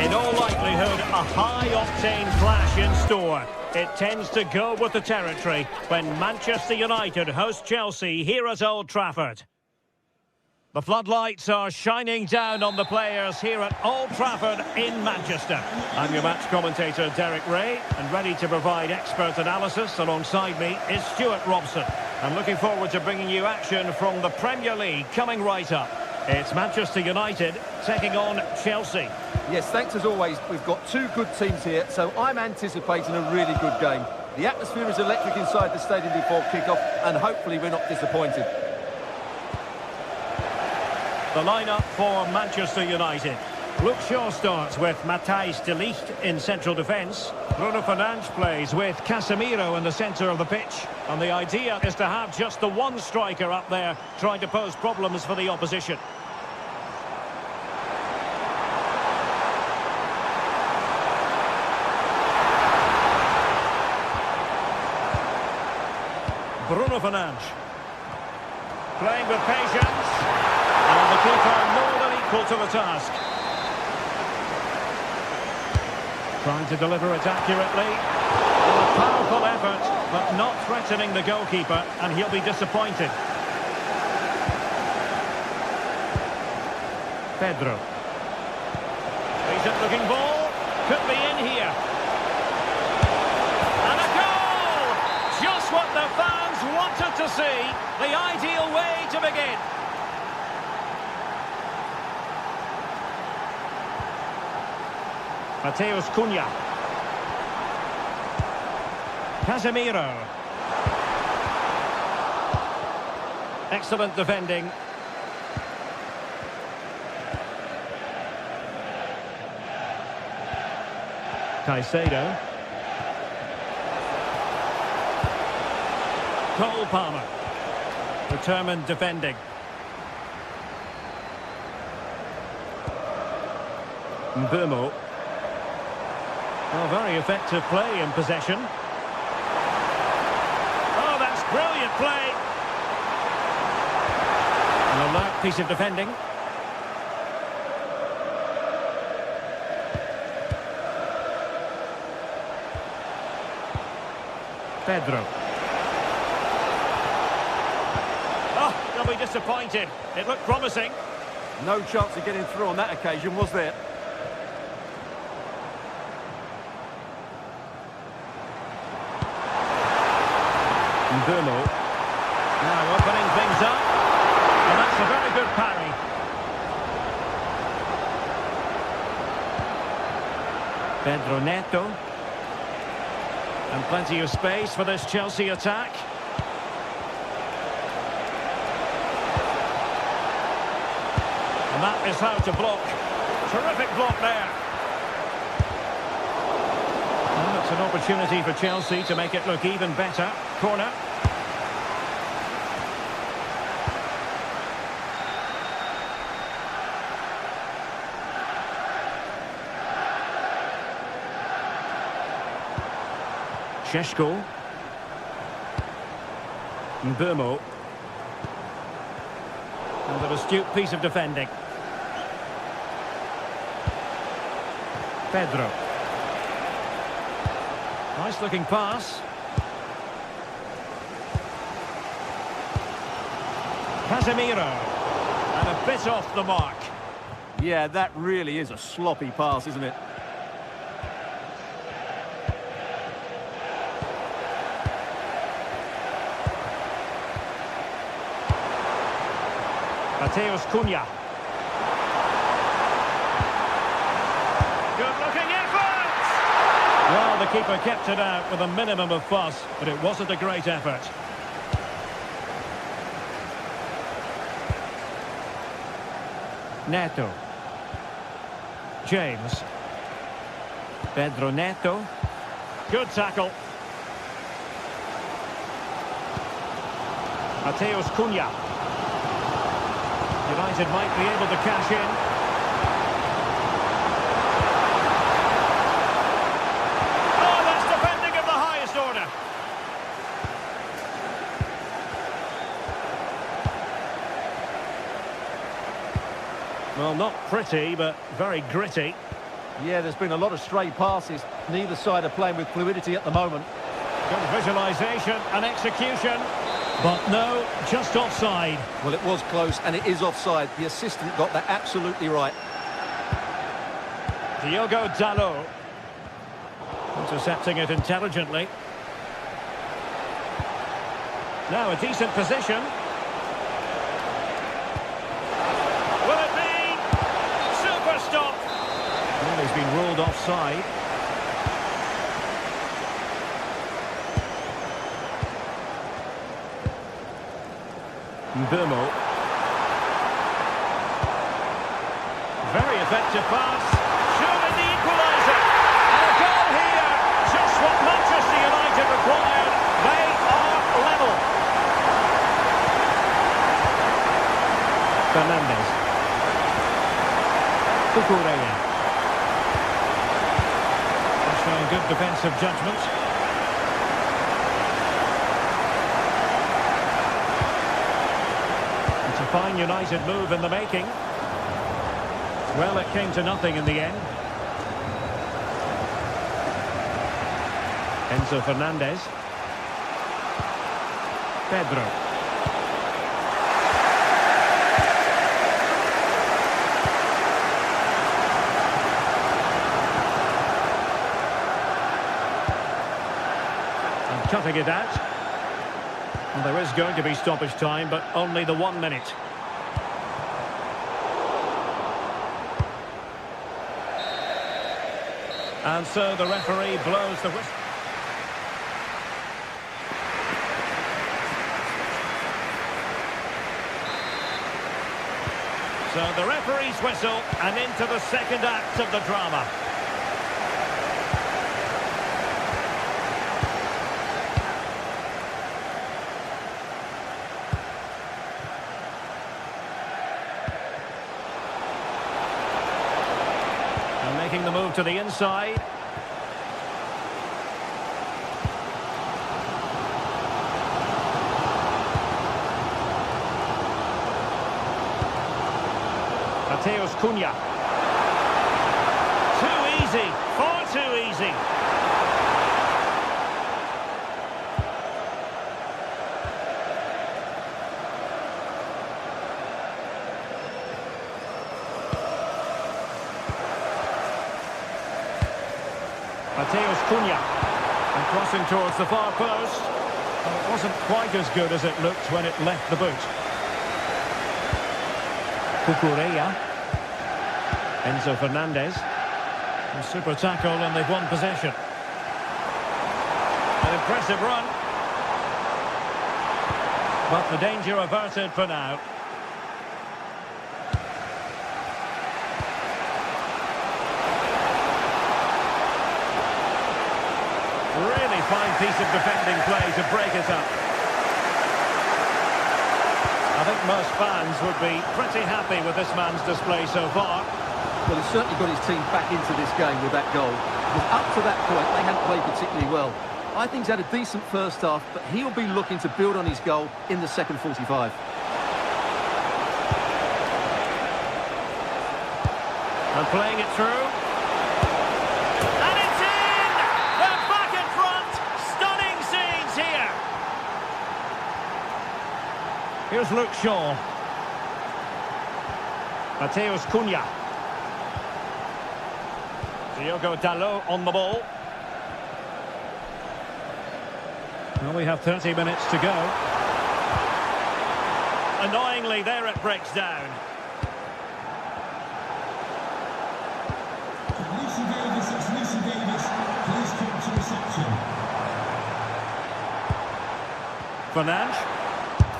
In all likelihood, a high-octane clash in store. It tends to go with the territory when Manchester United host Chelsea here at Old Trafford. The floodlights are shining down on the players here at Old Trafford in Manchester. I'm your match commentator, Derek Ray, and ready to provide expert analysis alongside me is Stuart Robson. I'm looking forward to bringing you action from the Premier League coming right up. It's Manchester United taking on Chelsea. Yes, thanks as always. We've got two good teams here, so I'm anticipating a really good game. The atmosphere is electric inside the stadium before kick-off, and hopefully we're not disappointed. The lineup for Manchester United. Luke Shaw starts with Matthijs de Ligt in central defence. Bruno Fernandes plays with Casemiro in the centre of the pitch. And the idea is to have just the one striker up there trying to pose problems for the opposition. Bruno Fernandes. Playing with patience. And the keeper more than equal to the task. Trying to deliver it accurately. A powerful effort, but not threatening the goalkeeper, and he'll be disappointed. Pedro. Decent looking ball. Could be in here. And a goal! Just what the fans wanted to see. The ideal way to begin. Matheus Cunha. Casemiro. Excellent defending. Caicedo. Cole Palmer. Determined defending. Mbeumo. Well, very effective play in possession. Oh, that's brilliant play. An alert piece of defending. Pedro. Oh, they'll be disappointed. It looked promising. No chance of getting through on that occasion, was there? Mbeumo. Now opening things up. And that's a very good parry. Pedro Neto. And plenty of space for this Chelsea attack. And that is how to block. Terrific block there. And it's an opportunity for Chelsea to make it look even better. Corner. Šeško. Mbeumo. And an astute piece of defending. Pedro. Nice looking pass. Casemiro. And a bit off the mark. Yeah, that really is a sloppy pass, isn't it? Matheus Cunha. Good-looking effort! Well, the keeper kept it out with a minimum of fuss, but it wasn't a great effort. Neto. James. Pedro Neto. Good tackle. Matheus Cunha. United might be able to cash in. Oh, that's defending of the highest order. Well, not pretty, but very gritty. Yeah, there's been a lot of stray passes. Neither side are playing with fluidity at the moment. Good visualisation and execution. But no, just offside. Well, it was close, and it is offside. The assistant got that absolutely right. Diogo Dalot. Intercepting it intelligently. Now a decent position. Will it be? Super stop. Well, he's been ruled offside. Mbomo. Very effective pass. Surely the equaliser. And a goal here. Just what Manchester United required. They are level. Fernandes. Cucurella. Showing good defensive judgment. It's a fine United move in the making. Well, it came to nothing in the end. Enzo Fernandez. Pedro. And cutting it out. Well, there is going to be stoppage time, but only the 1 minute. And so the referee blows the whistle. So the referee's whistle, and into the second act of the drama. And making the move to the inside. Mateus Cunha. Too easy, far too easy. Mateus Cunha. And crossing towards the far post. Well, it wasn't quite as good as it looked when it left the boot. Cucurella. Enzo Fernandez. A super tackle and they've won possession. An impressive run. But the danger averted for now. Really fine piece of defending play to break it up. I think most fans would be pretty happy with this man's display so far. Well, he's certainly got his team back into this game with that goal. Because up to that point, they hadn't played particularly well. I think he's had a decent first half, but he'll be looking to build on his goal in the second 45. And playing it through. And it's in! They're back in front! Stunning scenes here! Here's Luke Shaw. Mateus Cunha. Diogo Dalot on the ball. Well, we have 30 minutes to go. Annoyingly, there it breaks down. Fernandes.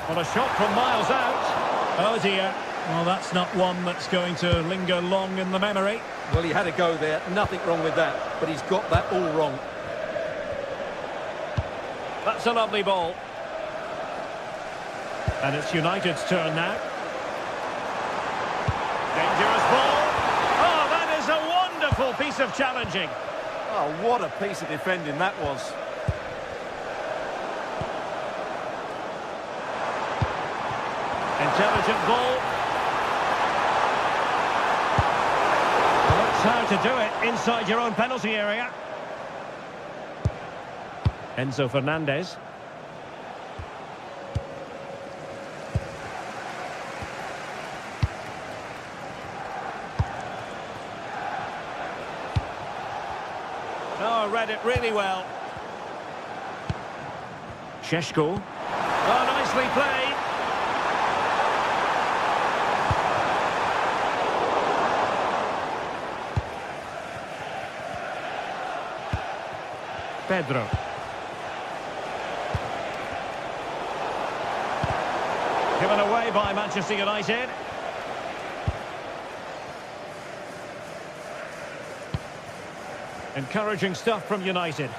Well, a shot from miles out. Oh dear. Well, that's not one that's going to linger long in the memory. Well, he had a go there. Nothing wrong with that. But he's got that all wrong. That's a lovely ball. And it's United's turn now. Dangerous ball. Oh, that is a wonderful piece of challenging. Oh, what a piece of defending that was. Intelligent ball. Well, let's how to do it inside your own penalty area. Enzo Fernandez. Oh, read it really well. Sheshko. Oh, nicely played. Pedro. Given away by Manchester United. Encouraging stuff from United.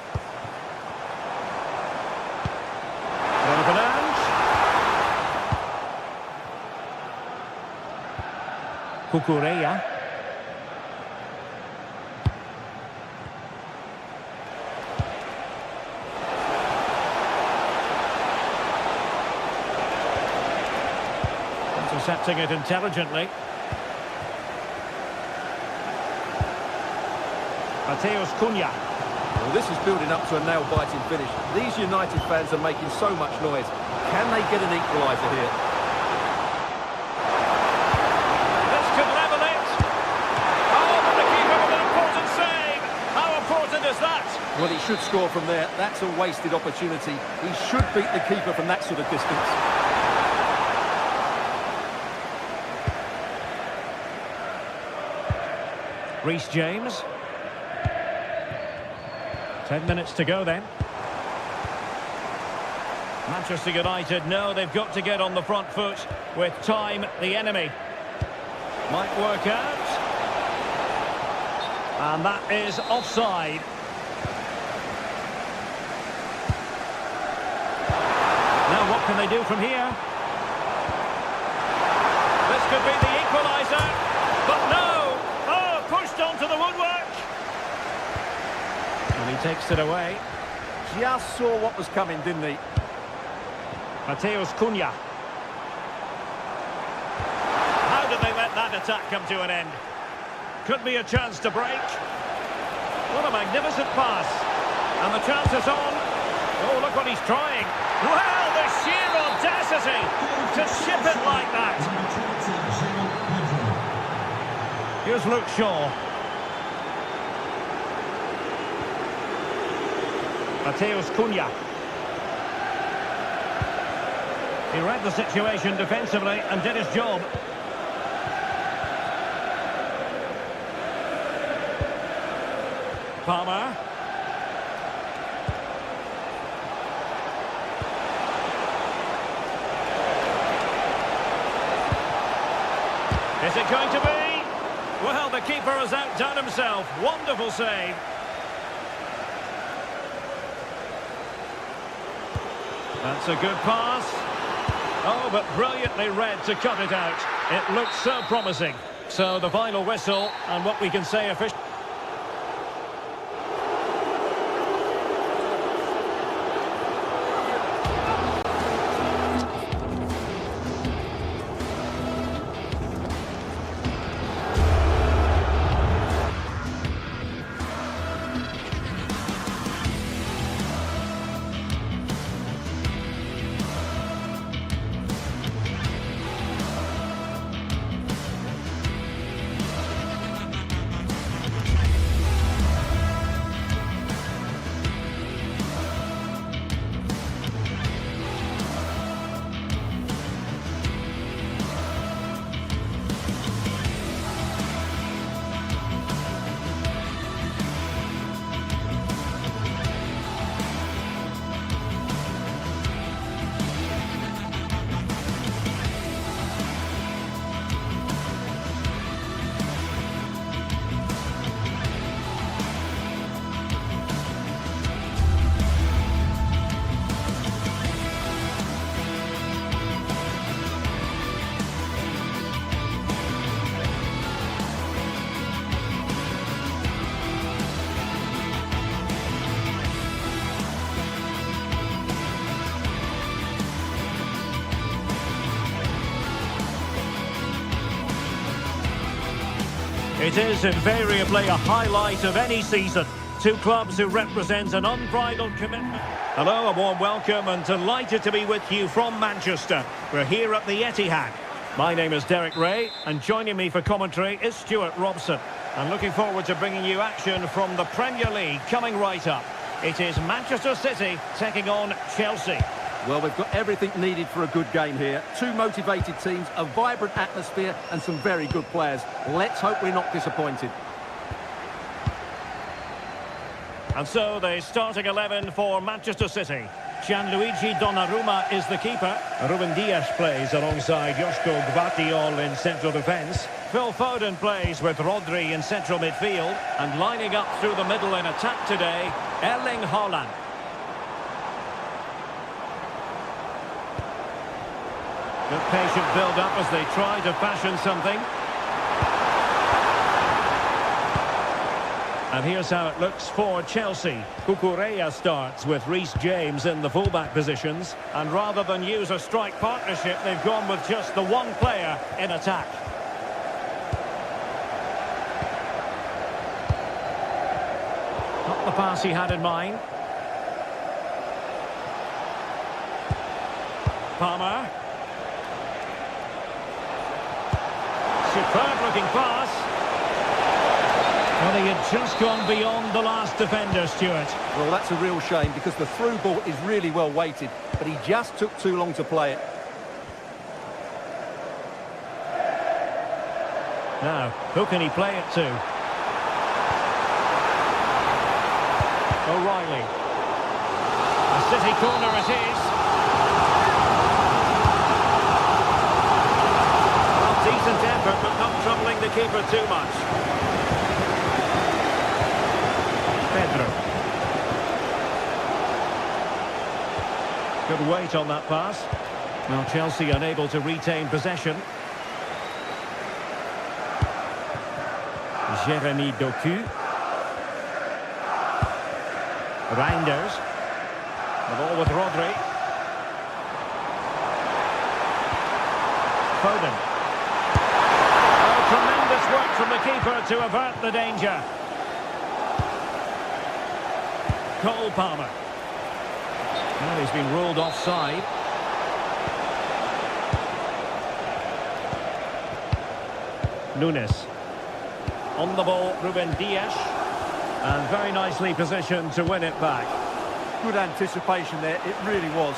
Cucurella. Intercepting it intelligently. Mateus Cunha. Well, this is building up to a nail-biting finish. These United fans are making so much noise. Can they get an equaliser here? This could level it. Oh, but the keeper with an important save. How important is that? Well, he should score from there. That's a wasted opportunity. He should beat the keeper from that sort of distance. Reece James. 10 minutes to go then. Manchester United know they've got to get on the front foot with time the enemy. Might work out. And that is offside. Now what can they do from here? This could be the equaliser. But no! Oh, pushed onto the woodwork. And he takes it away. Just saw what was coming, didn't he? Mateus Cunha. How did they let that attack come to an end? Could be a chance to break. What a magnificent pass. And the chance is on. Oh, look what he's trying. Well, the sheer audacity to chip it like that. Here's Luke Shaw. Mateus Cunha. He read the situation defensively and did his job. Palmer. Is it going to be? Well, the keeper has outdone himself. Wonderful save. That's a good pass. Oh, but brilliantly read to cut it out. It looks so promising. So the final whistle, and what we can say officially. It is invariably a highlight of any season. Two clubs who represent an unbridled commitment. Hello, a warm welcome and delighted to be with you from Manchester. We're here at the Etihad. My name is Derek Ray and joining me for commentary is Stuart Robson. I'm looking forward to bringing you action from the Premier League coming right up. It is Manchester City taking on Chelsea. Well, we've got everything needed for a good game here. Two motivated teams, a vibrant atmosphere and some very good players. Let's hope we're not disappointed. And so the starting 11 for Manchester City. Gianluigi Donnarumma is the keeper. Ruben Dias plays alongside Josko Gvardiol in central defence. Phil Foden plays with Rodri in central midfield. And lining up through the middle in attack today, Erling Haaland. Good patient build-up as they try to fashion something. And here's how it looks for Chelsea. Cucurella starts with Reece James in the fullback positions. And rather than use a strike partnership, they've gone with just the one player in attack. Not the pass he had in mind. Palmer. Superb looking pass. Well, he had just gone beyond the last defender, Stuart. Well, that's a real shame because the through ball is really well weighted, but he just took too long to play it. Now, who can he play it to? O'Reilly. A City corner it is. Well, decent effort, but not troubling the keeper too much. Pedro. Good weight on that pass. Well, Chelsea unable to retain possession. Jeremy Doku. Reinders. The ball with Rodri. Foden. Oh, tremendous work from the keeper to avert the danger. Cole Palmer. Well, he's been ruled offside. Nunes. On the ball, Ruben Dias. And very nicely positioned to win it back. Good anticipation there, it really was.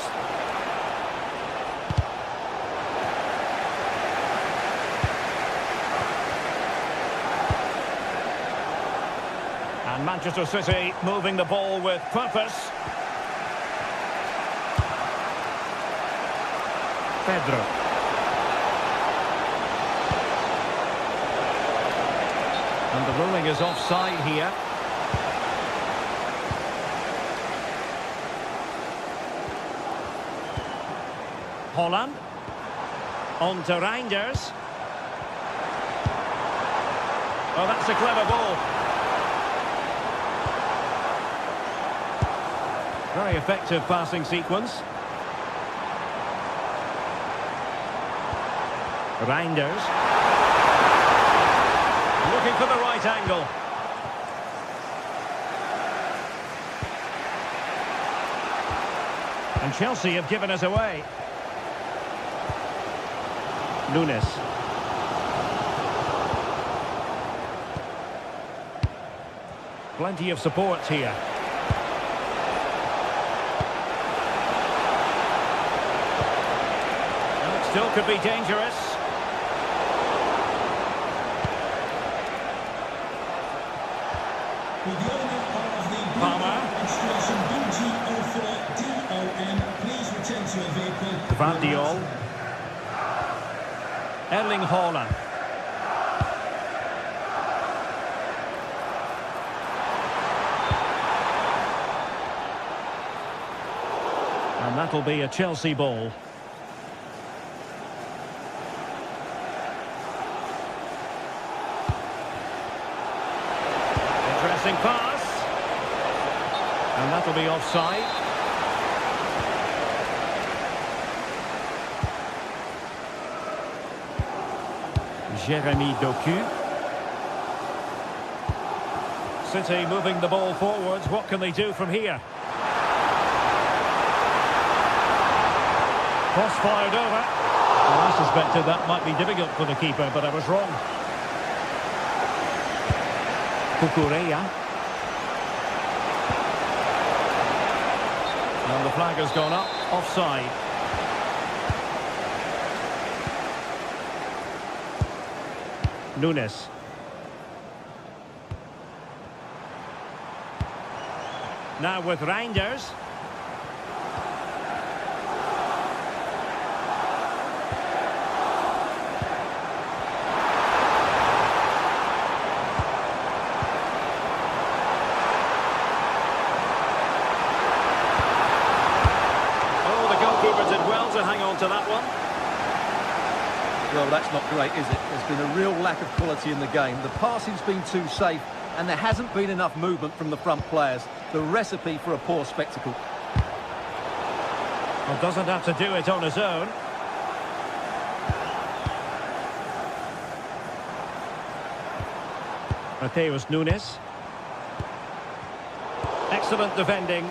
And Manchester City moving the ball with purpose. Pedro. And the ruling is offside here. Haaland. On to Reinders. Oh, that's a clever ball. Very effective passing sequence. Reinders. Looking for the right angle. And Chelsea have given us away. Nunes. Plenty of support here. And it still could be dangerous. Palmer. Gvardiol. Erling Haaland. And that'll be a Chelsea ball. Interesting pass. And that'll be offside. Jeremy Doku. City moving the ball forwards. What can they do from here? Cross fired over. Well, I suspected that might be difficult for the keeper, but I was wrong. Kukureya. And the flag has gone up. Offside. Nunes. Now with Reinders. Oh, the goalkeeper did well to hang on to that one. Well, that's not great, is it? There's been a real lack of quality in the game. The passing's been too safe, and there hasn't been enough movement from the front players. The recipe for a poor spectacle. Well, doesn't have to do it on his own. Mateus Nunes. Excellent defending.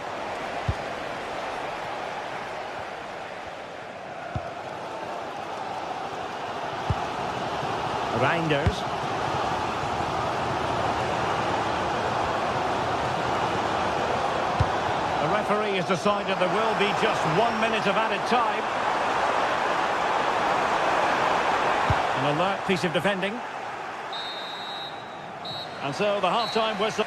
Reinders. The referee has decided there will be just 1 minute of added time. An alert piece of defending. And so the half-time whistle.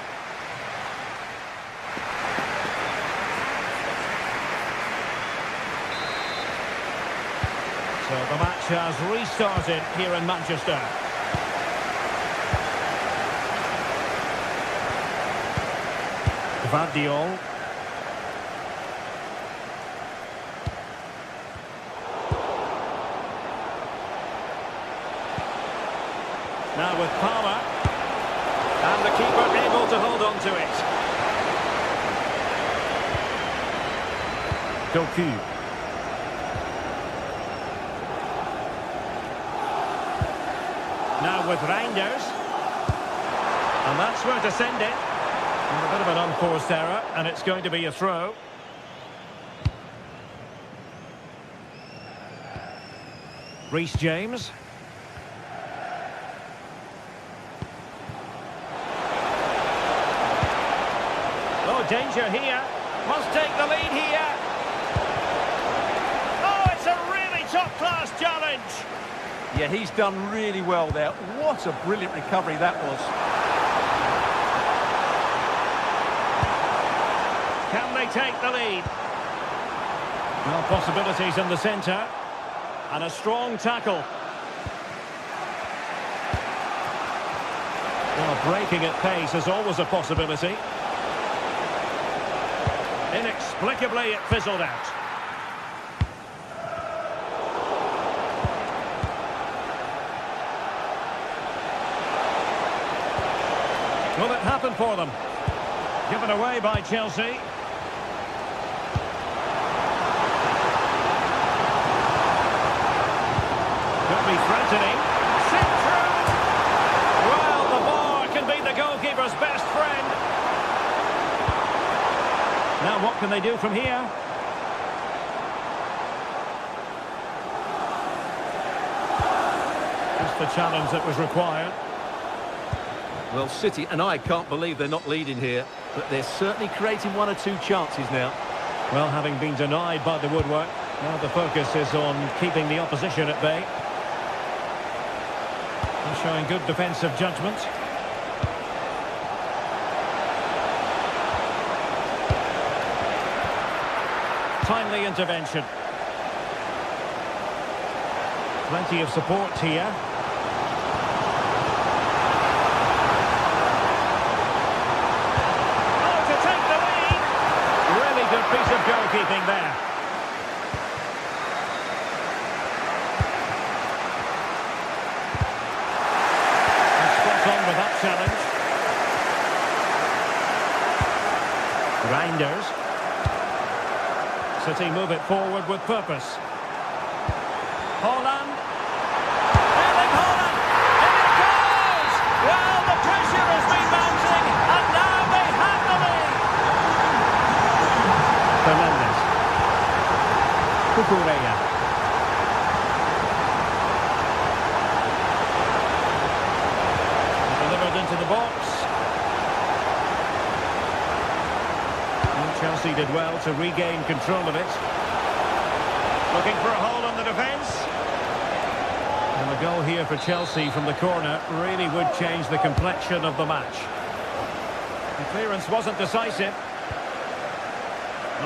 So the match has restarted here in Manchester. Vardiol. Now with Palmer. And the keeper able to hold on to it. Doku. Now with Reinders. And that's where to send it. And a bit of an unforced error, and it's going to be a throw. Reece James. Oh, danger here. Must take the lead here. Oh, it's a really top-class challenge. Yeah, he's done really well there. What a brilliant recovery that was. Can they take the lead? Well, possibilities in the centre. And a strong tackle. Well, breaking at pace is always a possibility. Inexplicably, it fizzled out. Will it happen for them? Given away by Chelsea. Could be threatening. Sent through. Well, the bar can be the goalkeeper's best friend. Now what can they do from here? Just the challenge that was required. Well, City and I can't believe they're not leading here, but they're certainly creating one or two chances now. Well, having been denied by the woodwork, now the focus is on keeping the opposition at bay. And showing good defensive judgment. Timely intervention. Plenty of support here. Piece of goalkeeping there. And spot on with that challenge. Reinders. City move it forward with purpose. Haaland. Erling Haaland. And it goes! Well, the pressure has been mounting, and now box. And Chelsea did well to regain control of it. Looking for a hole in the defence. And the goal here for Chelsea from the corner really would change the complexion of the match. The clearance wasn't decisive.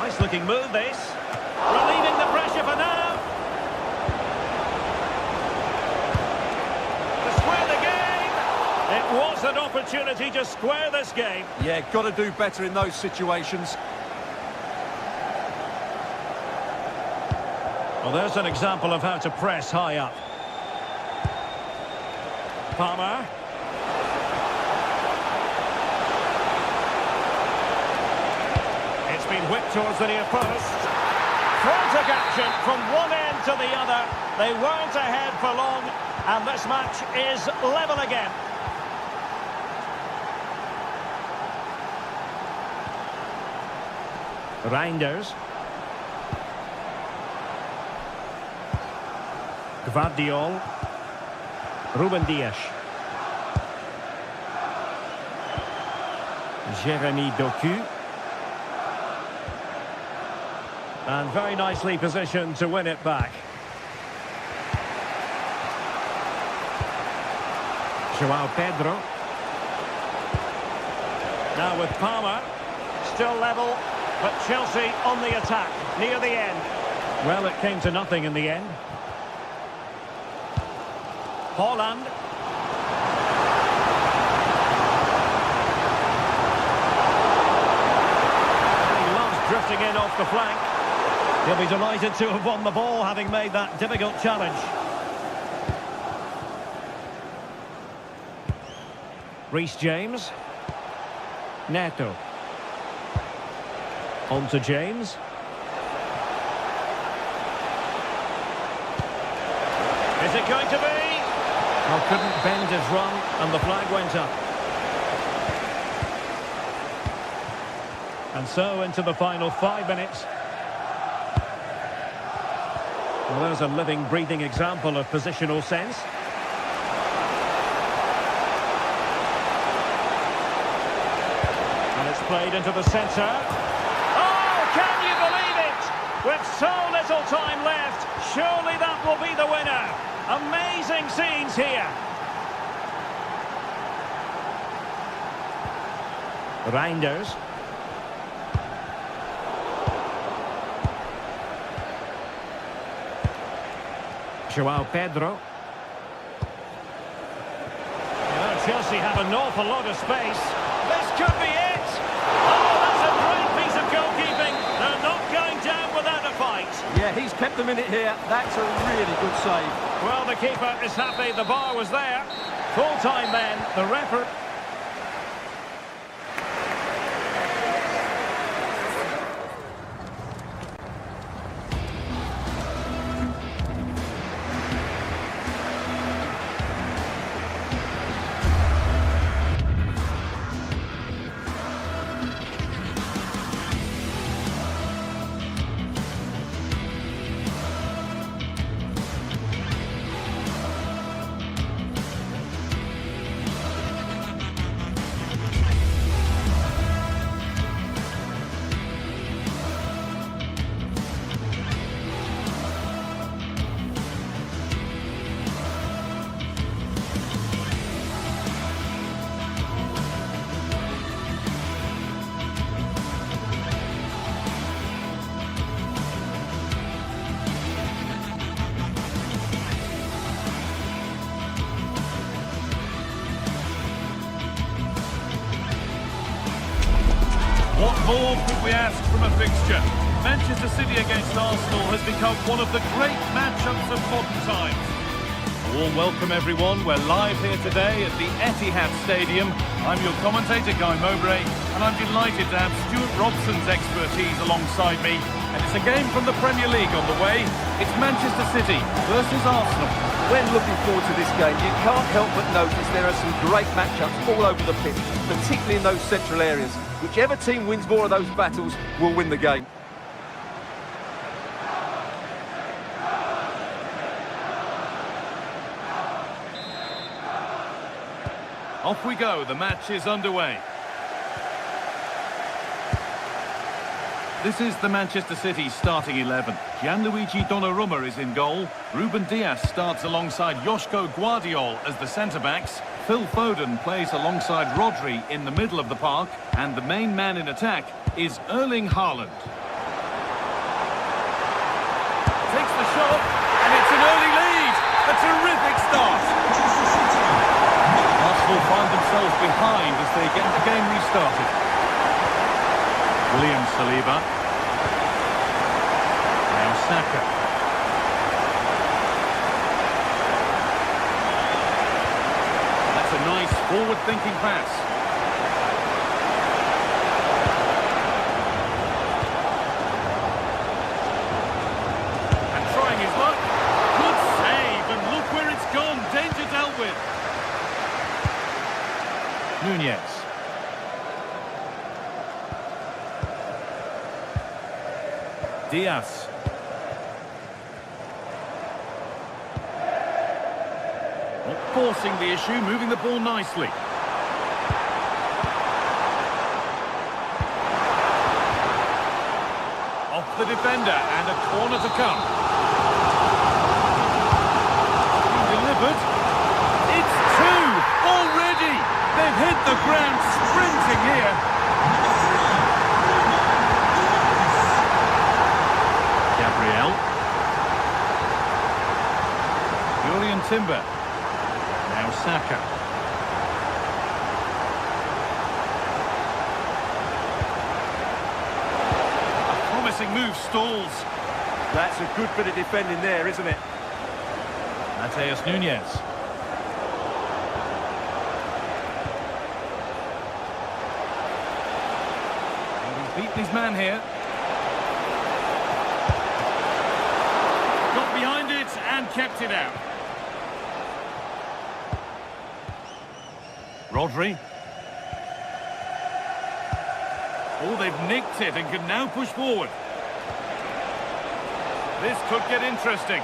Nice looking move this. Relieving the pressure for now. To square the game. It was an opportunity to square this game. Yeah, got to do better in those situations. Well, there's an example of how to press high up. Palmer. It's been whipped towards the near post. Frantic action from one end to the other. They weren't ahead for long, and this match is level again. Reinders. Gvardiol. Ruben Dias. Jeremy Doku. And very nicely positioned to win it back. João Pedro. Now with Palmer. Still level, but Chelsea on the attack near the end. Well, it came to nothing in the end. Haaland. He loves drifting in off the flank. He'll be delighted to have won the ball, having made that difficult challenge. Reece James. Neto. On to James. Is it going to be? Well, couldn't bend his run, and the flag went up. And so into the final 5 minutes. Well, there's a living, breathing example of positional sense. And it's played into the centre. Oh, can you believe it? With so little time left, surely that will be the winner. Amazing scenes here. Reinders. João Pedro. You know, Chelsea have an awful lot of space. This could be it. Oh, that's a great piece of goalkeeping. They're not going down without a fight. Yeah, he's kept them in it here. That's a really good save. Well, the keeper is happy the bar was there. Full time then, the referee. What more could we ask from a fixture? Manchester City against Arsenal has become one of the great matchups of modern times. A warm welcome everyone, we're live here today at the Etihad Stadium. I'm your commentator Guy Mowbray and I'm delighted to have Stuart Robson's expertise alongside me. And it's a game from the Premier League on the way. It's Manchester City versus Arsenal. When looking forward to this game, you can't help but notice there are some great matchups all over the pitch, particularly in those central areas. Whichever team wins more of those battles will win the game. Off we go, the match is underway. This is the Manchester City starting 11. Gianluigi Donnarumma is in goal. Ruben Dias starts alongside Joško Guardiol as the centre-backs. Phil Foden plays alongside Rodri in the middle of the park. And the main man in attack is Erling Haaland. Takes the shot, and it's an early lead. A terrific start. Arsenal find themselves behind as they get the game restarted. William Saliba. Now Saka. That's a nice forward-thinking pass. And trying his luck. Good save, and look where it's gone. Danger dealt with. Nunez. Diaz. Not forcing the issue, moving the ball nicely. Off the defender, and a corner to come. Delivered. It's two already! They've hit the ground sprinting here. Gabriel. Julian Timber. Now Saka. A promising move stalls. That's a good bit of defending there, isn't it? Mateus Nunez. He's beaten his man here. Got behind it and kept it out. Rodri. Oh, they've nicked it and can now push forward. This could get interesting.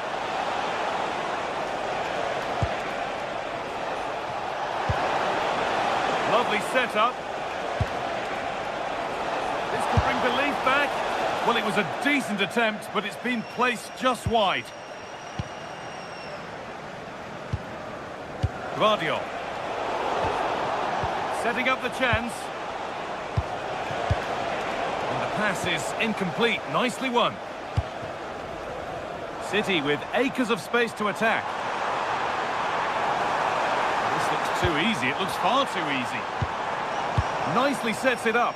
Lovely setup. This could bring belief back. Well, it was a decent attempt, but it's been placed just wide. Guardiol. Setting up the chance. And the pass is incomplete. Nicely won. City with acres of space to attack. This looks too easy. It looks far too easy. Nicely sets it up.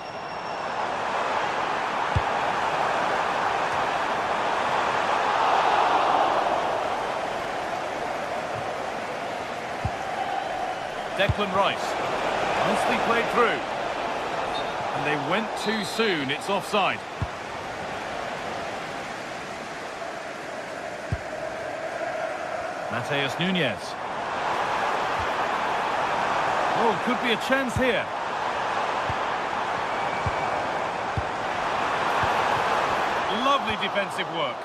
Declan Rice. Nicely played through. And they went too soon. It's offside. Mateus Nunez. Oh, could be a chance here. Lovely defensive work.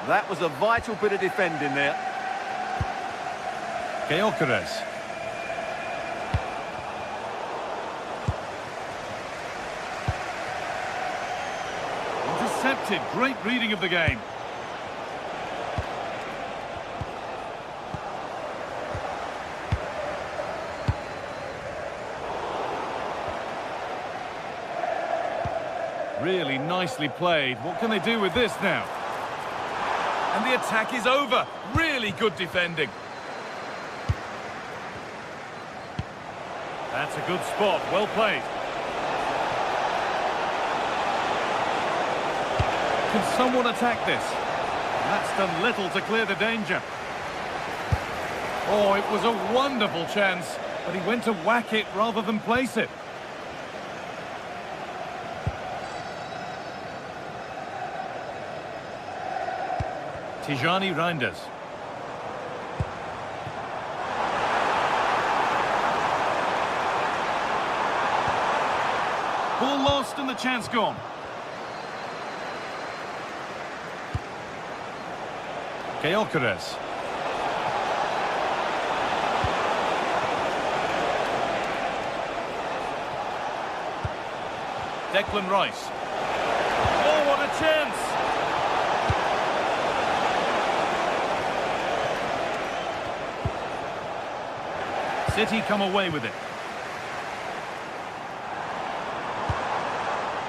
That was a vital bit of defending there. Gyökeres. Intercepted. Great reading of the game. Really nicely played. What can they do with this now? And the attack is over. Really good defending. That's a good spot. Well played. Can someone attack this? That's done little to clear the danger. Oh, it was a wonderful chance, but he went to whack it rather than place it. Tijani Reinders. Ball lost and the chance gone. Gyökeres. Declan Rice. Oh, what a chance! City come away with it.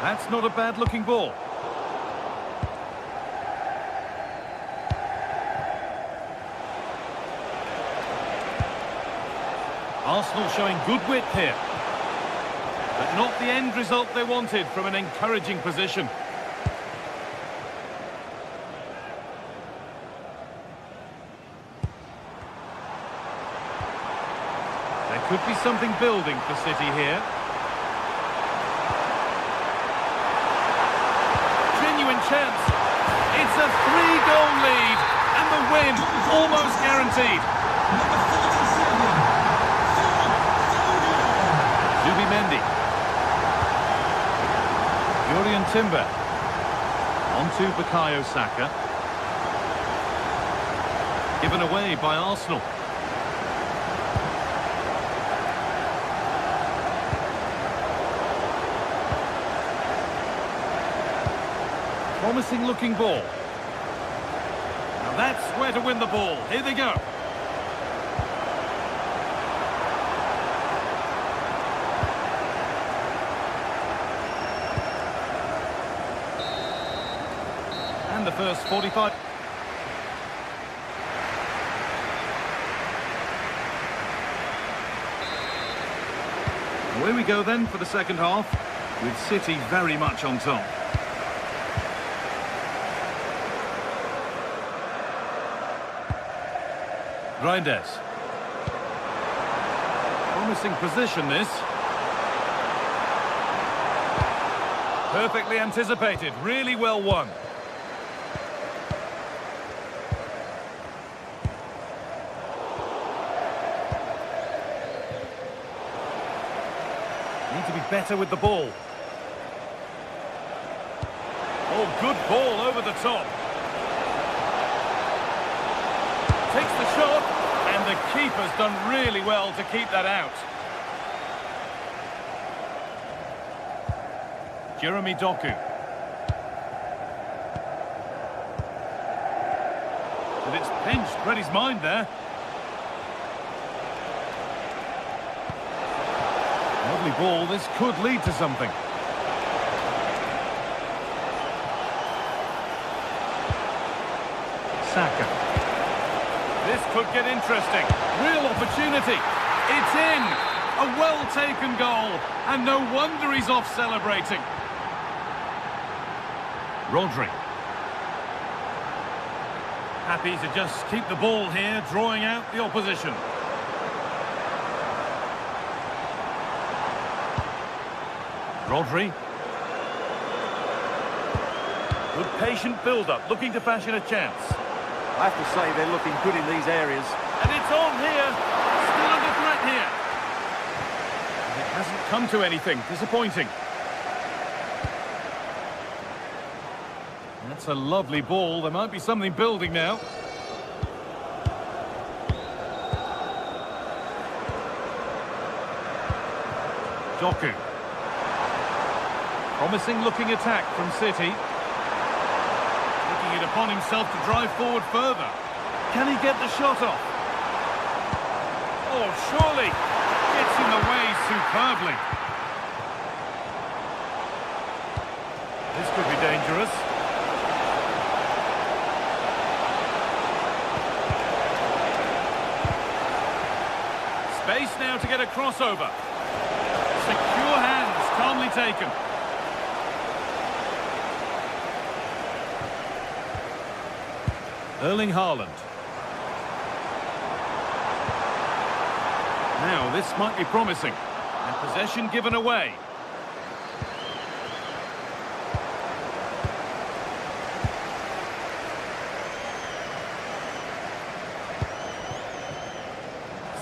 That's not a bad-looking ball. Arsenal showing good width here. But not the end result they wanted from an encouraging position. There could be something building for City here. Genuine chance. It's a 3-goal lead, and the win almost guaranteed. Mendy. Yurian Timber. On to Bukayo Saka. Given away by Arsenal. Promising looking ball. Now that's where to win the ball. Here they go. And the first 45. Away we go then for the second half, with City very much on top. Reinders. Promising position this. Perfectly anticipated, really well won. Need to be better with the ball. Oh, good ball over the top. Takes the shot, and the keeper's done really well to keep that out. Jeremy Doku. And it's pinched, read his mind there. Lovely ball, this could lead to something. Saka. This could get interesting. Real opportunity. It's in. A well-taken goal. And no wonder he's off celebrating. Rodri. Happy to just keep the ball here, drawing out the opposition. Rodri. Good patient build-up, looking to fashion a chance. I have to say they're looking good in these areas. And it's on here. Still under threat here. It hasn't come to anything. Disappointing. That's a lovely ball. There might be something building now. Doku. Promising looking attack from City. Taking it upon himself to drive forward further. Can he get the shot off? Oh, surely. Gets in the way superbly. This could be dangerous. Space now to get a crossover. Secure hands, calmly taken. Erling Haaland. Now, this might be promising. And possession given away.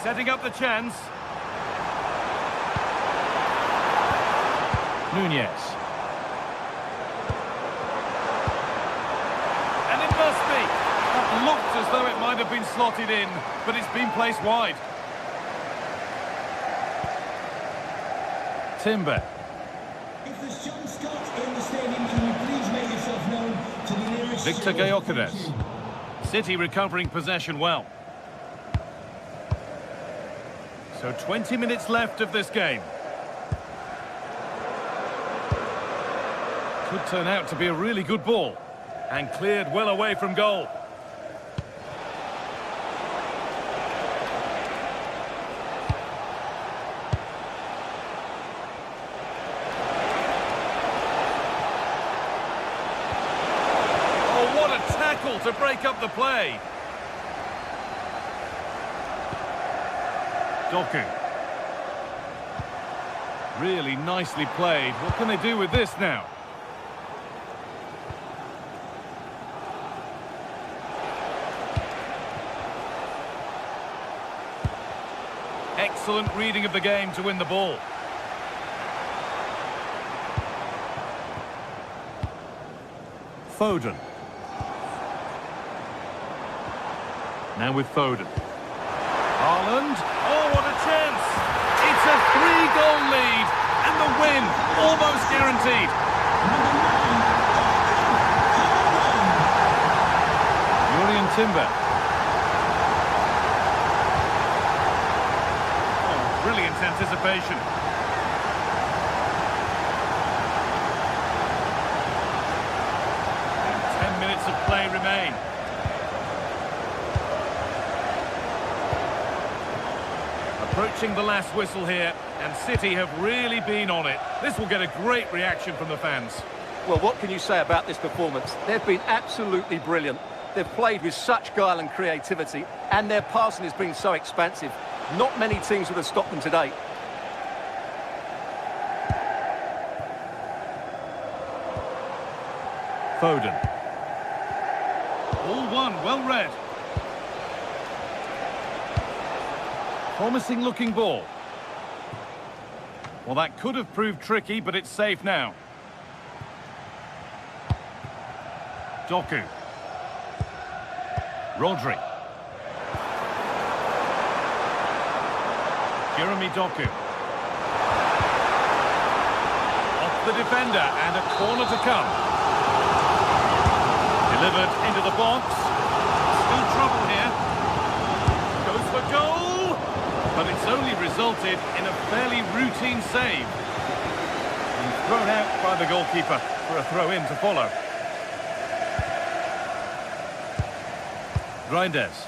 Setting up the chance. Nunez. And it must be. That looked as though it might have been slotted in, but it's been placed wide. Timber. If there's John Scott in the stadium, can you please make yourself known to the nearest... Victor Gyökeres. City recovering possession well. So 20 minutes left of this game. Could turn out to be a really good ball. And cleared well away from goal. To break up the play. Doku. Really nicely played. What can they do with this now? Excellent reading of the game to win the ball. Foden. Now with Foden. Haaland. Oh, what a chance! It's a 3-goal lead, and the win almost guaranteed. Julian Timber. Oh, brilliant anticipation. And 10 minutes of play remain. Approaching the last whistle here, and City have really been on it. This will get a great reaction from the fans. Well, what can you say about this performance? They've been absolutely brilliant. They've played with such guile and creativity, and their passing has been so expansive. Not many teams would have stopped them today. Foden. All one, well read. Promising looking ball. Well, that could have proved tricky, but it's safe now. Doku. Rodri. Jeremy Doku. Off the defender and a corner to come. Delivered into the box. Still trouble here. Goes for goal. But it's only resulted in a fairly routine save. And thrown out by the goalkeeper for a throw-in to follow. Reinders.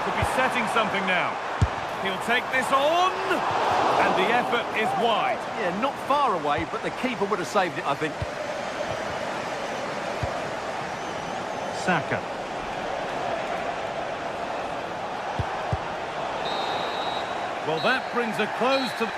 Could be setting something now. He'll take this on. And the effort is wide. Yeah, not far away, but the keeper would have saved it, I think. Saka. Well, that brings a close to...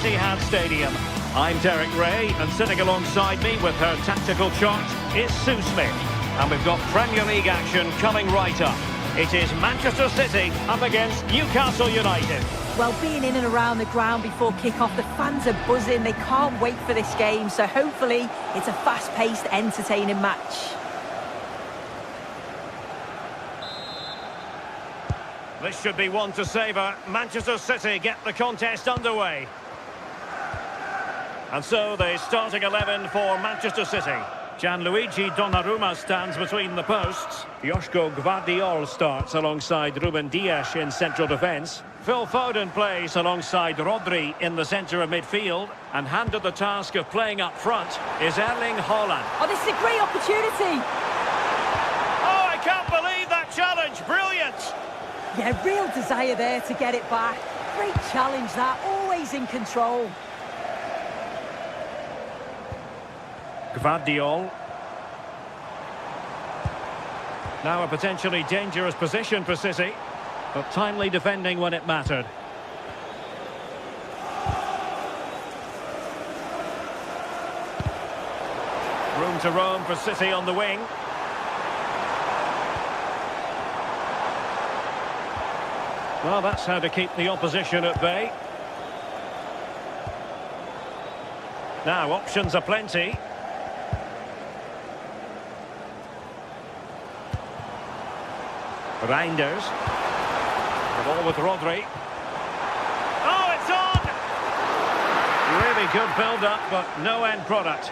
Etihad Stadium. I'm Derek Ray, and sitting alongside me with her tactical chart is Sue Smith. And we've got Premier League action coming right up. It is Manchester City up against Newcastle United. Well, being in and around the ground before kick-off, the fans are buzzing. They can't wait for this game, so hopefully it's a fast-paced, entertaining match. This should be one to savour. Manchester City get the contest underway. And so the starting 11 for Manchester City. Gianluigi Donnarumma stands between the posts. Joško Gvardiol starts alongside Ruben Dias in central defence. Phil Foden plays alongside Rodri in the centre of midfield. And handed the task of playing up front is Erling Haaland. Oh, this is a great opportunity. Oh, I can't believe that challenge. Brilliant. Yeah, real desire there to get it back. Great challenge that, always in control. Gvardiol. Now a potentially dangerous position for City, but timely defending when it mattered. Room to roam for City on the wing. Well, that's how to keep the opposition at bay. Now, options are plenty. Reinders. The ball with Rodri. Oh, it's on! Really good build-up, but no end product.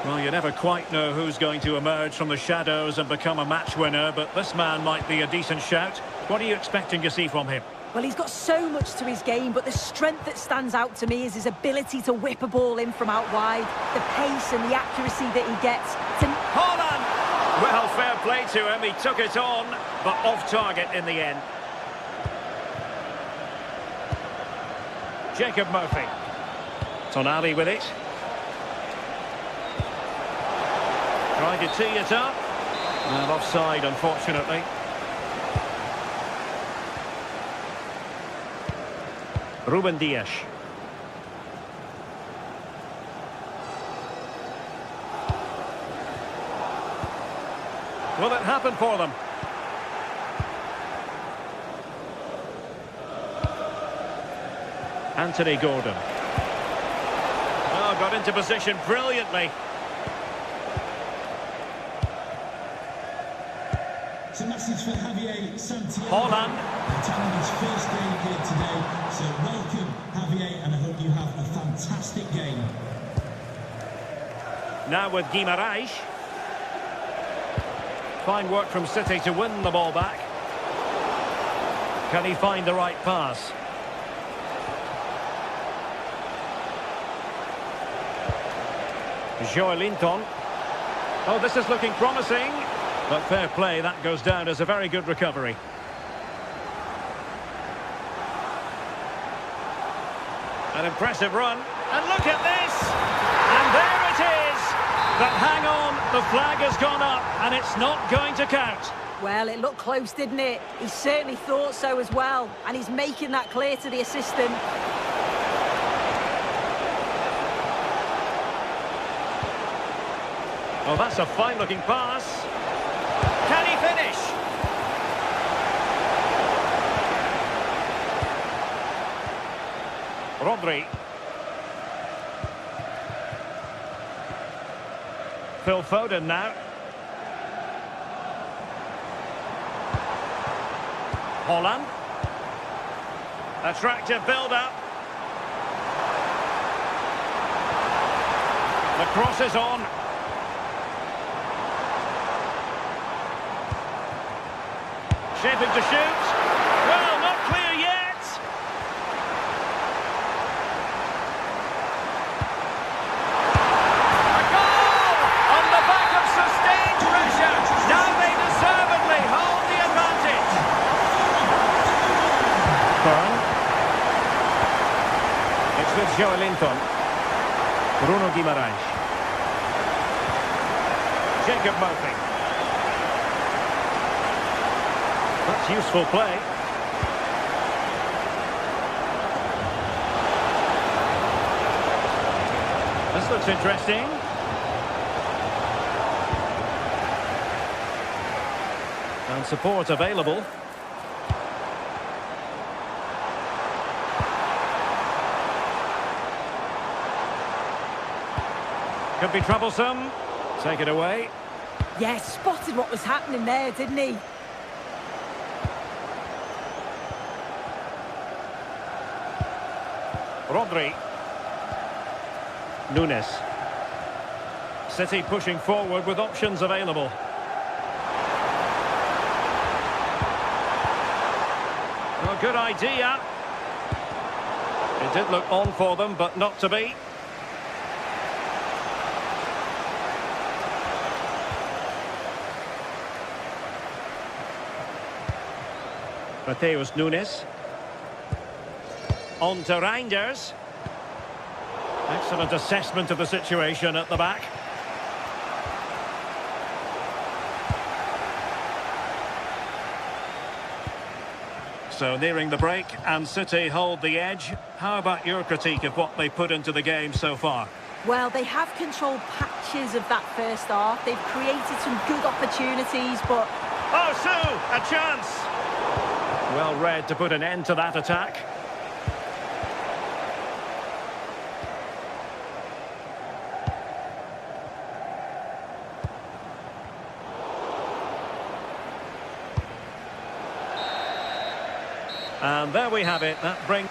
Well, you never quite know who's going to emerge from the shadows and become a match winner, but this man might be a decent shout. What are you expecting to see from him? Well, he's got so much to his game, but the strength that stands out to me is his ability to whip a ball in from out wide, the pace and the accuracy that he gets. Haaland! Well, fair play to him. He took it on, but off target in the end. Jacob Murphy. Tonali with it. Trying to tee it up. And offside, unfortunately. Ruben Dias. Will it happen for them? Anthony Gordon. Oh, got into position brilliantly. It's a message for Javier Santiago. Haaland. Attending his first game here today. So welcome, Javier, and I hope you have a fantastic game. Now with Guimarães. Fine work from City to win the ball back. Can he find the right pass? Joelinton. Oh, this is looking promising. But fair play, that goes down as a very good recovery. An impressive run. And look at this! And there it is! But hang on, the flag has gone up and it's not going to count. Well, it looked close, didn't it? He certainly thought so as well. And he's making that clear to the assistant. Oh, that's a fine-looking pass. Can he finish? Rodri. Phil Foden now. Haaland. Attractive build-up. The cross is on. Shaping to shoot. Well, not clear yet. A goal! On the back of sustained pressure. Now they deservedly hold the advantage. Burn. It's with Joelinton. Bruno Guimarães. Jacob Murphy. That's useful play. This looks interesting. And support available. Could be troublesome. Take it away. Yeah, spotted what was happening there, didn't he? Rodri. Nunes. City pushing forward with options available. Oh, good idea. It did look on for them, but not to be. Mateus Nunes. On to Reinders. Excellent assessment of the situation at the back. So nearing the break, and City hold the edge. How about your critique of what they put into the game so far? Well, they have controlled patches of that first half. They've created some good opportunities, but... Oh, Sue, a chance! Well read to put an end to that attack. And there we have it. That brings...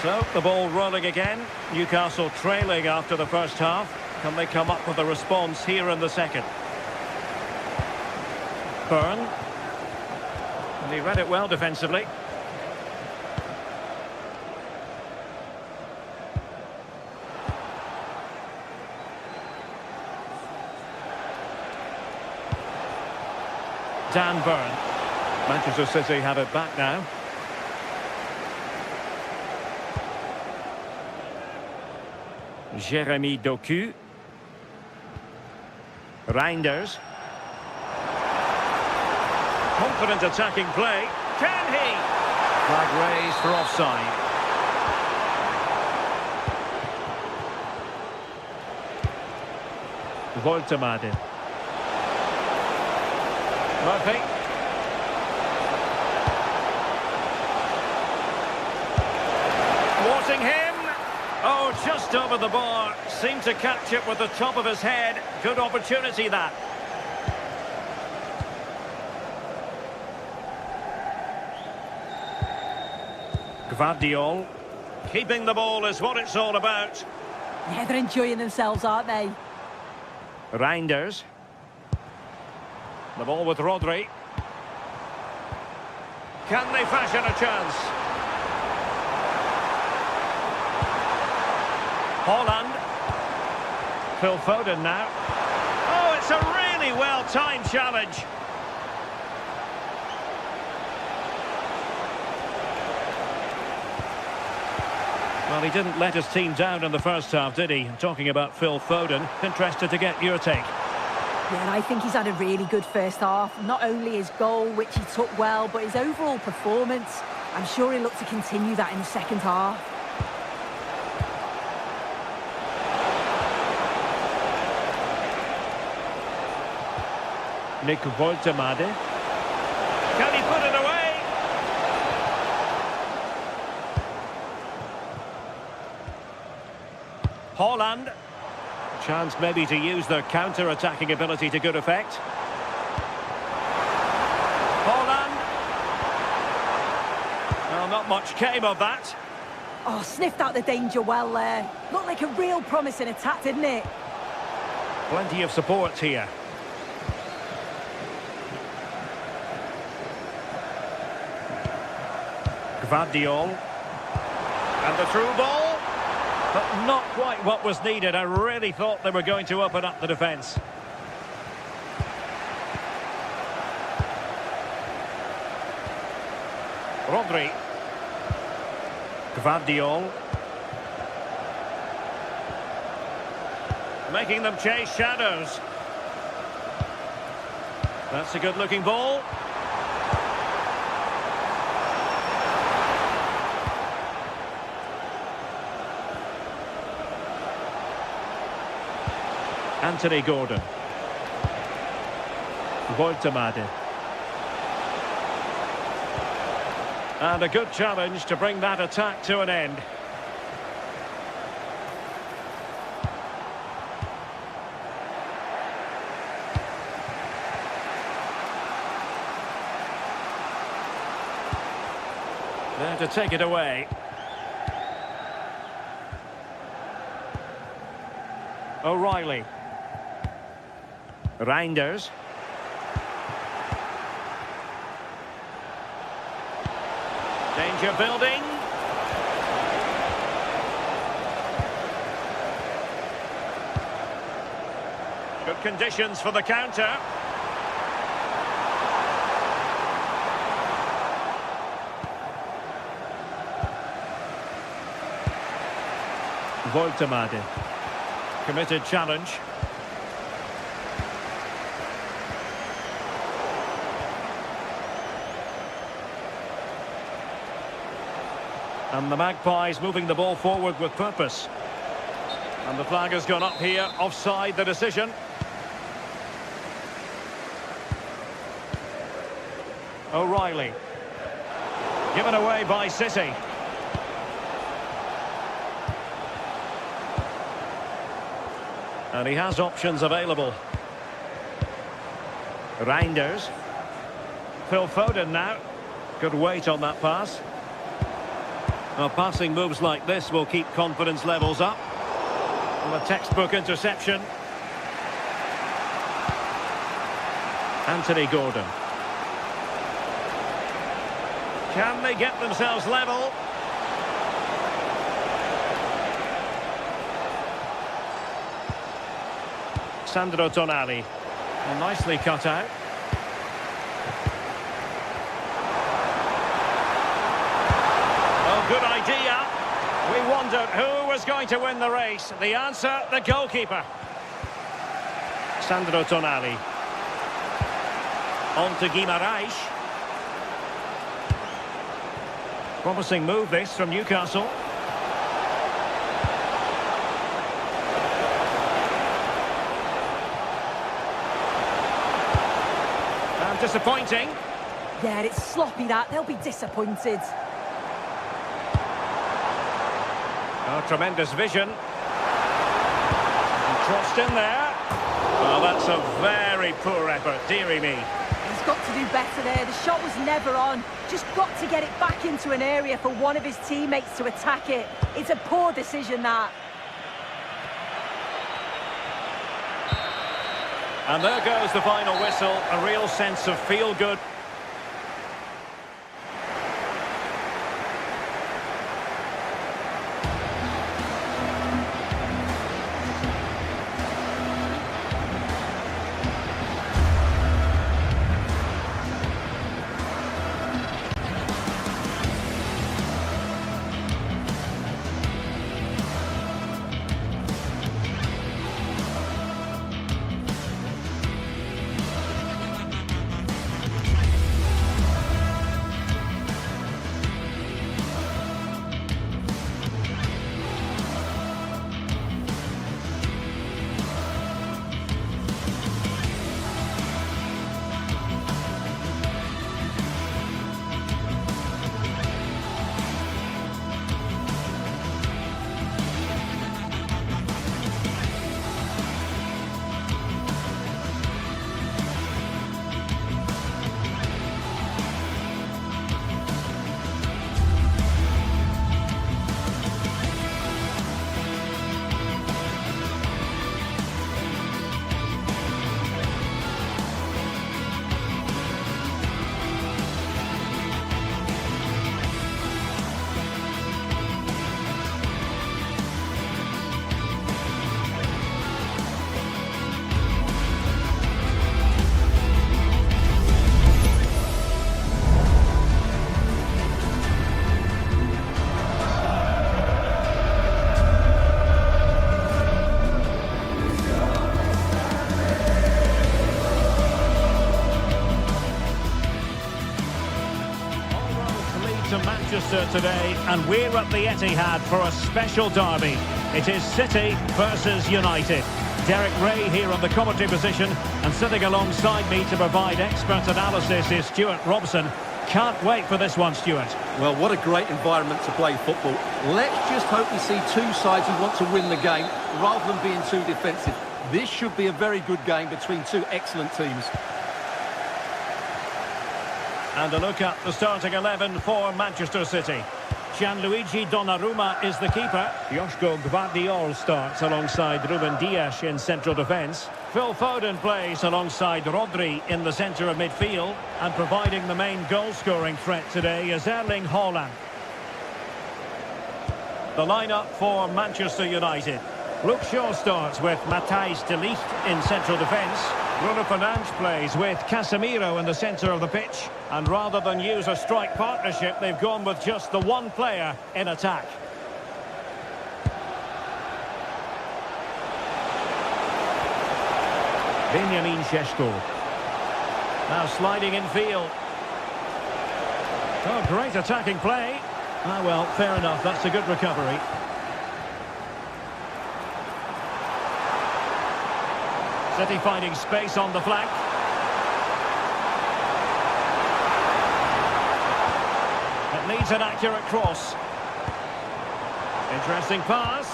So, the ball rolling again. Newcastle trailing after the first half. Can they come up with a response here in the second? Byrne. And he read it well defensively. Dan Byrne. Manchester City have it back now. Jeremy Doku. Reinders. Confident attacking play. Can he? Flag raised for offside. Woltemade. Murphy. Thwarting him. Oh, just over the bar. Seemed to catch it with the top of his head. Good opportunity, that. Gvardiol. Keeping the ball is what it's all about. Yeah, they're enjoying themselves, aren't they? Reinders. The ball with Rodri. Can they fashion a chance? Holland. Phil Foden now. Oh, it's a really well-timed challenge. Well, he didn't let his team down in the first half, did he? Talking about Phil Foden, interested to get your take. Yeah, and I think he's had a really good first half. Not only his goal, which he took well, but his overall performance. I'm sure he'll look to continue that in the second half. Nick Woltemade. Can he put it away? Holland. Chance maybe to use their counter-attacking ability to good effect. Holland. Well, not much came of that. Oh, sniffed out the danger well there. Looked like a real promising attack, didn't it? Plenty of support here. Gvardiol. And the through ball. But not quite what was needed. I really thought they were going to open up the defence. Rodri. Gvardiol. Making them chase shadows. That's a good-looking ball. Anthony Gordon. Woltemade. And a good challenge to bring that attack to an end. There to take it away. O'Reilly. Reinders. Danger building. Good conditions for the counter. Voltemade. Committed challenge. And the Magpies moving the ball forward with purpose. And the flag has gone up here, offside the decision. O'Reilly. Given away by City. And he has options available. Reinders. Phil Foden now. Good weight on that pass. Well, passing moves like this will keep confidence levels up. And a textbook interception. Anthony Gordon. Can they get themselves level? Sandro Tonali. Well, nicely cut out. Oh, good idea. We wondered who was going to win the race. The answer, the goalkeeper. Sandro Tonali. On to Guimaraes. Promising move this from Newcastle. And disappointing. Yeah, it's sloppy that. They'll be disappointed. Oh, tremendous vision. And crossed in there. Well, that's a very poor effort, dearie me. He's got to do better there. The shot was never on. Just got to get it back into an area for one of his teammates to attack it. It's a poor decision, that. And there goes the final whistle. A real sense of feel-good. To Manchester today, and we're at the Etihad for a special derby. It is City versus United. Derek Ray here on the commentary position, and sitting alongside me to provide expert analysis is Stuart Robson. Can't wait for this one, Stuart. Well, what a great environment to play football. Let's just hope we see two sides who want to win the game rather than being too defensive. This should be a very good game between two excellent teams. And a look at the starting 11 for Manchester City. Gianluigi Donnarumma is the keeper. Joško Gvardiol starts alongside Ruben Dias in central defence. Phil Foden plays alongside Rodri in the centre of midfield. And providing the main goal-scoring threat today is Erling Haaland. The lineup for Manchester United. Luke Shaw starts with Matthijs de Ligt in central defence. Bruno Fernandes plays with Casemiro in the centre of the pitch. And rather than use a strike partnership, they've gone with just the one player in attack. Benjamin Šeško. Now sliding in field. Oh, great attacking play. Ah, well, fair enough. That's a good recovery. City finding space on the flank. It needs an accurate cross. Interesting pass.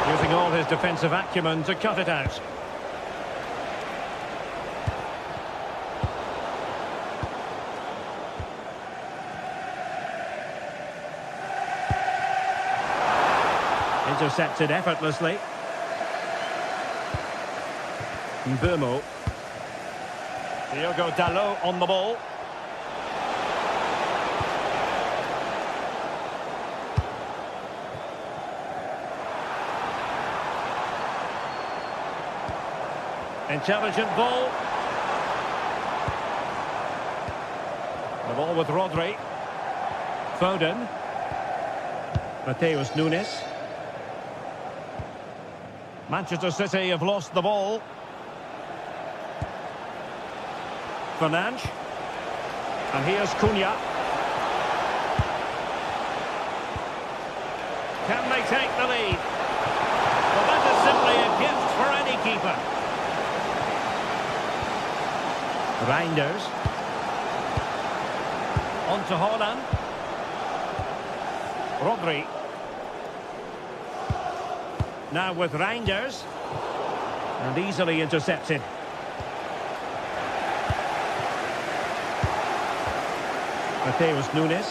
Using all his defensive acumen to cut it out. Intercepted effortlessly. Mbeumo. Diogo Dalot on the ball. Intelligent ball. The ball with Rodri. Foden. Mateus Nunes. Manchester City have lost the ball. Fernandes. And here's Cunha. Can they take the lead? Well, that is simply a gift for any keeper. Reinders. On to Haaland. Rodri. Now with Reinders. And easily intercepted. Mateus Nunes.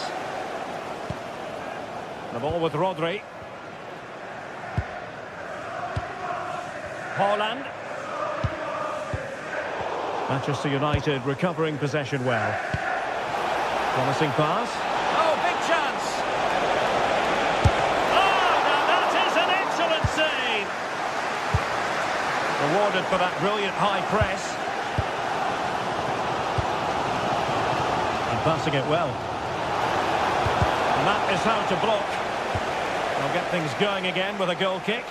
The ball with Rodri. Haaland. Manchester United recovering possession well. Promising pass. Oh, big chance! Oh, now that is an excellent save! Rewarded for that brilliant high press. And passing it well. And that is how to block. They'll get things going again with a goal kick.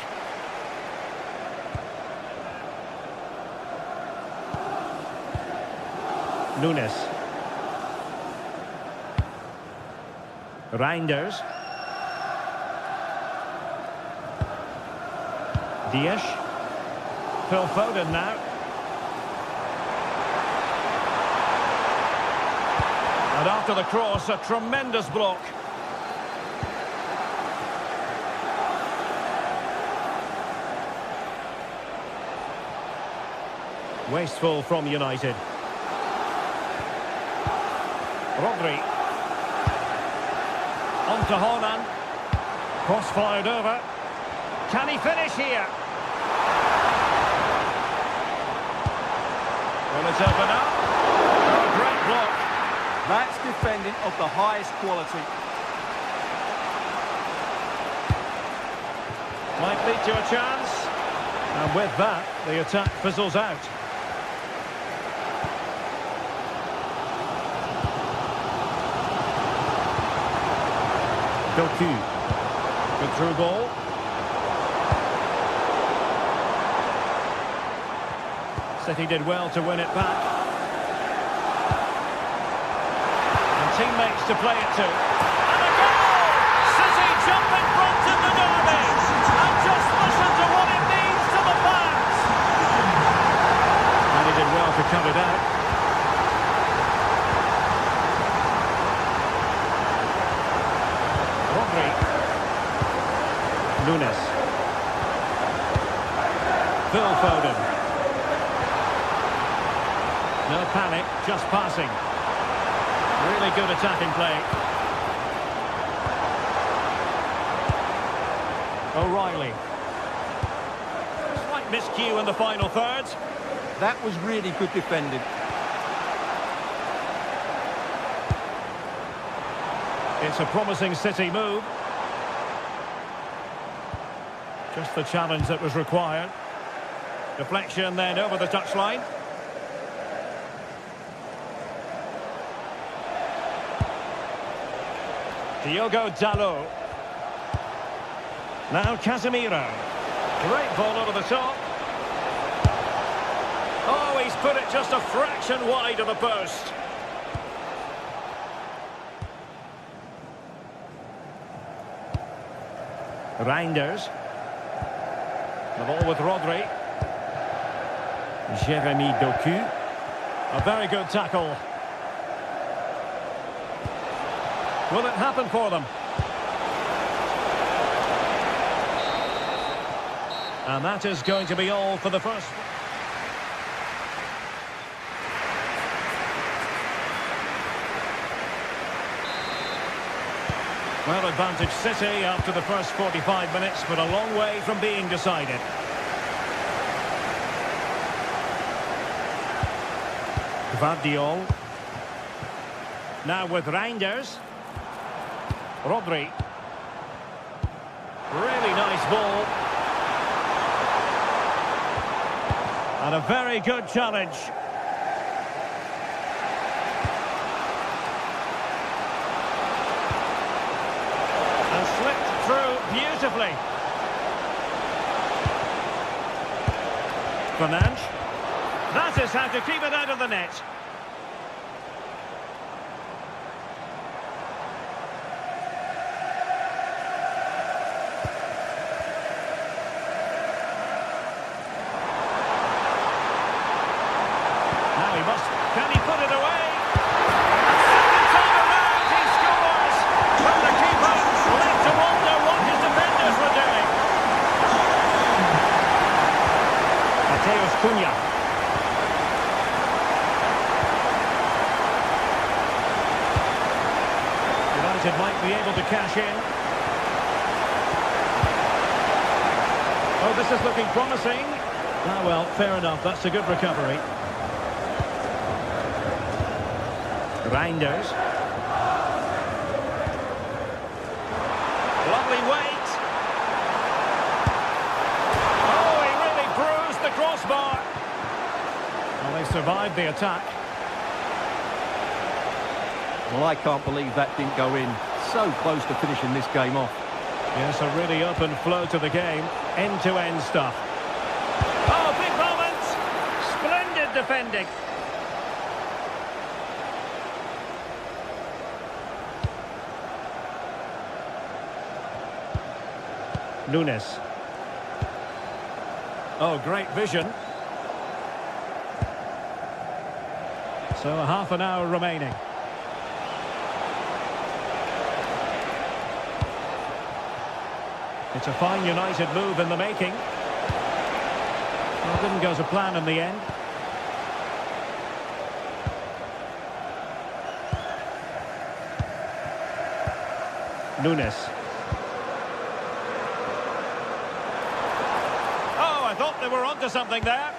Nunes. Reinders. Dias. Phil Foden now. And after the cross, a tremendous block. Wasteful from United. Rodri. On to Haaland. Cross fired over. Can he finish here? Will it open up? Oh, a great block. That's defending of the highest quality. Might lead to a chance. And with that, the attack fizzles out. Doku. Good through ball. City did well to win it back. And teammates to play it to. And a goal! City jump in front in the derby. And just listen to what it means to the fans. And he did well to cut it out. Nunes. Phil Foden. No panic, just passing. Really good attacking play. O'Reilly. Slight miscue in the final third. That was really good defending. It's a promising City move. Just the challenge that was required. Deflection then over the touchline. Diogo Dalot. Now Casemiro. Great ball over the top. Oh, he's put it just a fraction wide of the post. Reinders. The ball with Rodri. Jeremy Doku. A very good tackle. Will it happen for them? And that is going to be all for the first. Well, advantage City after the first 45 minutes, but a long way from being decided. Gvardiol. Now with Reinders. Rodri. Really nice ball. And a very good challenge. And slipped through beautifully. Fernandes. That is how to keep it out of the net. Can he put it away? Second time around, he scores! But the keeper left to wonder what his defenders were doing. Mateus Cunha. United might be able to cash in. Oh, this is looking promising. Ah, well, fair enough. That's a good recovery. Reinders. Lovely weight. Oh, he really bruised the crossbar. Well, they survived the attack. Well, I can't believe that didn't go in. So close to finishing this game off. Yes, a really open flow to the game. End-to-end stuff. Oh, big moment. Splendid defending. Nunes. Oh, great vision. So half an hour remaining. It's a fine United move in the making. Well, it didn't go to plan in the end. Nunes. I thought they were onto something there.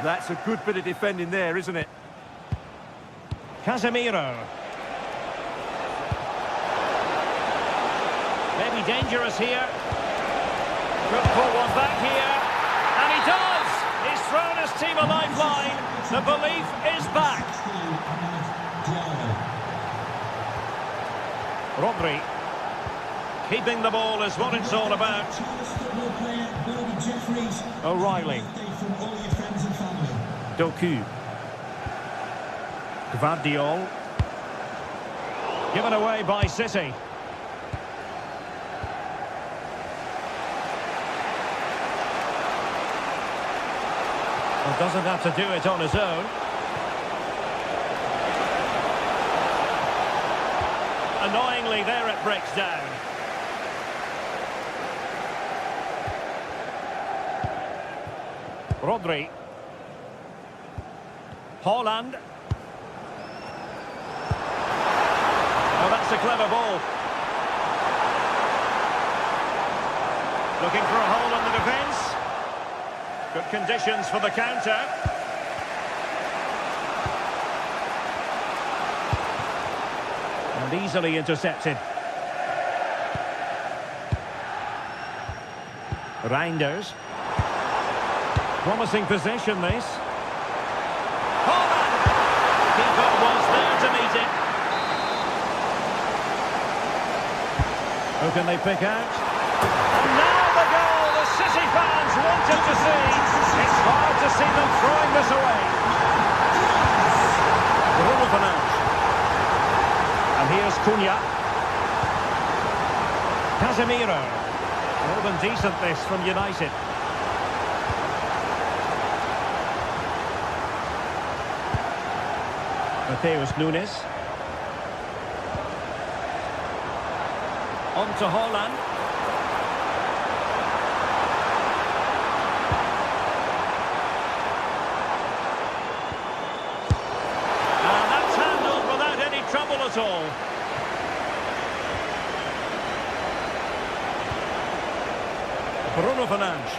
That's a good bit of defending there, isn't it? Casemiro. Maybe dangerous here. Could pull one back here. And he does! He's thrown his team a lifeline. The belief is back. Rodri. Keeping the ball is what it's all about. O'Reilly. Doku. Gvardiol. Given away by City. Well, doesn't have to do it on his own. Annoyingly, there it breaks down. Rodri. Haaland. That's a clever ball. Looking for a hole on the defence. Good conditions for the counter. And easily intercepted. Reinders. Promising possession, this. Holland! Keeper was there to meet it. Who can they pick out? And now the goal the City fans wanted to see. It's hard to see them throwing this away. Bruno Fernandes. And here's Cunha. Casemiro. More than decent this from United. Mateus Nunes. On to Holland. And that's handled without any trouble at all. Bruno Fernandes.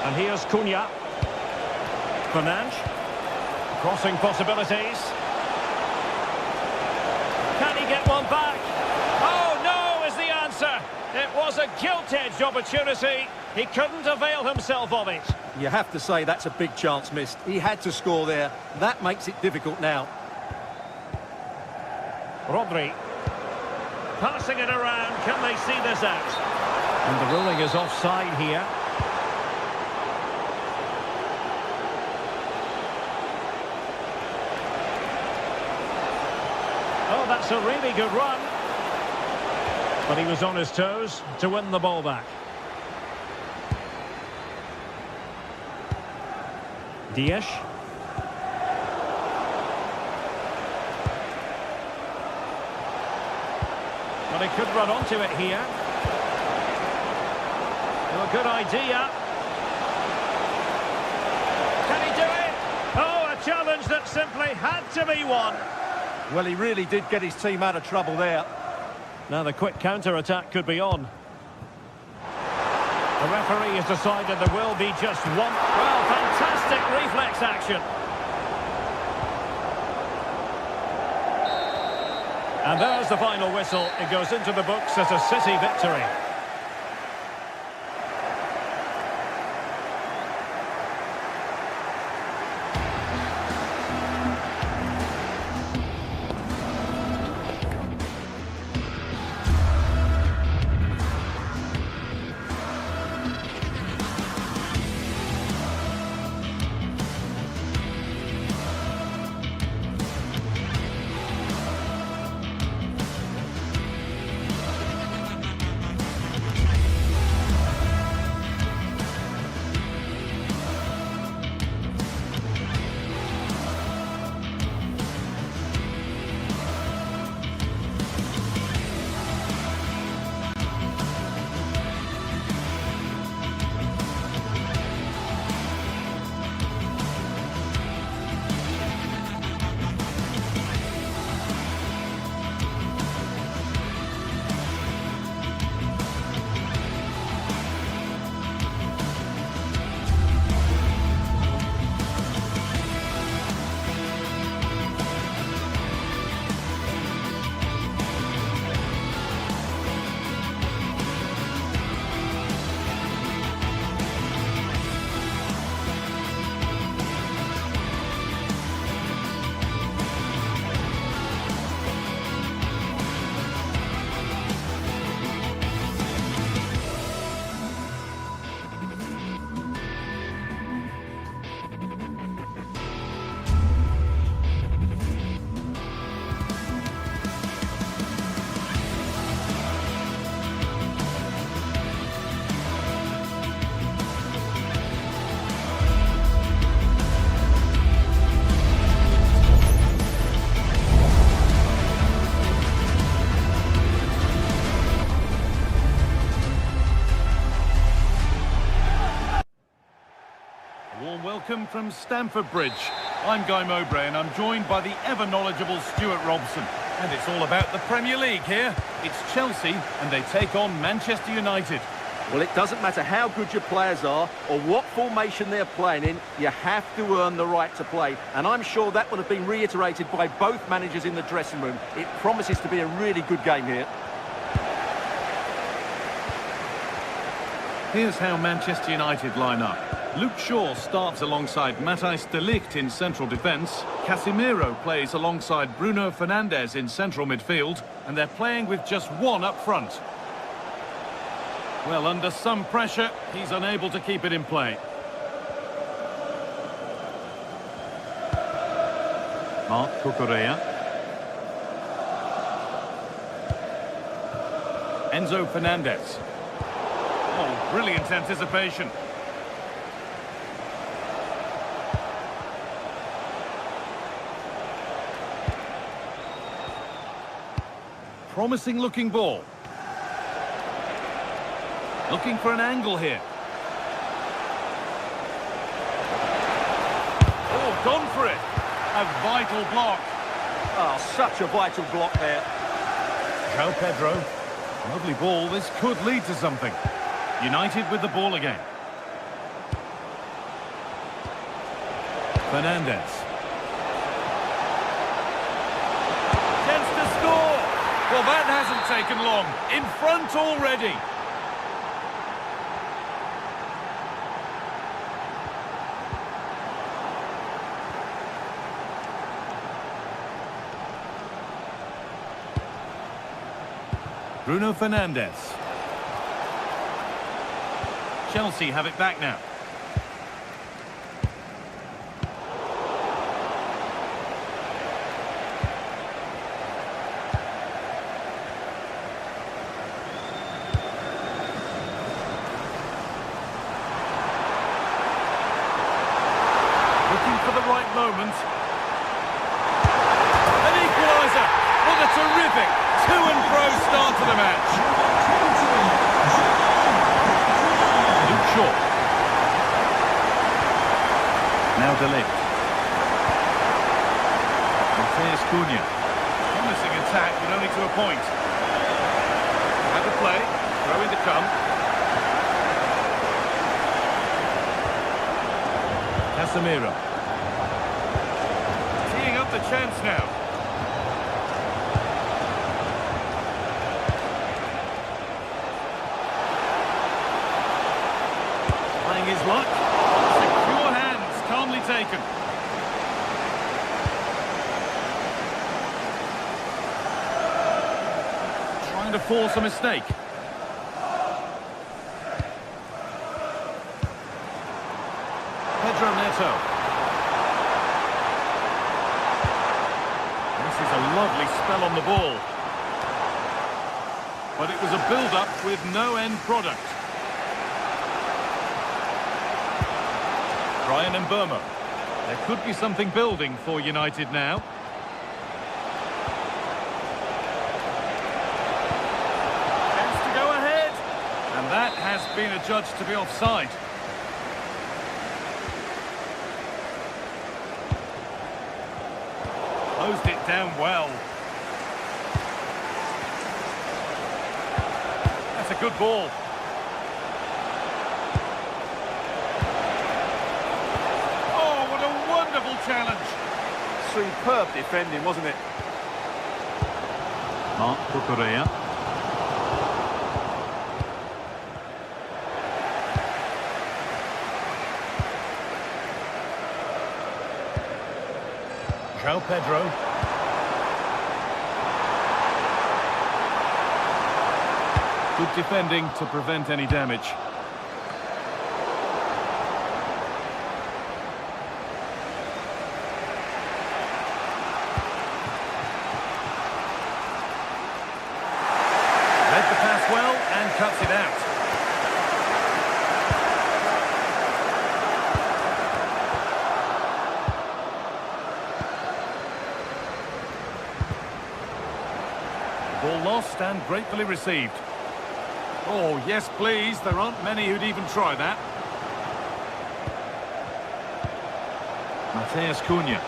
And here's Cunha. Fernandes. Crossing possibilities. Can he get one back? Oh, no is the answer. It was a gilt-edged opportunity. He couldn't avail himself of it. You have to say that's a big chance missed. He had to score there. That makes it difficult now. Rodri. Passing it around, can they see this out? And the ruling is offside here. Oh, that's a really good run. But he was on his toes to win the ball back. Dias. But he could run onto it here. Oh, a good idea. Can he do it? Oh, a challenge that simply had to be won. Well, he really did get his team out of trouble there. Now the quick counter-attack could be on. The referee has decided there will be just one. Well, fantastic reflex action. And there's the final whistle. It goes into the books as a City victory. welcome from Stamford Bridge. I'm Guy Mowbray and I'm joined by the ever-knowledgeable Stuart Robson. And it's all about the Premier League here. It's Chelsea and they take on Manchester United. Well, it doesn't matter how good your players are or what formation they're playing in, you have to earn the right to play. And I'm sure that would have been reiterated by both managers in the dressing room. It promises to be a really good game here. Here's how Manchester United line up. Luke Shaw starts alongside Matthijs de Ligt in central defence. Casemiro plays alongside Bruno Fernandes in central midfield. And they're playing with just one up front. Well, under some pressure, he's unable to keep it in play. Marc Cucurella. Enzo Fernandez. Oh, brilliant anticipation. Promising looking ball. Looking for an angle here. Oh, gone for it. A vital block. Oh, such a vital block there. João Pedro. Lovely ball. This could lead to something. United with the ball again. Fernandes. Chance to score. Well, that hasn't taken long. In front already. Bruno Fernandes. Chelsea have it back now. Looking for the right moment. An equaliser. What a terrific to-and-fro start to the match. Luke Shaw. Now de Ligt. Matheus Cunha. Promising attack, but only to a point. Had the play. Throw in to come. Casemiro. Teeing up the chance now. His luck. Secure hands, calmly taken. Trying to force a mistake. Pedro Neto. This is a lovely spell on the ball. But it was a build-up with no end product. Ryan and Burma. There could be something building for United now. Chance to go ahead. And that has been adjudged to be offside. Closed it down well. That's a good ball. Challenge. Superb defending, wasn't it? Marc Cucurella. João Pedro. Good defending to prevent any damage. Well, and cuts it out. Ball lost and gratefully received. Oh, yes, please. There aren't many who'd even try that. Mateus Cunha.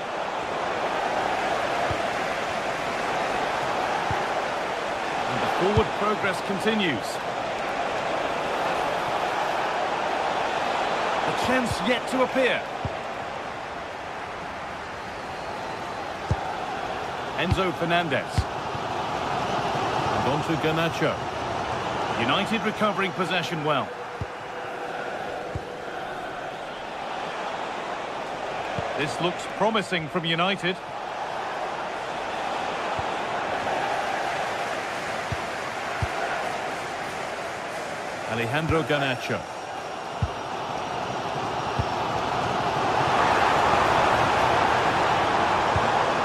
And the forward progress continues. A chance yet to appear. Enzo Fernandez. And on to Garnacho. United recovering possession well. This looks promising from United. Alejandro Garnacho.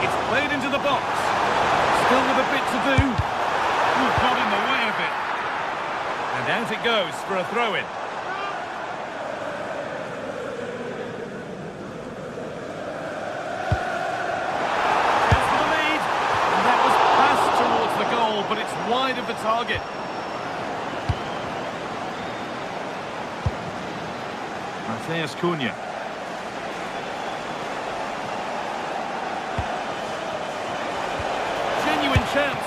It's played into the box. Still with a bit to do. Ooh, got in the way of it. And out it goes for a throw-in. But it's wide of the target. Mateus Cunha. Genuine chance.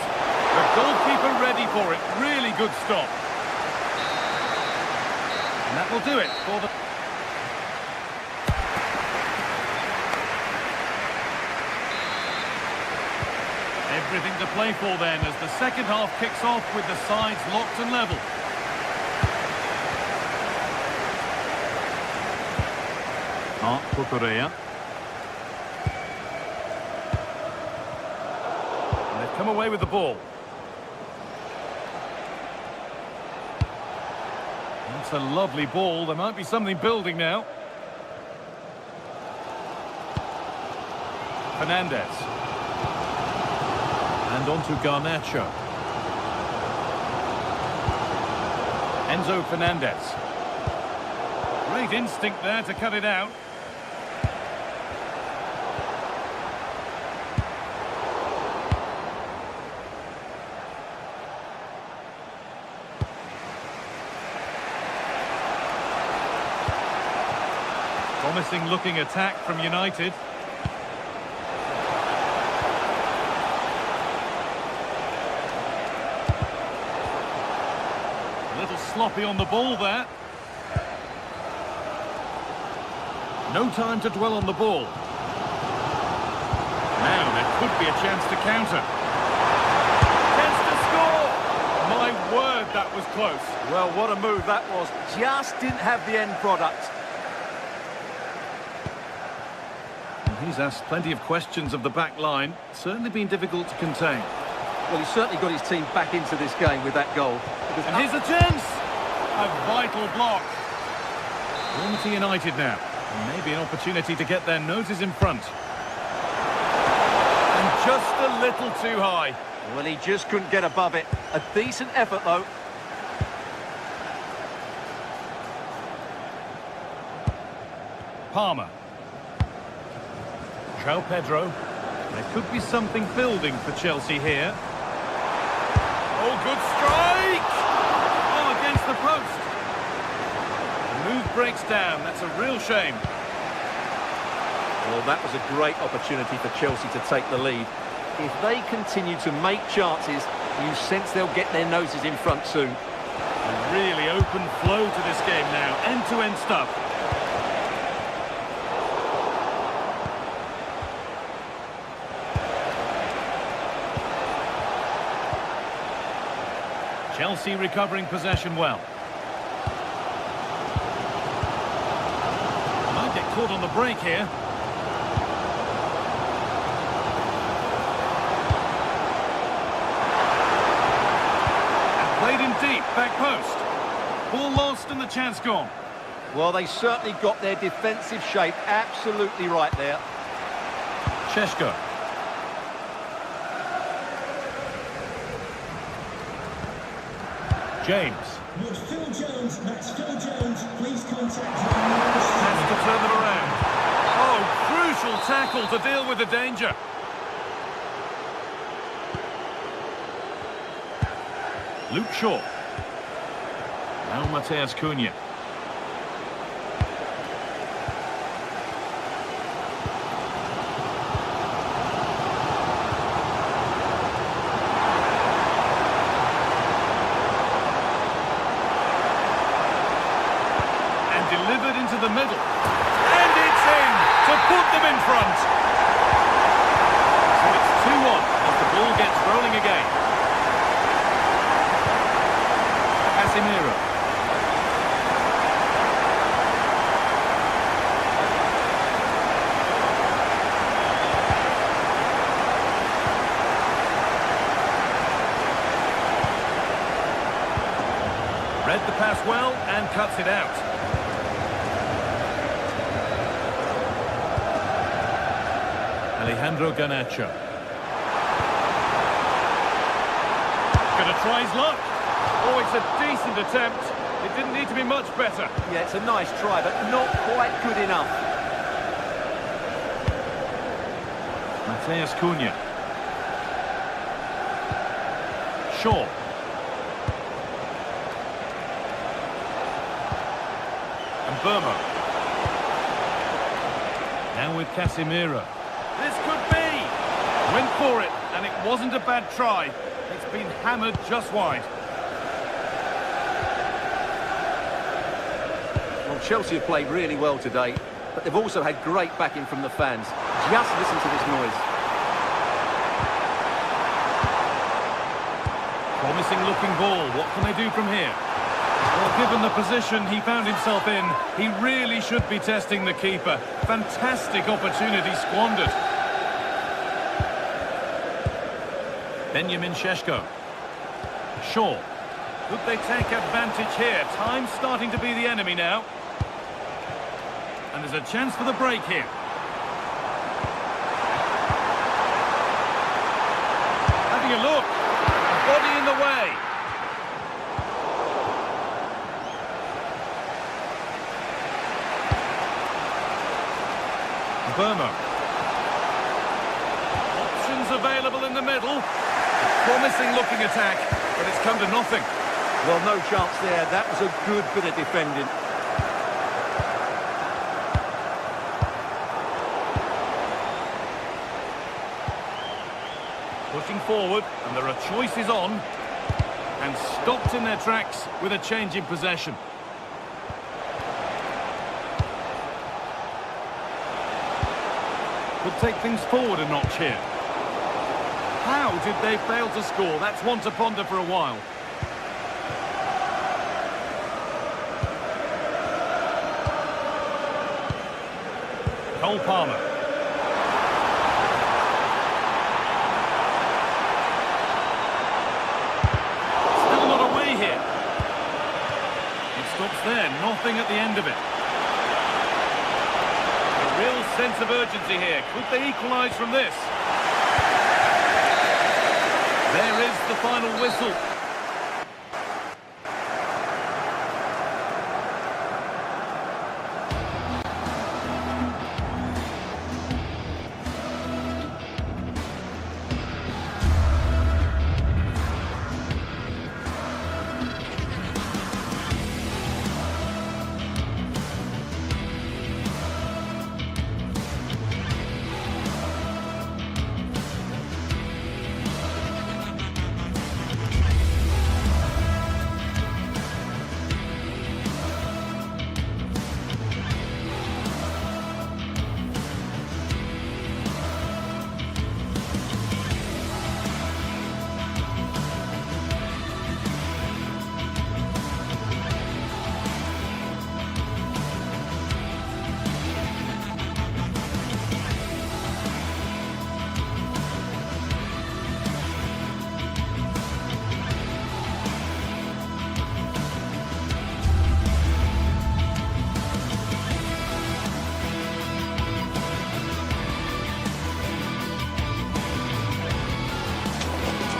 The goalkeeper ready for it. Really good stop. And that will do it for the... Everything to play for then as the second half kicks off with the sides locked and level. Cucurella. And they've come away with the ball. That's a lovely ball. There might be something building now. Fernandez. And on to Garnacho. Enzo Fernandez. Great instinct there to cut it out. Promising looking attack from United. Sloppy on the ball there. No time to dwell on the ball. Now there could be a chance to counter. Chance to score! My word, that was close. Well, what a move that was. Just didn't have the end product. He's asked plenty of questions of the back line. Certainly been difficult to contain. Well, he's certainly got his team back into this game with that goal. And here's a chance! A vital block. On to United now. And maybe an opportunity to get their noses in front. And just a little too high. Well, he just couldn't get above it. A decent effort, though. Palmer. João Pedro. There could be something building for Chelsea here. Oh, good strike! Oh, against the post. The move breaks down. That's a real shame. Well, that was a great opportunity for Chelsea to take the lead. If they continue to make chances, you sense they'll get their noses in front soon. A really open flow to this game now. End-to-end stuff. Chelsea recovering possession well. Might get caught on the break here. And played in deep, back post. Ball lost and the chance gone. Well, they certainly got their defensive shape absolutely right there. Šeško. James. Would Phil Jones, that's Phil Jones, please contact Has to turn them around. Oh, crucial tackle to deal with the danger. Luke Shaw. Now Mateus Cunha. the middle. And it's in to put them in front. So it's 2-1 as the ball gets rolling again. Casemiro. Read the pass well and cuts it out. Alejandro Garnacho. Gonna try his luck. Oh, it's a decent attempt. It didn't need to be much better. Yeah, it's a nice try, but not quite good enough. Mateus Cunha. Shaw. And Burma. Now with Casemiro. This could be! Went for it, and it wasn't a bad try. It's been hammered just wide. Well, Chelsea have played really well today, but they've also had great backing from the fans. Just listen to this noise. Promising looking ball. What can they do from here? Well, given the position he found himself in, he really should be testing the keeper. Fantastic opportunity squandered. Benjamin Šeško. Shaw. Could they take advantage here? Time's starting to be the enemy now. And there's a chance for the break here. Having a look. Body in the way. Burma. Options available in the middle. Promising looking attack, but it's come to nothing. Well, no chance there. That was a good bit of defending. Pushing forward, and there are choices on. And stopped in their tracks with a change in possession. Could take things forward a notch here. How did they fail to score? That's one to ponder for a while. Cole Palmer. Still not away here. It stops there, nothing at the end of it. Real sense of urgency here. Could they equalise from this? There is the final whistle.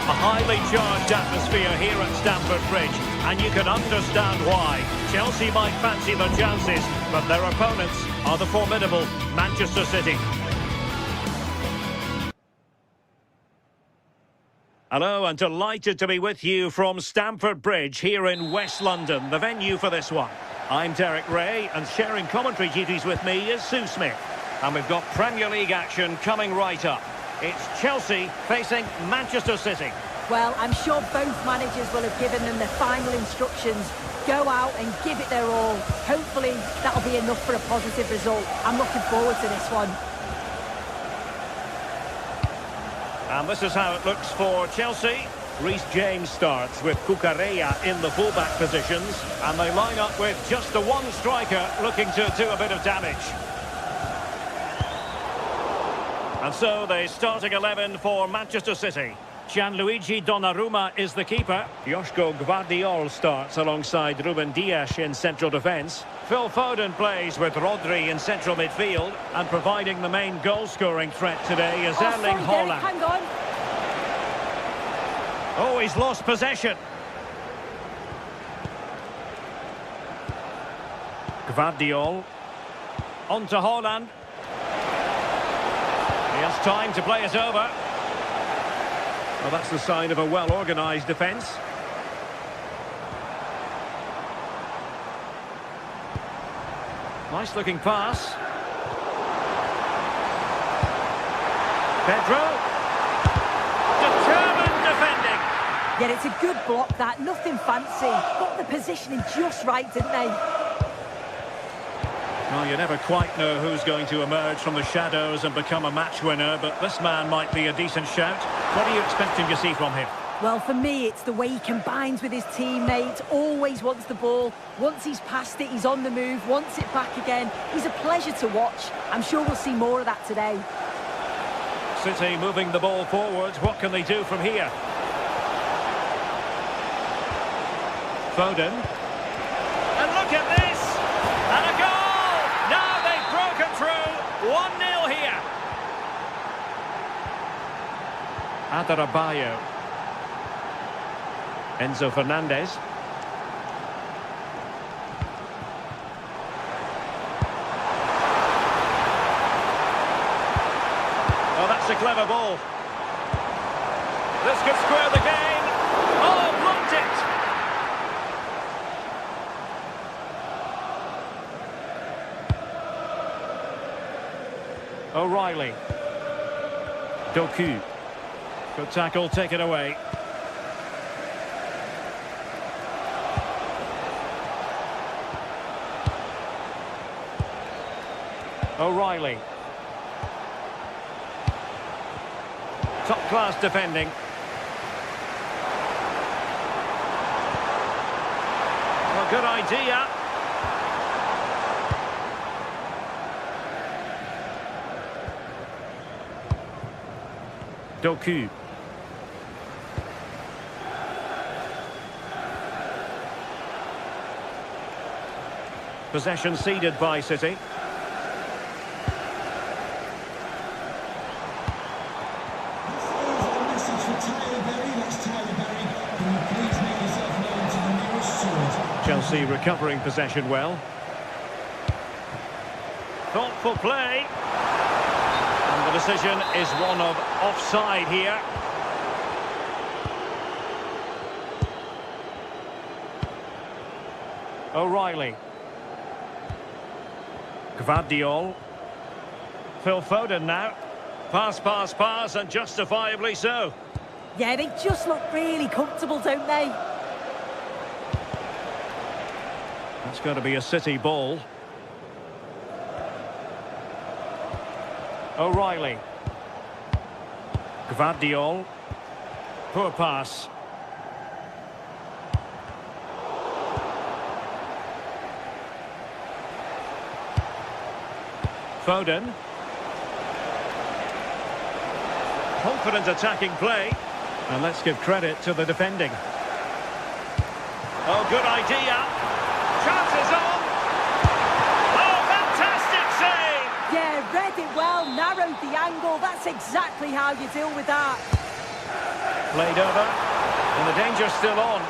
A highly charged atmosphere here at Stamford Bridge, and you can understand why. Chelsea might fancy their chances, but their opponents are the formidable Manchester City. Hello, and delighted to be with you from Stamford Bridge here in West London, the venue for this one. I'm Derek Ray, and sharing commentary duties with me is Sue Smith. And we've got Premier League action coming right up. It's Chelsea facing Manchester City. Well, I'm sure both managers will have given them their final instructions. go out and give it their all. Hopefully, that'll be enough for a positive result. I'm looking forward to this one. And this is how it looks for Chelsea. Reece James starts with Cucurella in the fullback positions. And they line up with just the one striker looking to do a bit of damage. And so the starting 11 for Manchester City. Gianluigi Donnarumma is the keeper. Joško Gvardiol starts alongside Ruben Dias in central defence. Phil Foden plays with Rodri in central midfield. And providing the main goal-scoring threat today is Erling Haaland. Hang on. Oh, he's lost possession. Gvardiol. On to Haaland. He has time to play it over. Well, that's the sign of a well-organised defence. Nice-looking pass. Pedro. Determined defending. Yeah, it's a good block, that. Nothing fancy. Got the positioning just right, didn't they? Well, you never quite know who's going to emerge from the shadows and become a match winner, but this man might be a decent shout. What are you expecting to see from him? Well, for me, it's the way he combines with his teammates, always wants the ball. Once he's passed it, he's on the move, wants it back again. He's a pleasure to watch. I'm sure we'll see more of that today. City moving the ball forward. What can they do from here? Foden. And look at this! And a goal! Now they've broken through. 1-0 here. Adarabioyo. Enzo Fernandez. Oh, that's a clever ball. This could square the game. Oh, blocked it. O'Reilly. Doku. Good tackle, taken away. O'Reilly. Top-class defending. Well, good idea. Doku. Possession ceded by City. Chelsea recovering possession well. Thoughtful play. And the decision is one of offside here. O'Reilly. Gvardiol. Phil Foden now. Pass, pass, pass, and justifiably so. Yeah, they just look really comfortable, don't they? That's going to be a City ball. O'Reilly. Gvardiol. Poor pass. Foden. Confident attacking play. And let's give credit to the defending. Oh, good idea. Chances on. Oh, fantastic save. Yeah, read it well, narrowed the angle. That's exactly how you deal with that. Played over. And the danger's still on.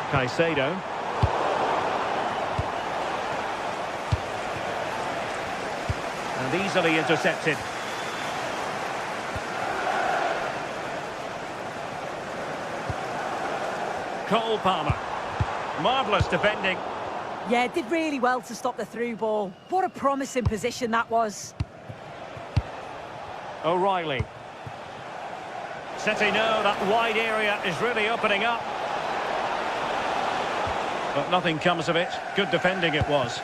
Caicedo. And easily intercepted. Cole Palmer. Marvellous defending. Yeah, did really well to stop the through ball. What a promising position that was. O'Reilly. City know that wide area is really opening up. But nothing comes of it. Good defending it was.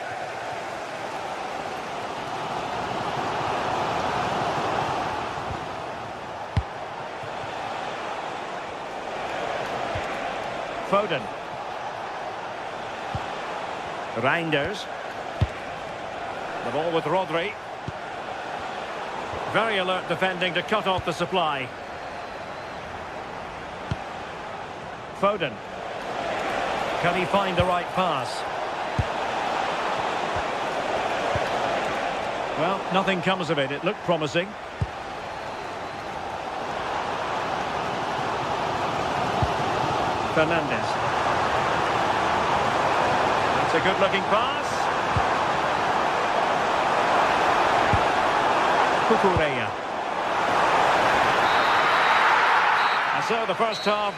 Foden. Reinders. The ball with Rodri. Very alert defending to cut off the supply. Foden. Can he find the right pass? Well, nothing comes of it. It looked promising. Fernandes. That's a good-looking pass. Cucurella. And so the first half.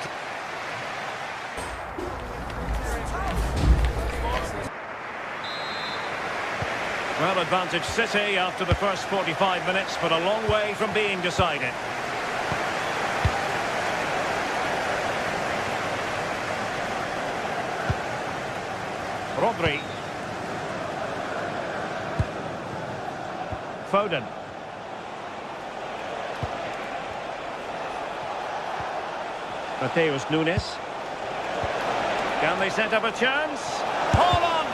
Well, advantage City after the first 45 minutes, but a long way from being decided. Rodri. Foden. Mateus Nunes. Can they set up a chance? Hold on!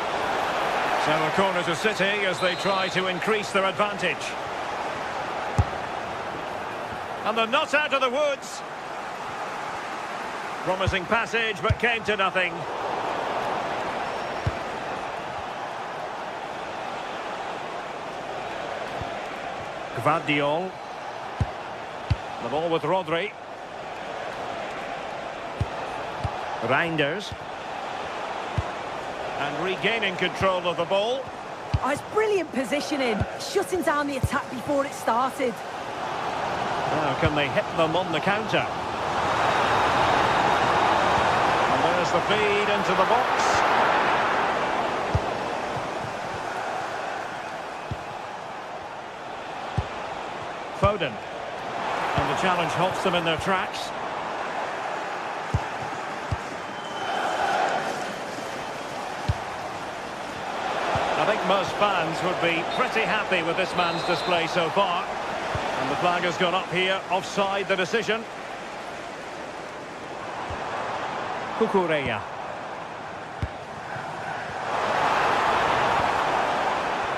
So a corner to City as they try to increase their advantage. And they're not out of the woods. Promising passage, but came to nothing. Gvardiol. The ball with Rodri. Reinders. And regaining control of the ball. Oh, it's brilliant positioning, shutting down the attack before it started. Now can they hit them on the counter? And there's the feed into the box. Foden. And the challenge halts them in their tracks. I think most fans would be pretty happy with this man's display so far. And the flag has gone up here, offside the decision. Cucurella.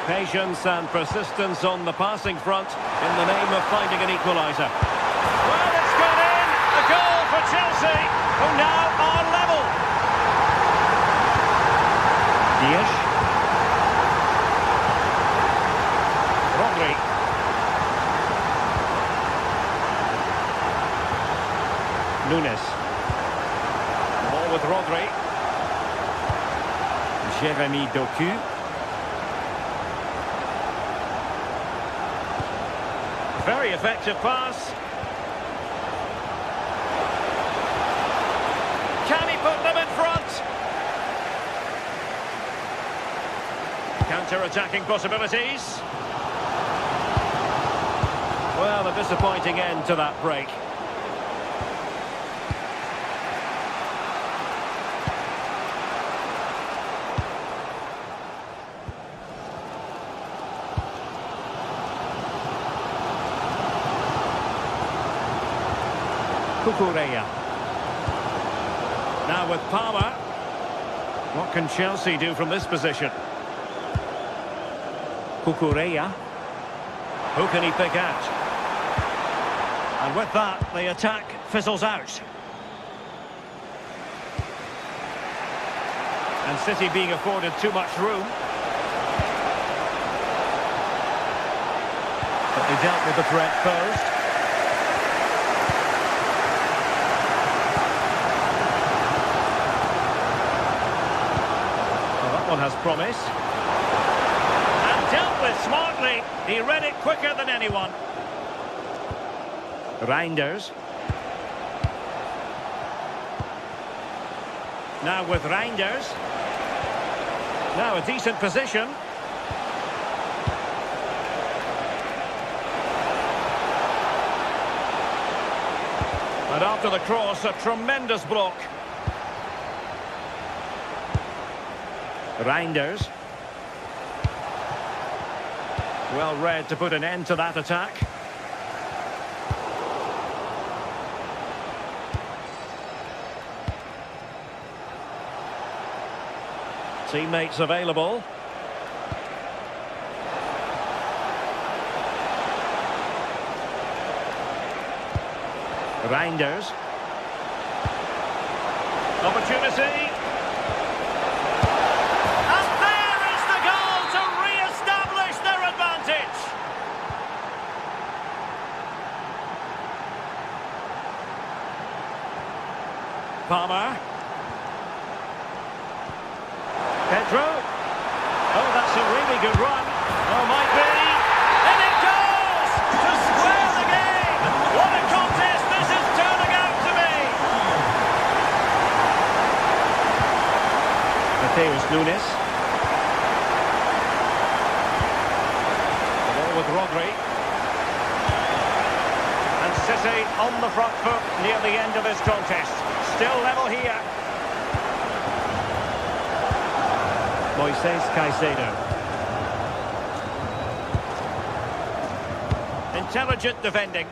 Patience and persistence on the passing front in the name of finding an equaliser. Well, it's gone in! A goal for Chelsea, who now are level. Dias. Rodri. Nunes. The ball with Rodri. Jeremy Doku. Very effective pass. Can he put them in front? Counter-attacking possibilities. Well, a disappointing end to that break. Cucurella. Now with power. What can Chelsea do from this position? Cucurella. Who can he pick out? And with that, the attack fizzles out. And City being afforded too much room. But they dealt with the threat posed. One has promise. And dealt with smartly. He read it quicker than anyone. Reinders. Now with Reinders. Now a decent position. And after the cross, a tremendous block. Reinders. Well read to put an end to that attack. Teammates available. Reinders. Opportunity. And there is the goal to re-establish their advantage. Palmer. Pedro. Oh, that's a really good run. Oh, might be. And it goes to square the game. What a contest this is turning out to be. Mateus Nunes. The ball with Rodri. And City on the front foot near the end of this contest. Still level here. Moises Caicedo. Intelligent defending.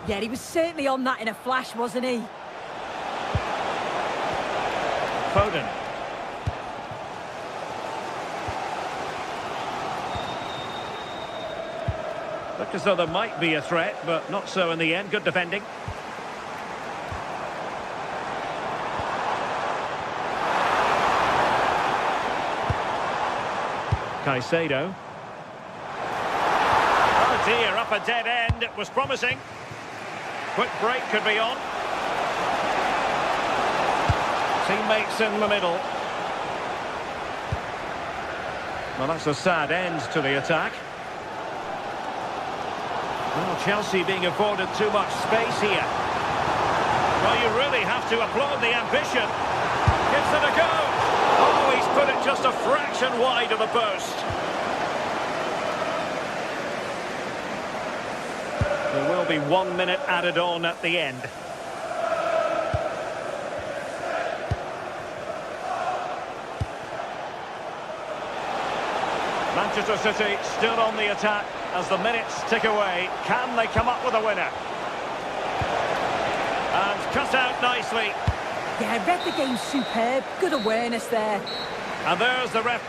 Yeah, he was certainly on that in a flash, wasn't he? Foden. Looked as though there might be a threat, but not so in the end. Good defending. Caicedo. Oh dear, up a dead end. It was promising. Quick break could be on. Teammates in the middle. Well, that's a sad end to the attack. Well, Chelsea being afforded too much space here. Well, you really have to applaud the ambition. Gives it a go. Oh, he's put it just a fraction wide of the post. There will be 1 minute added on at the end. Manchester City still on the attack as the minutes tick away. Can they come up with a winner? And cut out nicely. Yeah, I read the game superb. Good awareness there. And there's the ref.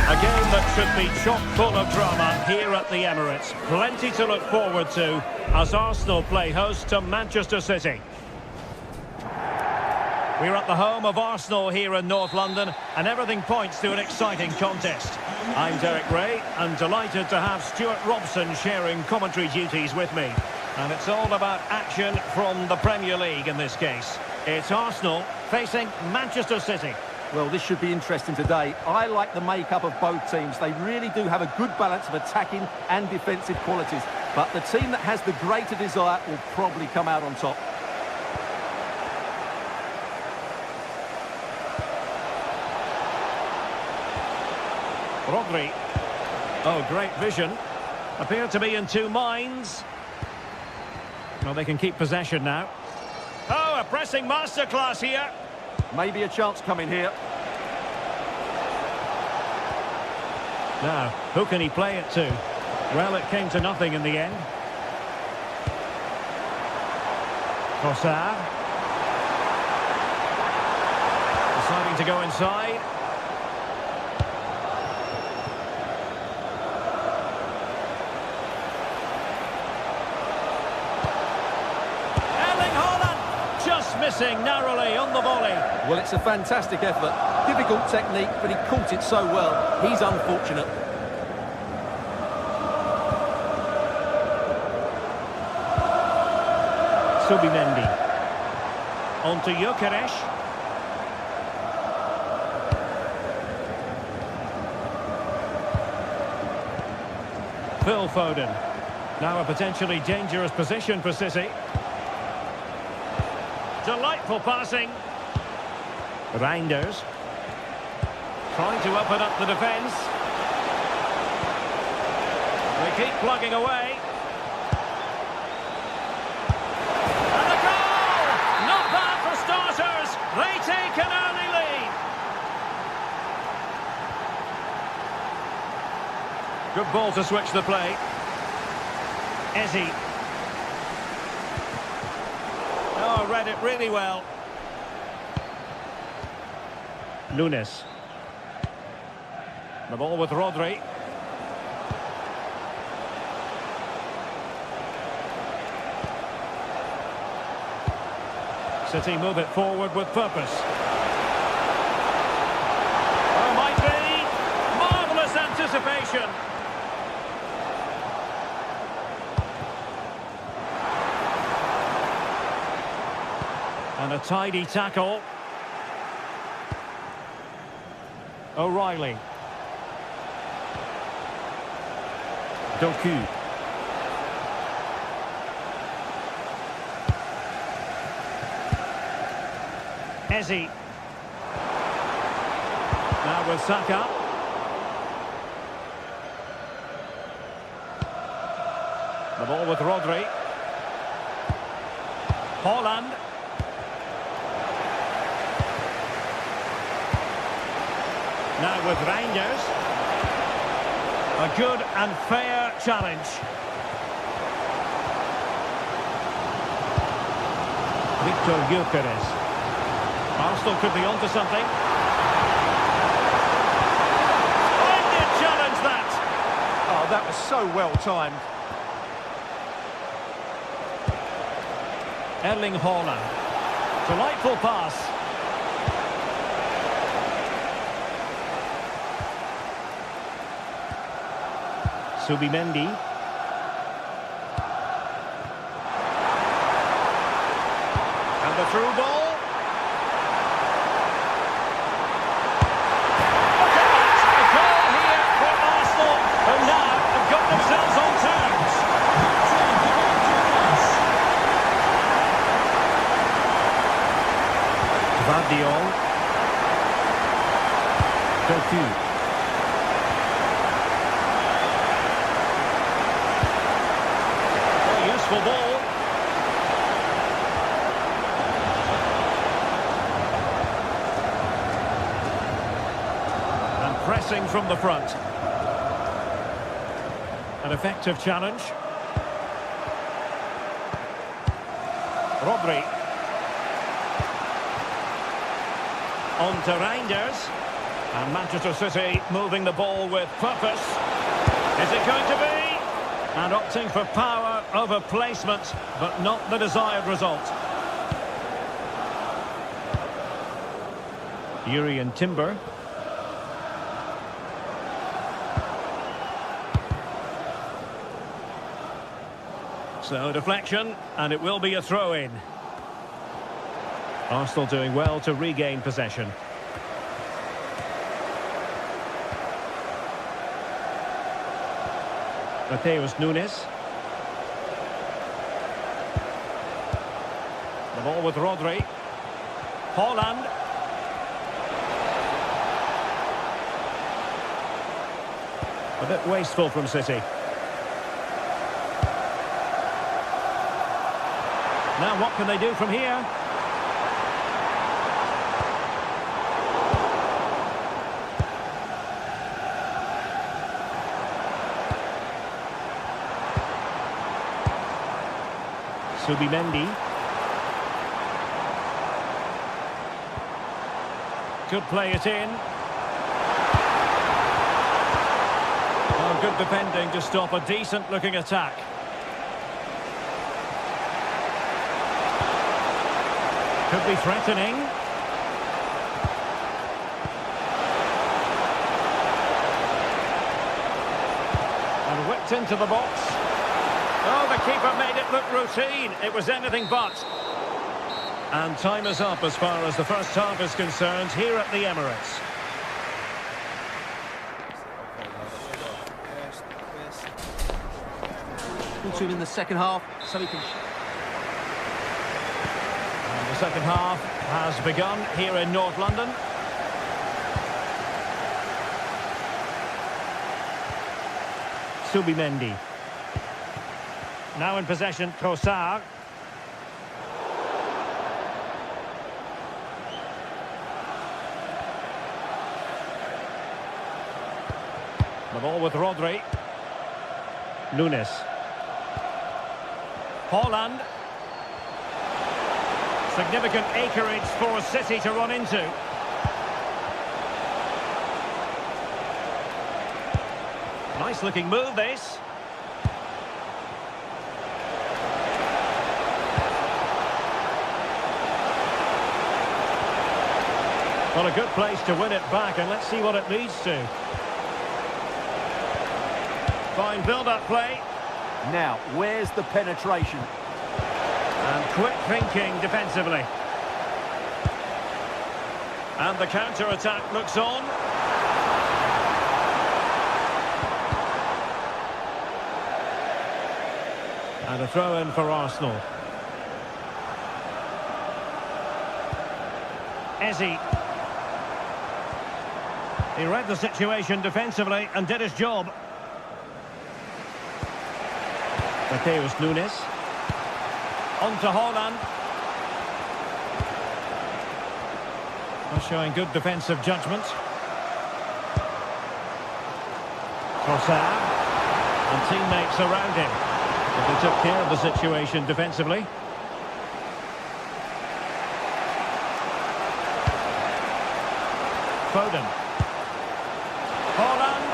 A game that should be chock full of drama here at the Emirates. Plenty to look forward to as Arsenal play host to Manchester City. We're at the home of Arsenal here in North London, and everything points to an exciting contest. I'm Derek Ray, and delighted to have Stuart Robson sharing commentary duties with me. And it's all about action from the Premier League in this case. It's Arsenal facing Manchester City. Well, this should be interesting today. I like the makeup of both teams. They really do have a good balance of attacking and defensive qualities. But the team that has the greater desire will probably come out on top. Rodri. Oh, great vision. Appear to be in two minds. Well, they can keep possession now. Oh, a pressing masterclass here. Maybe a chance coming here. Now, who can he play it to? Well, it came to nothing in the end. Trossard. Deciding to go inside. Missing narrowly on the volley. Well, it's a fantastic effort. Difficult technique, but he caught it so well. He's unfortunate. Subimendi. On to Gyökeres. Phil Foden. Now a potentially dangerous position for City. Delightful passing. Reinders. Trying to open up the defence. They keep plugging away. And the goal! Not bad for starters. They take an early lead. Good ball to switch the play. Eze. Oh, read it really well. Nunes. The ball with Rodri. City move it forward with purpose. Oh, might be. Marvellous anticipation. And a tidy tackle. O'Reilly. Doku. Eze. Now with Saka. The ball with Rodri. Haaland. Now with Reinders. A good and fair challenge. Victor Gyökeres. Arsenal could be onto something. Splendid challenge that. Oh, that was so well timed. Erling Haaland. Delightful pass. Subimendi. And the through ball. Look at that! A goal here for Arsenal, who now have got themselves on terms. Vardiol. Doku. Useful ball. And pressing from the front. An effective challenge. Rodri. On to Reinders. And Manchester City moving the ball with purpose. Is it going to be? And opting for power over placement, but not the desired result. Yuri and Timber. So deflection, and it will be a throw-in. Arsenal doing well to regain possession. Mateus Nunes. The ball with Rodri. Haaland. A bit wasteful from City. Now what can they do from here? Subimendi. Could play it in. Oh, good defending to stop a decent-looking attack. Could be threatening. And whipped into the box. Oh, the keeper made it look routine. It was anything but. And time is up as far as the first half is concerned here at the Emirates. To him in the second half, so he can... And the second half has begun here in North London. Subimendi. Now in possession, Trossard. The ball with Rodri. Nunes. Haaland. Significant acreage for City to run into. Nice looking move, this. Well, a good place to win it back, and let's see what it leads to. Fine build-up play. Now, where's the penetration? And quick thinking defensively. And the counter-attack looks on. And a throw-in for Arsenal. Eze. He read the situation defensively and did his job. Mateus Nunes. On to Haaland. Showing good defensive judgment. Trossard. And teammates around him. But they took care of the situation defensively. Foden. Haaland.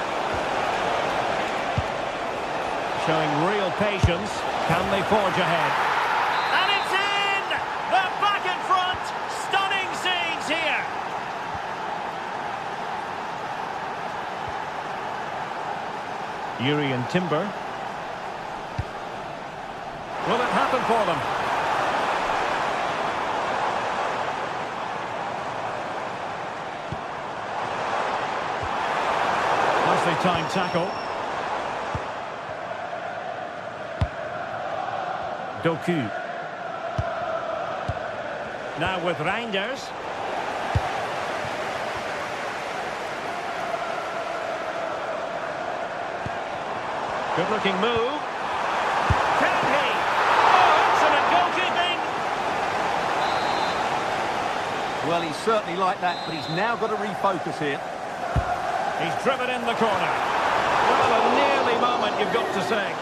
Showing real patience. Can they forge ahead? And it's in! They're back in front! Stunning scenes here! Yuri and Timber. Will it happen for them? Nicely timed tackle. Doku. Now with Reinders. Good looking move. Can he? Oh, excellent goalkeeping. Well, he's certainly like that, but he's now got to refocus here. He's driven in the corner. Well, a nearly moment, you've got to say.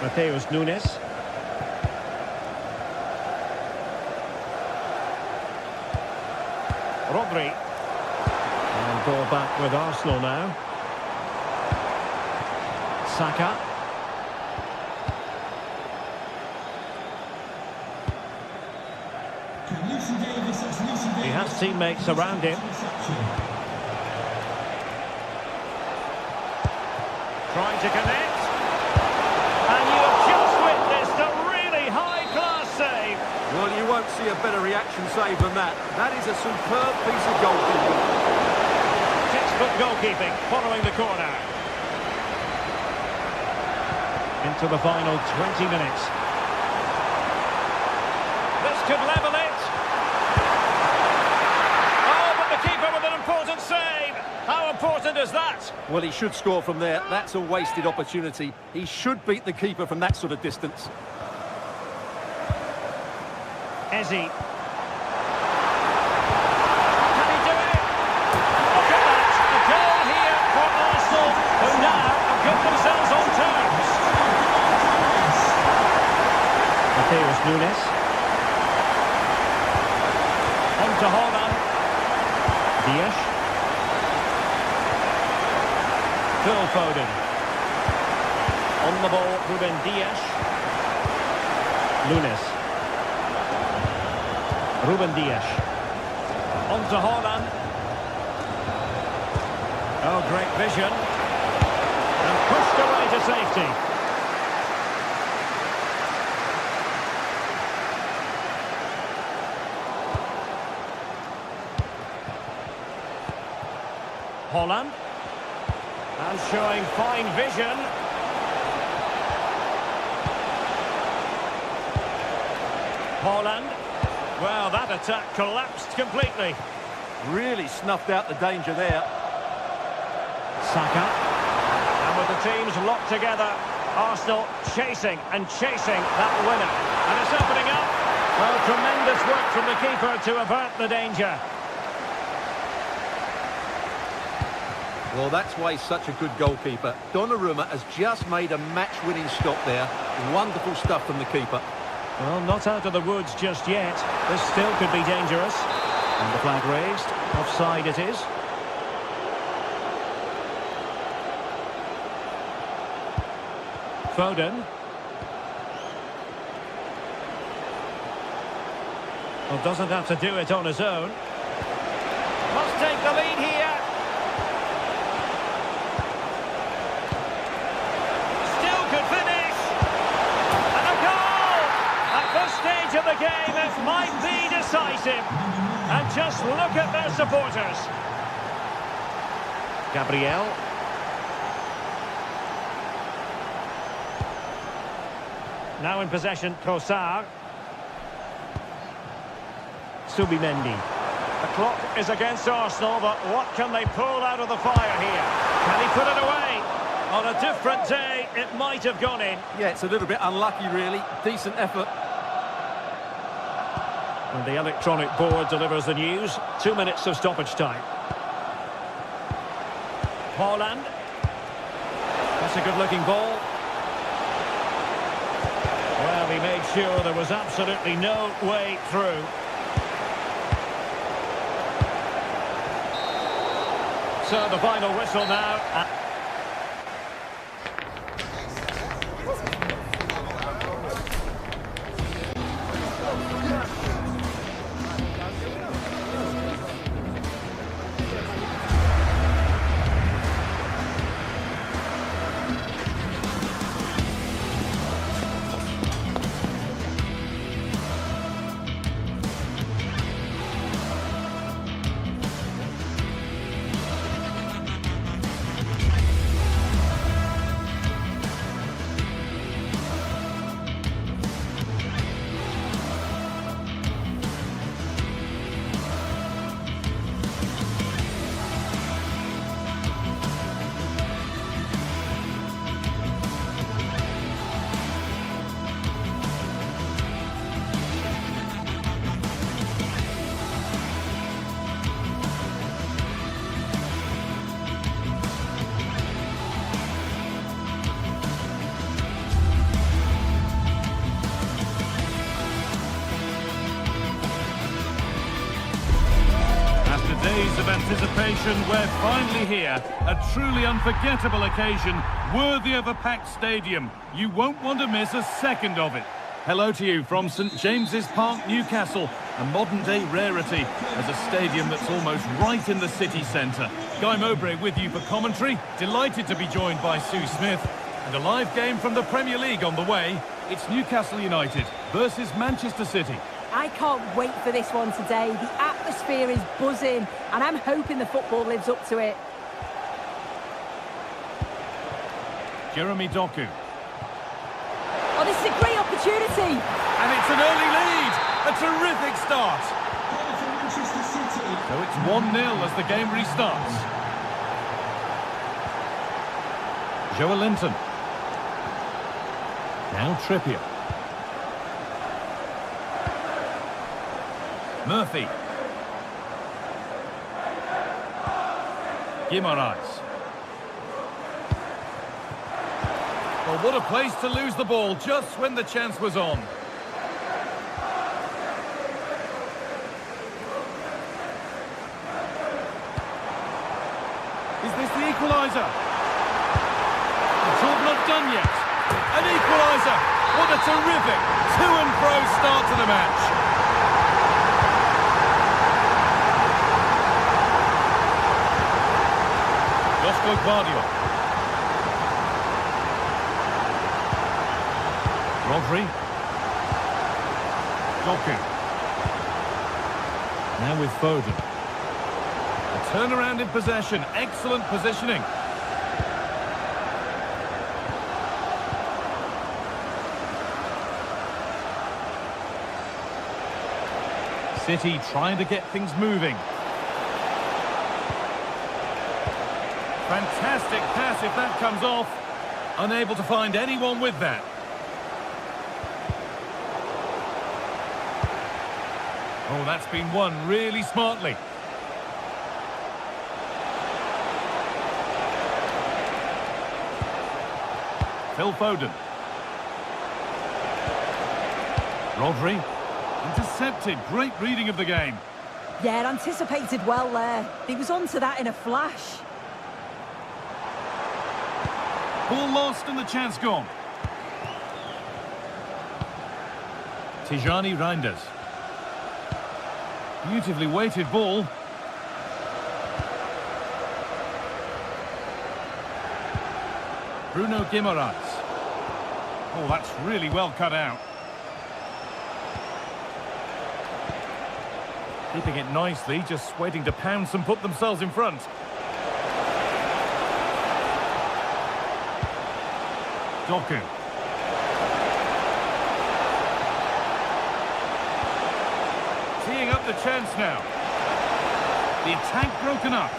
Mateus Nunes. Rodri. And ball back with Arsenal now. Saka. He has teammates around him. to connect. And you have just witnessed a really high-class save. Well, you won't see a better reaction save than that. That is a superb piece of goalkeeping. Textbook goalkeeping following the corner. Into the final 20 minutes. This could level it. Oh, but the keeper with an important save. How important is that? Well, he should score from there. That's a wasted opportunity. He should beat the keeper from that sort of distance. Ezzy. Can he do it? Look at that. A goal here for Arsenal, who now have got themselves on terms. Mateus Nunes. On to Haaland. Dias. Phil Foden. On the ball, Ruben Dias. Nunes. Ruben Dias. On to Haaland. Oh, great vision. And pushed away to safety. Haaland. And showing fine vision. Haaland. Well, that attack collapsed completely. Really snuffed out the danger there. Saka. And with the teams locked together, Arsenal chasing and chasing that winner. And it's opening up. Well, tremendous work from the keeper to avert the danger. Well, that's why he's such a good goalkeeper. Donnarumma has just made a match-winning stop there. Wonderful stuff from the keeper. Well, not out of the woods just yet. This still could be dangerous. And the flag raised. Offside it is. Foden. Well, doesn't have to do it on his own. Must take the lead here. Of the game, it might be decisive. And just look at their supporters. Gabriel. Now in possession, Trossard. Subimendi. The clock is against Arsenal, but what can they pull out of the fire here? Can he put it away? On a different day, it might have gone in. Yeah, it's a little bit unlucky, really. Decent effort. And the electronic board delivers the news. 2 minutes of stoppage time. Haaland. That's a good-looking ball. Well, he made sure there was absolutely no way through. So the final whistle now. Days of anticipation, we're finally here. A truly unforgettable occasion, worthy of a packed stadium. You won't want to miss a second of it. Hello to you from St James's Park, Newcastle, a modern-day rarity as a stadium that's almost right in the city centre. Guy Mowbray with you for commentary. Delighted to be joined by Sue Smith. And a live game from the Premier League on the way. It's Newcastle United versus Manchester City. I can't wait for this one today. The atmosphere is buzzing, and I'm hoping the football lives up to it. Jeremy Doku. Oh, this is a great opportunity. And it's an early lead. A terrific start. So it's 1-0 as the game restarts. Joe Linton. Now Trippier. Murphy. Guimaraes. Well, what a place to lose the ball just when the chance was on. Is this the equaliser? It's all not done yet. An equaliser. What a terrific to-and-fro start to the match. Josko Gvardiol. Rodri. Doku. Now with Foden. A turnaround in possession. Excellent positioning. City trying to get things moving. Fantastic pass if that comes off. Unable to find anyone with that. Oh, that's been won really smartly. Phil Foden. Rodri. Intercepted. Great reading of the game. Yeah, anticipated well there. He was onto that in a flash. Ball lost and the chance gone. Tijani Reinders. Beautifully weighted ball. Bruno Guimaraes. Oh, that's really well cut out. Keeping it nicely, just waiting to pounce and put themselves in front. Doku. Teeing up the chance now. The attack broken up.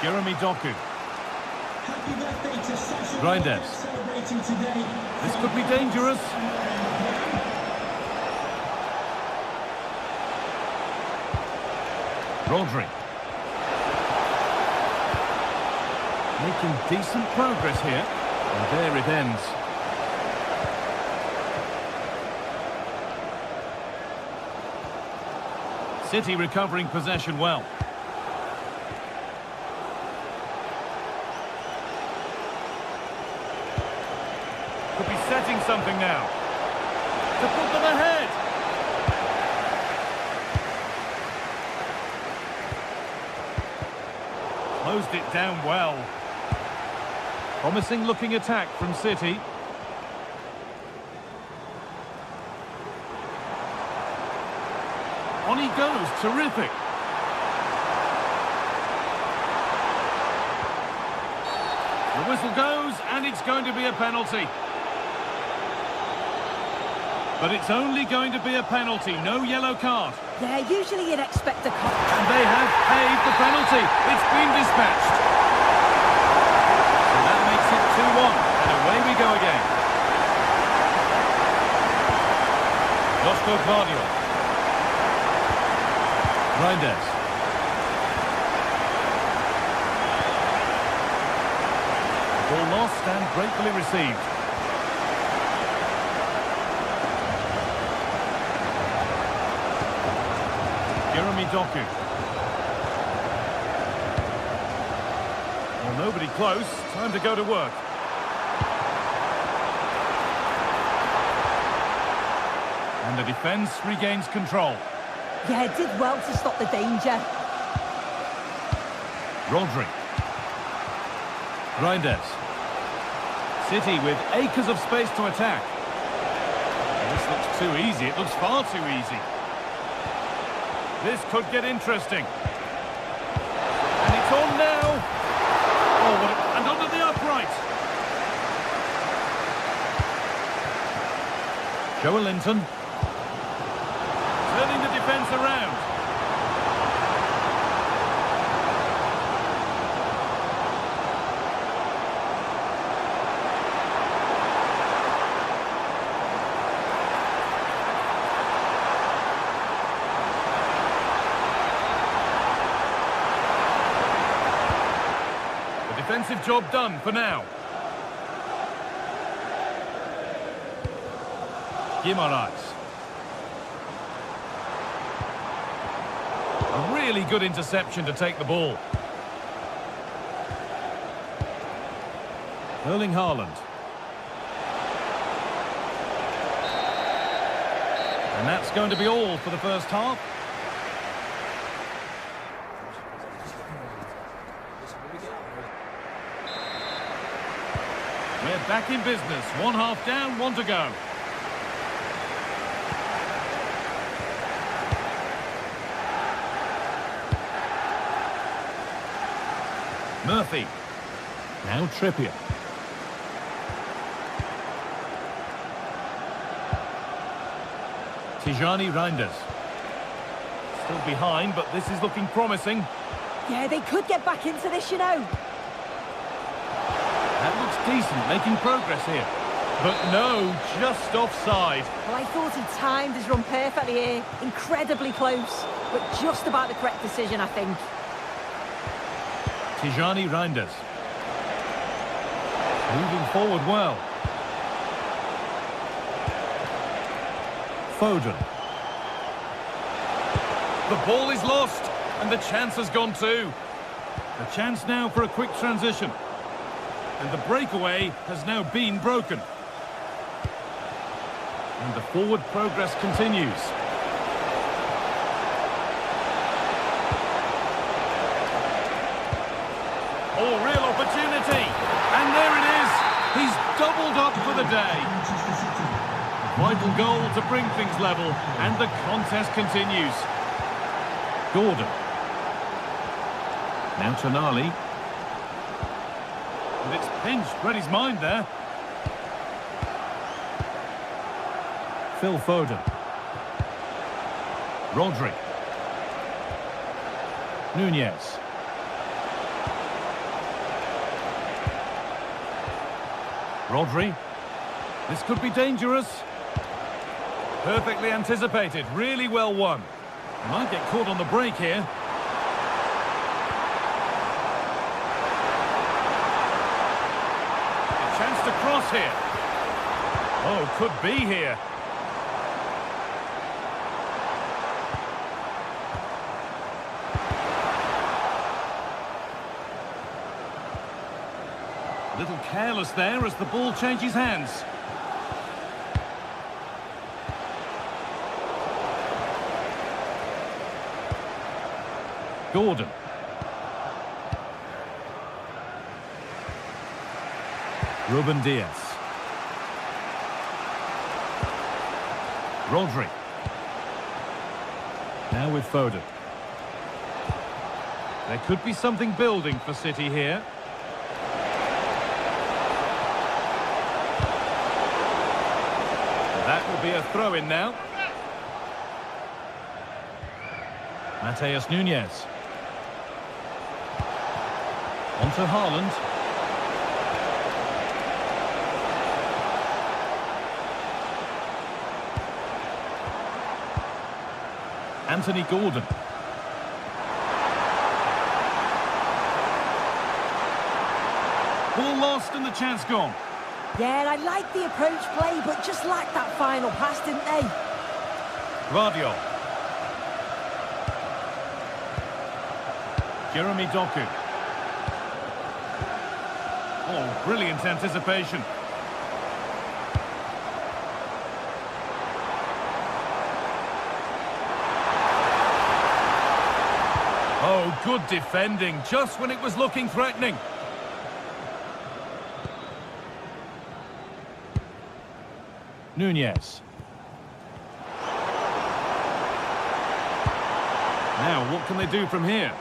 Jeremy Doku. Reinders. This could be dangerous. Rodri. Making decent progress here. And there it ends. City recovering possession well. Could be setting something now. To put them ahead. Closed it down well. Promising looking attack from City. On he goes, terrific. The whistle goes and it's going to be a penalty. But it's only going to be a penalty, no yellow card. Yeah, usually you'd expect a card. And they have paid the penalty. It's been dispatched. So that makes it 2-1, and away we go again. Josko Gvardiol. Reinders. Ball lost and gratefully received. Jeremy Doku. Well, nobody close. Time to go to work. And the defence regains control. Yeah, did well to stop the danger. Rodri. Reinders. City with acres of space to attack. This looks too easy. It looks far too easy. This could get interesting. And it's on now. Oh, and under the upright. Joe Linton. Turning the defence around. Defensive job done for now. Guimaraes. A really good interception to take the ball. Erling Haaland. And that's going to be all for the first half. We're back in business. 1 half down, 1 to go. Murphy. Now Trippier. Tijani Reinders. Still behind, but this is looking promising. Yeah, they could get back into this, you know. That looks decent, making progress here. But no, just offside. Well, I thought he timed his run perfectly here. Incredibly close, but just about the correct decision, I think. Tijani Reinders. Moving forward well. Foden. The ball is lost, and the chance has gone too. A chance now for a quick transition. And the breakaway has now been broken. And the forward progress continues. Oh, real opportunity. And there it is. He's doubled up for the day. Vital goal to bring things level. And the contest continues. Gordon. Now Tonali. And it's pinched, read his mind there. Phil Foden. Rodri. Nunez. Rodri. This could be dangerous. Perfectly anticipated, really well won. Might get caught on the break here. Chance to cross here. Oh, could be here. A little careless there as the ball changes hands. Gordon. Ruben Diaz. Rodri. Now with Foden. There could be something building for City here. That will be a throw-in now. Mateus Nunez. On to Haaland. Anthony Gordon. Ball lost and the chance gone. Yeah, I liked the approach play, but just lacked that final pass, didn't they? Guardiola. Jeremy Doku. Oh, brilliant anticipation. Oh, good defending, just when it was looking threatening. Nunez. Now, what can they do from here?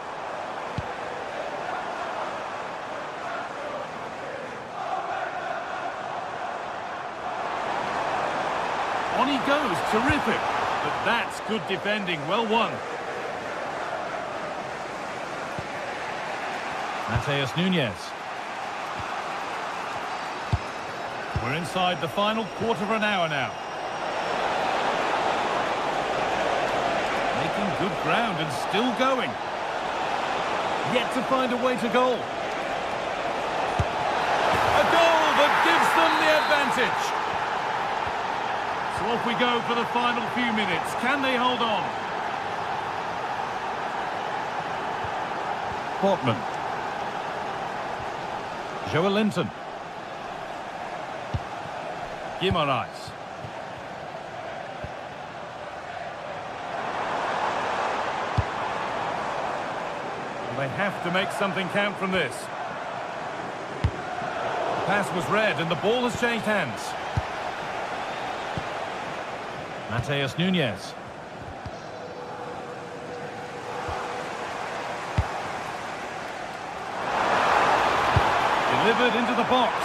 On he goes, terrific. But that's good defending, well won. Mateus Nunez. We're inside the final quarter of an hour now. Making good ground and still going. Yet to find a way to goal. A goal that gives them the advantage. So off we go for the final few minutes. Can they hold on? Portman. Joe Linton. Guimaraes. They have to make something count from this. The pass was read and the ball has changed hands. Mateus Nunez. Delivered into the box.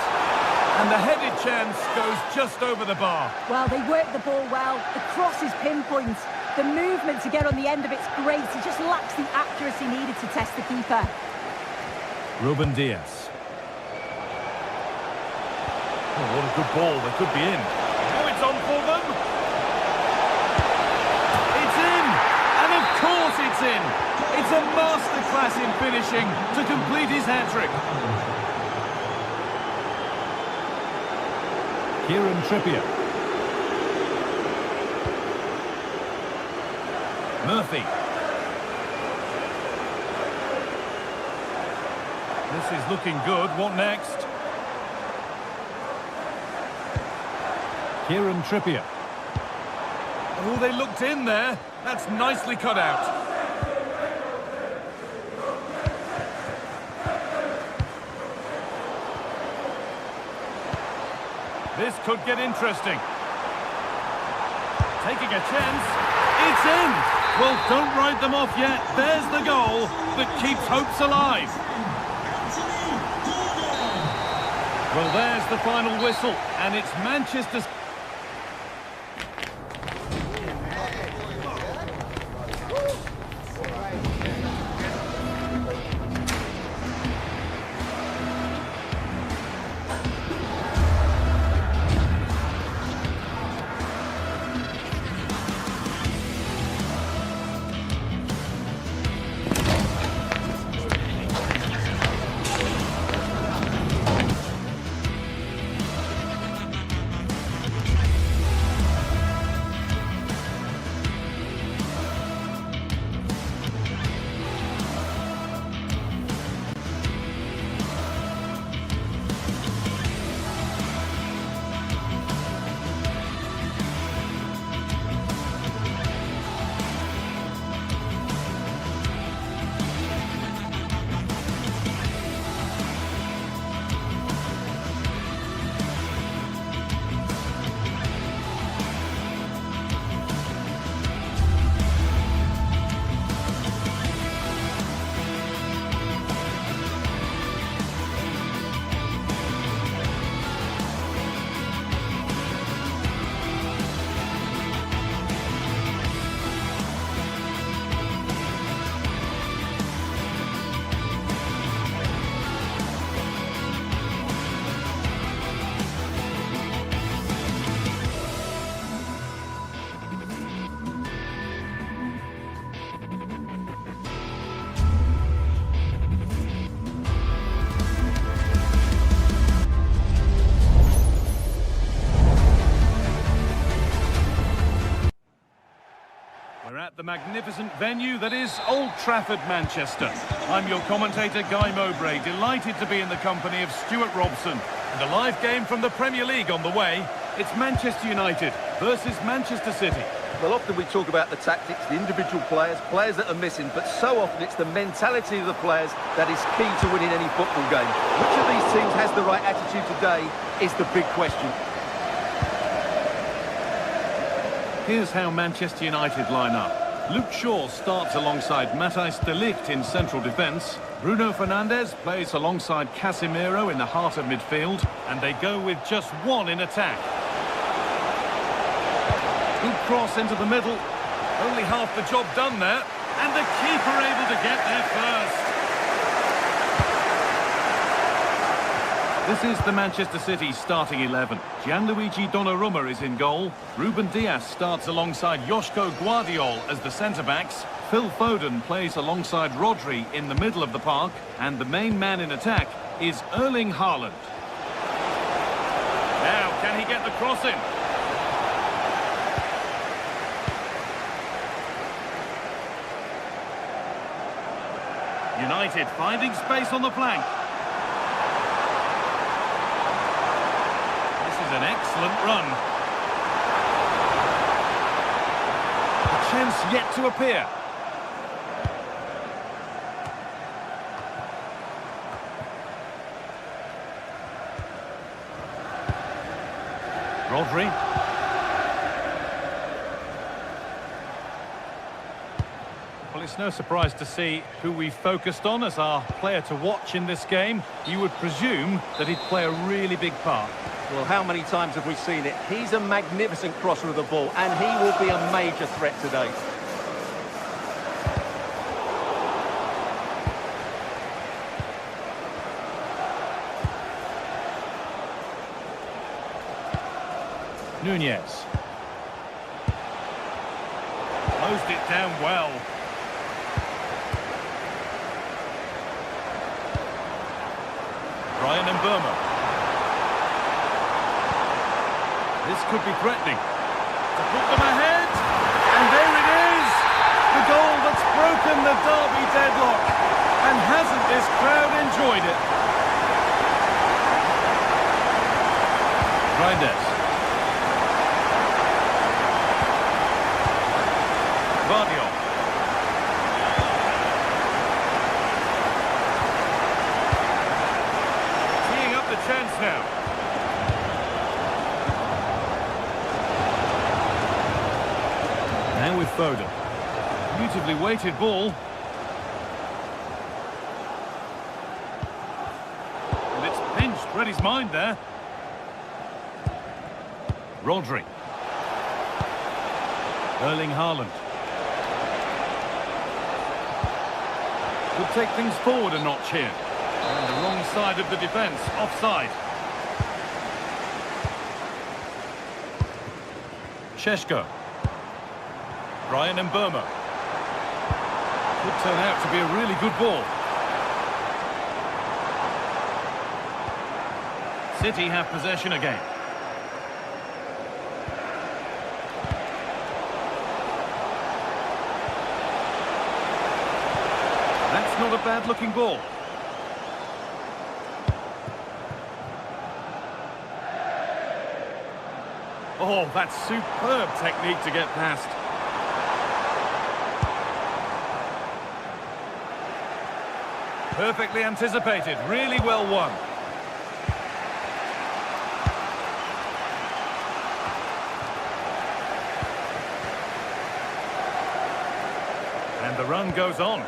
And the headed chance goes just over the bar. Well, they work the ball well. The cross is pinpoint. The movement to get on the end of it's great. He just lacks the accuracy needed to test the keeper. Ruben Diaz. Oh, what a good ball. They could be in. Oh, it's on for them. It's in. And of course it's in. It's a masterclass in finishing to complete his hat-trick. Kieran Trippier. Murphy. This is looking good. What next? Kieran Trippier. Oh, they looked in there. That's nicely cut out. This could get interesting. Taking a chance. It's in. Well, don't write them off yet. There's the goal that keeps hopes alive. Well, there's the final whistle, and it's Manchester's... at the magnificent venue that is Old Trafford, Manchester. I'm your commentator, Guy Mowbray, delighted to be in the company of Stuart Robson. And a live game from the Premier League on the way. It's Manchester United versus Manchester City. Well, often we talk about the tactics, the individual players that are missing, but so often it's the mentality of the players that is key to winning any football game. Which of these teams has the right attitude today is the big question. Here's how Manchester United line up. Luke Shaw starts alongside Matthijs de Ligt in central defence. Bruno Fernandes plays alongside Casemiro in the heart of midfield. And they go with just one in attack. Good cross into the middle. Only half the job done there. And the keeper able to get there first. This is the Manchester City starting 11. Gianluigi Donnarumma is in goal. Ruben Dias starts alongside Joško Guardiol as the centre-backs. Phil Foden plays alongside Rodri in the middle of the park. And the main man in attack is Erling Haaland. Now, can he get the cross in? United finding space on the flank. This is an excellent run. A chance yet to appear. Rodri. Well, it's no surprise to see who we focused on as our player to watch in this game. You would presume that he'd play a really big part. Well, how many times have we seen it? He's a magnificent crosser of the ball, and he will be a major threat today. Nunez. Closed it down well. Brian Mbeumo. This could be threatening. To put them ahead. And there it is. The goal that's broken the derby deadlock. And hasn't this crowd enjoyed it? Reinders. Guardiol. Teeing up the chance now. Now with Foden. Beautifully weighted ball. And it's pinched. Read his mind there. Rodri. Erling Haaland. Could take things forward a notch here. On the wrong side of the defence, offside. Šeško. Brian Mbeumo. Could turn out to be a really good ball. City have possession again. That's not a bad-looking ball. Oh, that's superb technique to get past. Perfectly anticipated, really well won. And the run goes on.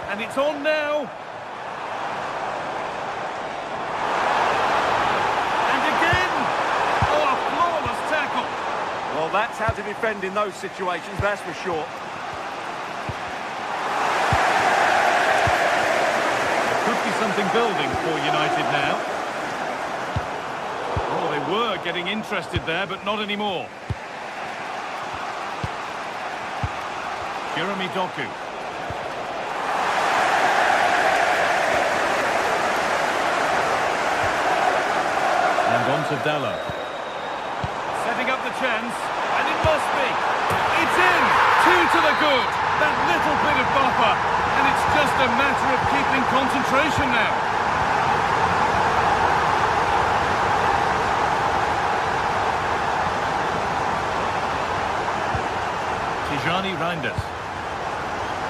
And it's on now. And again. Oh, a flawless tackle. Well, that's how to defend in those situations, that's for sure. There could be something building for United now. Oh, they were getting interested there, but not anymore. Jeremy Doku. And on to Dalot. Setting up the chance, and it must be. It's in! good. That little bit of buffer. And it's just a matter of keeping concentration now. Tijani Reinders.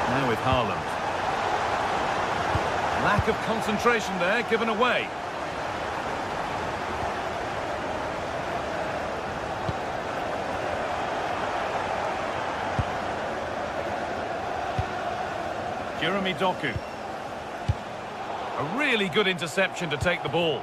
Now with Haaland. Lack of concentration there, given away. Jeremy Doku. A really good interception to take the ball.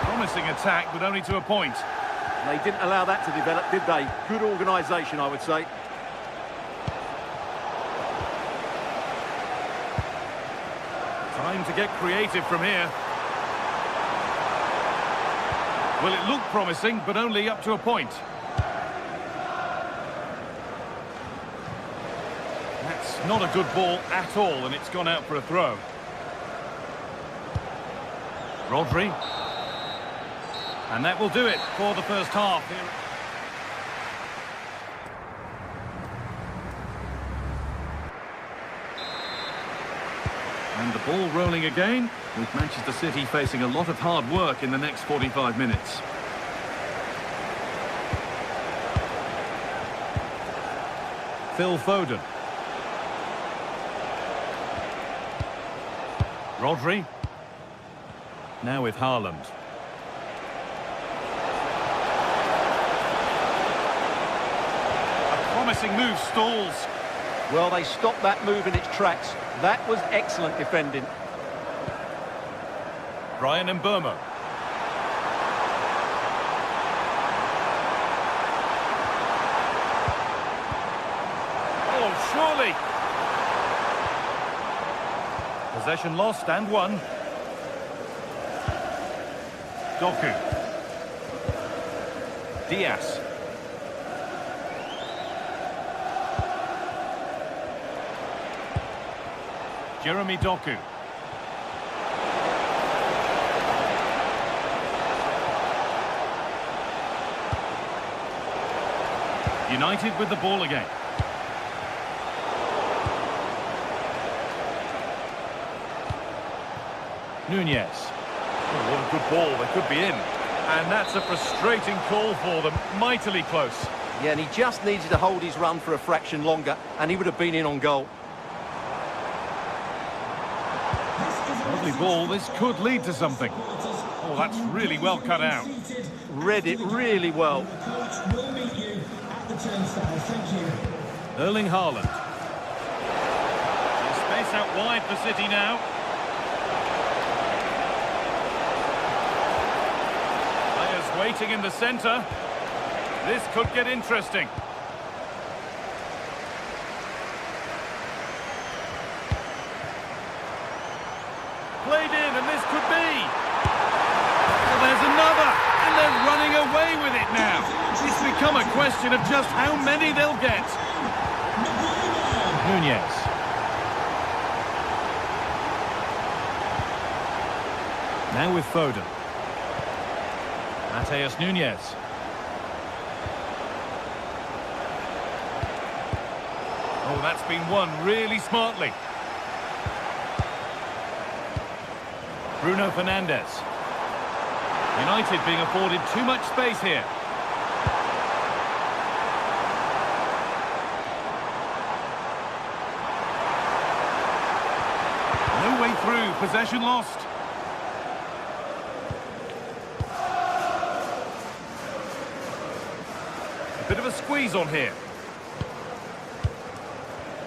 Promising attack, but only to a point. They didn't allow that to develop, did they? Good organisation, I would say. Time to get creative from here. Well, it looked promising, but only up to a point. That's not a good ball at all, and it's gone out for a throw. Rodri. And that will do it for the first half. And the ball rolling again, with Manchester City facing a lot of hard work in the next 45 minutes. Phil Foden. Rodri. Now with Haaland. A promising move stalls. Well, they stopped that move in its tracks. That was excellent defending. Brian Mbeumo. Oh, surely. Possession lost and won. Doku. Diaz. Jeremy Doku. United with the ball again. Nunez. Oh, what a good ball. They could be in. And that's a frustrating call for them. Mightily close. Yeah, and he just needed to hold his run for a fraction longer, and he would have been in on goal. Lovely ball. This could lead to something. Oh, that's really well cut out. Read it really well. Erling Haaland. There's space out wide for City now. Players waiting in the centre. This could get interesting. Played in, and this could be. Well, there's another, and they're running away with it now. It's become a question of just how many they'll get. Nunez. Now with Foden. Mateus Nunez. Oh, that's been won really smartly. Bruno Fernandes. United being afforded too much space here. No way through, possession lost. A bit of a squeeze on here.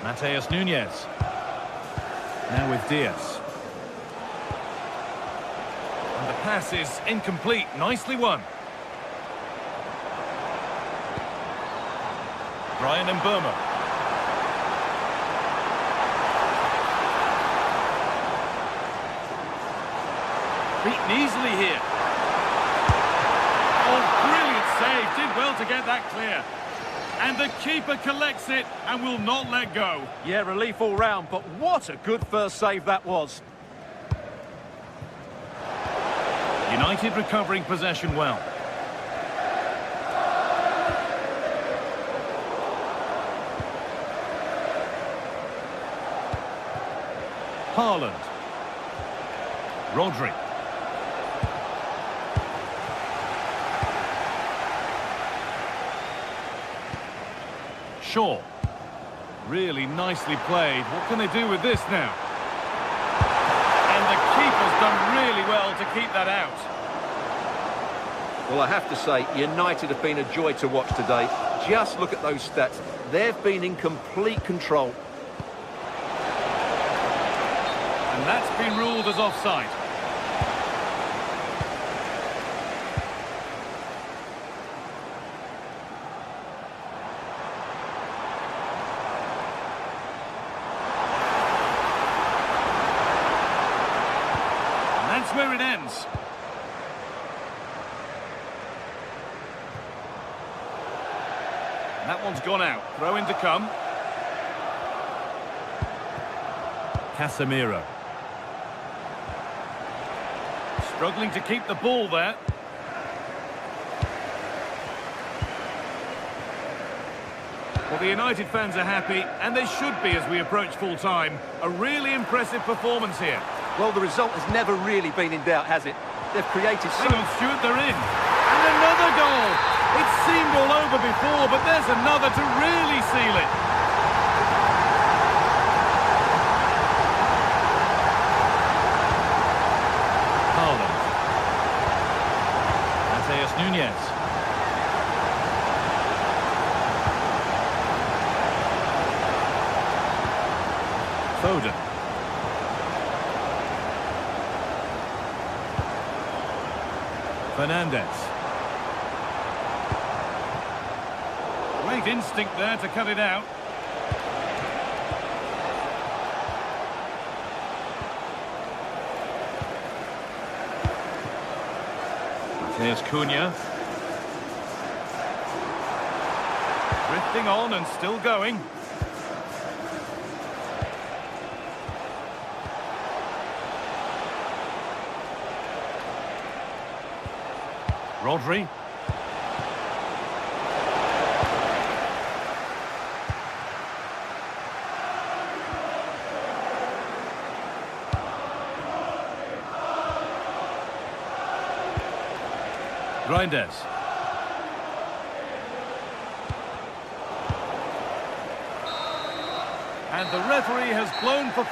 Mateus Nunez. Now with Diaz. And the pass is incomplete. Nicely won. Brian Mbeumo. Beaten easily here. Oh, brilliant save. Did well to get that clear. And the keeper collects it and will not let go. Yeah, relief all round, but what a good first save that was. United recovering possession well. Haaland. Rodri. Shaw. Really nicely played. What can they do with this now? And the keeper's done really well to keep that out. Well, I have to say, United have been a joy to watch today. Just look at those stats. They've been in complete control. And that's been ruled as offside. And that's where it ends. And that one's gone out. Throw in to come. Casemiro. Struggling to keep the ball there. Well, the United fans are happy, and they should be as we approach full time. A really impressive performance here. Well, the result has never really been in doubt, has it? They've created so... Hang on, Stuart, they're in. And another goal! It seemed all over before, but there's another to really seal it. Nunez. Foden. Fernandes. Great instinct there to cut it out. There's Cunha. Drifting on and still going. Rodri. Reinders. And the referee has blown for...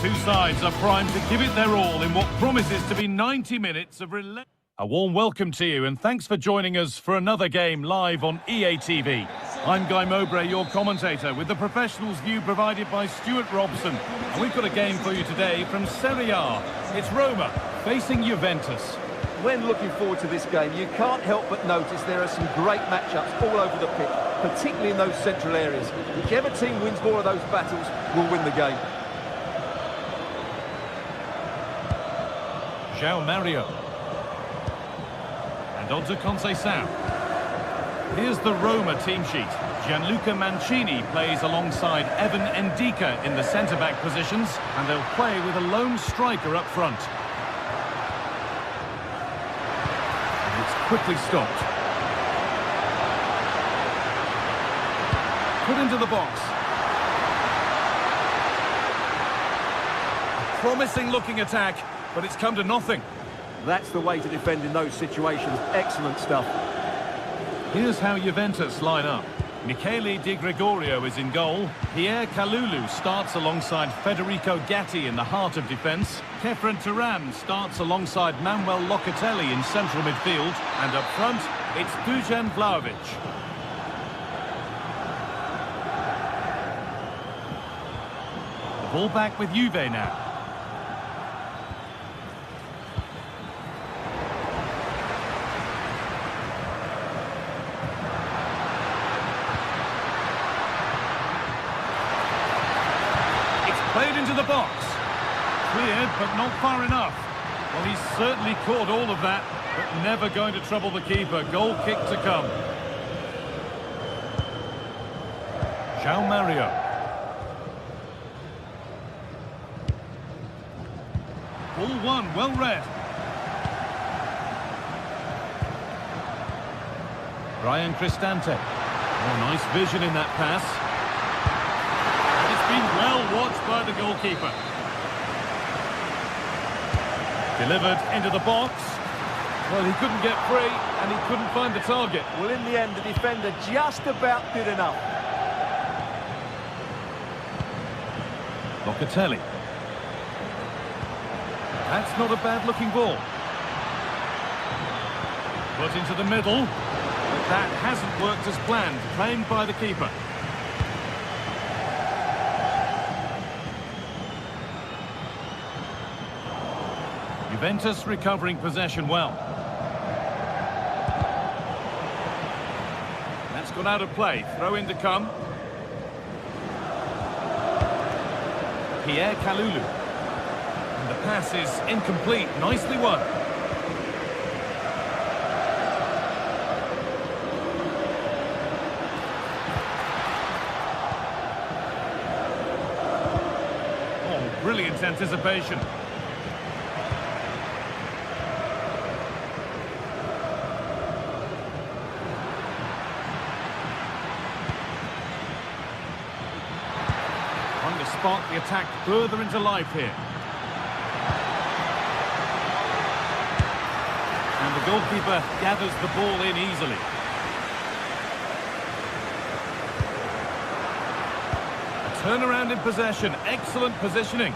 Two sides are primed to give it their all in what promises to be 90 minutes of relentless... A warm welcome to you and thanks for joining us for another game live on EA TV. I'm Guy Mowbray, your commentator, with the professionals' view provided by Stuart Robson. And we've got a game for you today from Serie A. It's Roma facing Juventus. When looking forward to this game, you can't help but notice there are some great matchups all over the pitch, particularly in those central areas. Whichever team wins more of those battles will win the game. João Mario. And on to Conceição. Here's the Roma team sheet. Gianluca Mancini plays alongside Evan Ndika in the centre-back positions, and they'll play with a lone striker up front. And it's quickly stopped. Put into the box. A promising looking attack, but it's come to nothing. That's the way to defend in those situations. Excellent stuff. Here's how Juventus line up. Michele Di Gregorio is in goal. Pierre Kalulu starts alongside Federico Gatti in the heart of defence. Kefren Turan starts alongside Manuel Locatelli in central midfield. And up front, it's Dusan Vlahovic. The ball back with Juve now. Played into the box. Cleared, but not far enough. Well, he's certainly caught all of that, but never going to trouble the keeper. Goal kick to come. João Mario. Ball one, well read. Brian Cristante. Oh, nice vision in that pass. Been well watched by the goalkeeper. Delivered into the box. Well, he couldn't get free and he couldn't find the target. Well, in the end, the defender just about good enough. Locatelli. That's not a bad looking ball. Put into the middle. But that hasn't worked as planned. Claimed by the keeper. Juventus recovering possession well. That's gone out of play. Throw in to come. Pierre Kalulu. And the pass is incomplete. Nicely won. Oh, brilliant anticipation. Spark the attack further into life here. And the goalkeeper gathers the ball in easily. A turnaround in possession. Excellent positioning.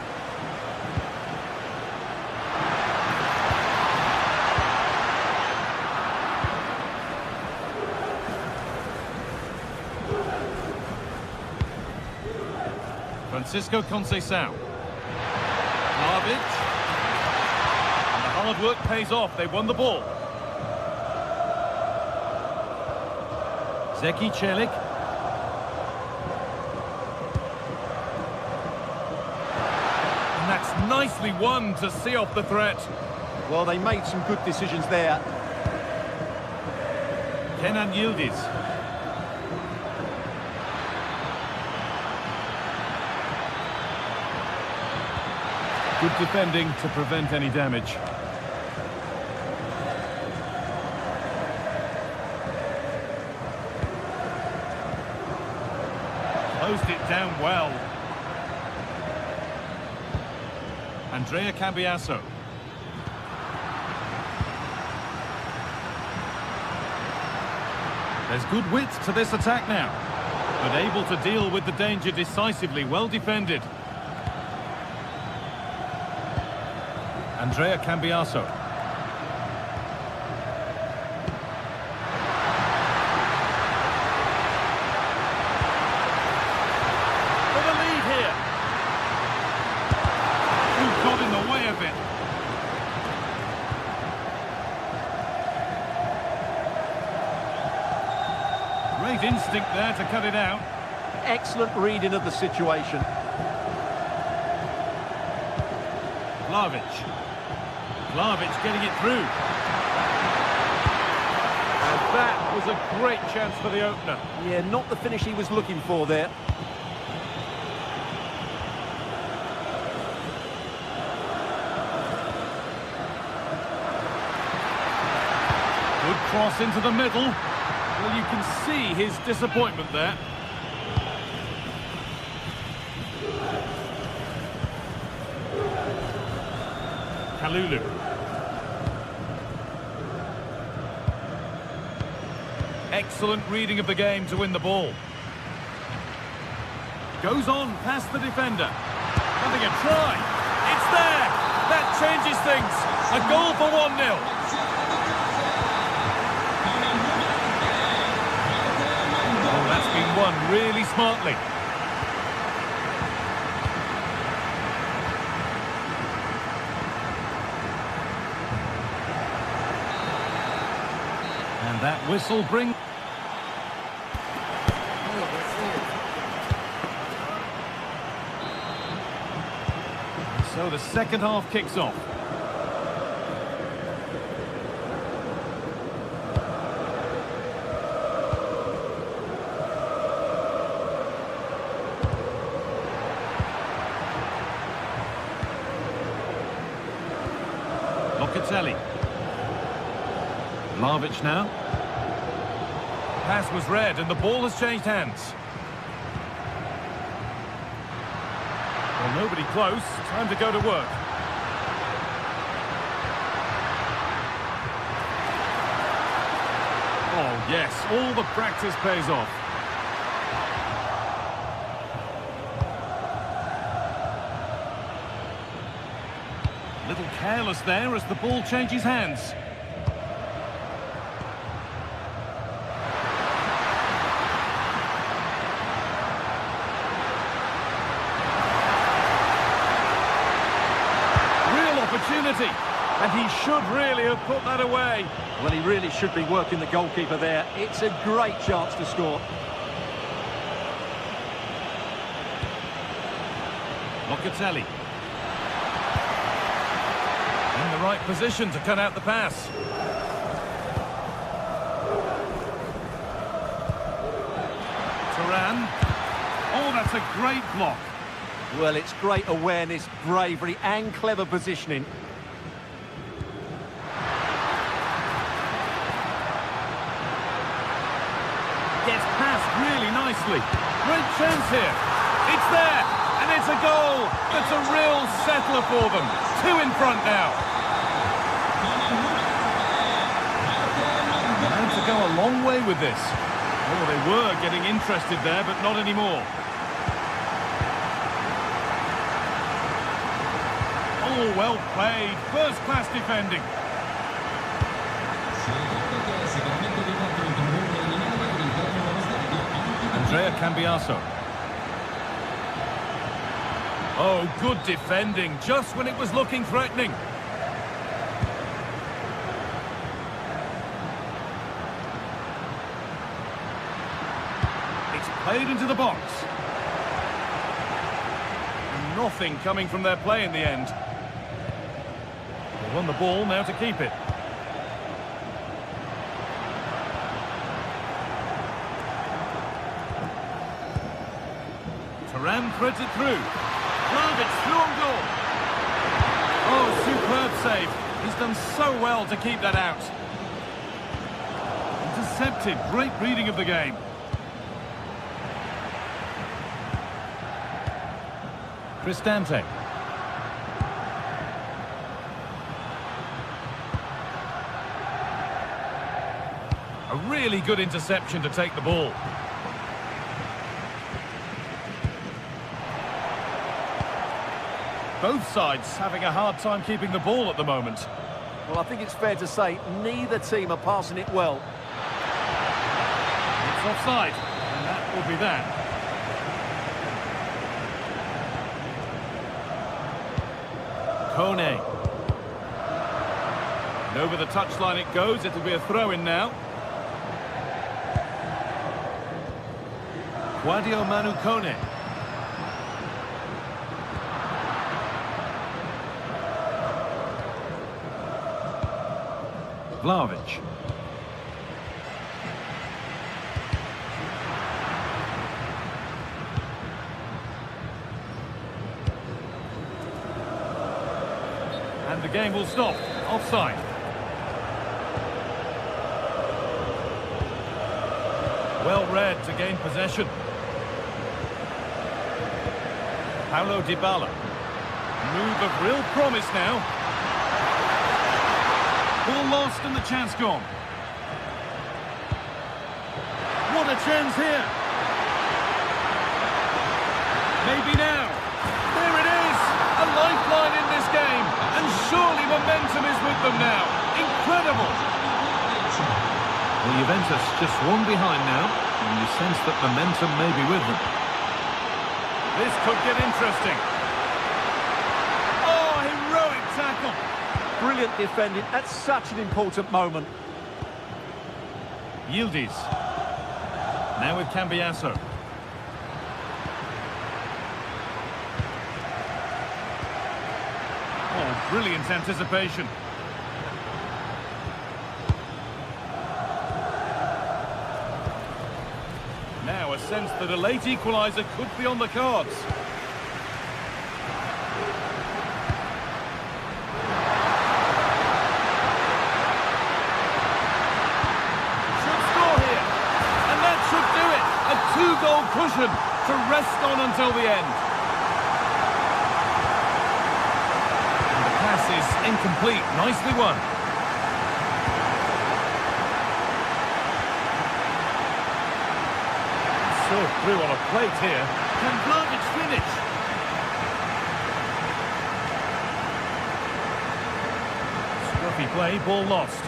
Francisco Conceição. Vlahovic. And the hard work pays off. They won the ball. Zeki Celik. And that's nicely won to see off the threat. Well, they made some good decisions there. Kenan Yildiz. Good defending to prevent any damage. Closed it down well. Andrea Cambiasso. There's good width to this attack now, but able to deal with the danger decisively. Well defended. Andrea Cambiasso. instinct there to cut it out. Excellent reading of the situation. Vlahovic getting it through. And that was a great chance for the opener. Yeah, not the finish he was looking for there. Good cross into the middle. Well, you can see his disappointment there. Kalulu. Excellent reading of the game to win the ball. Goes on past the defender. Having a try. It's there. That changes things. A goal for 1-0. Oh, that's been won really smartly. And that whistle brings... So the second half kicks off. Locatelli. Vlahovic now. Pass was read and the ball has changed hands. Well, nobody close. Time to go to work. Oh, yes. All the practice pays off. A little careless there as the ball changes hands. Opportunity, and he should really have put that away. Well, he really should be working the goalkeeper there. It's a great chance to score. Locatelli. In the right position to cut out the pass. Turan. Oh, that's a great block. Well, it's great awareness, bravery and clever positioning. Gets past really nicely. Great chance here. It's there, and it's a goal. That's a real settler for them. 2 in front now. And to go a long way with this. Oh, they were getting interested there, but not anymore. Oh, well played. First-class defending. Andrea Cambiaso. Oh, good defending, just when it was looking threatening. It's played into the box. Nothing coming from their play in the end. They won the ball, now to keep it. Turan threads it through. Vlahovic through on goal. Oh, superb save. He's done so well to keep that out. Intercepted. Great reading of the game. Cristante. A really good interception to take the ball. Both sides having a hard time keeping the ball at the moment. Well, I think it's fair to say neither team are passing it well. It's offside, and that will be that. Kone. And over the touchline it goes. It'll be a throw-in now. Manu Kone. Vlahovic. And the game will stop. Offside. Well read to gain possession. Paulo Dybala. Move of real promise now. Ball lost and the chance gone. What a chance here. Maybe now. There it is. A lifeline in this game. And surely momentum is with them now. Incredible. Well, Juventus just one behind now. And you sense that momentum may be with them. This could get interesting. Oh, heroic tackle. Brilliant defending at such an important moment. Yildiz. Now with Cambiasso. Oh, brilliant anticipation. Now a sense that a late equaliser could be on the cards. Should score here. And that should do it. A two-goal cushion to rest on until the end. And the pass is incomplete. Nicely won. Served through on a plate here. Can Vlahovic finish? Scruffy play, ball lost.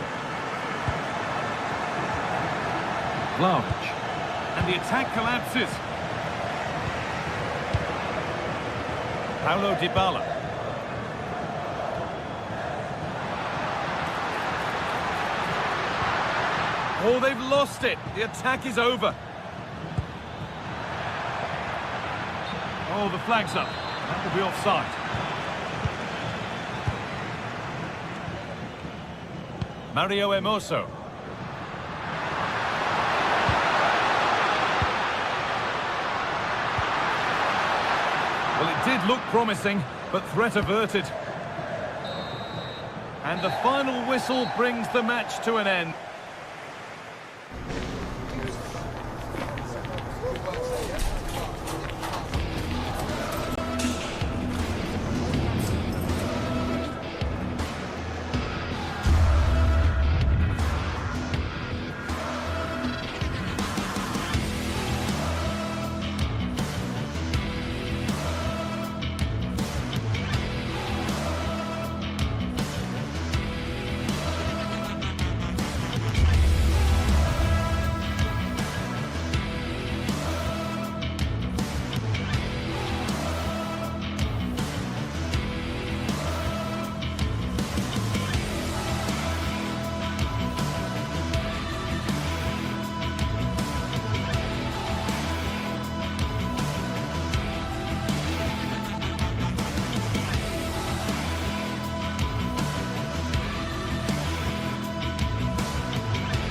Vlahovic. And the attack collapses. Paulo Dybala. Oh, they've lost it. The attack is over. Oh, the flag's up. That will be offside. Mario Hermoso. Well, it did look promising, but threat averted. And the final whistle brings the match to an end.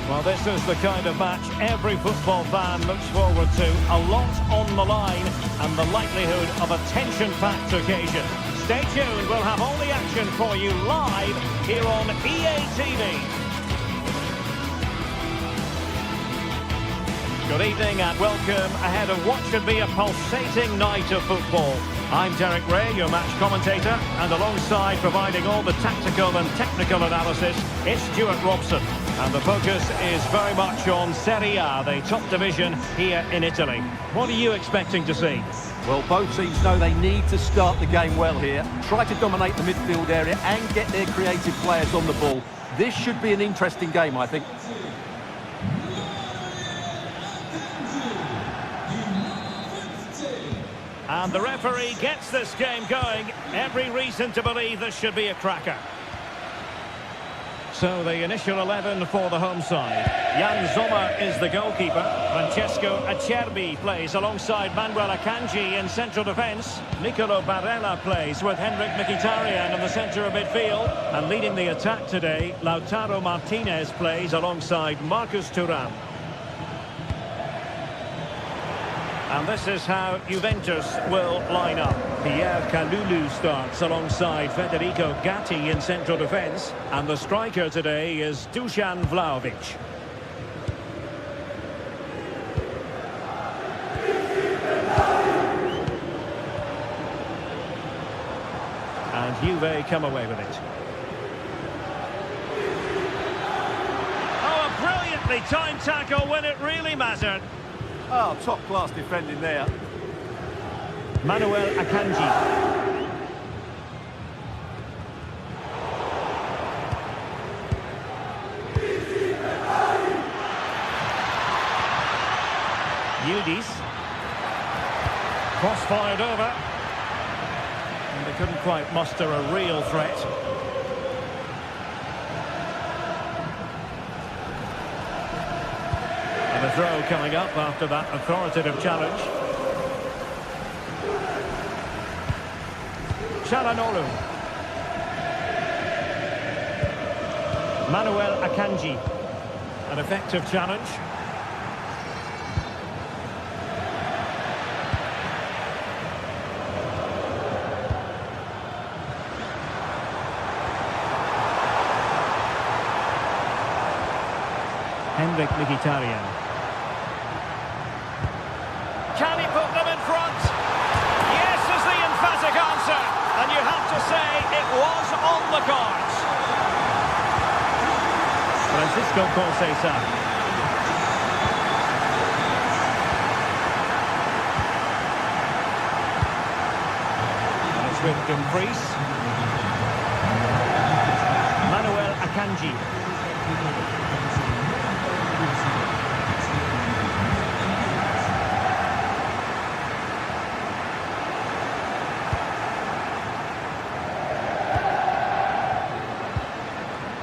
Well, this is the kind of match every football fan looks forward to. A lot on the line and the likelihood of a tension-packed occasion. Stay tuned, we'll have all the action for you live here on EA TV. Good evening and welcome ahead of what should be a pulsating night of football. I'm Derek Ray, your match commentator, and alongside providing all the tactical and technical analysis, it's Stuart Robson. And the focus is very much on Serie A, the top division here in Italy. What are you expecting to see? Well, both teams know they need to start the game well here, try to dominate the midfield area and get their creative players on the ball. This should be an interesting game, I think. And the referee gets this game going. Every reason to believe this should be a cracker. So the initial 11 for the home side. Jan Sommer is the goalkeeper. Francesco Acerbi plays alongside Manuel Akanji in central defence. Nicolo Barella plays with Henrik Mkhitaryan in the centre of midfield. And leading the attack today, Lautaro Martinez plays alongside Marcus Thuram. And this is how Juventus will line up. Pierre Kalulu starts alongside Federico Gatti in central defence. And the striker today is Dusan Vlahovic. And Juve come away with it. Oh, a brilliantly timed tackle when it really mattered. Oh, top-class defending there. Manuel Akanji. Udis. Cross fired over. And they couldn't quite muster a real threat. And the throw coming up after that authoritative challenge. Çalhanoğlu. Manuel Akanji. An effective challenge. Henrik Mkhitaryan. Can he put them in front? Yes is the emphatic answer. And you have to say it was on the cards. Francisco Conceição. And it's with Dumfries. Manuel Akanji.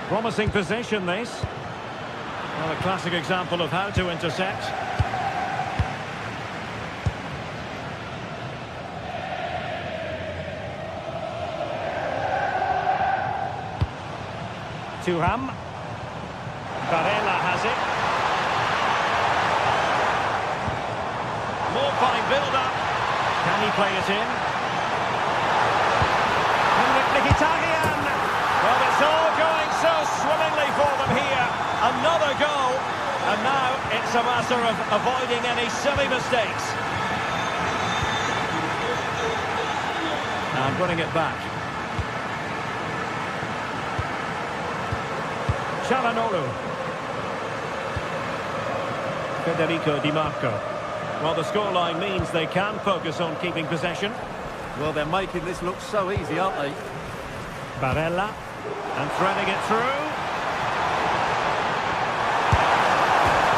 Promising possession, this. Well, a classic example of how to intercept. Thuram. Barella has it. More fine build-up. Can he play it in? Henrik Mkhitaryan. Well, it's all going so swimmingly for them here. Another goal. And now it's a matter of avoiding any silly mistakes. And running it back. Çalhanoğlu. Federico Di Marco. Well, the scoreline means they can focus on keeping possession. Well, they're making this look so easy, aren't they? Barella. And threading it through.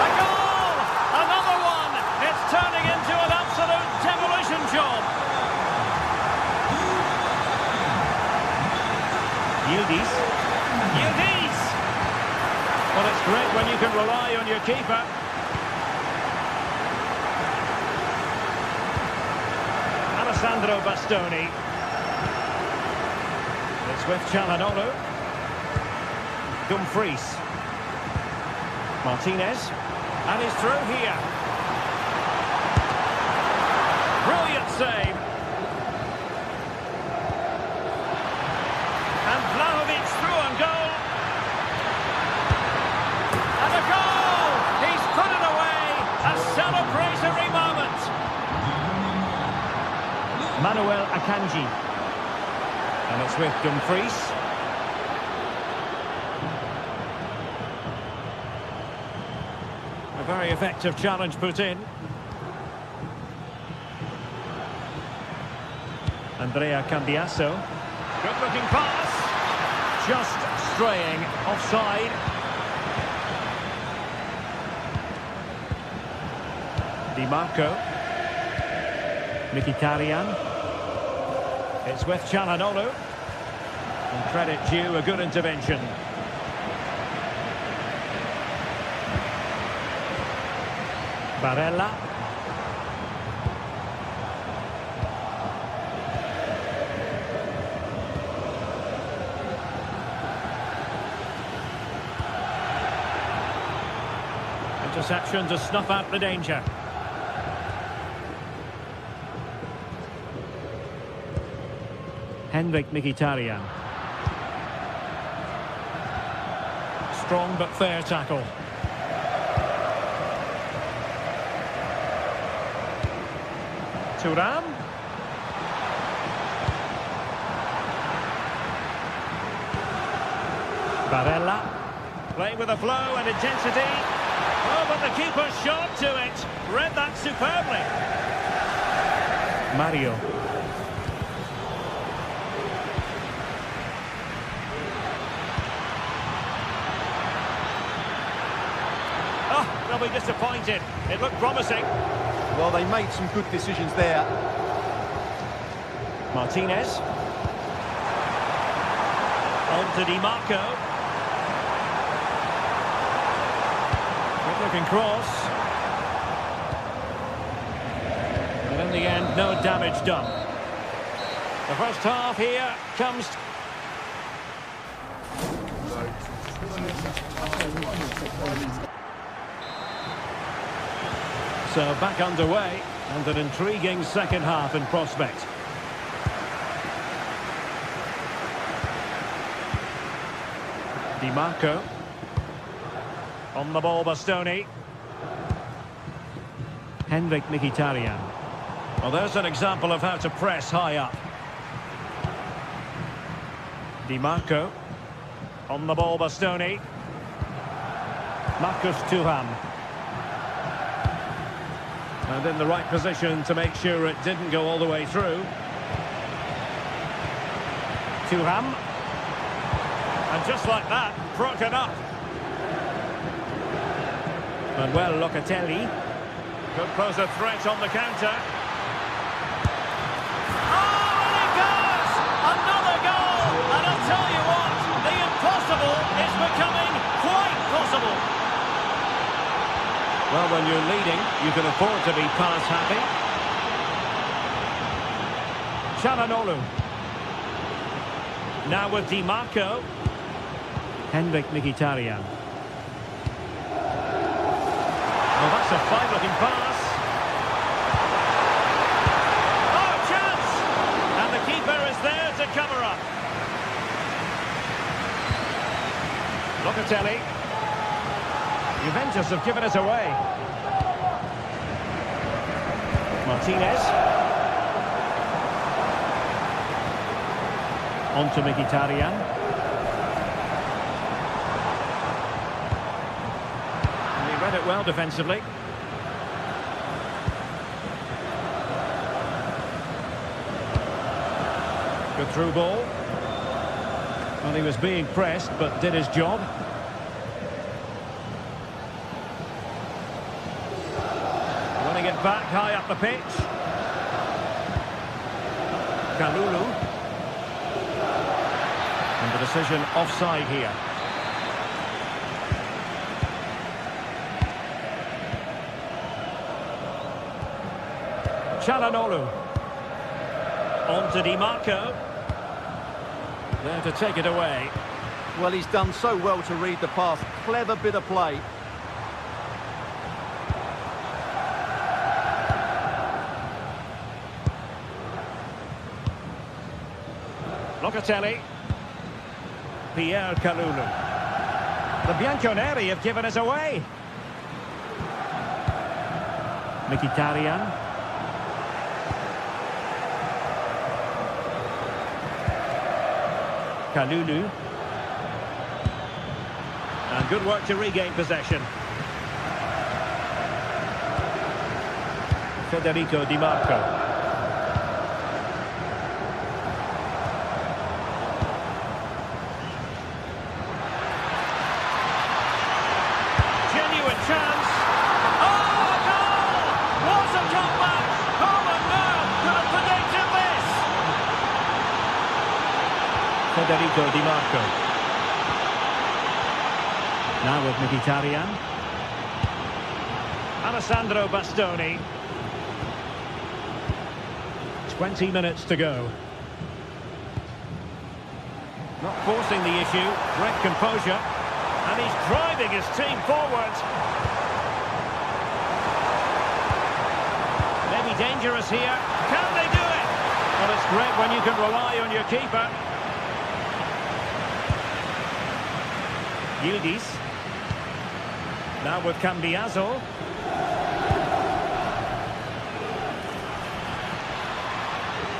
A goal! Another one! It's turning into an absolute demolition job. Udis. Udis! Well, it's great when you can rely on your keeper. Alessandro Bastoni. It's with Çalhanoğlu. Dumfries. Martinez. And he's through here. Brilliant save. And Vlahovic through and goal. And a goal! He's put it away. A celebratory moment. Manuel Akanji. And it's with Dumfries. A very effective challenge put in. Andrea Cambiasso. Good looking pass. Just straying offside. Di Marco. Mkhitaryan. It's with Çalhanoğlu. And credit due, a good intervention. Barella. Interception to snuff out the danger. Henrik Mkhitaryan. Strong but fair tackle. Thuram. Barella. Playing with a flow and intensity. Oh, but the keeper shot to it. Read that superbly. Mario. Oh, they'll be disappointed. It looked promising. Well, they made some good decisions there. Martinez. On to Di Marco. Good looking cross. And in the end, no damage done. The first half here comes... So back underway, and an intriguing second half in prospect. Di Marco. On the ball, Bastoni. Henrik Mkhitaryan. Well, there's an example of how to press high up. Di Marco. On the ball, Bastoni. Marcus Thuram. And in the right position to make sure it didn't go all the way through. Thuram. And just like that, broken up. Manuel Locatelli. Could pose a threat on the counter. Oh, and it goes! Another goal! And I'll tell you what, the impossible is becoming quite possible. Well, when you're leading, you can afford to be pass happy. Çalhanoğlu. Now with Di Marco. Henrik Mkhitaryan. Oh, that's a fine-looking pass. Oh, chance! And the keeper is there to cover up. Locatelli. Juventus have given us away. Martinez. On to Mkhitaryan. Read it well defensively. Good through ball. Well, he was being pressed, but did his job. Winning it back high up the pitch. Kalulu. And the decision offside here. Çalhanoğlu. On to Di Marco. There to take it away. Well, he's done so well to read the pass. Clever bit of play. Locatelli. Pierre Kalulu. The Bianconeri have given us away. Mkhitaryan. Kalulu. And good work to regain possession. Federico Di Marco. Genuine chance. Oh, goal! What a comeback! Oh, and now could have predicted this. Federico Di Marco. Now with Mkhitaryan. Alessandro Bastoni. 20 minutes to go. Not forcing the issue, great composure. And he's driving his team forward. Maybe dangerous here. Can they do it? Well, it's great when you can rely on your keeper. Yildiz. Now with Cambiaso.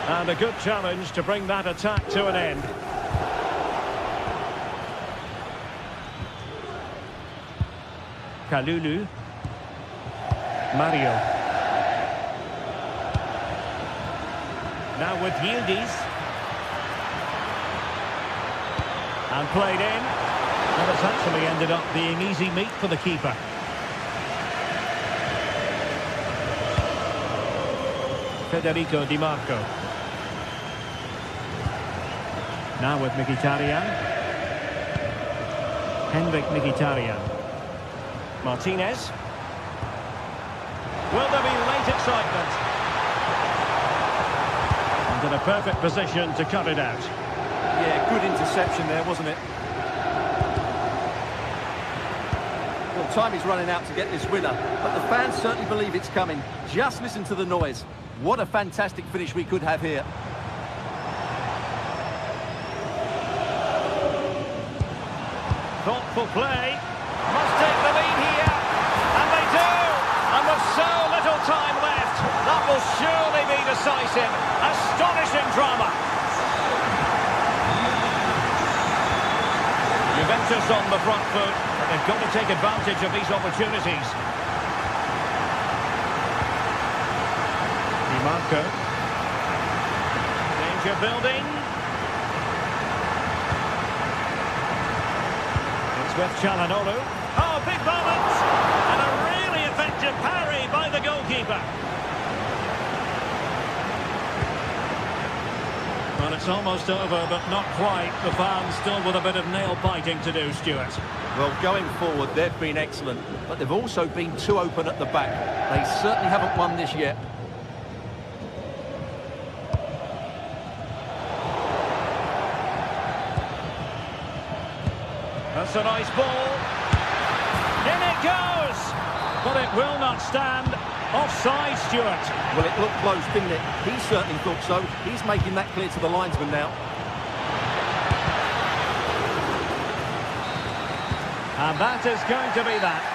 And a good challenge to bring that attack to an end. Kalulu. Mario. Now with Yildiz. And played in. And it's actually ended up being easy meat for the keeper. Federico Di Marco. Now with Mkhitaryan. Henrik Mkhitaryan. Martinez. Will there be late excitement? And in a perfect position to cut it out. Yeah, good interception there, wasn't it? Well, time is running out to get this winner, but the fans certainly believe it's coming. Just listen to the noise. What a fantastic finish we could have here. Thoughtful play. Must take the lead here. And they do. And with so little time left, that will surely be decisive. Astonishing drama. Juventus on the front foot. They've got to take advantage of these opportunities. Di Marco. Danger building. With Çalhanoğlu. Oh, big moment! And a really effective parry by the goalkeeper. Well, it's almost over, but not quite. The fans still with a bit of nail-biting to do, Stuart. Well, going forward, they've been excellent, but they've also been too open at the back. They certainly haven't won this yet. That's a nice ball. In it goes! But it will not stand. Offside, Stuart. Well, it looked close, didn't it? He certainly thought so. He's making that clear to the linesman now. And that is going to be that.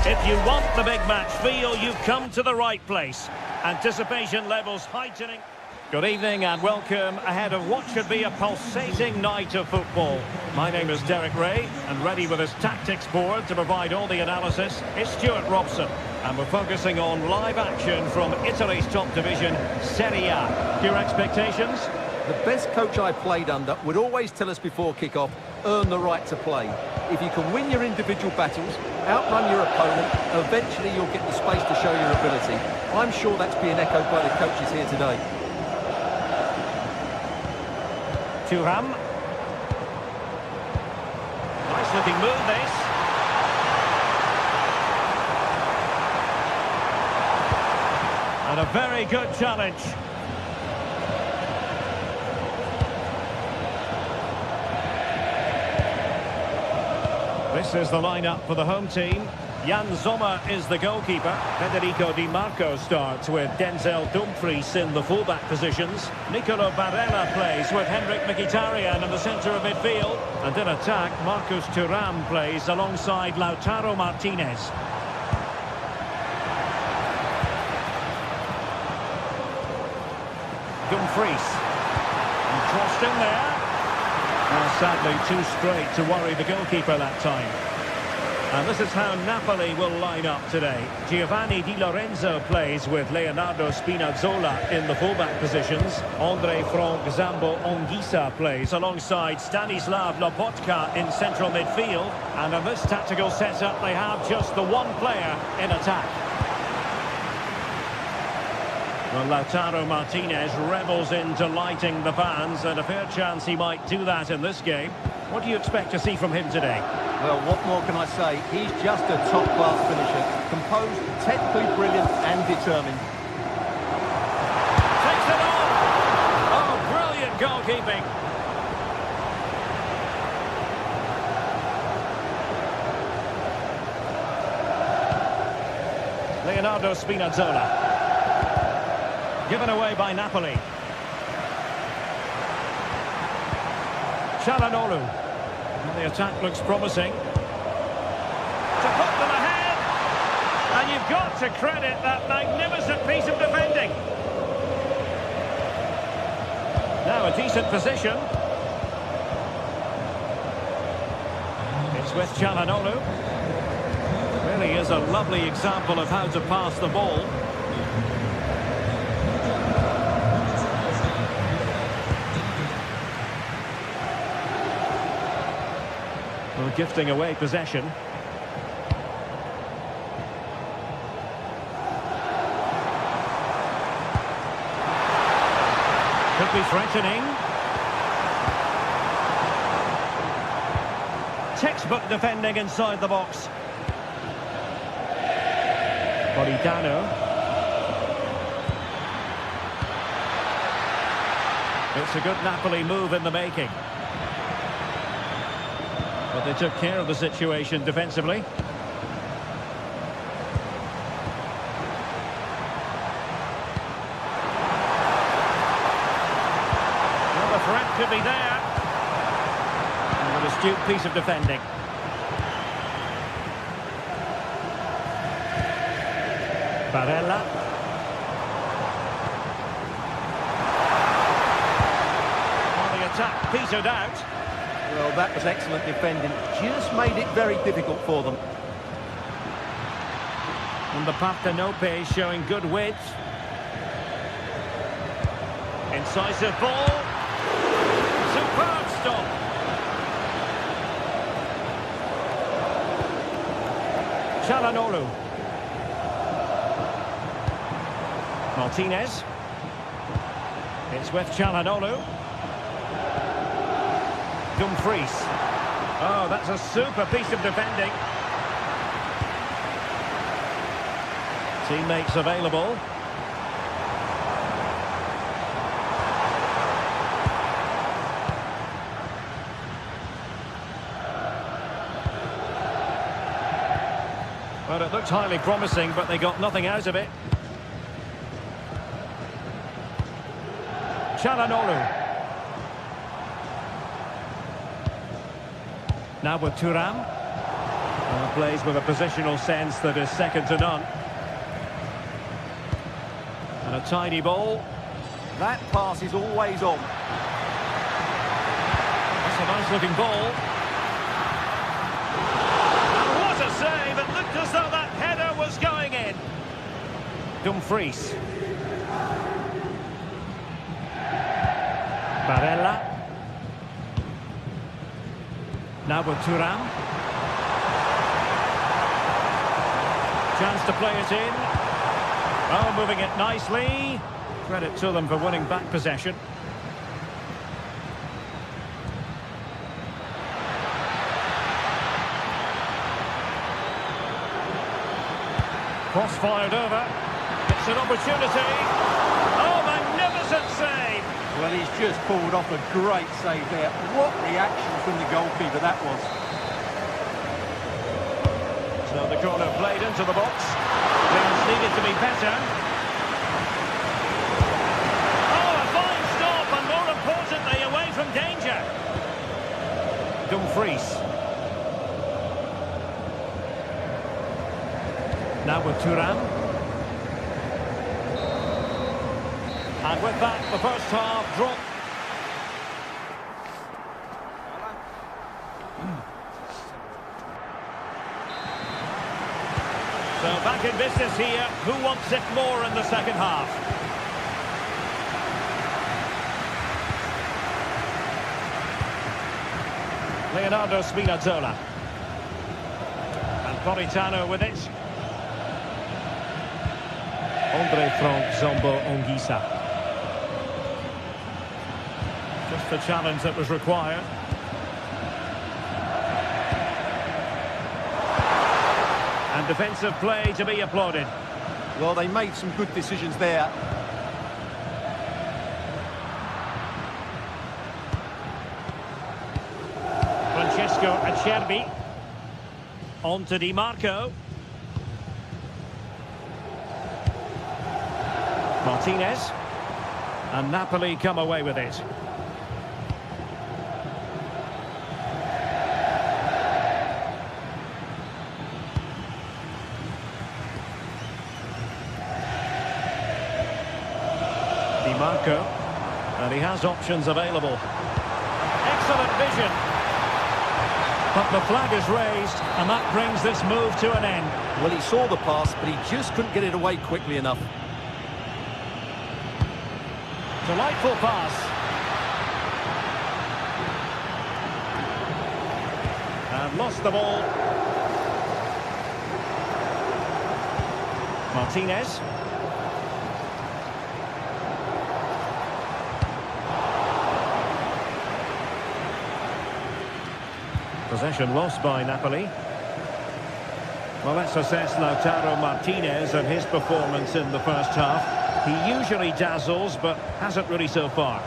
If you want the the big match feel, you've come to the right place. Anticipation levels heightening. Good evening and welcome ahead of what should be a pulsating night of football. My name is Derek Ray, and ready with his tactics board to provide all the analysis is Stuart Robson. And we're focusing on live action from Italy's top division, Serie A. Your expectations? The best coach I played under would always tell us before kick-off, earn the right to play. If you can win your individual battles, outrun your opponent, eventually you'll get the space to show your ability. I'm sure that's being echoed by the coaches here today. Thuram. Nice looking move, this. And a very good challenge. This is the lineup for the home team. Jan Sommer is the goalkeeper. Federico Di Marco starts with Denzel Dumfries in the fullback positions. Nicolo Barella plays with Henrik Mkhitaryan in the centre of midfield. And in attack, Marcus Thuram plays alongside Lautaro Martinez. Dumfries. And crossed in there. Well, sadly, too straight to worry the goalkeeper that time. And this is how Napoli will line up today. Giovanni Di Lorenzo plays with Leonardo Spinazzola in the fullback positions. Andre Frank Zambo Anguissa plays alongside Stanislav Lobotka in central midfield. And in this tactical setup, they have just the one player in attack. Well, Lautaro Martinez revels in delighting the fans, and a fair chance he might do that in this game. What do you expect to see from him today? Well, what more can I say? He's just a top-class finisher. Composed, technically brilliant and determined. Takes it on! Oh, brilliant goalkeeping. Leonardo Spinazzola. Given away by Napoli. Çalhanoğlu. Well, the attack looks promising. To put them ahead. And you've got to credit that magnificent piece of defending. Now a decent position. It's with Çalhanoğlu. Really is a lovely example of how to pass the ball. Well, gifting away possession. Could be threatening. Textbook defending inside the box. Politano. It's a good Napoli move in the making. But they took care of the situation defensively. Well, the threat could be there. And an astute piece of defending. Barella. Well, the attack petered out. Well, that was excellent defending. Just made it very difficult for them. And the Partenope showing good width. Incisive ball. Superb stop. Çalhanoğlu. Martinez. It's with Çalhanoğlu. Dumfries. Oh, that's a super piece of defending. Teammates available. Well, it looked highly promising, but they got nothing out of it. Çalhanoğlu. Now with Thuram. Well, plays with a positional sense that is second to none. And a tidy ball. That pass is always on. That's a nice looking ball. And what a save! It looked as though that header was going in. Dumfries. Barella. Now with Thuram. Chance to play it in. Oh, moving it nicely. Credit to them for winning back possession. Cross fired over. It's an opportunity. Oh, magnificent save. Well, he's just pulled off a great save there. What reaction from the goalkeeper that was. So the corner played into the box. Things needed to be better. Oh, a fine stop, and more importantly, away from danger. Dumfries. Now with Thuram. And with that, the first half drop. So back in business here. Who wants it more in the second half? Leonardo Spinazzola. And Politano with it. Andre Frank Zombo Ongisa. Just the challenge that was required. And defensive play to be applauded. Well, they made some good decisions there. Francesco Acerbi. On to Di Marco. Martinez. And Napoli come away with it. Di Marco. And he has options available. Excellent vision. But the flag is raised, and that brings this move to an end. Well, he saw the pass, but he just couldn't get it away quickly enough. Delightful pass. And lost the ball. Martinez. Possession lost by Napoli. Well, let's assess Lautaro Martinez and his performance in the first half. He usually dazzles, but hasn't really so far.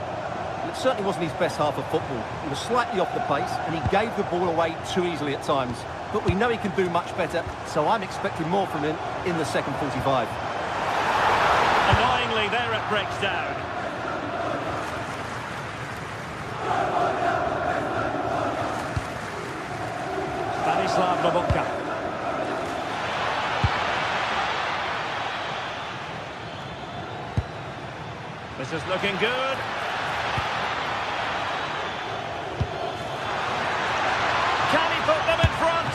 It certainly wasn't his best half of football. He was slightly off the pace, and he gave the ball away too easily at times. But we know he can do much better, so I'm expecting more from him in the second 45. Annoyingly, there it breaks down. Stanislav Lobotka. This is looking good. Can he put them in front?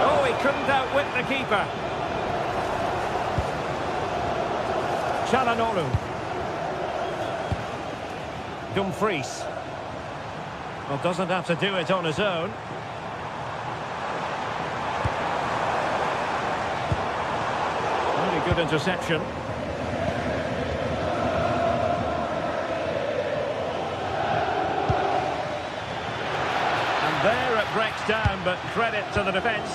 Oh, he couldn't outwit the keeper. Çalhanoğlu. Dumfries. Well, doesn't have to do it on his own. Really good interception. There it breaks down, but credit to the defence.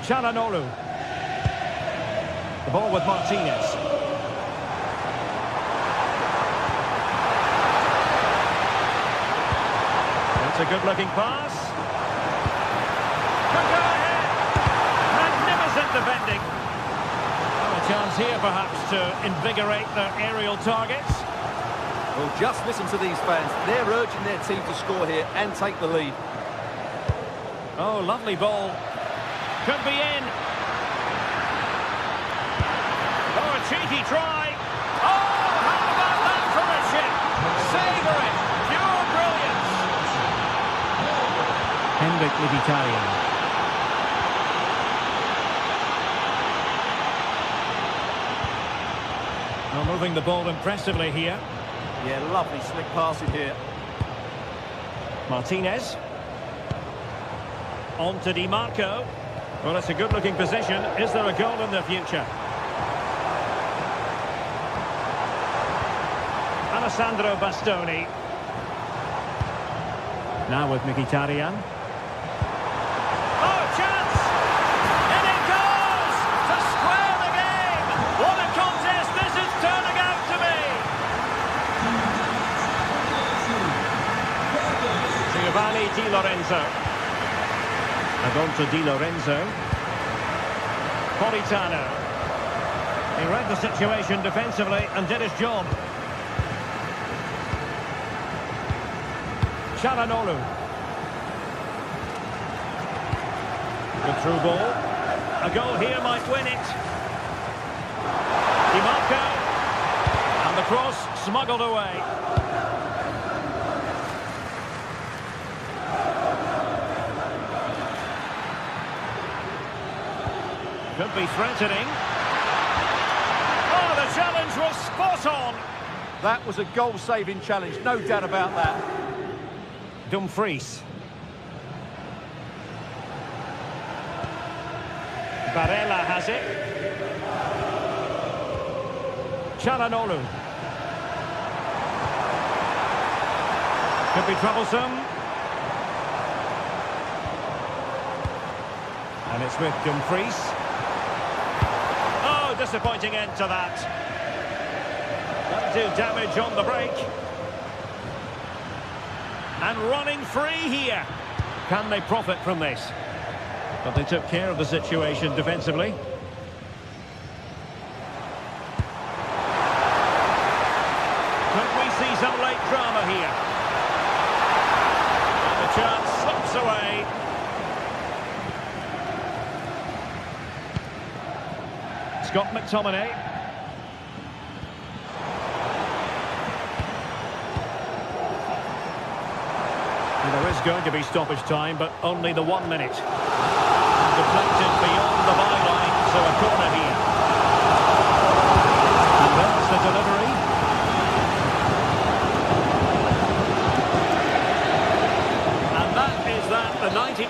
Çalhanoğlu. The ball with Martinez. That's a good-looking pass. Could go ahead. Magnificent defending. Well, a chance here, perhaps, to invigorate their aerial targets. Well, just listen to these fans. They're urging their team to score here and take the lead. Oh, lovely ball. Could be in. Oh, a cheeky try. Oh, how about that from a chip? Savour it. Pure brilliance. Henrik Mkhitaryan. Well, moving the ball impressively here. Yeah, lovely slick passing here. Martinez. On to Di Marco. Well, it's a good-looking position. Is there a goal in the future? Alessandro Bastoni. Now with Mkhitaryan. Oh, chance! And it goes! To square the game! What a contest this is turning out to be! Giovanni Di Lorenzo. Adolfo Di Lorenzo. Politano. He read the situation defensively and did his job. Çalhanoğlu. Good through ball. A goal here might win it. Di Marco. And the cross smuggled away. Could be threatening. Oh, the challenge was spot on. That was a goal-saving challenge, no doubt about that. Dumfries. Barella has it. Çalhanoğlu. Could be troublesome. And it's with Dumfries. Oh, disappointing end to that. That'll do damage on the break. And running free here. Can they profit from this? But they took care of the situation defensively. Could we see some late drama here? And the chance slips away. Scott McTominay. There is going to be stoppage time, but only the 1 minute. Deflected beyond the byline, so a corner here. And there's the delivery. And that is that, the 90...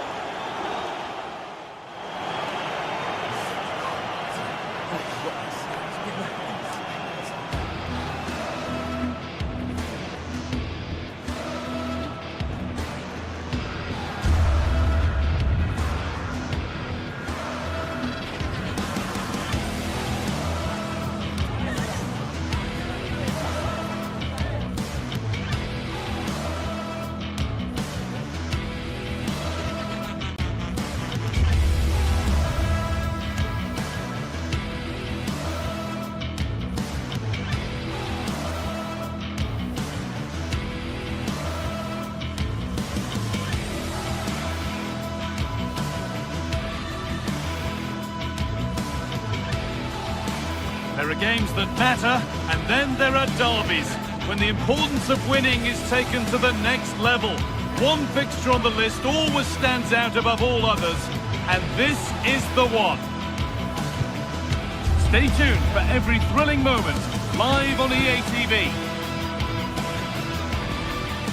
There are games that matter, and then there are derbies, when the importance of winning is taken to the next level. One fixture on the list always stands out above all others, and this is the one. Stay tuned for every thrilling moment, live on EA TV.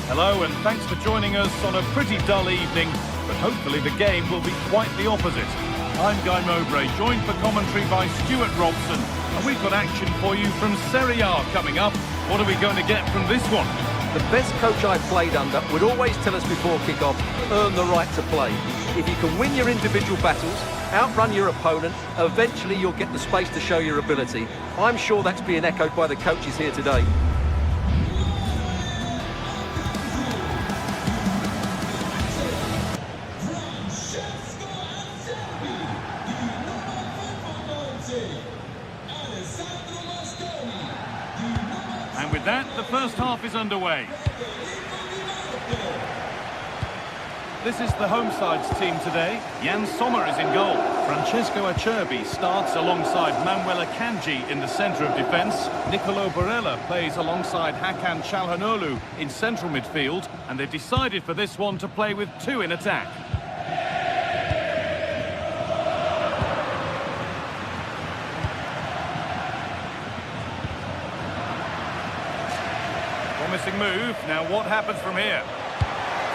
Hello, and thanks for joining us on a pretty dull evening, but hopefully the game will be quite the opposite. I'm Guy Mowbray, joined for commentary by Stuart Robson. And we've got action for you from Serie A coming up. What are we going to get from this one? The best coach I played under would always tell us before kick-off, earn the right to play. If you can win your individual battles, outrun your opponent, eventually you'll get the space to show your ability. I'm sure that's being echoed by the coaches here today. And with that, the first half is underway. This is the home side's team today. Jan Sommer is in goal. Francesco Acerbi starts alongside Manuel Akanji in the centre of defence. Nicolo Barella plays alongside Hakan Çalhanoğlu in central midfield. And they've decided for this one to play with two in attack. Promising move. Now what happens from here?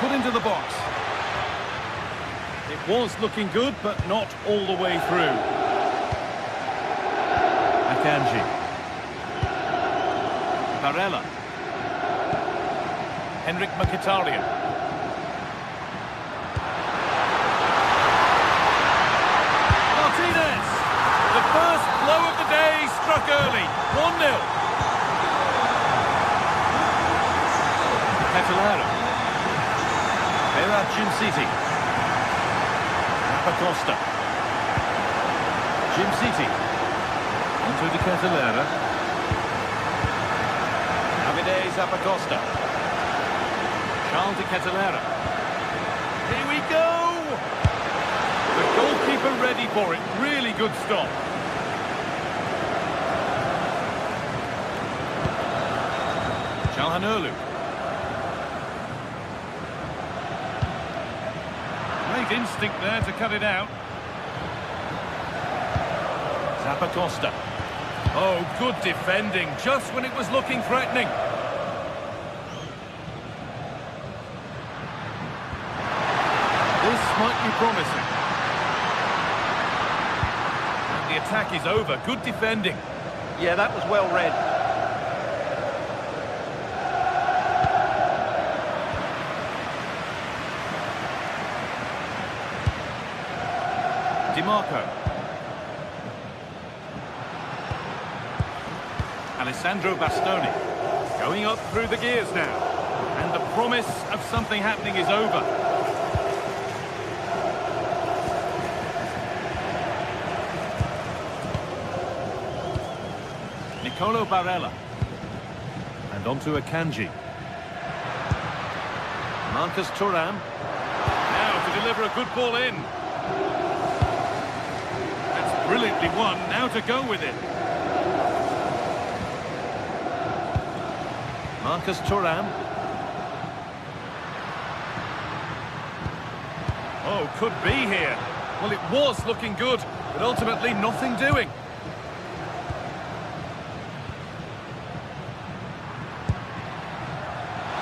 Put into the box. It was looking good, but not all the way through. Akanji. Barella. Henrik Mkhitaryan. Martinez! The first blow of the day struck early. 1-0. Catalero. Berat Jimsiti. Acosta. Jimsiti. Onto the Catalera. Davide Zappacosta. Charles de Catalera. Here we go! The goalkeeper ready for it. Really good stop. Çalhanoğlu. Great instinct there to cut it out. Zappacosta. Oh, good defending, just when it was looking threatening. This might be promising. And the attack is over. Good defending. Yeah, that was well read. DiMarco. Alessandro Bastoni. Going up through the gears now. And the promise of something happening is over. Nicolo Barella. And onto Akanji. Marcus Thuram. Now to deliver a good ball in. Brilliantly won, now to go with it. Marcus Thuram. Oh, could be here. Well, it was looking good, but ultimately nothing doing.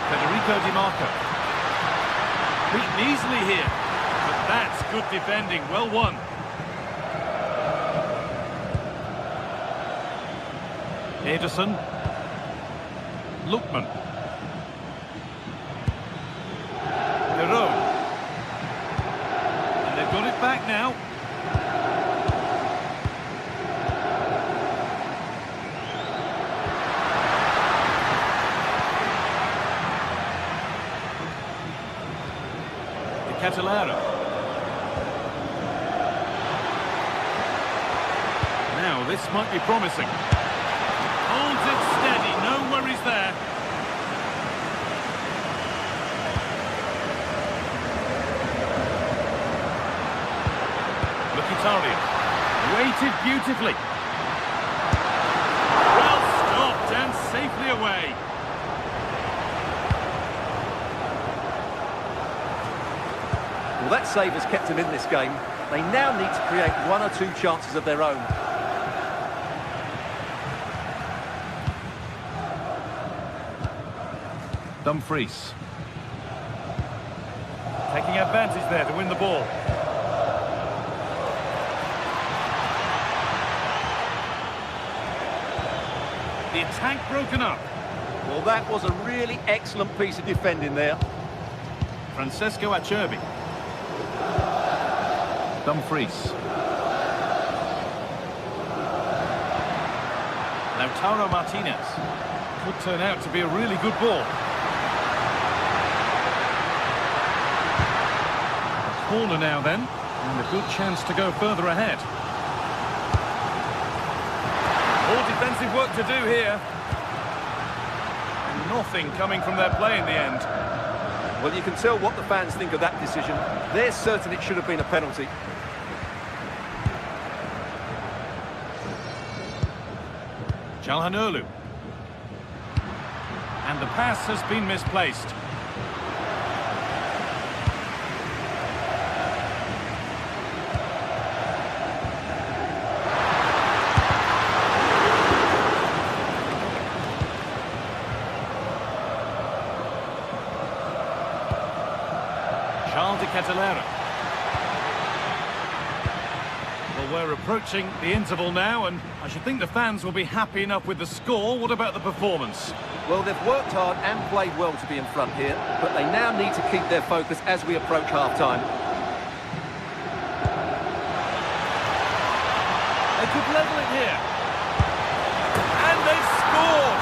Federico DiMarco. Beaten easily here, but that's good defending, well won. Ederson. Lookman. Perot. And they've got it back now. The Catalero. Now this might be promising. Holds it steady, no worries there. Mkhitaryan, weighted beautifully. Well stopped and safely away. Well, that save has kept them in this game. They now need to create one or two chances of their own. Dumfries. Taking advantage there to win the ball. The attack broken up. Well, that was a really excellent piece of defending there. Francesco Acerbi. Dumfries. Lautaro Martinez. Could turn out to be a really good ball. Corner now then, and a good chance to go further ahead. More defensive work to do here. nothing coming from their play in the end. Well, you can tell what the fans think of that decision. They're certain it should have been a penalty. Calhanoglu. And the pass has been misplaced. Well, we're approaching the interval now, and I should think the fans will be happy enough with the score. What about the performance? Well, they've worked hard and played well to be in front here, but they now need to keep their focus as we approach half-time. They could level it here. And they've scored!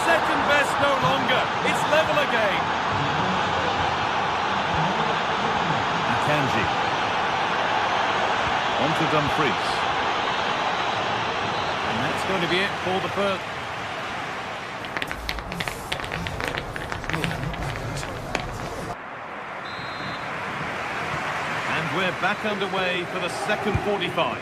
Second best no longer. It's level again. Kanji. On to Dumfries. And that's going to be it for the first. And we're back underway for the second 45.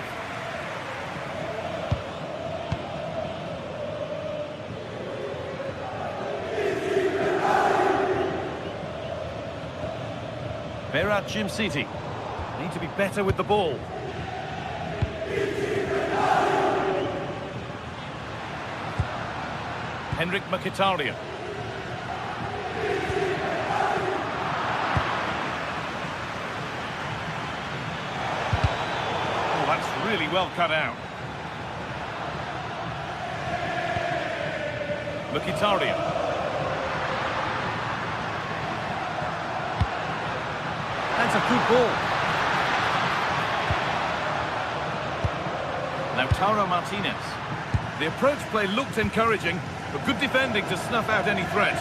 Berat Jim City need to be better with the ball. Henrik Mkhitaryan. Oh, that's really well cut out. Mkhitaryan. That's a good ball. Now Lautaro Martinez. The approach play looked encouraging, but good defending to snuff out any threat.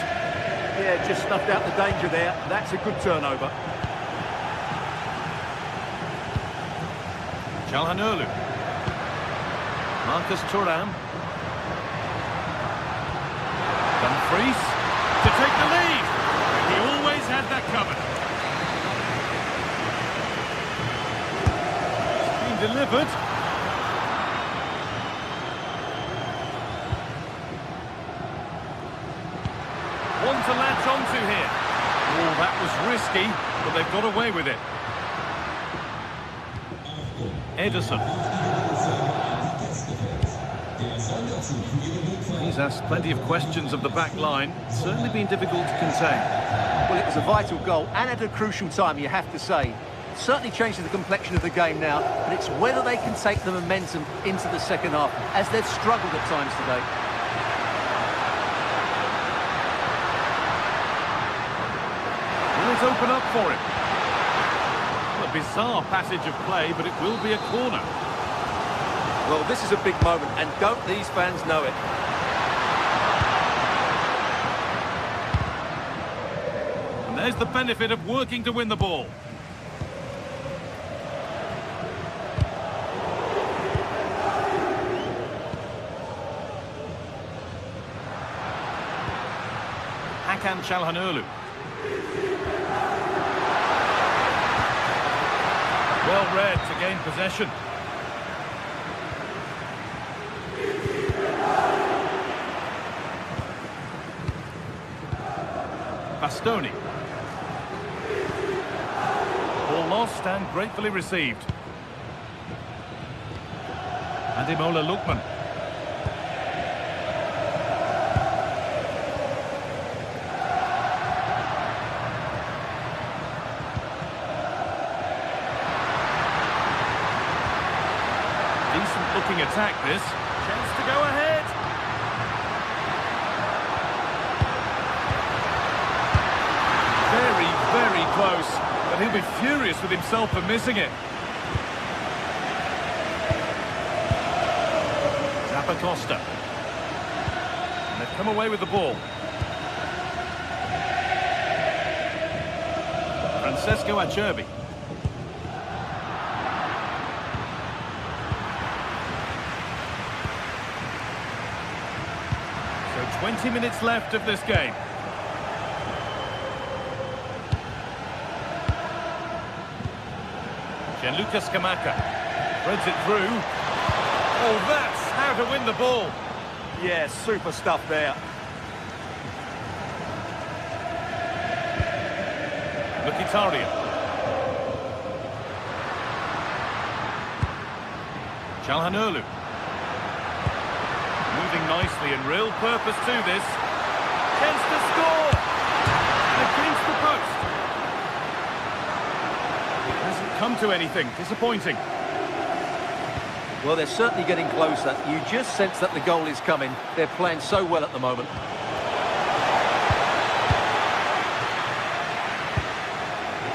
Yeah, just snuffed out the danger there. That's a good turnover. Calhanoglu. Marcus Thuram. Dumfries to take the lead. He always had that covered. Delivered. One to latch onto here. Oh, that was risky, but they've got away with it. Ederson. He's asked plenty of questions of the back line. It's certainly been difficult to contain. Well, it was a vital goal, and at a crucial time, you have to say. Certainly changes the complexion of the game now, but it's whether they can take the momentum into the second half, as they've struggled at times today. Will it open up for him? Well, a bizarre passage of play, but it will be a corner. Well, this is a big moment, and don't these fans know it? And there's the benefit of working to win the ball. Hakan Calhanoglu. Well read to gain possession. Bastoni. Ball lost and gratefully received. Ademola Lookman. Decent-looking attack, this. Chance to go ahead. Very, very close. But he'll be furious with himself for missing it. Zappacosta. And they've come away with the ball. Francesco Acerbi. So 20 minutes left of this game. Gianluca Scamacca threads it through. Oh, that's how to win the ball. Yeah, super stuff there. Mkhitaryan. Çalhanoğlu. Moving nicely and real purpose to this. Chance to score! Against the post. It hasn't come to anything. Disappointing. Well, they're certainly getting closer. You just sense that the goal is coming. They're playing so well at the moment.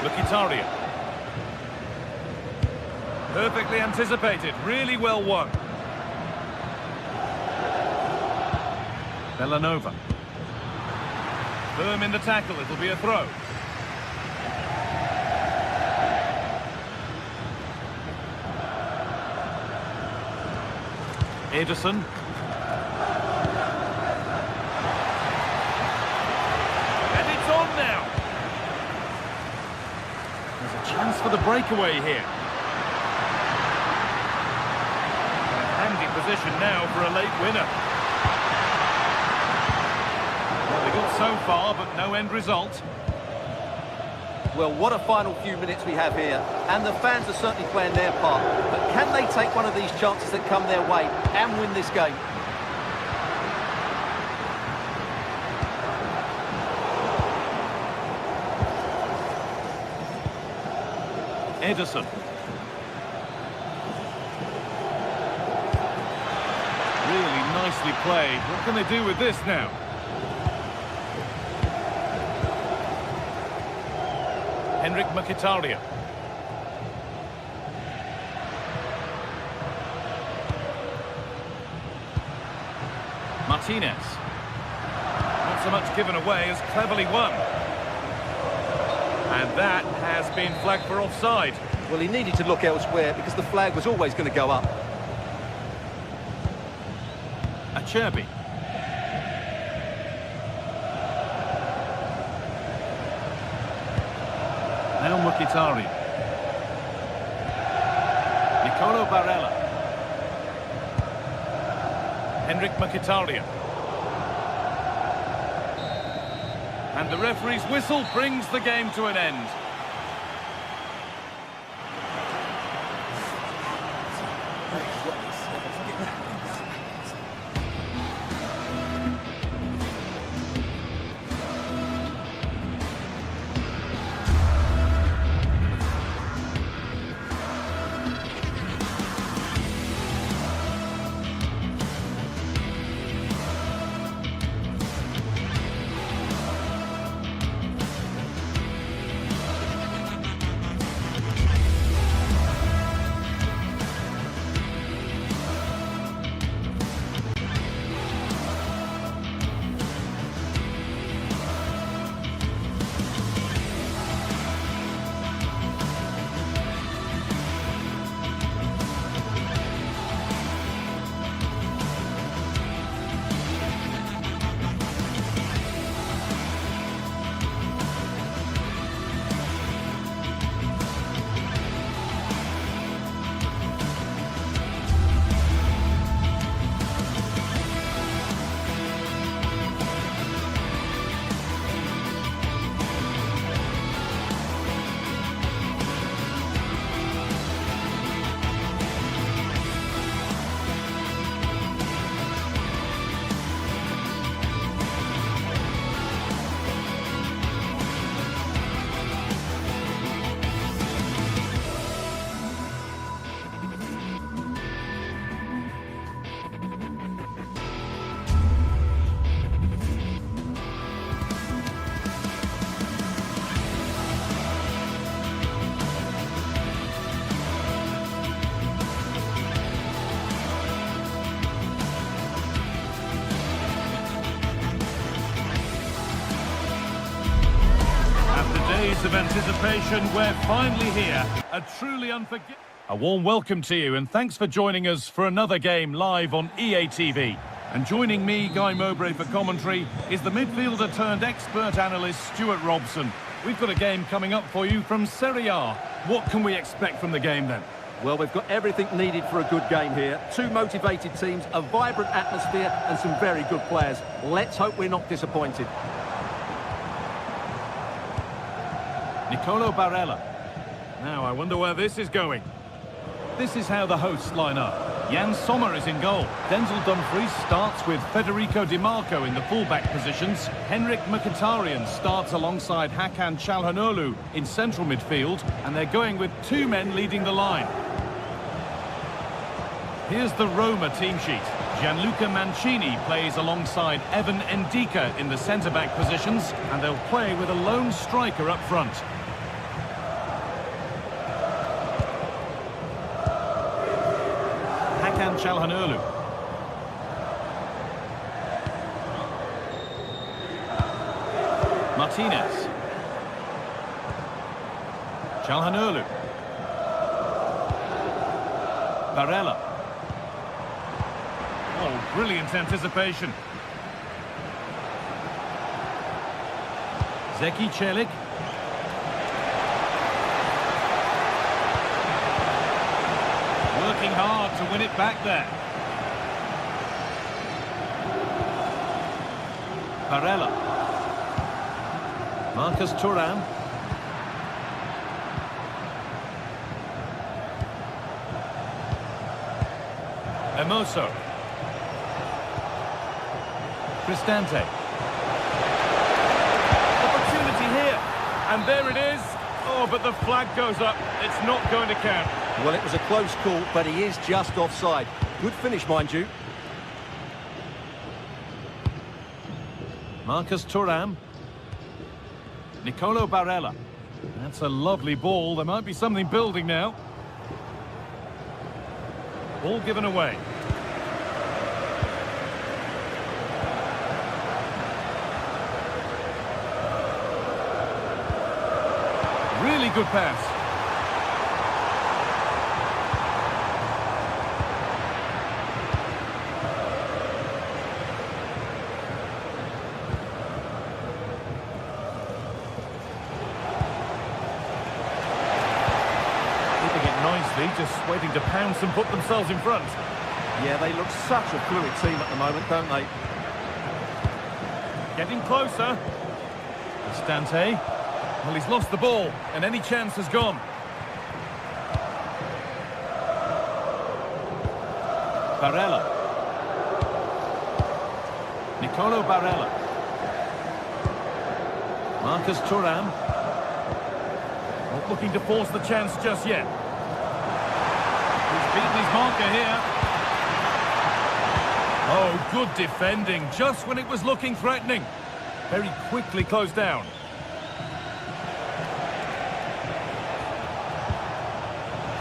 Mkhitaryan. Perfectly anticipated. Really well won. Bellanova. Firm in the tackle. It'll be a throw. Ederson. And it's on now. There's a chance for the breakaway here. A handy position now for a late winner. Well, they got so far, but no end result. Well, what a final few minutes we have here. And the fans are certainly playing their part. But can they take one of these chances that come their way and win this game? Ederson. Really nicely played. What can they do with this now? Henrik Mkhitaryan. Martinez. Not so much given away as cleverly won. And that has been flagged for offside. Well, he needed to look elsewhere because the flag was always going to go up. Acerbi. Now Mkhitaryan. Nicolo Barella. Henrik Mkhitaryan. And the referee's whistle brings the game to an end. Days of anticipation, we're finally here. A truly unforgettable. A warm welcome to you and thanks for joining us for another game live on EA TV. And joining me, Guy Mowbray, for commentary is the midfielder turned expert analyst Stuart Robson. We've got a game coming up for you from Serie A. What can we expect from the game then? Well, we've got everything needed for a good game here. Two motivated teams, a vibrant atmosphere and some very good players. Let's hope we're not disappointed. Nicolo Barella. Now, I wonder where this is going. This is how the hosts line up. Jan Sommer is in goal. Denzel Dumfries starts with Federico Di Marco in the full-back positions. Henrik Mkhitaryan starts alongside Hakan Çalhanoğlu in central midfield. And they're going with two men leading the line. Here's the Roma team sheet. Gianluca Mancini plays alongside Evan Ndika in the centre-back positions. And they'll play with a lone striker up front. Hakan Çalhanoğlu. Martinez. Çalhanoğlu. Barella. Oh, brilliant anticipation. Zeki Çelik. Working hard to win it back there. Barella. Marcus Thuram. Hermoso. Cristante. Opportunity here. And there it is. Oh, but the flag goes up. It's not going to count. Well, it was a close call, but he is just offside. Good finish, mind you. Marcus Thuram. Nicolo Barella. That's a lovely ball. There might be something building now. Ball given away. Really good pass. Nicely, just waiting to pounce and put themselves in front. Yeah, they look such a fluid team at the moment, don't they? Getting closer. Cristante. Well, he's lost the ball, and any chance has gone. Barella. Nicolo Barella. Marcus Thuram. Not looking to force the chance just yet. He's beaten his marker here. Oh, good defending, just when it was looking threatening. Very quickly closed down.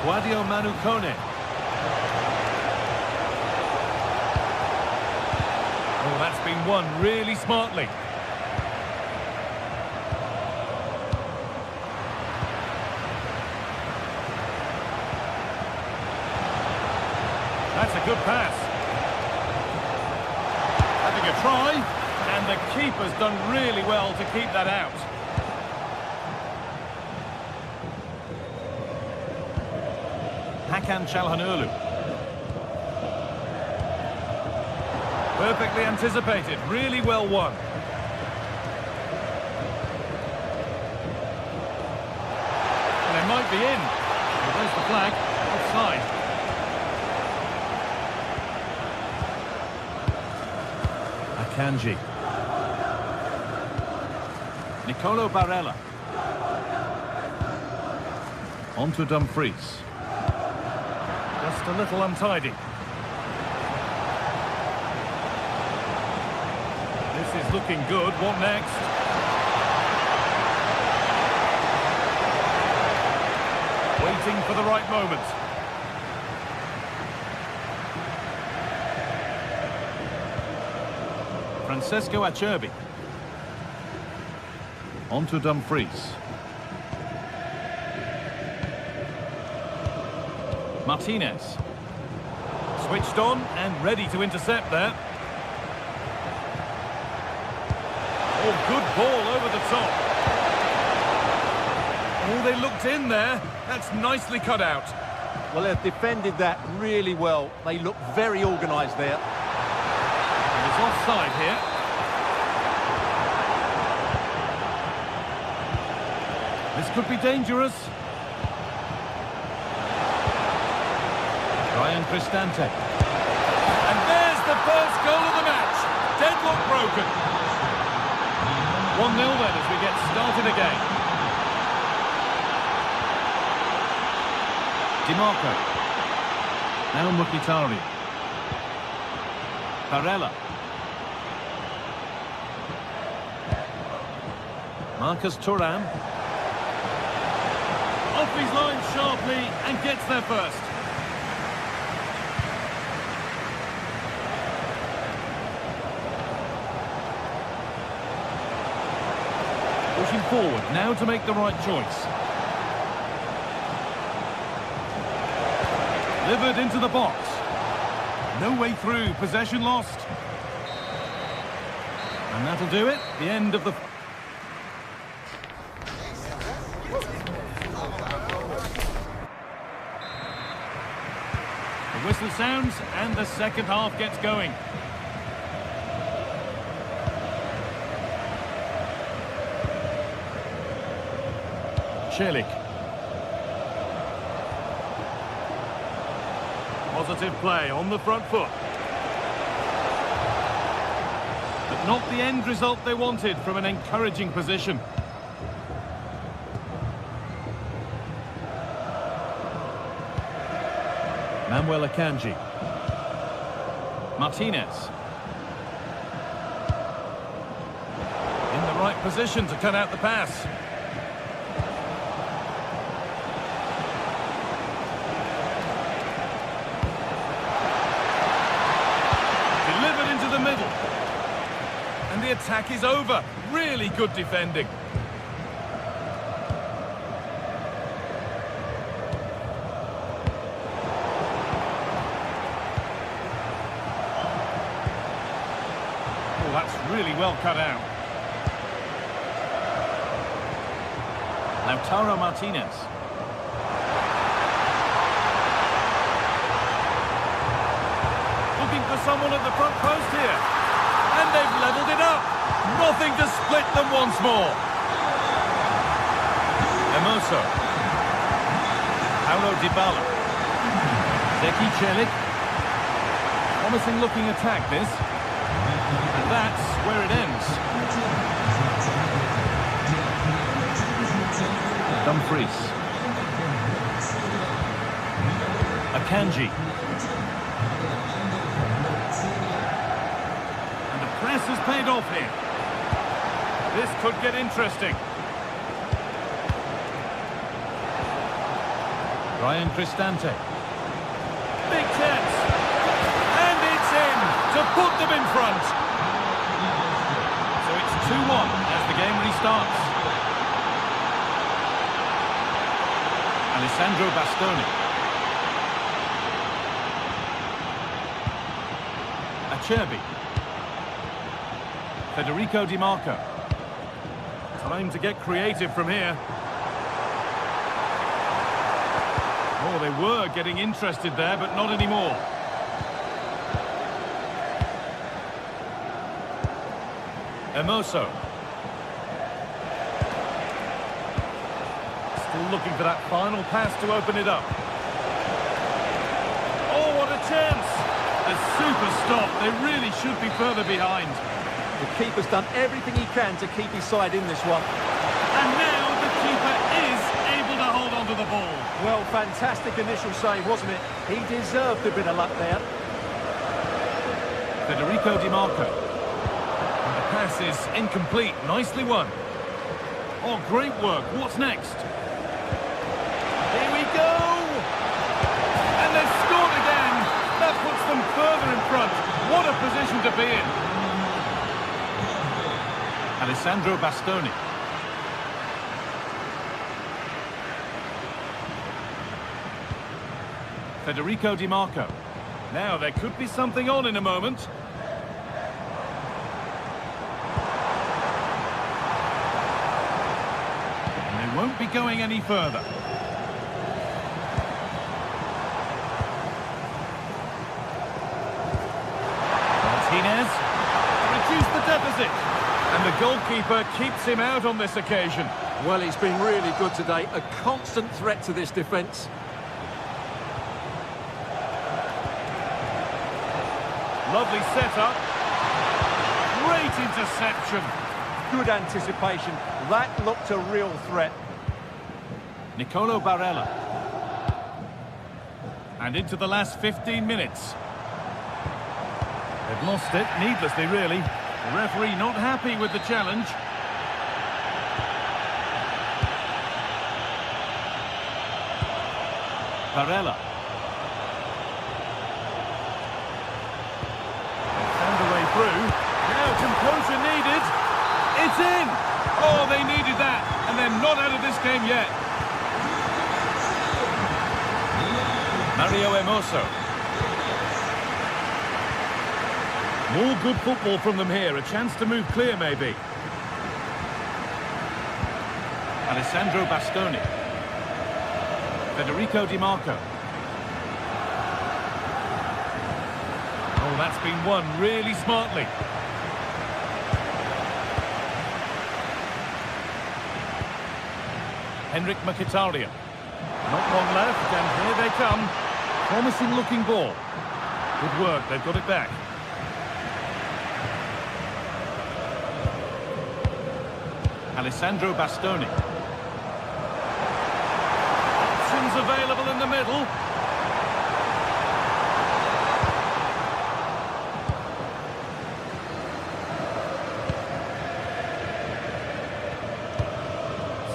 Guadio Manu Kone. Oh, that's been won really smartly. That's a good pass. Having a try, and the keeper's done really well to keep that out. Hakan Çalhanoğlu. Perfectly anticipated, really well won. And it might be in. Well, there's the flag, offside. Akanji. Nicolo Barella. On to Dumfries. Just a little untidy. This is looking good. What next? Waiting for the right moment. Francesco Acerbi. On to Dumfries. Martinez. Switched on and ready to intercept there. Oh, good ball over the top. Oh, they looked in there. That's nicely cut out. Well, they've defended that really well. They look very organised there. And it's offside here. This could be dangerous. Ryan Cristante. And there's the first goal of the match. Deadlock broken. 1-0 then as we get started again. Di Marco. Now Mkhitaryan. Barella. Marcus Thuram. Off his line sharply and gets there first. Pushing forward now to make the right choice. Delivered into the box. No way through, possession lost. And that'll do it, the end of the... The whistle sounds and the second half gets going. Celik. Positive play on the front foot. But not the end result they wanted from an encouraging position. Manuel Akanji. Martinez. In the right position to cut out the pass. Delivered into the middle. And the attack is over. Really good defending. Oh, that's really well cut out. Lautaro Martinez. Looking for someone at the front post here. And they've levelled it up. Nothing to split them once more. Hermoso. Paulo Dybala. Zeki Celik. Promising looking attack this. And that's where it ends. Dumfries. Akanji. And the press has paid off here. This could get interesting. Ryan Cristante. Big chance. And it's in to put them in front. So it's 2-1 as the game restarts. Alessandro Bastoni. Acerbi. Federico Di Marco. Time to get creative from here. Oh, they were getting interested there, but not anymore. Hermoso. Still looking for that final pass to open it up. Oh, what a chance! A super stop. They really should be further behind. The keeper's done everything he can to keep his side in this one. And now the keeper is able to hold on to the ball. Well, fantastic initial save, wasn't it? He deserved a bit of luck there. Federico Di Marco. And the pass is incomplete. Nicely won. Oh, great work. What's next? Here we go! And they've scored again! That puts them further in front. What a position to be in. Alessandro Bastoni. Federico Di Marco. Now there could be something on in a moment. won't be going any further. Martinez, reduce the deficit. And the goalkeeper keeps him out on this occasion. Well, he's been really good today. A constant threat to this defence. Lovely setup. Great interception. Good anticipation. That looked a real threat. Nicolo Barella. And into the last 15 minutes. They've lost it, needlessly really. The referee not happy with the challenge. Barella. Found a way through. Now composure needed. It's in! Oh, they needed that. And they're not out of this game yet. Mario Hermoso. More good football from them here. A chance to move clear, maybe. Alessandro Bastoni. Federico Di Marco. Oh, that's been won really smartly. Henrik Mkhitaryan. Not long left, and here they come. Promising looking ball. Good work, they've got it back. Alessandro Bastoni. Options available in the middle.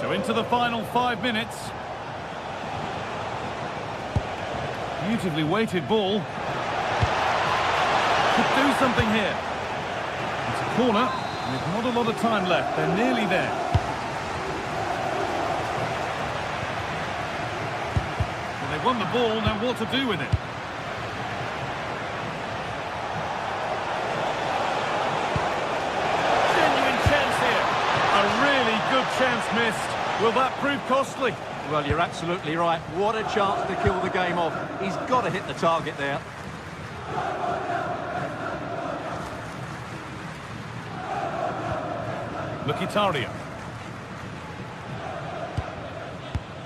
So into the final 5 minutes. Beautifully weighted ball. Could do something here. It's a corner. With not a lot of time left, they're nearly there. Well, they've won the ball, now what to do with it? Genuine chance here. A really good chance missed. Will that prove costly? Well, you're absolutely right. What a chance to kill the game off. He's got to hit the target there. Mkhitaryan.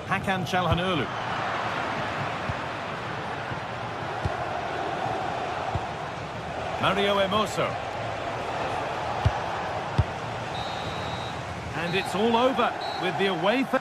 Hakan Çalhanoğlu. Mario Hermoso. And it's all over with the away fans.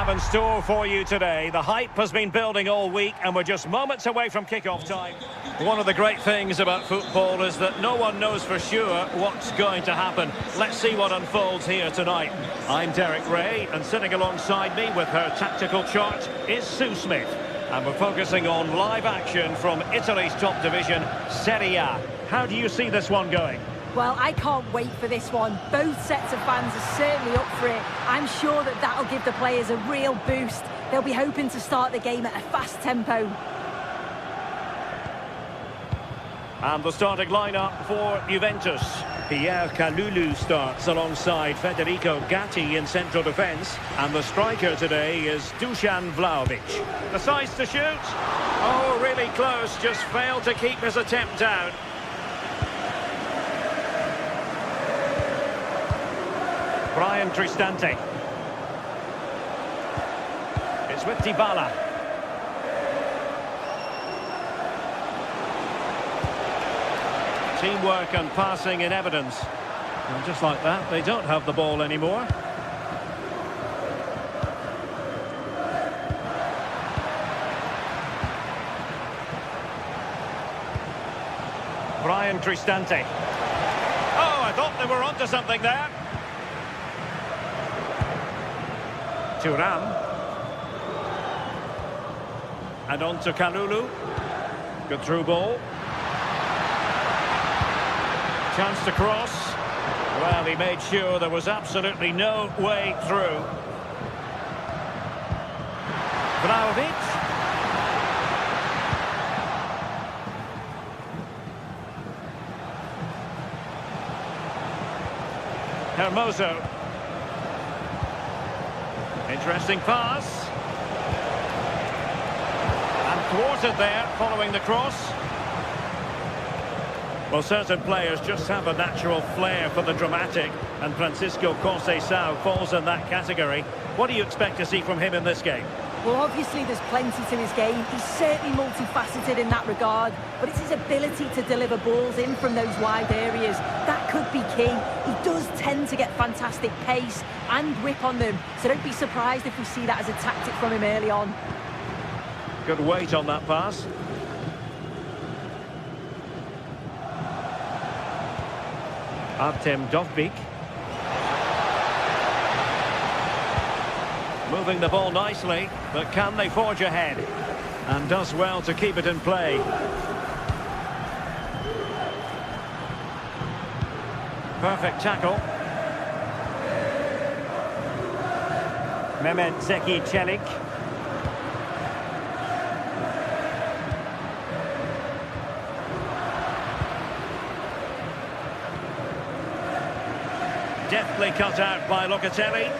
have in store for you today. The hype has been building all week and we're just moments away from kick-off time. One of the great things about football is that no one knows for sure what's going to happen. Let's see what unfolds here tonight. I'm Derek Ray, and sitting alongside me with her tactical chart is Sue Smith. And we're focusing on live action from Italy's top division, Serie A. How do you see this one going? Well, I can't wait for this one. Both sets of fans are certainly up for it. I'm sure that that'll give the players a real boost. They'll be hoping to start the game at a fast tempo. And the starting lineup for Juventus. Pierre Kalulu starts alongside Federico Gatti in central defence. And the striker today is Dusan Vlahovic. The size to shoot. Oh, really close. Just failed to keep his attempt down. Brian Cristante. It's with Dybala. Teamwork and passing in evidence. And just like that, they don't have the ball anymore. Brian Cristante. Oh, I thought they were onto something there. Thuram. And on to Kalulu. Good through ball. Chance to cross. Well, he made sure there was absolutely no way through. Vlahovic. Hermoso. Interesting pass. And thwarted there following the cross. Well, certain players just have a natural flair for the dramatic, and Francisco Conceição falls in that category. What do you expect to see from him in this game? Well, obviously there's plenty to his game. He's certainly multifaceted in that regard, but it's his ability to deliver balls in from those wide areas. That could be key. He does tend to get fantastic pace and whip on them, so don't be surprised if we see that as a tactic from him early on. Good weight on that pass. Artem Dovbyk. Moving the ball nicely, but can they forge ahead? And does well to keep it in play. Perfect tackle. Mehmet Zeki Çelik. Deftly cut out by Locatelli.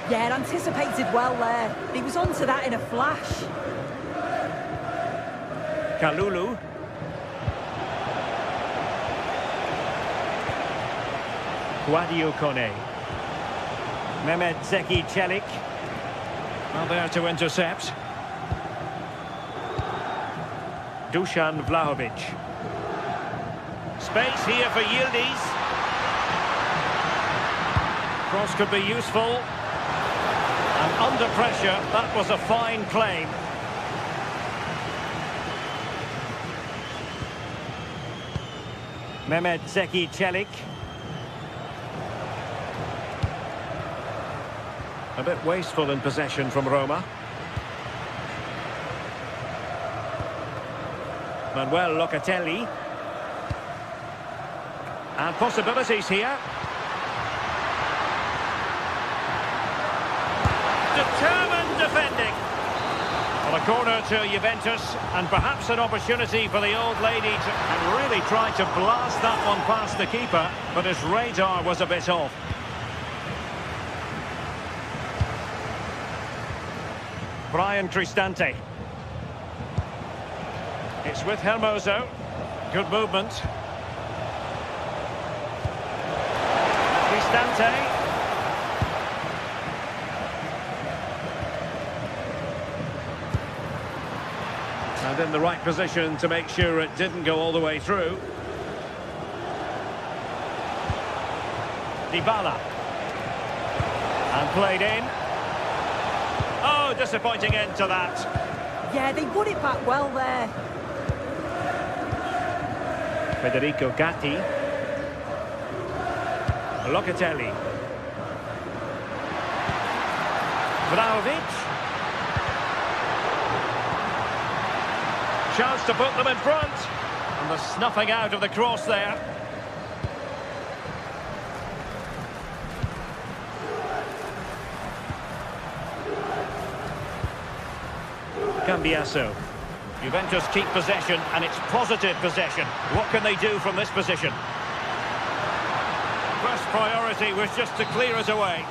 Yeah, anticipated well there. He was onto that in a flash. Kalulu. Guadio Kone. Mehmet Zeki Çelik. Well, there to intercept. Dusan Vlahovic. Space here for Yildiz. Cross could be useful. And under pressure, that was a fine claim. Mehmet Zeki Çelik. A bit wasteful in possession from Roma. Manuel Locatelli. And possibilities here. Determined defending. Well, a corner to Juventus, and perhaps an opportunity for the old lady to really try to blast that one past the keeper, but his radar was a bit off. Brian Cristante. It's with Hermoso. Good movement. Cristante. And in the right position to make sure it didn't go all the way through. Dybala. And played in. Oh! disappointing end to that. Yeah, they won it back well there. Federico Gatti. Locatelli. Vlahovic. Chance to put them in front. And the snuffing out of the cross there. Cambiasso. Juventus keep possession, and it's positive possession. What can they do from this position? First priority was just to clear it away.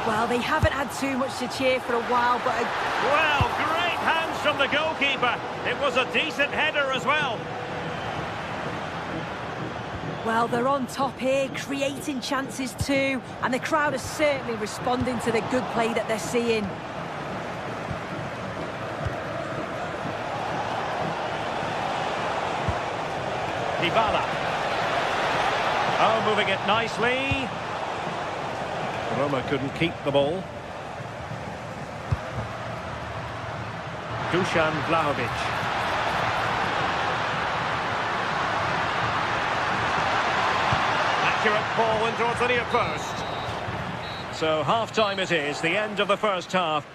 Well, they haven't had too much to cheer for a while, but... Well, great hands from the goalkeeper. It was a decent header as well. Well, they're on top here, creating chances too, and the crowd are certainly responding to the good play that they're seeing. Dybala. Oh, moving it nicely. Roma couldn't keep the ball. Dusan Vlahovic. Accurate ball in towards the near post. So half-time it is, the end of the first half.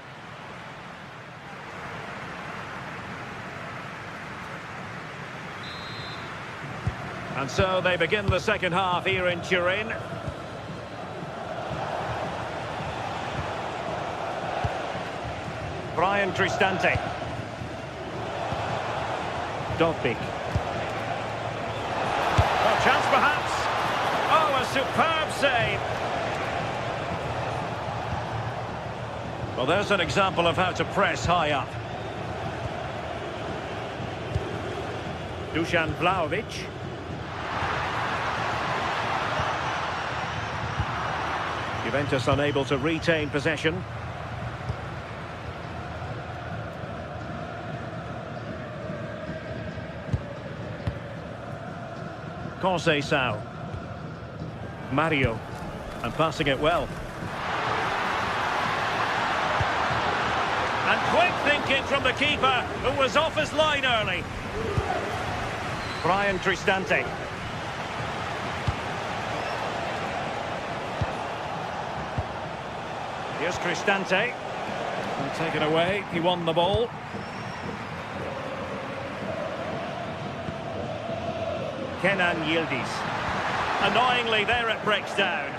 And so they begin the second half here in Turin. Brian Cristante. Dovbik. Oh, chance perhaps. Oh, a superb save. Well, there's an example of how to press high up. Dusan Vlahovic. Juventus unable to retain possession. Conceição. Mario. And passing it well. And quick thinking from the keeper, who was off his line early. Brian Cristante. Here's Cristante. And taken away, he won the ball. Kenan Yildiz. Annoyingly, there it breaks down.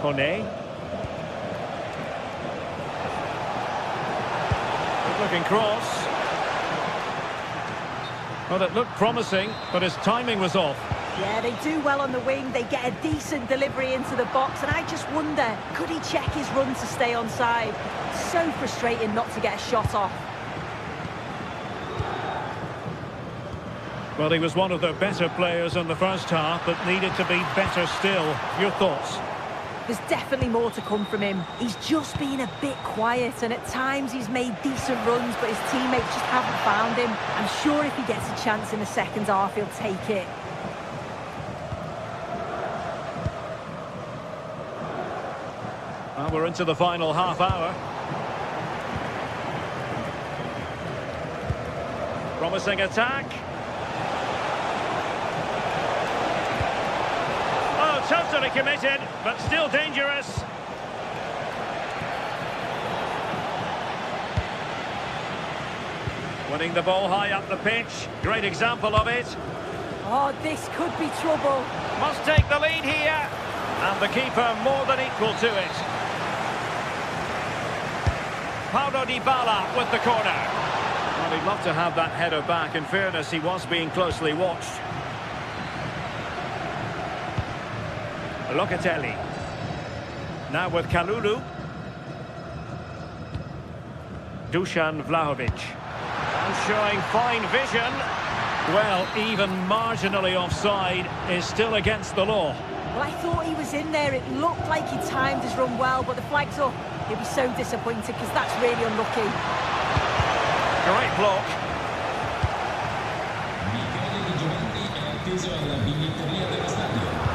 Kone. Good-looking cross. Well, it looked promising, but his timing was off. Yeah, they do well on the wing. They get a decent delivery into the box, and I just wonder, could he check his run to stay onside? So frustrating not to get a shot off. Well, he was one of the better players in the first half, but needed to be better still. Your thoughts? There's definitely more to come from him. He's just been a bit quiet, and at times he's made decent runs, but his teammates just haven't found him. I'm sure if he gets a chance in the second half, he'll take it. Well, we're into the final half hour. Promising attack. Oh, totally committed, but still dangerous. Winning the ball high up the pitch. Great example of it. Oh, this could be trouble. Must take the lead here. And the keeper more than equal to it. Paulo Dybala with the corner. Well, he'd love to have that header back. In fairness, he was being closely watched. Locatelli. Now with Kalulu. Dusan Vlahovic. And showing fine vision. Well, even marginally offside is still against the law. Well, I thought he was in there. It looked like he timed his run well, but the flag's up. He'll be so disappointed because that's really unlucky. Great block.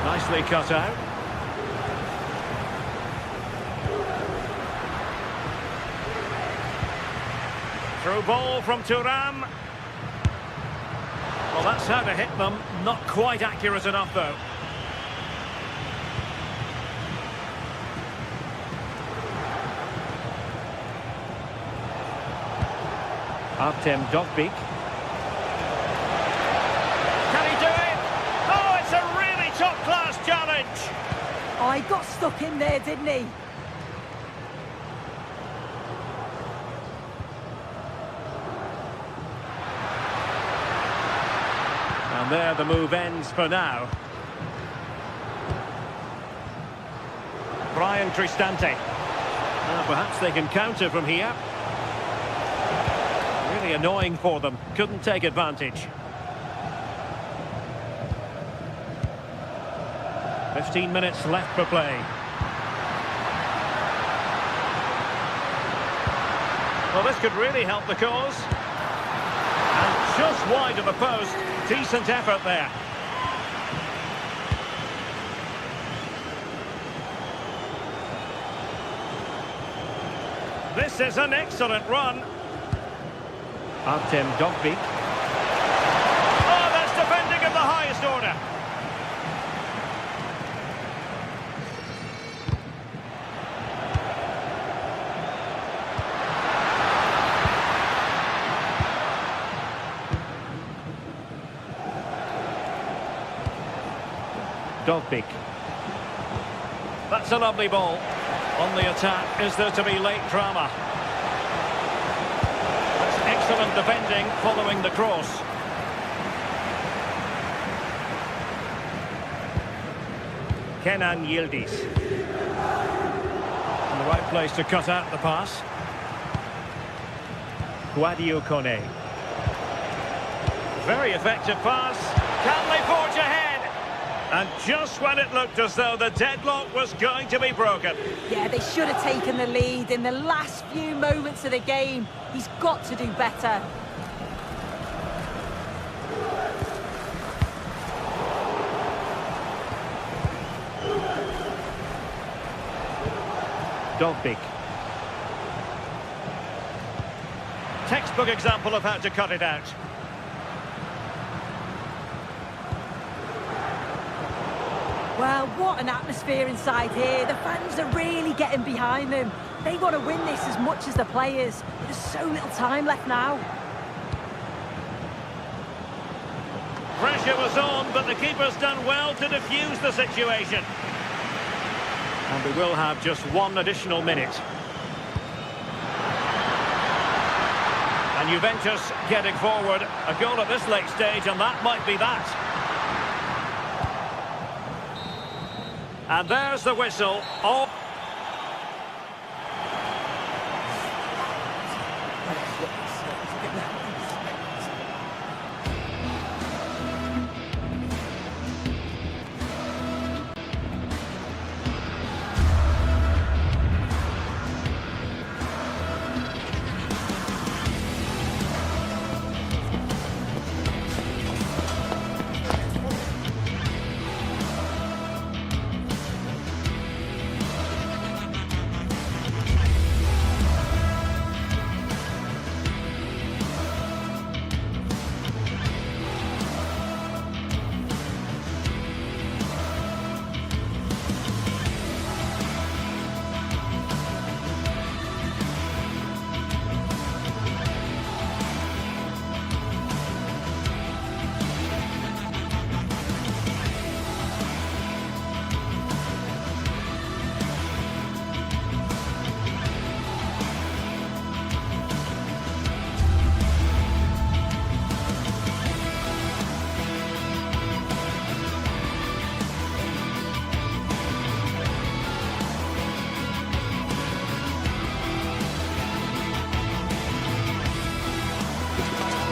Nicely cut out. Through ball from Thuram. Well, that's how to hit them. Not quite accurate enough, though. Artem Dovbyk. Can he do it? Oh, it's a really top-class challenge. Oh, he got stuck in there, didn't he? And there the move ends for now. Brian Cristante. Perhaps they can counter from here. Really annoying for them. Couldn't take advantage. 15 minutes left for play. Well, this could really help the cause. And just wide of the post. Decent effort there. This is an excellent run. Artem Dovbyk. Oh, that's defending of the highest order. Dovbyk. That's a lovely ball. On the attack, is there to be late drama? That's excellent defending following the cross. Kenan Yildiz. In the right place to cut out the pass. Guadio Kone. Very effective pass. Can they forge ahead? And just when it looked as though the deadlock was going to be broken. Yeah, they should have taken the lead in the last few moments of the game. He's got to do better. Dovbyk. Textbook example of how to cut it out. Well, what an atmosphere inside here. The fans are really getting behind them. They want to win this as much as the players. There's so little time left now. Pressure was on, but the keeper's done well to defuse the situation. And we will have just one additional minute. And Juventus getting forward. A goal at this late stage, and that might be that. And there's the whistle. Oh.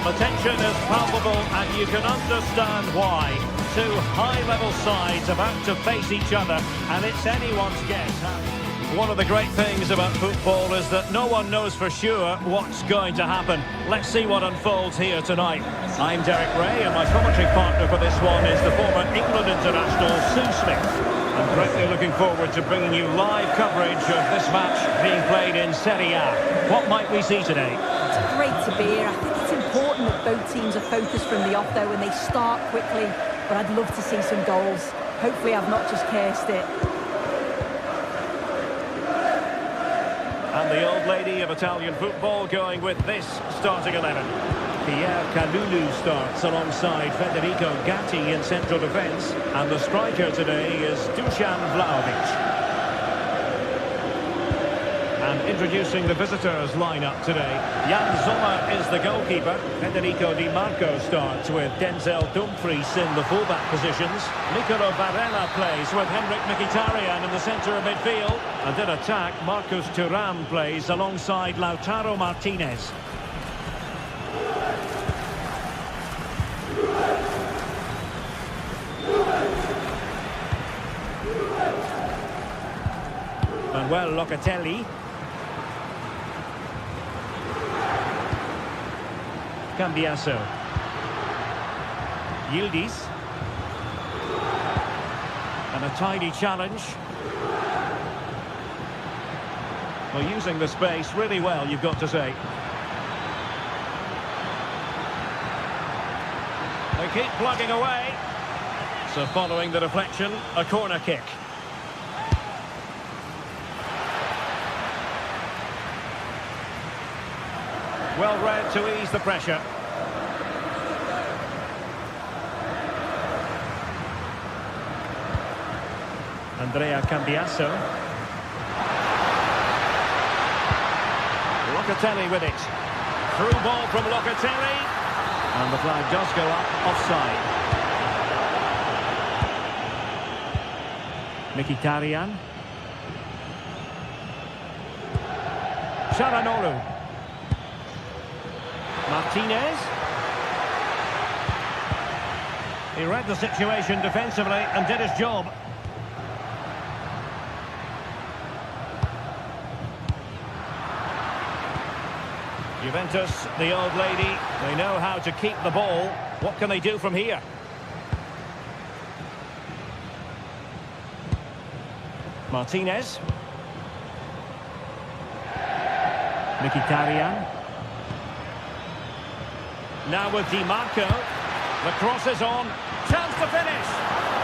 The tension is palpable, and you can understand why. Two high-level sides about to face each other, and it's anyone's guess. One of the great things about football is that no one knows for sure what's going to happen. Let's see what unfolds here tonight. I'm Derek Ray, and my commentary partner for this one is the former England international, Sue Smith. I'm greatly looking forward to bringing you live coverage of this match being played in Serie A. What might we see today? It's a great to bear. I think it's important that both teams are focused from the off, though, and they start quickly. But I'd love to see some goals. Hopefully I've not just cursed it. And the old lady of Italian football going with this starting 11. Pierre Kalulu starts alongside Federico Gatti in central defence. And the striker today is Dusan Vlahovic. And introducing the visitors lineup today. Jan Sommer is the goalkeeper. Federico Di Marco starts with Denzel Dumfries in the fullback positions. Nicolo Barella plays with Henrik Mkhitaryan in the centre of midfield. And in attack, Marcus Thuram plays alongside Lautaro Martinez. Manuel Locatelli. Cambiaso. Yildiz. And a tidy challenge. Well, using the space really well, you've got to say. They keep plugging away. So following the deflection, a corner kick. Well read to ease the pressure. Andrea Cambiaso. Locatelli with it. Through ball from Locatelli. And the flag does go up offside. Mkhitaryan. Sharanoglu. Martinez. He read the situation defensively and did his job. Juventus, the old lady, they know how to keep the ball. What can they do from here? Martinez. Mkhitaryan. Now with Di Marco. The cross is on. Chance to finish.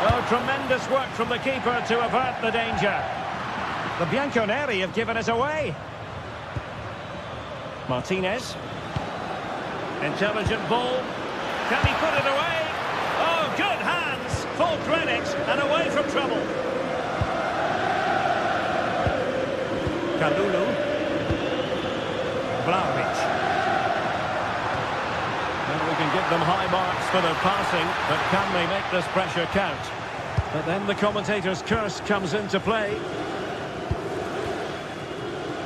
Oh, tremendous work from the keeper to avert the danger. The Bianconeri have given us away. Martinez. Intelligent ball. Can he put it away? Oh, good hands. Full credit and away from trouble. Kalulu. Vlahovic. Well, we can give them high marks for their passing, but can they make this pressure count? But then the commentator's curse comes into play.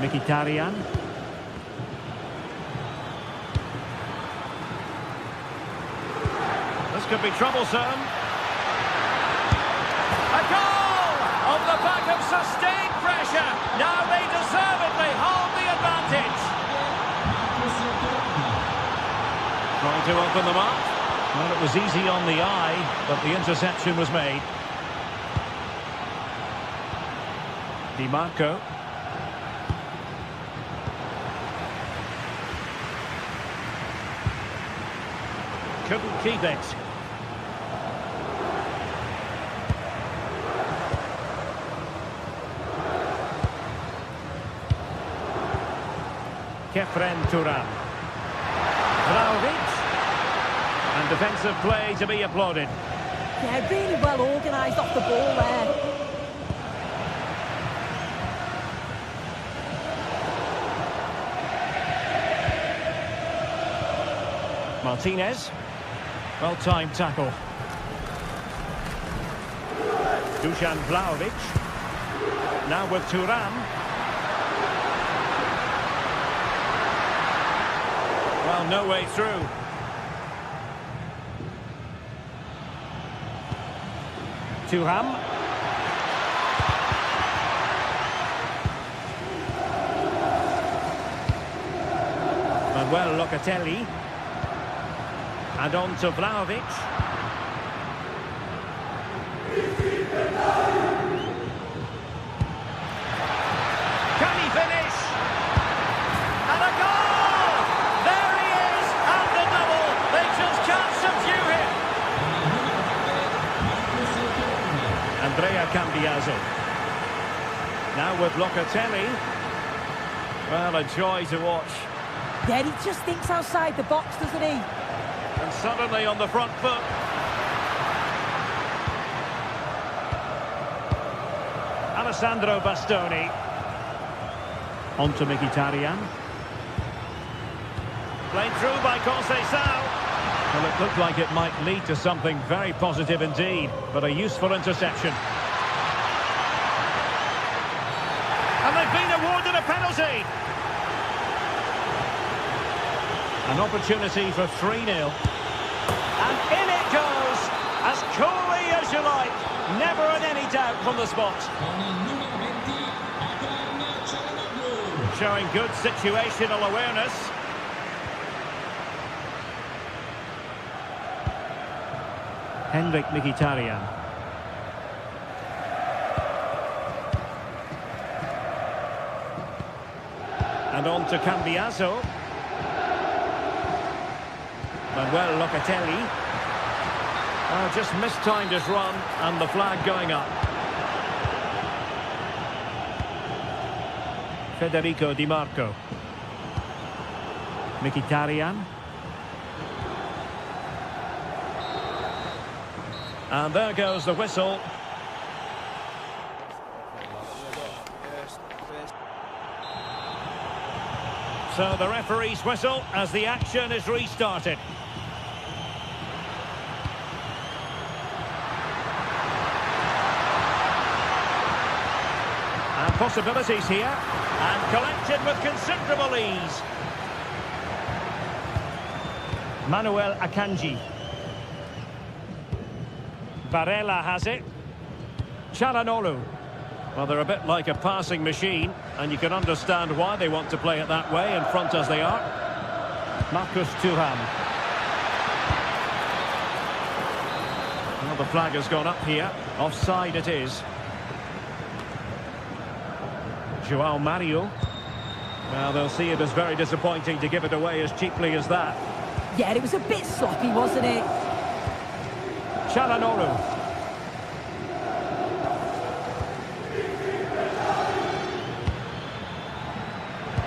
Mkhitaryan. This could be troublesome. A goal! On the back of sustained pressure. Now they deservedly hold the advantage. Trying to open them up. Well, it was easy on the eye, but the interception was made. Di Marco. Couldn't keep it. Kefren Thuram. Vlahovic. And defensive play to be applauded. Yeah, really well organised off the ball there. Martinez. Well-timed tackle. Dusan Vlahovic. Now with Thuram. Well, no way through. Thuram. Manuel Locatelli. And on to Vlahovic. Can he finish? And a goal! There he Cambiaso. Now with Locatelli. Well, a joy to watch. Yeah, he just thinks outside the box, doesn't he? And suddenly on the front foot. Alessandro Bastoni. On to Mkhitaryan. Played through by Conceição. Well, it looked like it might lead to something very positive indeed, but a useful interception. And they've been awarded a penalty. An opportunity for 3-0. And in it goes, as coolly as you like. Never in any doubt from the spot. Showing good situational awareness. Henrik Mkhitaryan. And on to Cambiaso. Manuel Locatelli. Just mistimed his run and the flag going up. Federico Di Marco. Mkhitaryan. And there goes the whistle. So the referee's whistle as the action is restarted. And possibilities here. And collected with considerable ease. Manuel Akanji. Barella has it. Çalhanoğlu. Well, they're a bit like a passing machine, and you can understand why they want to play it that way, in front as they are. Marcus Thuram. Well, the flag has gone up here. Offside it is. João Mario. Well, they'll see it as very disappointing to give it away as cheaply as that. Yeah, it was a bit sloppy, wasn't it? Çalhanoğlu.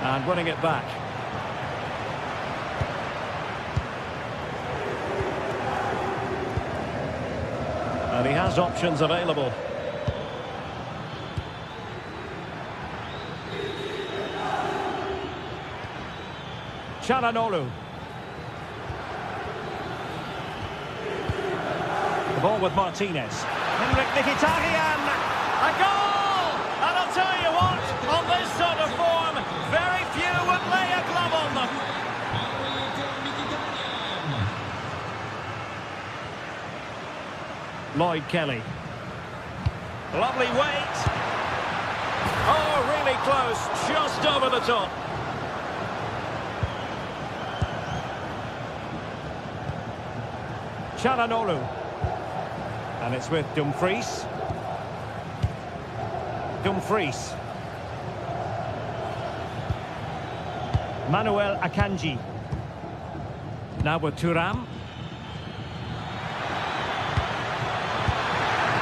And winning it back. And he has options available. Çalhanoğlu. The ball with Martinez. Henrik Mkhitaryan. A goal! And I'll tell you what, on this sort of form, very few would lay a glove on them. Lloyd Kelly. Lovely weight. Oh, really close, just over the top. Çalhanoğlu. And it's with Dumfries. Dumfries. Manuel Akanji. Now with Thuram.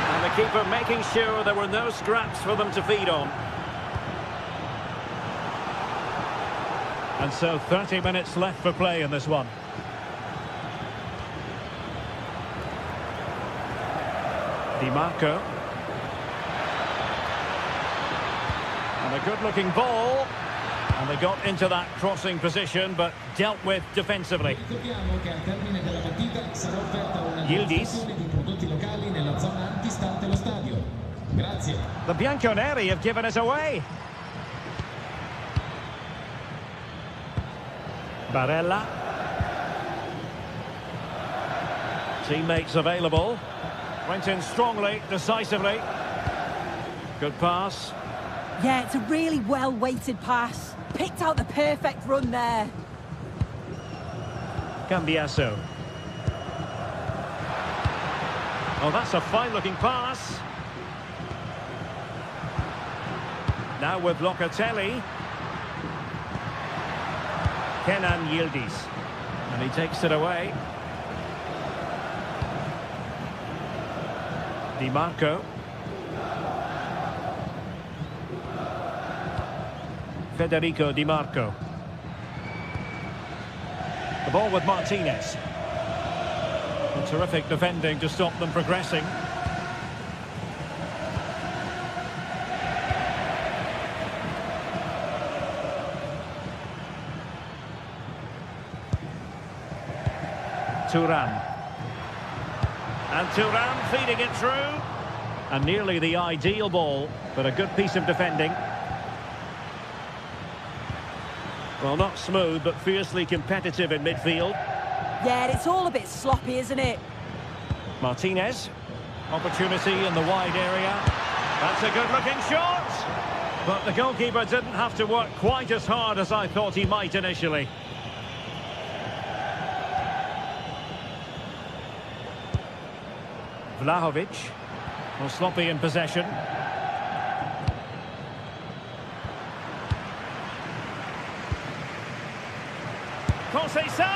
And the keeper making sure there were no scraps for them to feed on. And so 30 minutes left for play in this one. Di Marco. And a good-looking ball. And they got into that crossing position, but dealt with defensively. Yildiz. The Bianconeri have given us away. Barella. Teammates available. Went in strongly, decisively. Good pass. Yeah, it's a really well-weighted pass. Picked out the perfect run there. Cambiaso. Oh, that's a fine-looking pass. Now with Locatelli. Kenan Yildiz. And he takes it away. Di Marco. Federico Di Marco. The ball with Martinez. And terrific defending to stop them progressing. Thuram. And Thuram feeding it through. And nearly the ideal ball, but a good piece of defending. Well, not smooth, but fiercely competitive in midfield. Yeah, it's all a bit sloppy, isn't it? Martinez. Opportunity in the wide area. That's a good-looking shot. But the goalkeeper didn't have to work quite as hard as I thought he might initially. Vlahovic. Well, sloppy in possession. Conceição!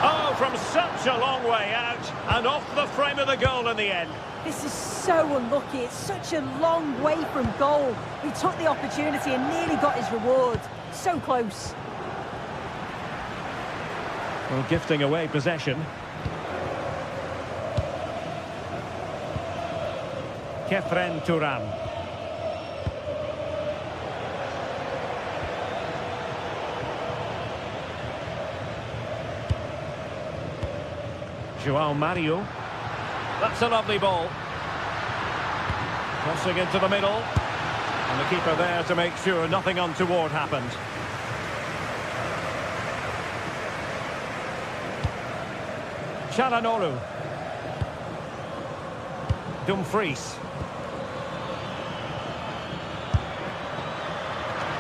Oh, from such a long way out and off the frame of the goal in the end. This is so unlucky. It's such a long way from goal. He took the opportunity and nearly got his reward. So close. Well, gifting away possession. Kefren Thuram. João Mario. That's a lovely ball. Crossing into the middle. And the keeper there to make sure nothing untoward happened. Çalhanoğlu. Dumfries.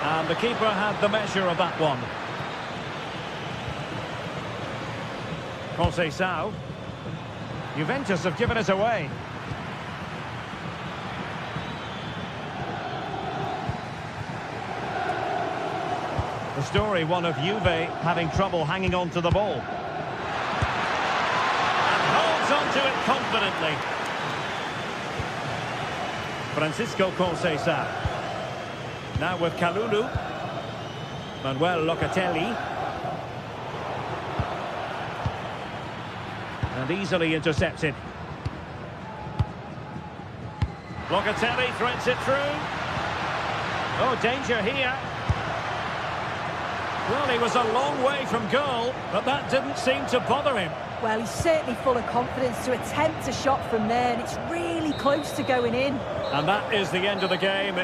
And the keeper had the measure of that one. Conceição. Juventus have given it away. The story, one of Juve having trouble hanging on to the ball. And holds on to it confidently. Francisco Conceição. Now with Kalulu. Manuel Locatelli. And easily intercepted. Locatelli threads it through. Oh, danger here. Well, he was a long way from goal, but that didn't seem to bother him. Well, he's certainly full of confidence to attempt a shot from there, and it's really close to going in. And that is the end of the game.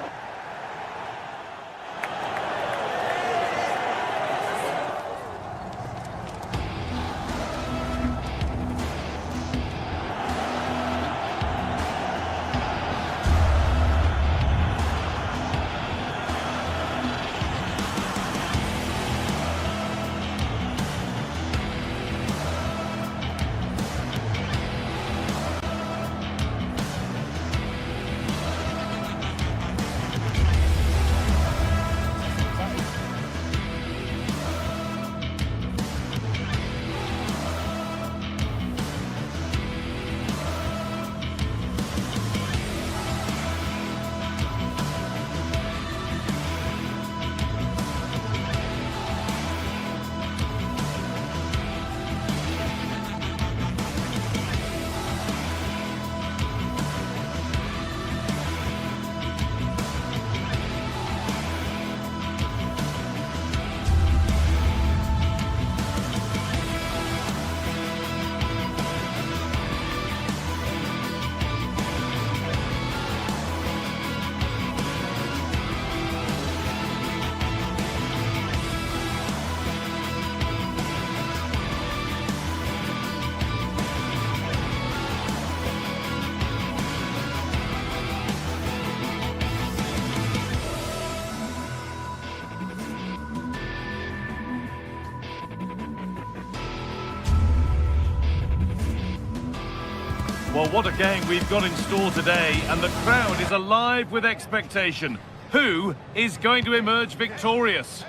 Well, what a game we've got in store today, and the crowd is alive with expectation. Who is going to emerge victorious?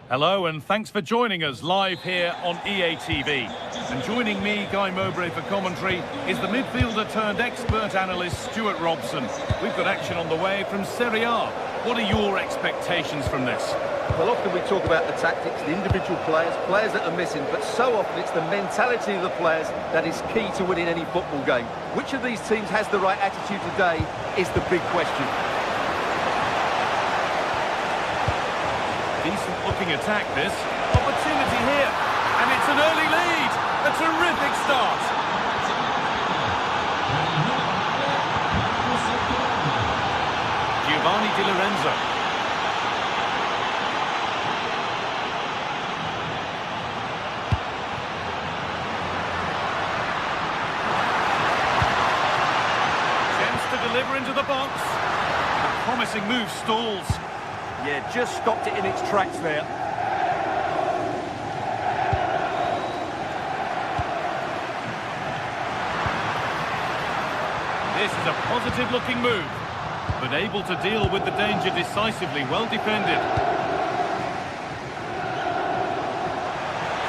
Hello and thanks for joining us live here on EA TV. And joining me, Guy Mowbray, for commentary is the midfielder turned expert analyst Stuart Robson. We've got action on the way from Serie A. What are your expectations from this? Well, often we talk about the tactics, the individual players that are missing, but so often it's the mentality of the players that is key to winning any football game. Which of these teams has the right attitude today is the big question. Decent looking attack this. Opportunity here. And it's an early lead. A terrific start. Giovanni Di Lorenzo. Chance to deliver into the box. A promising move stalls. Yeah, just stopped it in its tracks there. This is a positive-looking move, but able to deal with the danger decisively, well defended.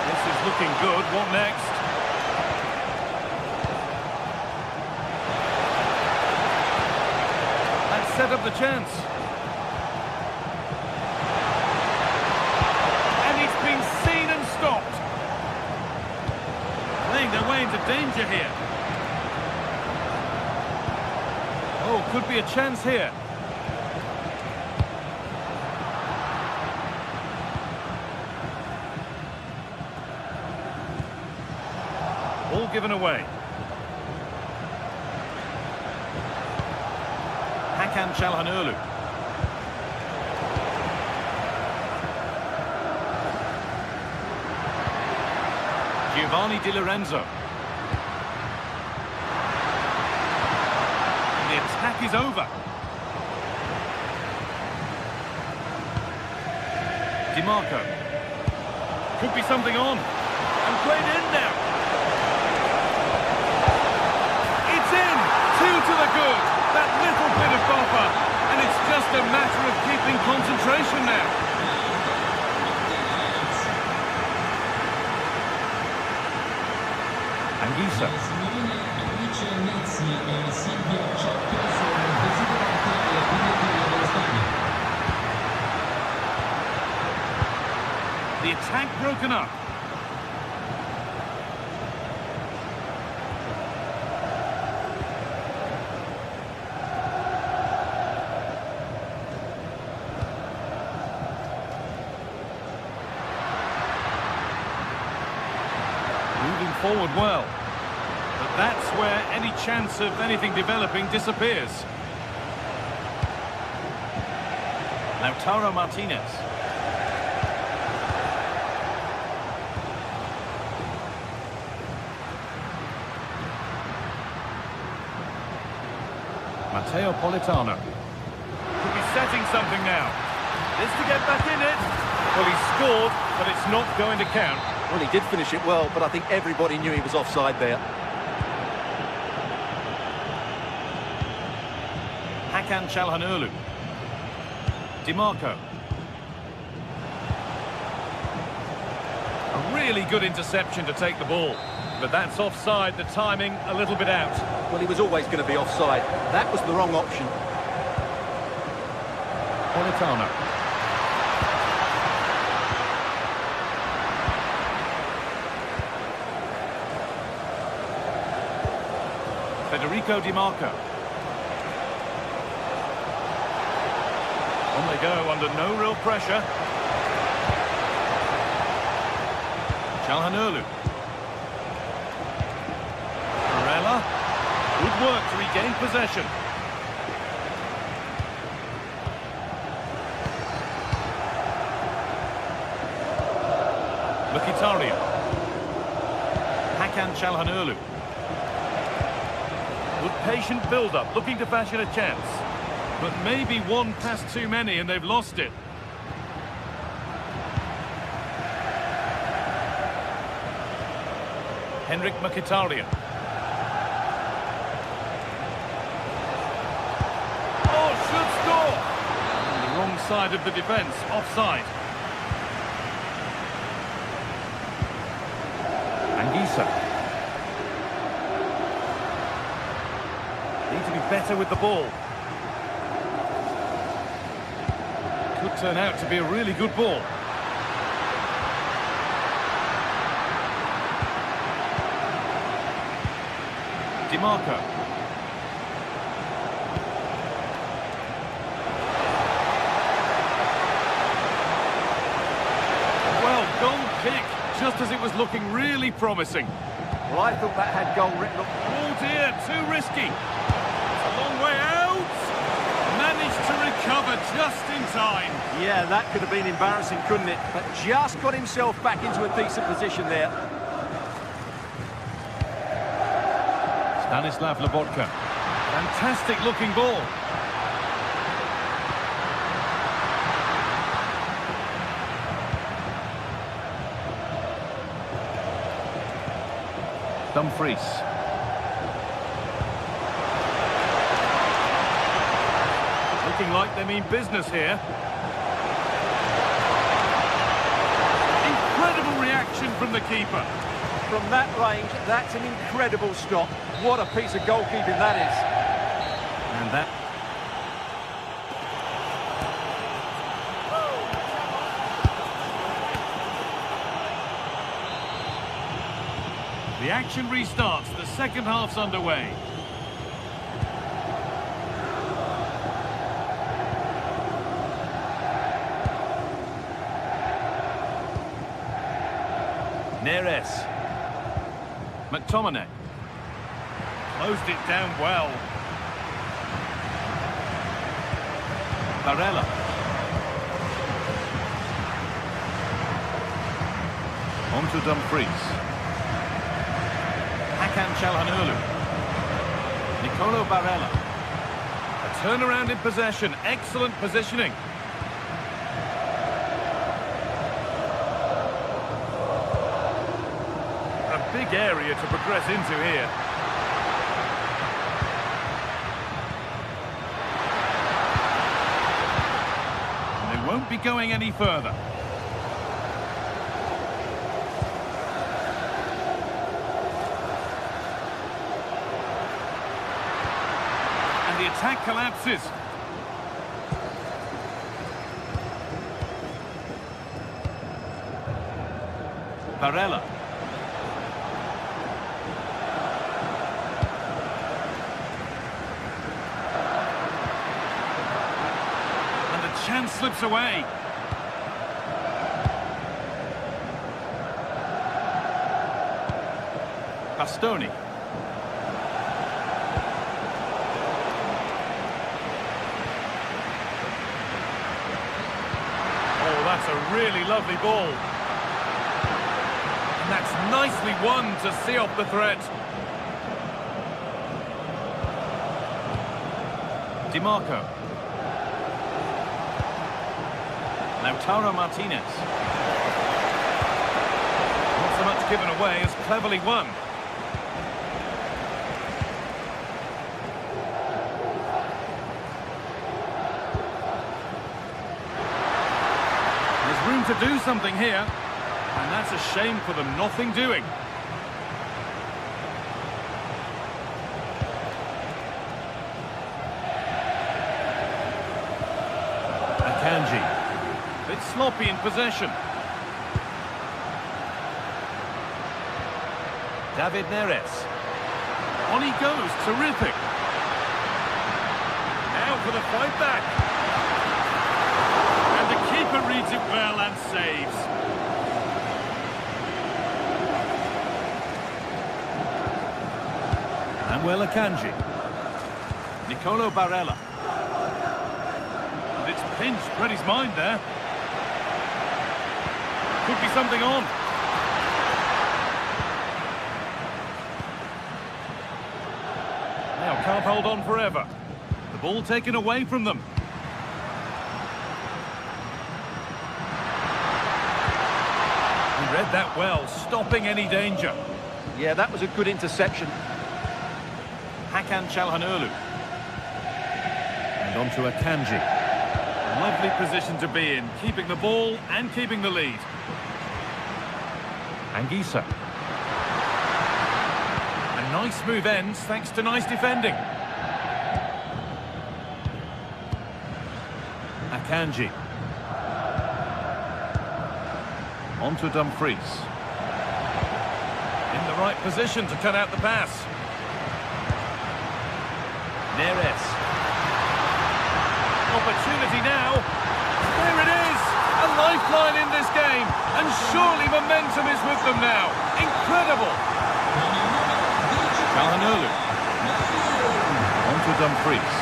This is looking good. What next? Let's set up the chance. Playing their way into danger here. Oh, could be a chance here. All given away. Hakan Çalhanoğlu. Giovanni Di Lorenzo. The attack is over. Di Marco. Could be something on. And played in now. It's in! 2 to the good. That little bit of buffer. And it's just a matter of keeping concentration now. Anguissa. The attack broken up. Moving forward well. But that's where any chance of anything developing disappears. Lautaro Martinez. Matteo Politano. Could be setting something now. This to get back in it. Well, he scored, but it's not going to count. Well, he did finish it well, but I think everybody knew he was offside there. Hakan Çalhanoğlu. Di Marco. A really good interception to take the ball. But that's offside, the timing a little bit out. Well, he was always going to be offside. That was the wrong option. Politano. Federico Di Marco. On they go, under no real pressure. Çalhanoğlu. Barella. Good work to regain possession. Mkhitaryan. Hakan Çalhanoğlu. Good patient build-up, looking to fashion a chance. But maybe one pass too many and they've lost it. Henrik Mkhitaryan. Oh, should score! On the wrong side of the defence, offside. Anguissa. Need to be better with the ball. Could turn out to be a really good ball. DiMarco. Well, goal kick, just as it was looking really promising. Well, I thought that had goal written. Oh dear, too risky. It's a long way out. Managed to recover just in time. Yeah, that could have been embarrassing, couldn't it? But just got himself back into a decent position there. Stanislav Lobotka. Fantastic looking ball. Dumfries. Looking like they mean business here. Incredible reaction from the keeper. From that range, that's an incredible stop. What a piece of goalkeeping that is. And that... The action restarts. The second half's underway. Neres. McTominay. Closed it down well. Barella. On to Dumfries. Hakan Çalhanoğlu. Nicolo Barella. A turnaround in possession. Excellent positioning. A big area to progress into here. And they won't be going any further. The attack collapses. Barella. And the chance slips away. Bastoni. That's a really lovely ball. And that's nicely won to see off the threat. DiMarco. Lautaro Martinez. Not so much given away as cleverly won. Room to do something here, and that's a shame for them. Nothing doing. Akanji, bit sloppy in possession. David Neres, on he goes, terrific. Now for the fight back. Keeper reads it well and saves. Manuel Akanji. Nicolo Barella. And it's pinched, read his mind there. Could be something on. Now can't hold on forever. The ball taken away from them. Read that well, stopping any danger. Yeah, that was a good interception. Hakan Çalhanoğlu. And on to Akanji. Lovely position to be in, keeping the ball and keeping the lead. Anguissa. Nice move ends thanks to nice defending. Akanji. On to Dumfries. In the right position to cut out the pass. Neres. Opportunity now. There it is! A lifeline in this game. And surely momentum is with them now. Incredible! Calhanoglu. On to Dumfries.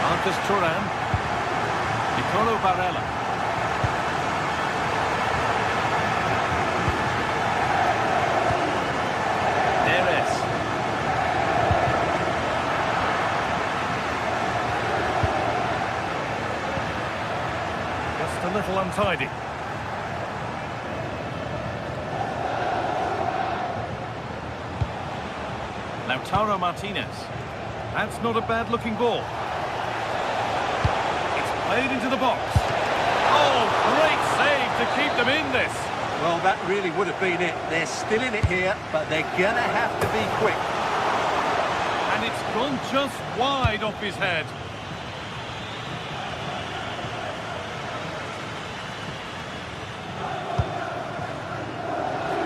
Marcus Thuram. Nicolo Barella. Neres. Just a little untidy. Lautaro Martinez. That's not a bad-looking ball. It's played into the box. Oh, great save to keep them in this. Well, that really would have been it. They're still in it here, but they're going to have to be quick. And it's gone just wide off his head.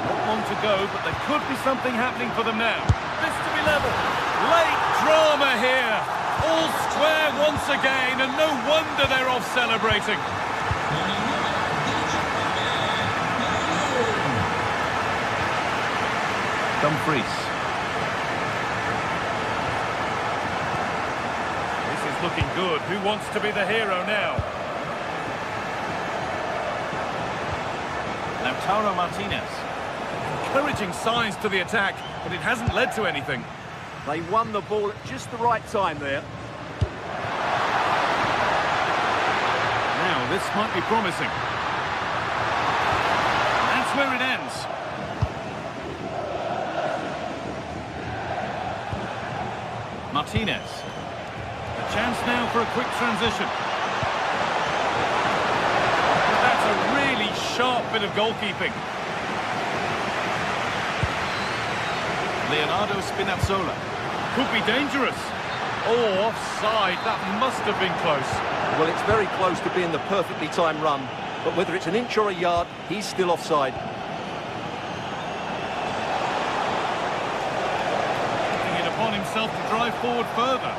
Not long to go, but there could be something happening for them now. This to be level. Late drama here. All square once again, and no wonder they're off celebrating. Dumfries. This is looking good. Who wants to be the hero now? Lautaro Martinez. Encouraging signs to the attack, but it hasn't led to anything. They won the ball at just the right time there. Now, this might be promising. That's where it ends. Martinez. A chance now for a quick transition. That's a really sharp bit of goalkeeping. Leonardo Spinazzola. Could be dangerous. Oh, offside. That must have been close. Well, it's very close to being the perfectly timed run, but whether it's an inch or a yard, he's still offside. Taking it upon himself to drive forward further.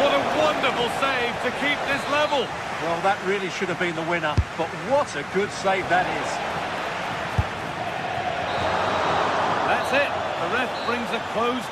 What a wonderful save to keep this level. Well, that really should have been the winner, but what a good save that is. That's it. The ref brings a close.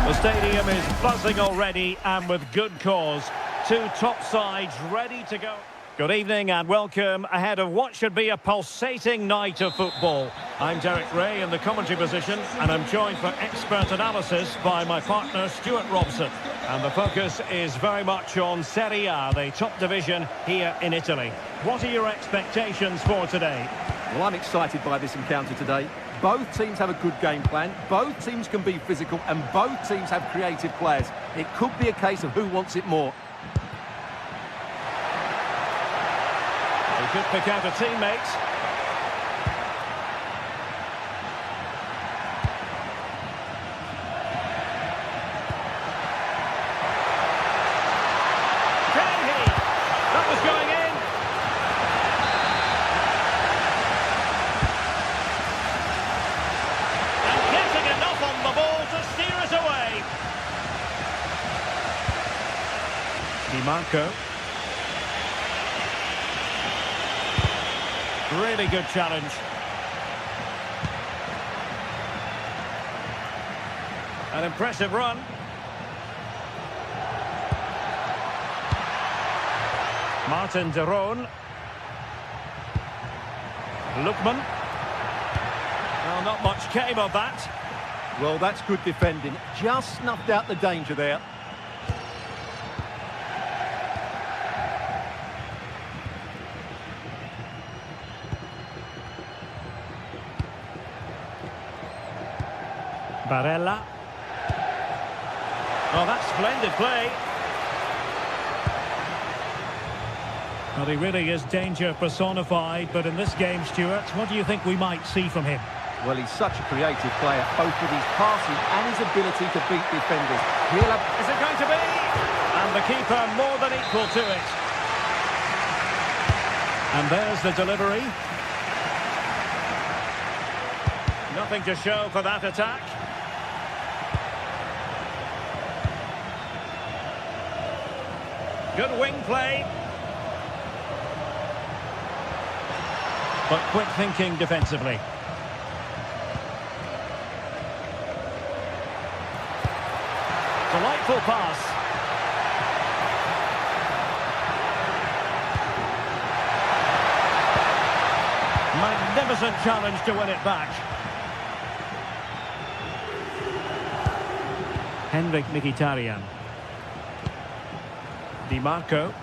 The stadium is buzzing already, and with good cause. Two top sides ready to go. Good evening and welcome ahead of what should be a pulsating night of football. I'm Derek Ray in the commentary position and I'm joined for expert analysis by my partner Stuart Robson. And the focus is very much on Serie A, the top division here in Italy. What are your expectations for today? Well, I'm excited by this encounter today. Both teams have a good game plan, both teams can be physical and both teams have creative players. It could be a case of who wants it more. He could pick out a teammate. Can he? That was going in. And getting enough on the ball to steer us away. Di Marco. Really good challenge. An impressive run. Martin de Roon. Lookman. Well, not much came of that. Well, that's good defending. Just snuffed out the danger there. Barella. Oh, that's splendid play. Well, he really is danger personified, but in this game, Stuart, what do you think we might see from him? Well, he's such a creative player, both with his passing and his ability to beat defenders. He'll have... Is it going to be? And the keeper more than equal to it. And there's the delivery. Nothing to show for that attack. Good wing play. But quick thinking defensively. Delightful pass. Magnificent challenge to win it back. Henrik Mkhitaryan. Di Marco.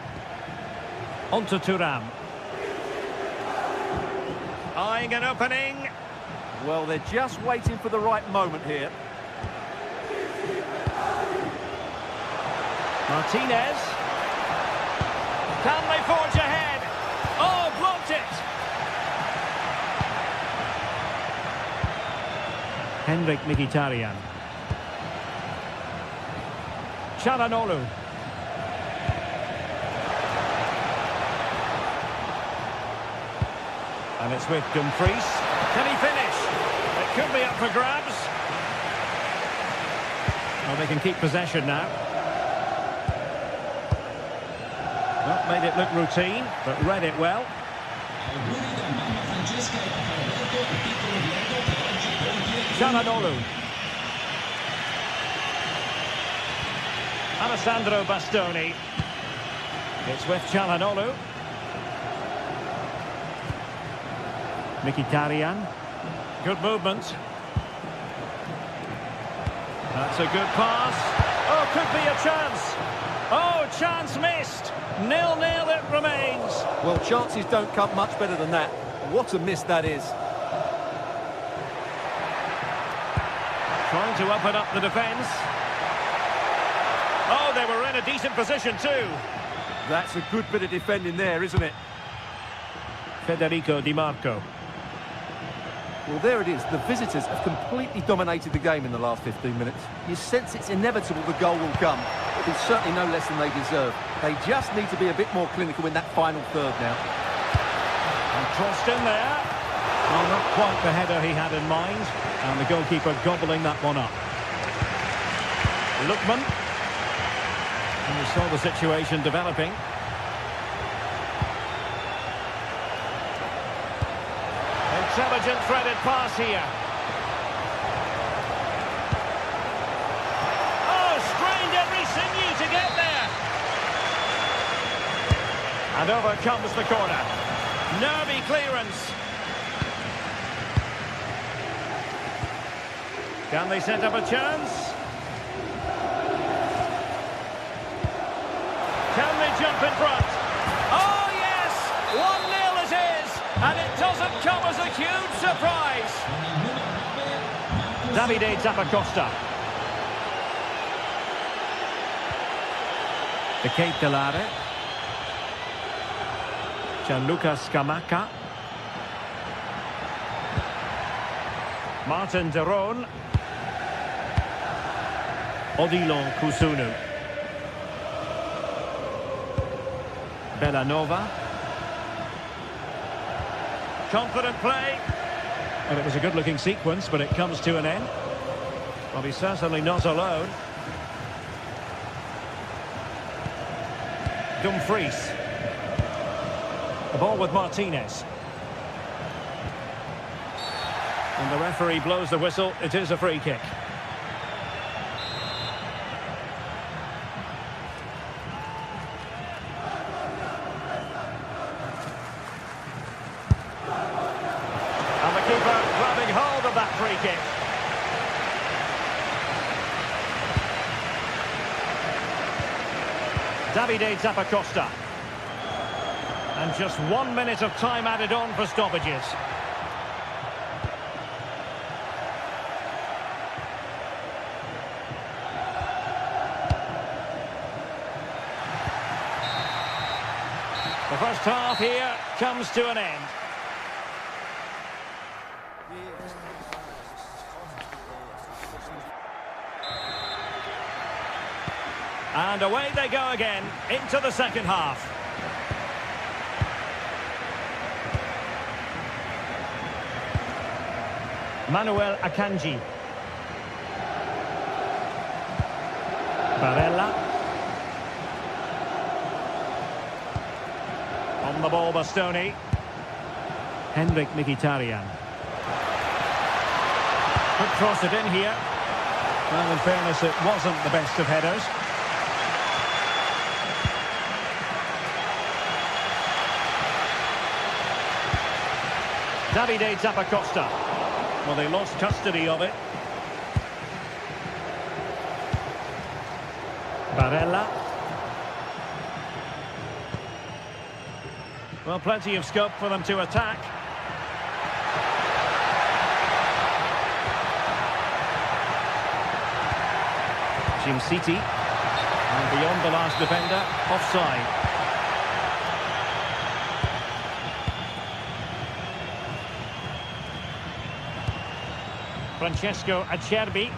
Onto Thuram. Eyeing an opening. Well, they're just waiting for the right moment here. Martinez. Can they forge ahead? Oh, blocked it. Henrik Mkhitaryan. Çalhanoğlu. And it's with Dumfries. Can he finish? It could be up for grabs. Well, they can keep possession now. Well, made it look routine, but read it well. Çalhanoğlu. Alessandro Bastoni. It's with Çalhanoğlu. Mkhitaryan. Good movement. That's a good pass. Oh, could be a chance. Oh, chance missed. 0-0 it remains. Well, chances don't come much better than that. What a miss that is. Trying to open up the defence. Oh, they were in a decent position too. That's a good bit of defending there, isn't it? Federico Di Marco. Well, there it is. The visitors have completely dominated the game in the last 15 minutes. You sense it's inevitable the goal will come. It's certainly no less than they deserve. They just need to be a bit more clinical in that final third now. And crossed in there. Well, not quite the header he had in mind. And the goalkeeper gobbling that one up. Lookman. And you saw the situation developing. Intelligent threaded pass here. Oh, strained every sinew to get there. And over comes the corner. Nervy clearance. Can they set up a chance? Can they jump in front? Oh, yes! 1-0 it is! And it doesn't come as a huge surprise. Davide Zappacosta. The Kate Delare. Gianluca Scamacca. Martin de Roon. Odilon Kusunu. Bellanova. Confident play. And it was a good-looking sequence, but it comes to an end. Well, he's certainly not alone. Dumfries. The ball with Martinez. And the referee blows the whistle. It is a free kick. And the keeper grabbing hold of that free kick. Davide Zappacosta. And just 1 minute of time added on for stoppages. The first half here comes to an end. And away they go again into the second half. Manuel Akanji. Barella. On the ball, Bastoni. Henrik Mkhitaryan. Could cross it in here. Well, in fairness, it wasn't the best of headers. Davide Zappacosta. Well, they lost custody of it. Barella. Well, plenty of scope for them to attack. Jim City. And beyond the last defender, offside. Francesco Acerbi.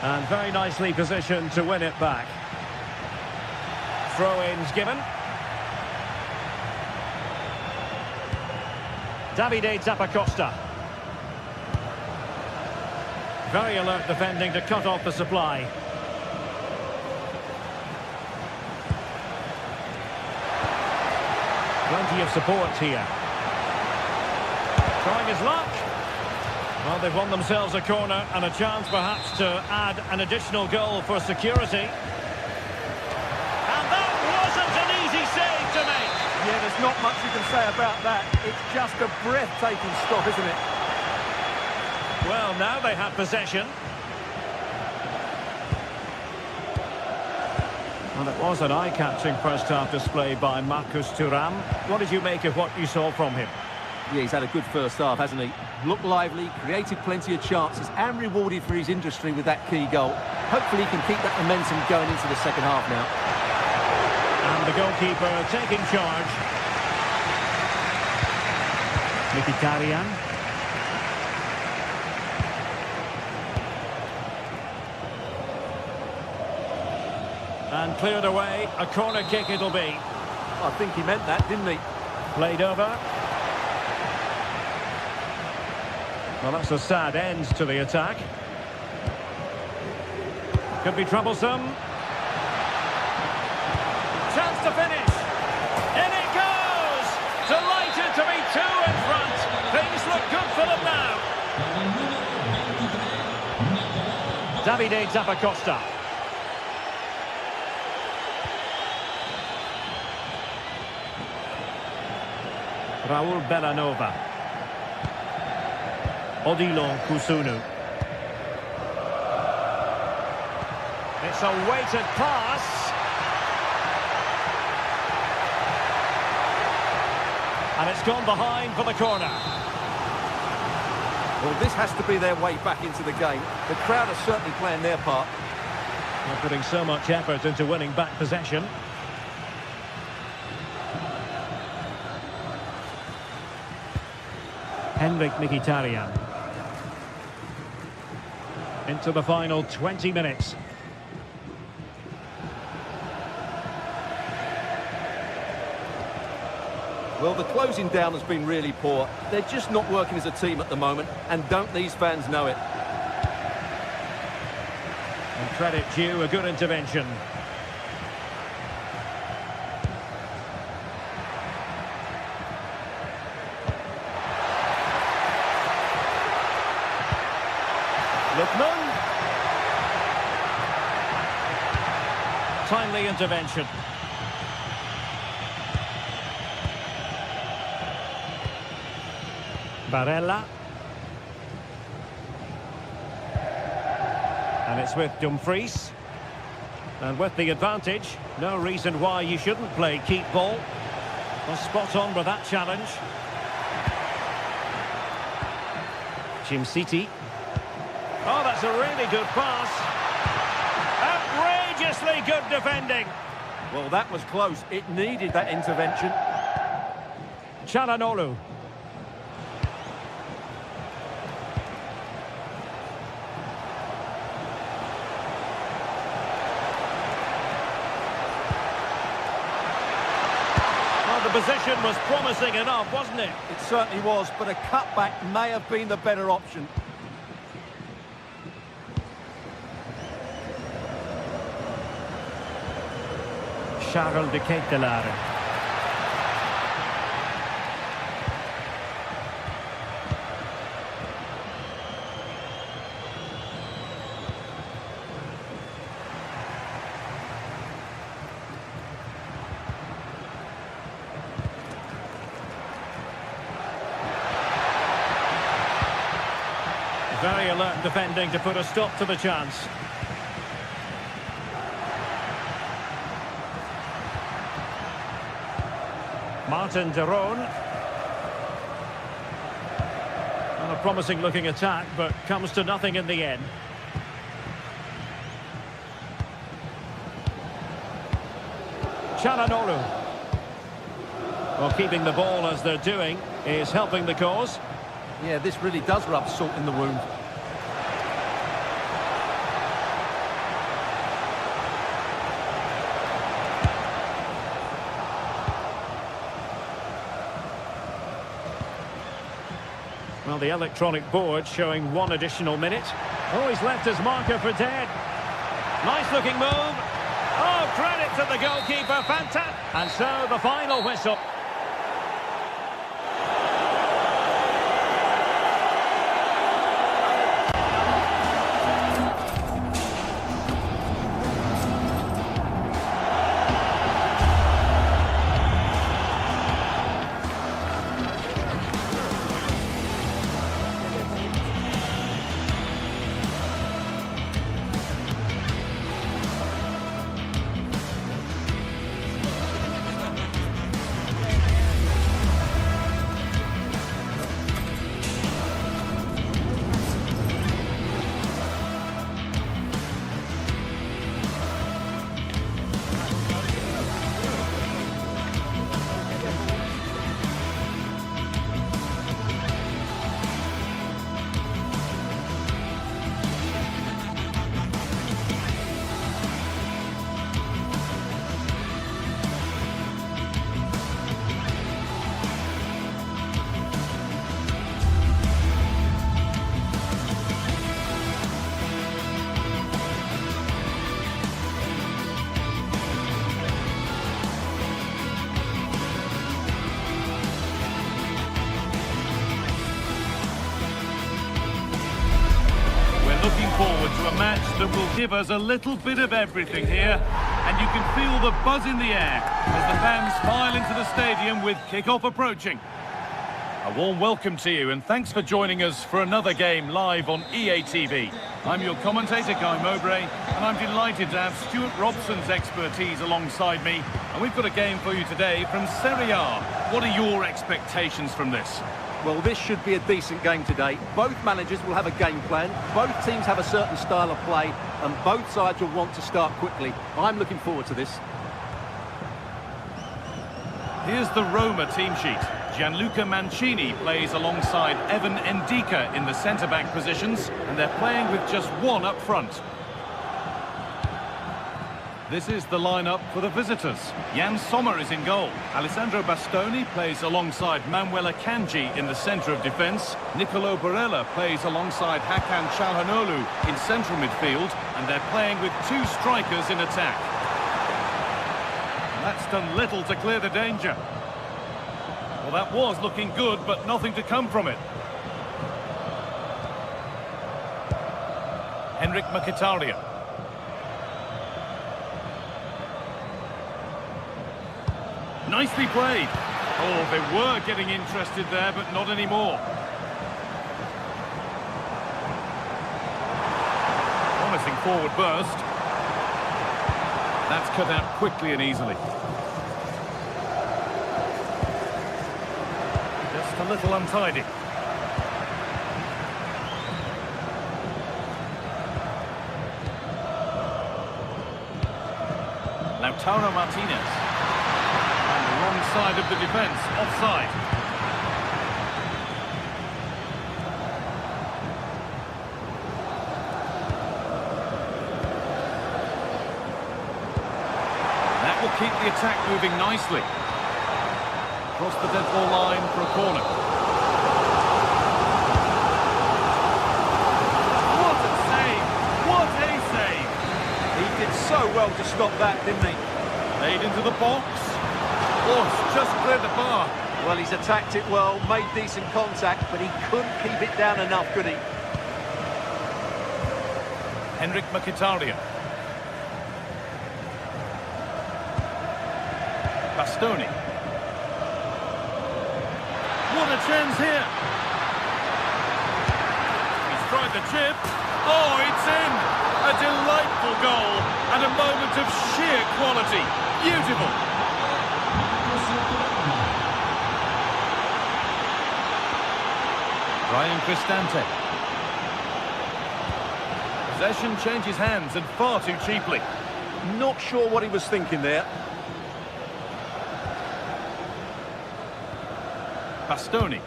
And very nicely positioned to win it back. Throw-ins given. Davide Zappacosta. Very alert defending to cut off the supply. Plenty of support here. Trying his luck. Well, they've won themselves a corner and a chance perhaps to add an additional goal for security. And that wasn't an easy save to make. Yeah, there's not much you can say about that. It's just a breathtaking stop, isn't it? Well, now they have possession. Well, it was an eye-catching first-half display by Marcus Thuram. What did you make of what you saw from him? Yeah, he's had a good first half, hasn't he? Looked lively, created plenty of chances, and rewarded for his industry with that key goal. Hopefully he can keep that momentum going into the second half now. And the goalkeeper taking charge. Mkhitaryan. And cleared away. A corner kick it'll be. I think he meant that, didn't he? Played over. Well, that's a sad end to the attack. Could be troublesome. Chance to finish. In it goes! Delighted to be two in front. Things look good for them now. Davide Zappacosta. Raul Bellanova. Odilon Kusunu. It's a weighted pass. And it's gone behind for the corner. Well, this has to be their way back into the game. The crowd are certainly playing their part. They're putting so much effort into winning back possession. Henrik Mkhitaryan. Into the final 20 minutes. Well, the closing down has been really poor. They're just not working as a team at the moment, and don't these fans know it? And credit due, a good intervention. Lookman. Timely intervention. Barella. And it's with Dumfries. And with the advantage, no reason why you shouldn't play keep ball. Well, spot on with that challenge. Jim City. Oh, that's a really good pass. Outrageously good defending. Well, that was close. It needed that intervention. Çalhanoğlu. The position was promising enough, wasn't it? It certainly was, but a cutback may have been the better option. Charles de Ketelaere. Very alert defending to put a stop to the chance. Martin de Roon. And a promising looking attack, but comes to nothing in the end. Çalhanoğlu. Well, keeping the ball as they're doing is helping the cause. Yeah, this really does rub salt in the wound. Well, the electronic board showing 1 additional minute. Oh, he's left his marker for dead. Nice looking move. Oh, credit to the goalkeeper. Fantastic. And so the final whistle. Looking forward to a match that will give us a little bit of everything here. And you can feel the buzz in the air as the fans file into the stadium with kick-off approaching. A warm welcome to you, and thanks for joining us for another game live on EA TV. I'm your commentator, Guy Mowbray, and I'm delighted to have Stuart Robson's expertise alongside me. And we've got a game for you today from Serie A. What are your expectations from this? Well, this should be a decent game today. Both managers will have a game plan. Both teams have a certain style of play, and both sides will want to start quickly. I'm looking forward to this. Here's the Roma team sheet. Gianluca Mancini plays alongside Evan Ndika in the centre-back positions, and they're playing with just one up front. This is the lineup for the visitors. Jan Sommer is in goal. Alessandro Bastoni plays alongside Manuel Akanji in the centre of defence. Nicolo Barella plays alongside Hakan Çalhanoğlu in central midfield, and they're playing with two strikers in attack. That's done little to clear the danger. Well, that was looking good, but nothing to come from it. Henrik Mkhitaryan. Nicely played. Oh, they were getting interested there, but not anymore. Promising forward burst. That's cut out quickly and easily. Just a little untidy. Lautaro Martinez. And the wrong side of the defence, offside. That will keep the attack moving nicely. Across the dead ball line for a corner. What a save! What a save! He did so well to stop that, didn't he? Laid into the box. Oh, it's just cleared the bar. Well, he's attacked it well, made decent contact, but he couldn't keep it down enough, could he? Henrik Mkhitaryan. Bastoni. What a chance here. He's tried the chip. Oh, it's in. A delightful goal and a moment of sheer quality. Beautiful. Ryan Cristante. Possession changes hands and far too cheaply. Not sure what he was thinking there. Bastoni.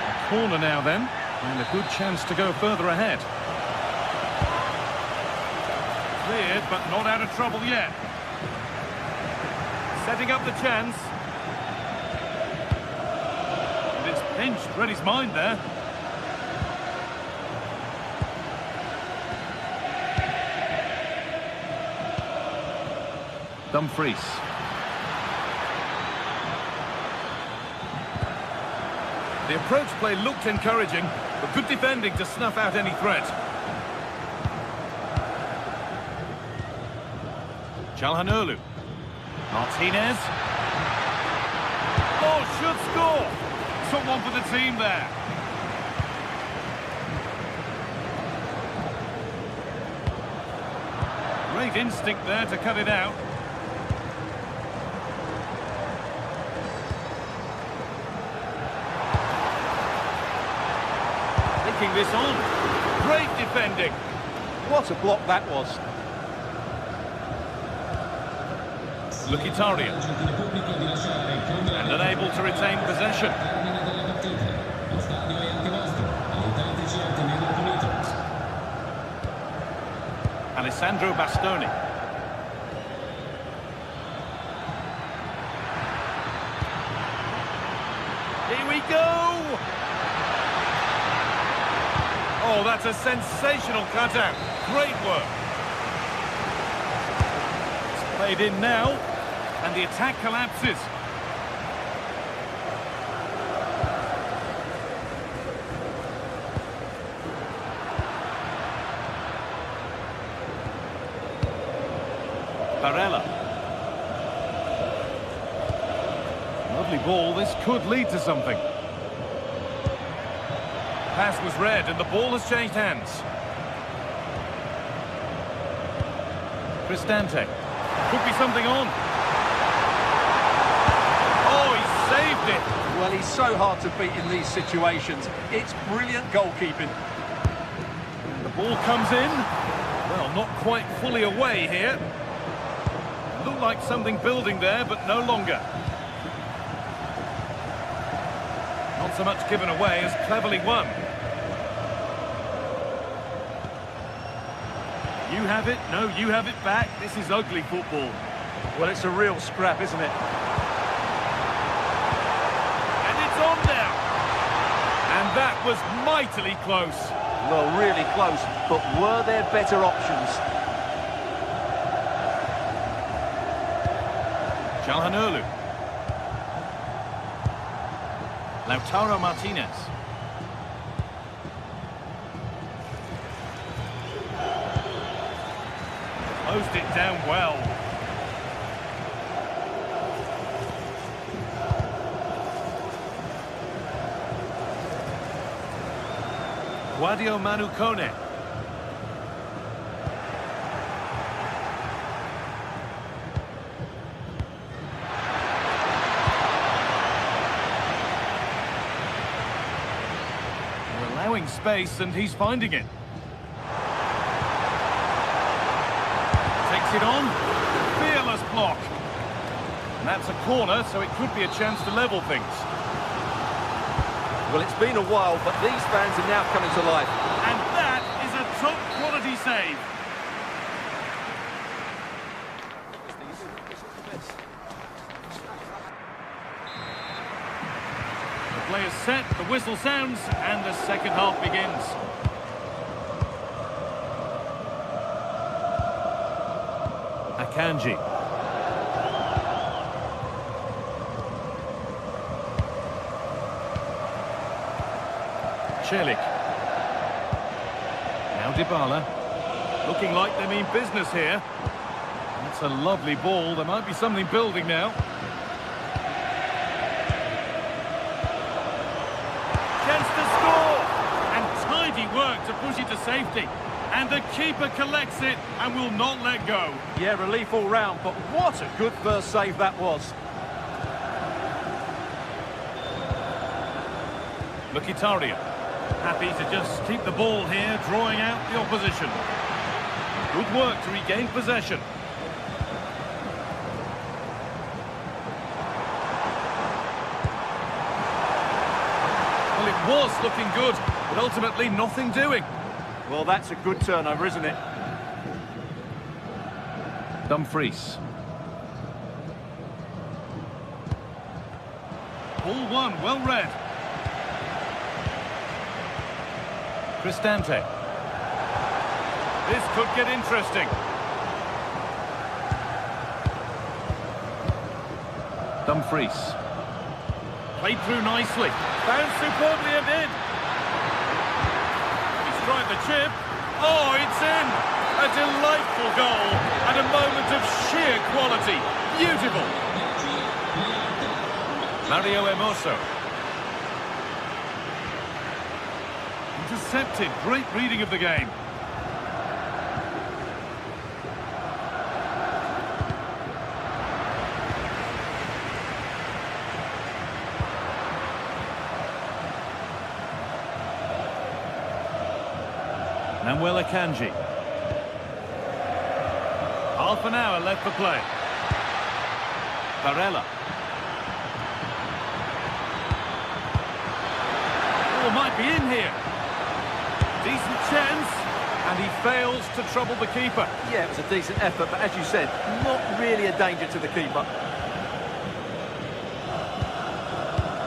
A corner now then, and a good chance to go further ahead. Cleared, but not out of trouble yet. Setting up the chance. And it's pinched, read his mind there. Dumfries. The approach play looked encouraging, but good defending to snuff out any threat. Çalhanoğlu. Martinez. Oh, should score. Someone for the team there. Great instinct there to cut it out. Taking this on. Great defending. What a block that was. Mkhitaryan. And unable to retain possession. Alessandro Bastoni. Here we go! Oh, that's a sensational cutout. Great work. It's played in now, and the attack collapses. Barella. Lovely ball, this could lead to something. Pass was read and the ball has changed hands. Cristante. Could be something on. Oh, he saved it. Well, he's so hard to beat in these situations. It's brilliant goalkeeping. The ball comes in. Well, not quite fully away here. Looked like something building there, but no longer. Not so much given away as cleverly won. You have it, no, you have it back. This is ugly football. Well, it's a real scrap, isn't it? And it's on now. And that was mightily close. Well, really close, but were there better options? Calhanoglu. Lautaro Martinez. Closed it down well. Guadio Manu Kone. They're allowing space and he's finding it. Takes it on. Fearless block. And that's a corner, so it could be a chance to level things. Well, it's been a while, but these fans are now coming to life. And that is a top-quality save. The play is set, the whistle sounds, and the second half begins. Akanji. Celik. Now Dybala. Looking like they mean business here. That's a lovely ball. There might be something building now. Chance to score! And tidy work to push it to safety. And the keeper collects it and will not let go. Yeah, relief all round, but what a good first save that was. Mkhitaryan. Happy to just keep the ball here, drawing out the opposition. Good work to regain possession. Well, it was looking good, but ultimately nothing doing. Well, that's a good turnover, isn't it? Dumfries. Ball one, well read. Cristante. This could get interesting. Dumfries. Played through nicely. Found superbly and in. He's tried the chip. Oh, it's in. A delightful goal and a moment of sheer quality. Beautiful. Mario Hermoso. Intercepted. Great reading of the game. Namuel Akanji. Half an hour left for play. Barella. Oh, might be in here. Decent chance, and he fails to trouble the keeper. Yeah, it was a decent effort, but as you said, not really a danger to the keeper.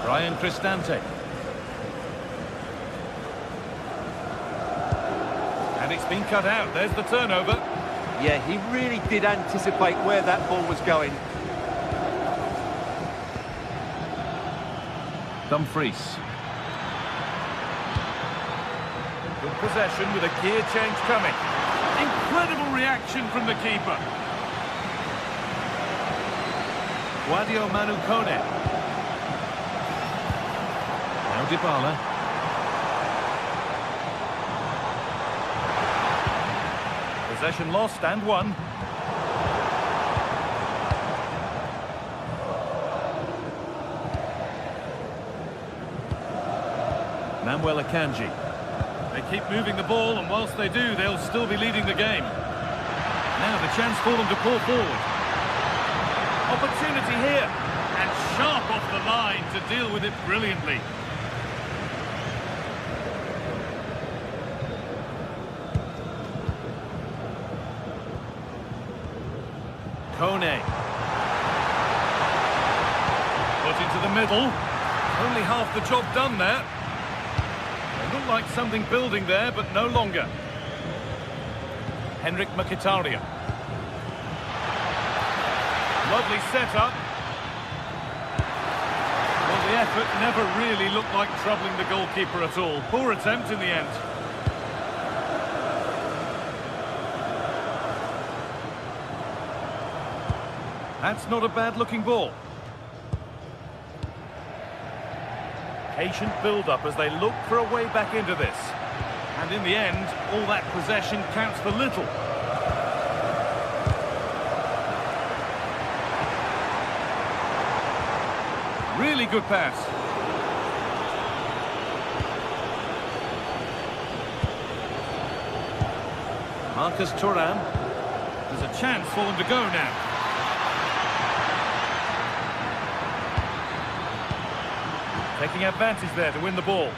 Brian Cristante. And it's been cut out. There's the turnover. Yeah, he really did anticipate where that ball was going. Dumfries. Good possession with a gear change coming. Incredible reaction from the keeper. Guadio Manu Kone. Dybala. Possession lost and won. Manuel Akanji. They keep moving the ball, and whilst they do, they'll still be leading the game. Now the chance for them to pull forward. Opportunity here, and sharp off the line to deal with it brilliantly. Kone. Put into the middle. Only half the job done there. It looked like something building there, but no longer. Henrik Mkhitaryan. Lovely setup. Well, the effort never really looked like troubling the goalkeeper at all. Poor attempt in the end. That's not a bad-looking ball. Patient build-up as they look for a way back into this. And in the end, all that possession counts for little. Really good pass. Marcus Thuram. There's a chance for them to go now. Taking advantage there to win the ball.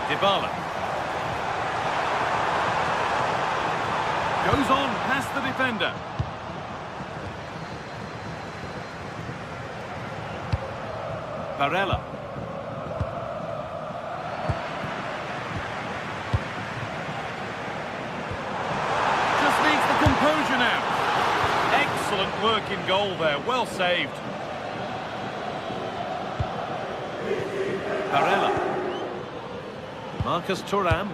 Dybala. Goes on past the defender. Barella. Just needs the composure now. Excellent work in goal there, well saved. Barella. Marcus Thuram.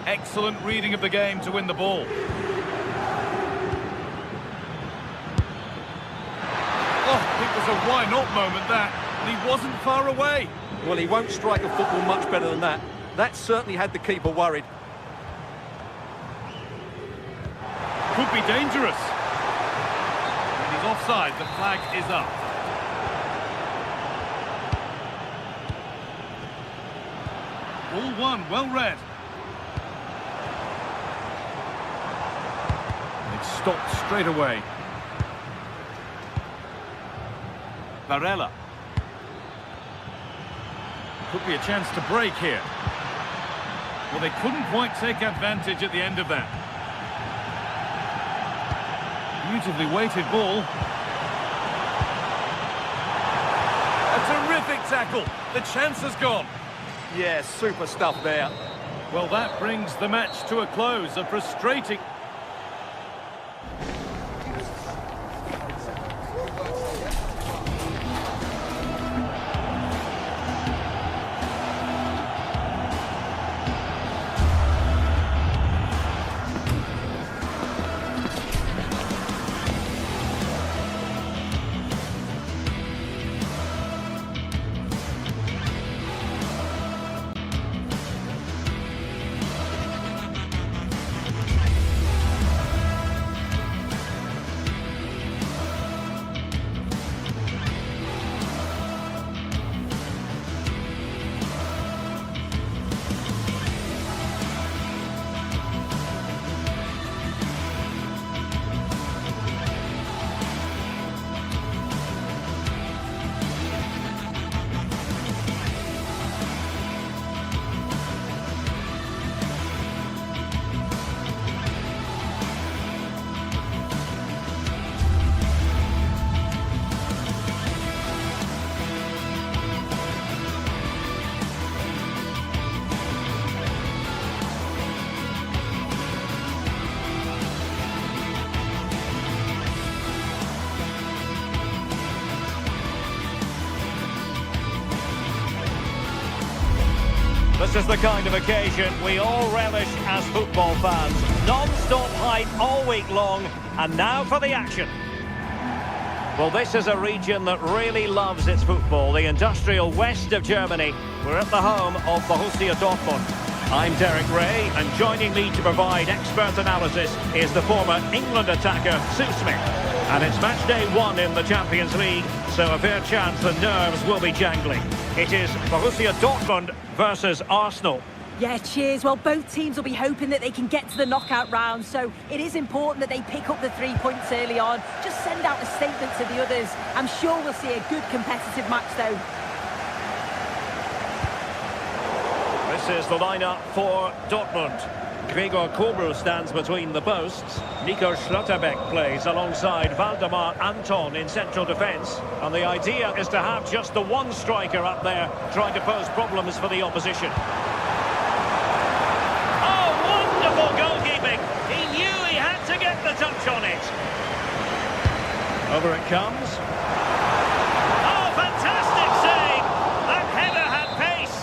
Excellent reading of the game to win the ball. Oh, it was a why not moment that, and he wasn't far away. Well, he won't strike a football much better than that. That certainly had the keeper worried. Could be dangerous. When he's offside, the flag is up. Ball one, well read. It stopped straight away. Barella. Could be a chance to break here. Well, they couldn't quite take advantage at the end of that. Beautifully weighted ball. A terrific tackle. The chance has gone. Yeah, super stuff there. Well, that brings the match to a close. A frustrating... This is the kind of occasion we all relish as football fans. Non-stop hype all week long, and now for the action. Well, this is a region that really loves its football, the industrial west of Germany. We're at the home of Borussia Dortmund. I'm Derek Ray, and joining me to provide expert analysis is the former England attacker, Sue Smith. And it's match day 1 in the Champions League, so a fair chance the nerves will be jangling. It is Borussia Dortmund versus Arsenal. Yeah, cheers. Well, both teams will be hoping that they can get to the knockout round, so it is important that they pick up the 3 points early on. Just send out a statement to the others. I'm sure we'll see a good competitive match, though. This is the lineup for Dortmund. Gregor Kobel stands between the posts. Nico Schlotterbeck plays alongside Waldemar Anton in central defence. And the idea is to have just the one striker up there trying to pose problems for the opposition. Goalkeeping. He knew he had to get the touch on it. Over it comes. Oh, fantastic save! That header had pace.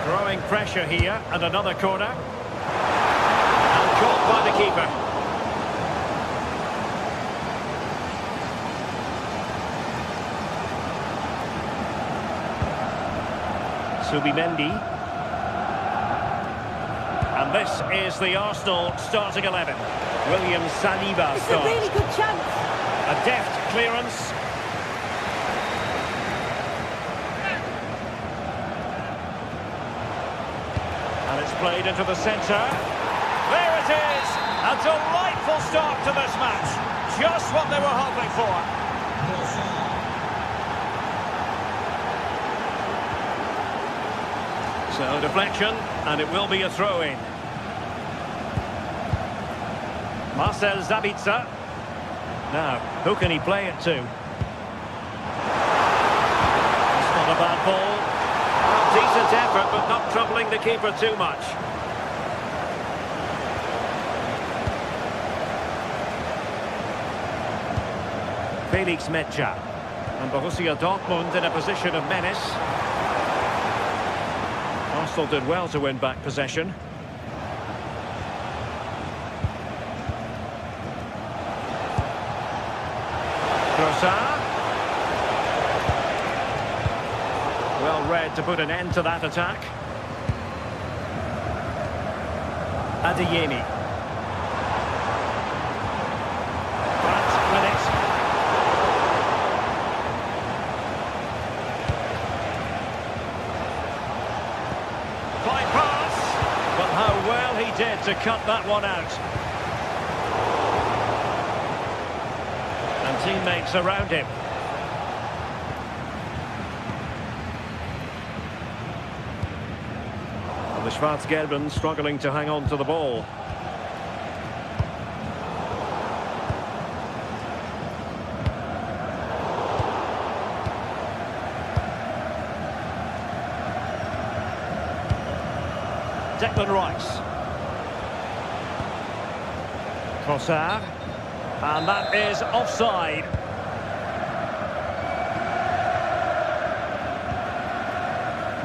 Growing pressure here, and another corner. And caught by the keeper. Subimendi. And this is the Arsenal starting 11. William Saliba starts. It's a really good chance. A deft clearance. And it's played into the centre. There it is! A delightful start to this match. Just what they were hoping for. So deflection, and it will be a throw-in. Marcel Sabitzer. Now, who can he play it to? It's not a bad ball. A decent effort, but not troubling the keeper too much. Felix Metscher. And Borussia Dortmund in a position of menace. Arsenal did well to win back possession. Trossard. Well read to put an end to that attack. Adeyemi. That's with it. Fine pass. But how well he did to cut that one out. Teammates around him. And the Schwarz-Gelben struggling to hang on to the ball. Declan Rice. Trossard. And that is offside.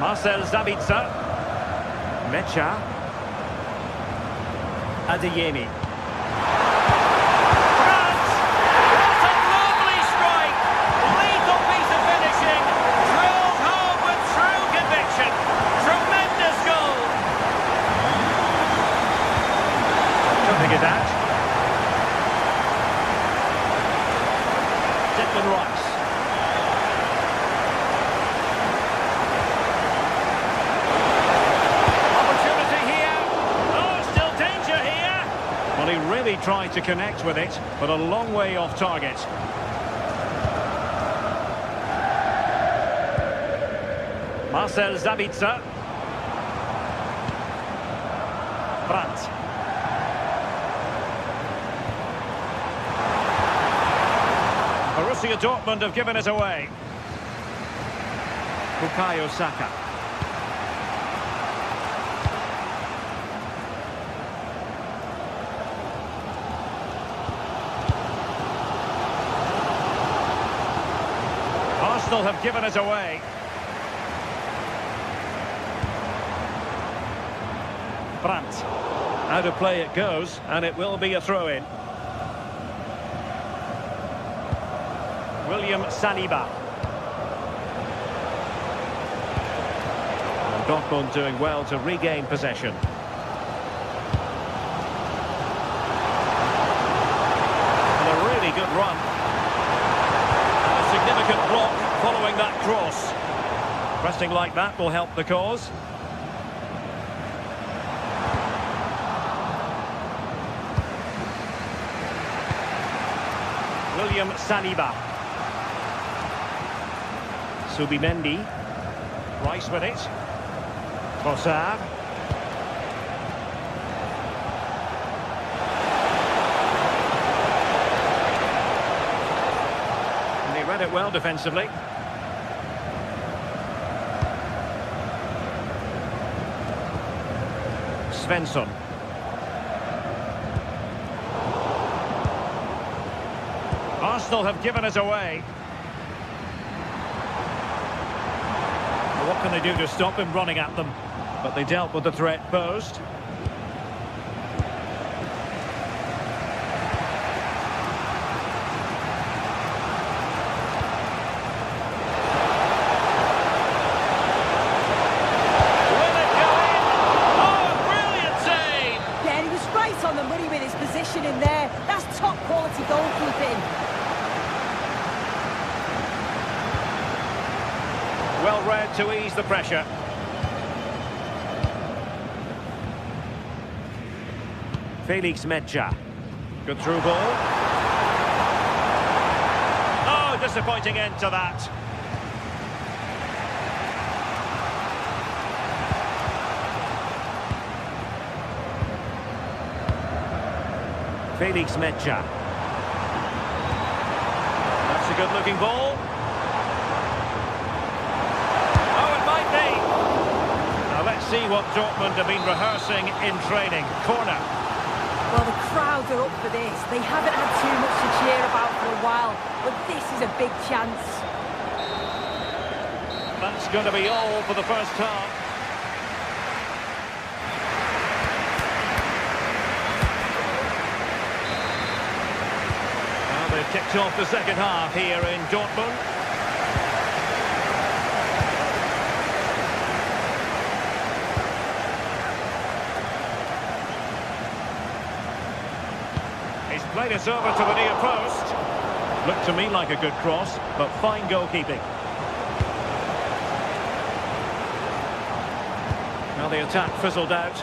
Marcel Sabitzer. Metscher. Adeyemi. What a lovely strike! Lethal piece of finishing. Drilled home with true conviction. Tremendous goal. Something of that. Declan Rice. Opportunity here. Oh, still danger here. Well, he really tried to connect with it, but a long way off target. Marcel Sabitzer. Brandt. Borussia Dortmund have given it away. Bukayo Saka. Arsenal have given it away. Brandt. Out of play it goes, and it will be a throw-in. William Saliba. And Dortmund doing well to regain possession. And a really good run. And a significant block following that cross. Pressing like that will help the cause. William Saliba. Subimendi. Rice with it. Trossard. And he read it well defensively. Svensson. Arsenal have given us away. Well, what can they do to stop him running at them? But they dealt with the threat posed. Will it go in? Oh, brilliant save! Yeah, he was right on the money with his position in there. That's top quality goalkeeping. Well read to ease the pressure. Felix Mecha. Good through ball. Oh, disappointing end to that. Felix Mecha. That's a good looking ball. See what Dortmund have been rehearsing in training. Corner. Well, the crowd are up for this. They haven't had too much to cheer about for a while, but this is a big chance. That's going to be all for the first half. Well, they've kicked off the second half here in Dortmund. Played us over to the near post. Looked to me like a good cross, but fine goalkeeping. Now the attack fizzled out.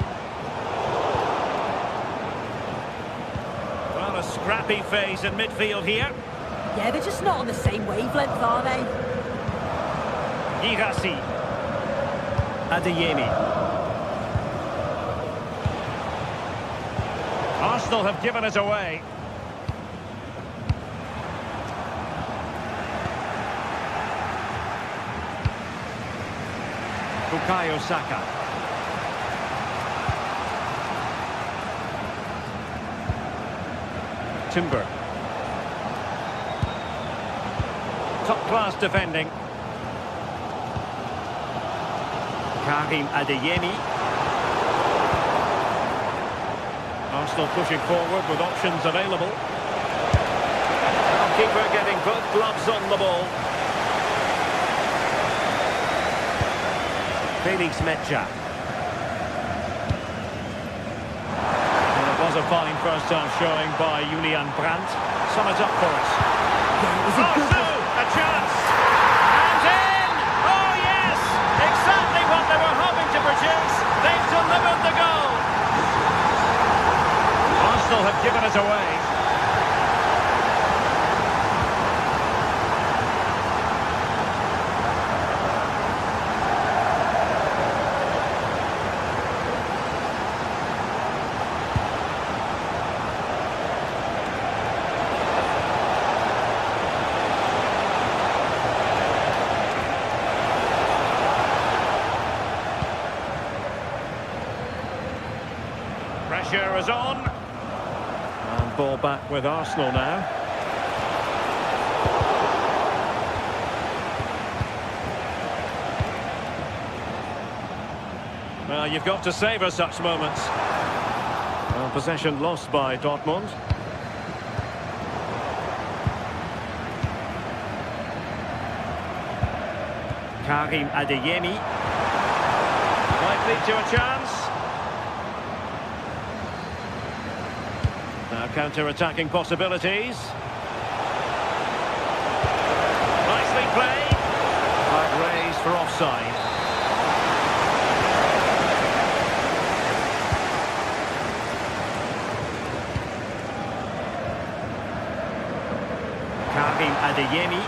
Well, a scrappy phase in midfield here. Yeah, they're just not on the same wavelength, are they? Girassi. Adeyemi. Arsenal have given us away. Bukayo Saka. Timber. Top-class defending. Karim Adeyemi. Arsenal pushing forward with options available. Keeper getting both gloves on the ball. Felix Mecha. Well, it was a fine first half showing by Julian Brandt. Sum it up for us. Yeah, it was a good one. A chance! And in! Oh yes! Exactly what they were hoping to produce. They've delivered the goal. Arsenal have given us away. Pressure is on. And ball back with Arsenal now. Well, you've got to savour such moments. Well, possession lost by Dortmund. Karim Adeyemi. Might lead to a chance. Now counter-attacking possibilities. Nicely played. Flag raised for offside. Karim Adeyemi.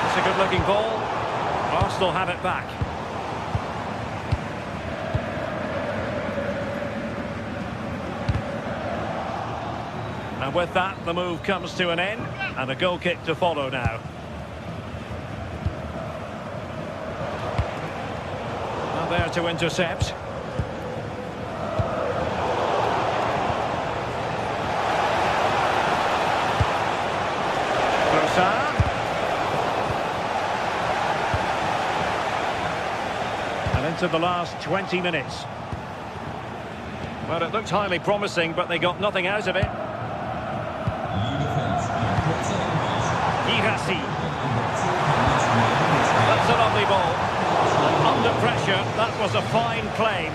It's a good-looking ball. Arsenal have it back. And with that, the move comes to an end, and a goal kick to follow now. Now there to intercept. And into the last 20 minutes. Well, it looked highly promising, but they got nothing out of it. Girassi. That's a lovely ball. And under pressure, that was a fine claim.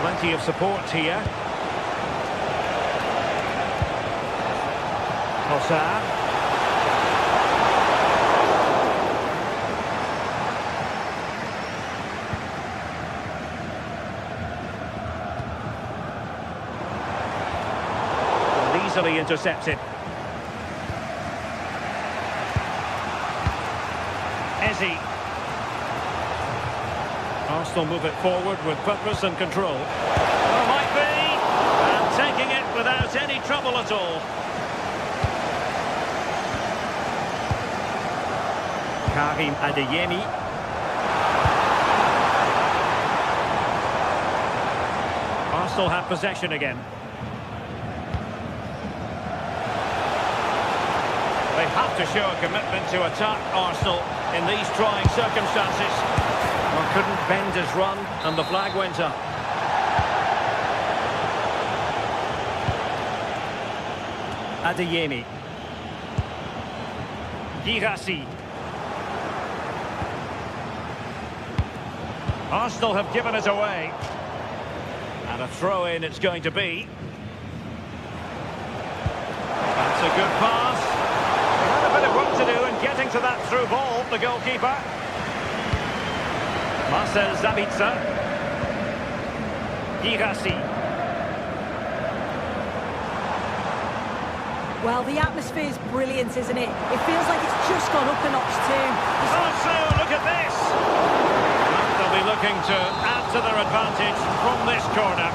Plenty of support here. Trossard. Easily intercepted. Ezzy. Arsenal move it forward with purpose and control. Oh, might be. And taking it without any trouble at all. Karim Adeyemi. Arsenal have possession again. They have to show a commitment to attack Arsenal in these trying circumstances. Well, couldn't bend his run, and the flag went up. Adeyemi. Girassi. Arsenal have given it away. And a throw-in it's going to be. That's a good pass. They had a bit of work to do in getting to that through ball, the goalkeeper. Marcel Sabitzer. Girassi. Well, the atmosphere is brilliant, isn't it? It feels like it's just gone up a notch too. Also, look at this! They'll be looking to add to their advantage from this corner.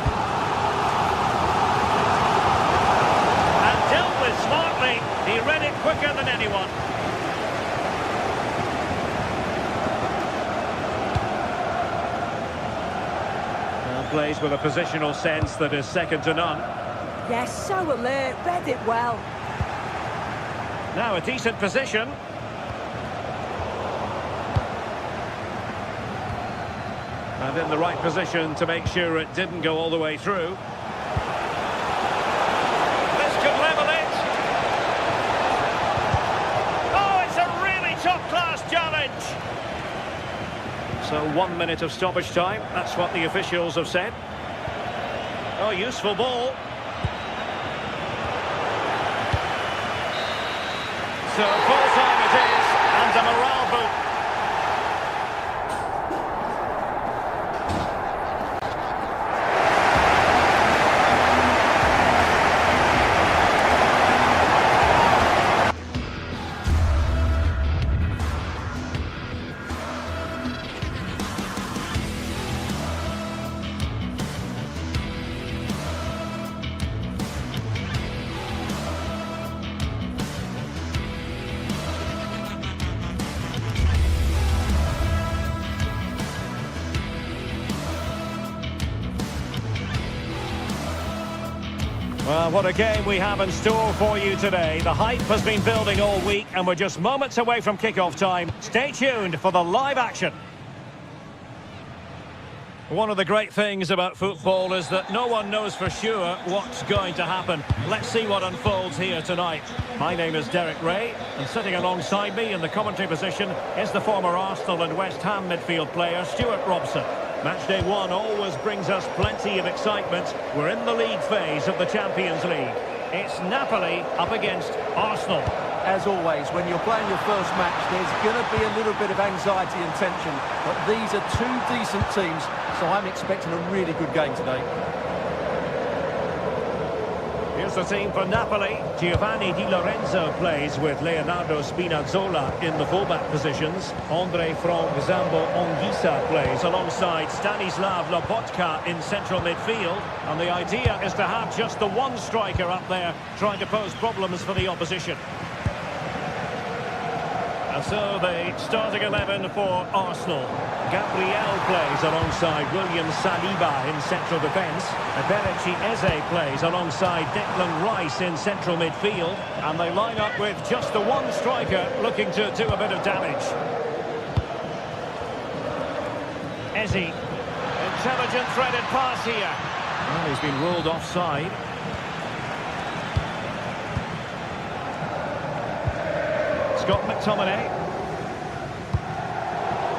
And dealt with smartly. He read it quicker than anyone. Well, plays with a positional sense that is second to none. Yes, so alert, read it well. Now a decent position. And in the right position to make sure it didn't go all the way through. This could level it. Oh, it's a really top-class challenge. So 1 minute of stoppage time. That's what the officials have said. Oh, useful ball. So full time it is, and a morale boot. Well, what a game we have in store for you today. The hype has been building all week, and we're just moments away from kickoff time. Stay tuned for the live action. One of the great things about football is that no one knows for sure what's going to happen. Let's see what unfolds here tonight. My name is Derek Ray, and sitting alongside me in the commentary position is the former Arsenal and West Ham midfield player Stuart Robson. Matchday 1 always brings us plenty of excitement. We're in the league phase of the Champions League. It's Napoli up against Arsenal. As always, when you're playing your first match, there's going to be a little bit of anxiety and tension. But these are two decent teams, so I'm expecting a really good game today. Here's the team for Napoli. Giovanni Di Lorenzo plays with Leonardo Spinazzola in the fullback positions. Andre Frank Zambo Anguissa plays alongside Stanislav Lobotka in central midfield. And the idea is to have just the one striker up there trying to pose problems for the opposition. And so the starting 11 for Arsenal. Gabriel plays alongside William Saliba in central defence. Eberechi Eze plays alongside Declan Rice in central midfield. And they line up with just the one striker looking to do a bit of damage. Eze. Intelligent threaded pass here. Well, he's been ruled offside. Scott McTominay.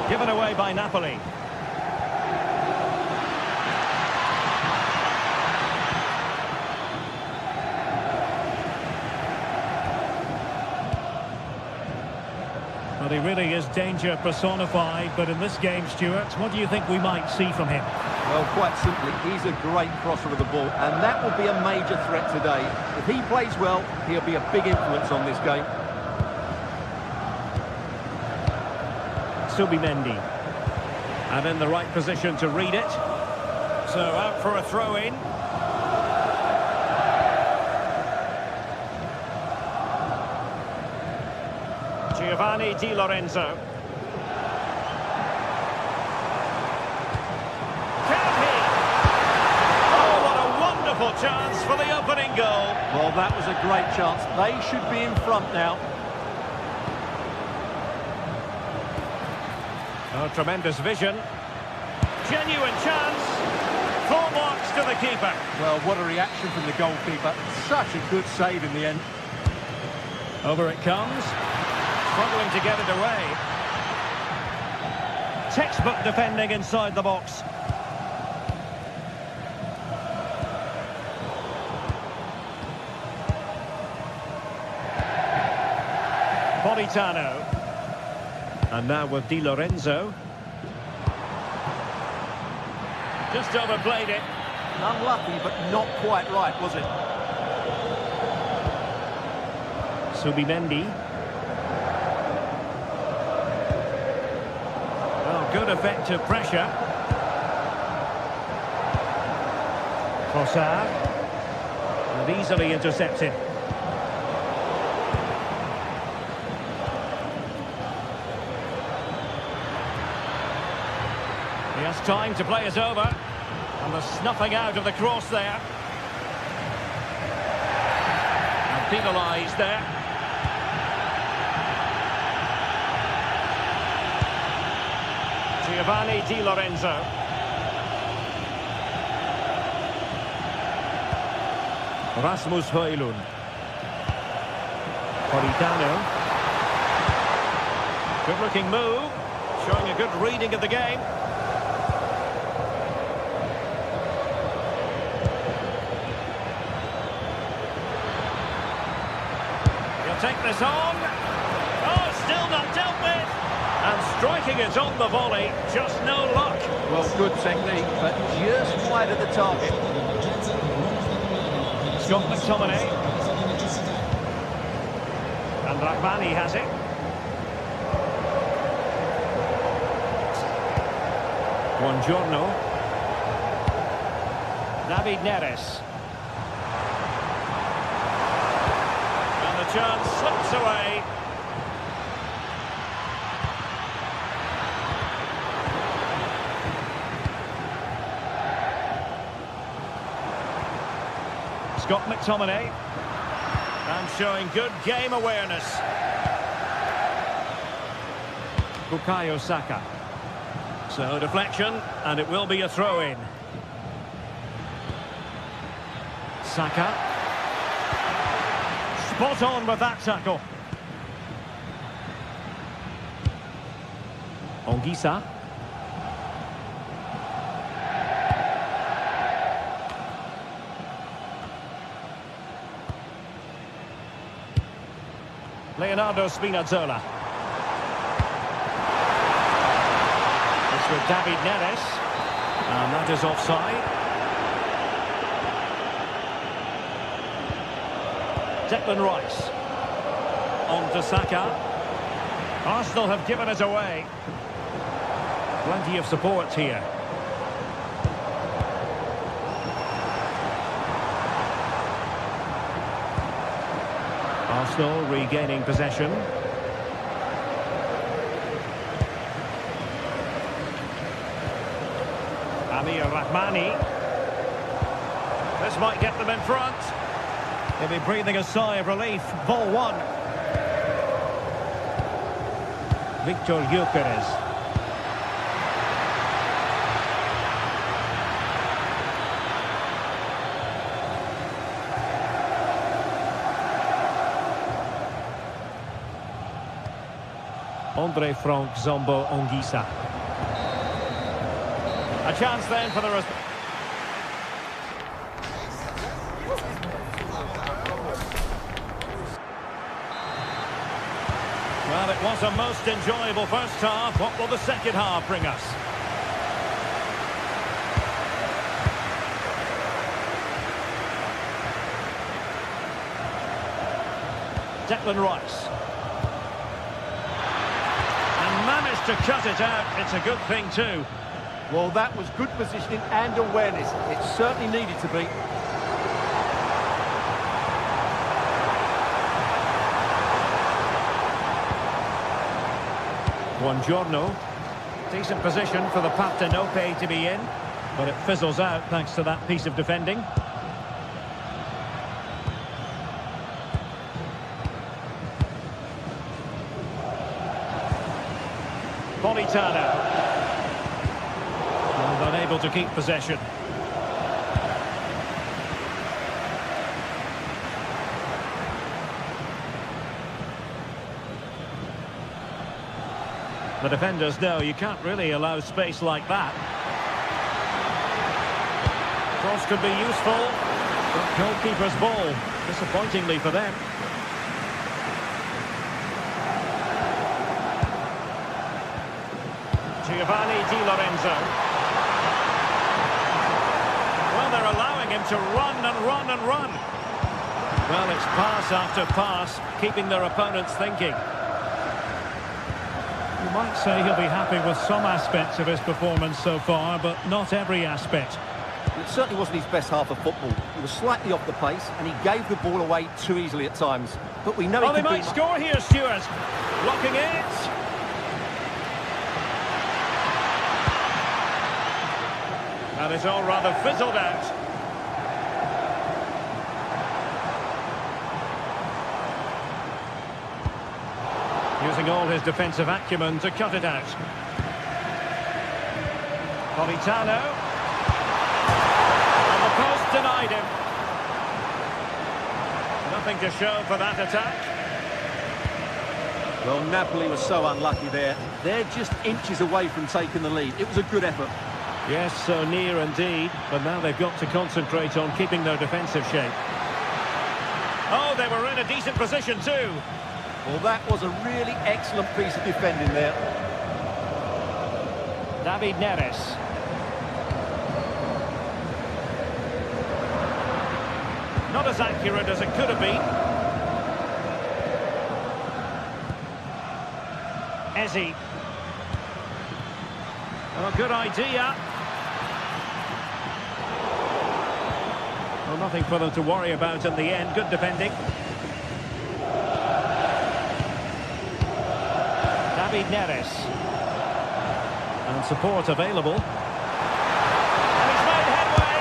Given away by Napoli. Well, he really is danger personified, but in this game, Stuart, what do you think we might see from him? Well, quite simply, he's a great crosser of the ball, and that will be a major threat today. If he plays well, he'll be a big influence on this game. Subimendi. And in the right position to read it. So out for a throw-in. Giovanni Di Lorenzo. Can he? Oh, what a wonderful chance for the opening goal. Well, that was a great chance. They should be in front now. Oh, tremendous vision. Genuine chance. Full marks to the keeper. Well, what a reaction from the goalkeeper. Such a good save in the end. Over it comes. Struggling to get it away. Textbook defending inside the box. Politano. And now with Di Lorenzo. Just overplayed it. Unlucky, but not quite right, was it? Subimendi. Well, good effective pressure. Trossard. And easily intercepted. He has time to play it over. And the snuffing out of the cross there. And penalised there. Giovanni Di Lorenzo. Rasmus Højlund. Politano. Good looking move. Showing a good reading of the game. Take this on. Oh, still not dealt with. And striking it on the volley, just no luck. Well, good technique, but just wide of the target. Scott McTominay. And Rahmani has it. Buongiorno. David Neres. Chance slips away. Scott McTominay. And showing good game awareness. Bukayo Saka. So deflection, and it will be a throw-in. Saka. Spot on with that tackle. Ongisa. Leonardo Spinazzola. It's with David Neres. And that is offside. Declan Rice. On to Saka. Arsenal have given it away. Plenty of support here. Arsenal regaining possession. Amir Rahmani. This might get them in front. They'll be breathing a sigh of relief. Ball one. Victor Gyökeres. Andre Frank Zombo Ongisa. A chance then for the... Well, it was a most enjoyable first half. What will the second half bring us? Declan Rice. And managed to cut it out. It's a good thing too. Well, that was good positioning and awareness. It certainly needed to be. Buongiorno. Decent position for the Partenope to be in, but it fizzles out thanks to that piece of defending. Politano. And unable to keep possession. The defenders know you can't really allow space like that. Cross could be useful, but goalkeeper's ball, disappointingly for them. Giovanni Di Lorenzo. Well, they're allowing him to run and run and run. Well, it's pass after pass, keeping their opponents thinking. You might say he'll be happy with some aspects of his performance so far, but not every aspect. It certainly wasn't his best half of football. He was slightly off the pace, and he gave the ball away too easily at times. But we know he they might score here, Stuart. Blocking it. And it's all rather fizzled out. Using all his defensive acumen to cut it out. Politano. And the post denied him. Nothing to show for that attack. Well, Napoli was so unlucky there. They're just inches away from taking the lead. It was a good effort. Yes, so near indeed. But now they've got to concentrate on keeping their defensive shape. Oh, they were in a decent position too. Well, that was a really excellent piece of defending there. David Neres. Not as accurate as it could have been. Eze. Oh, good idea. Well, nothing for them to worry about in the end. Good defending. David Neres. And support available. And he's made headway.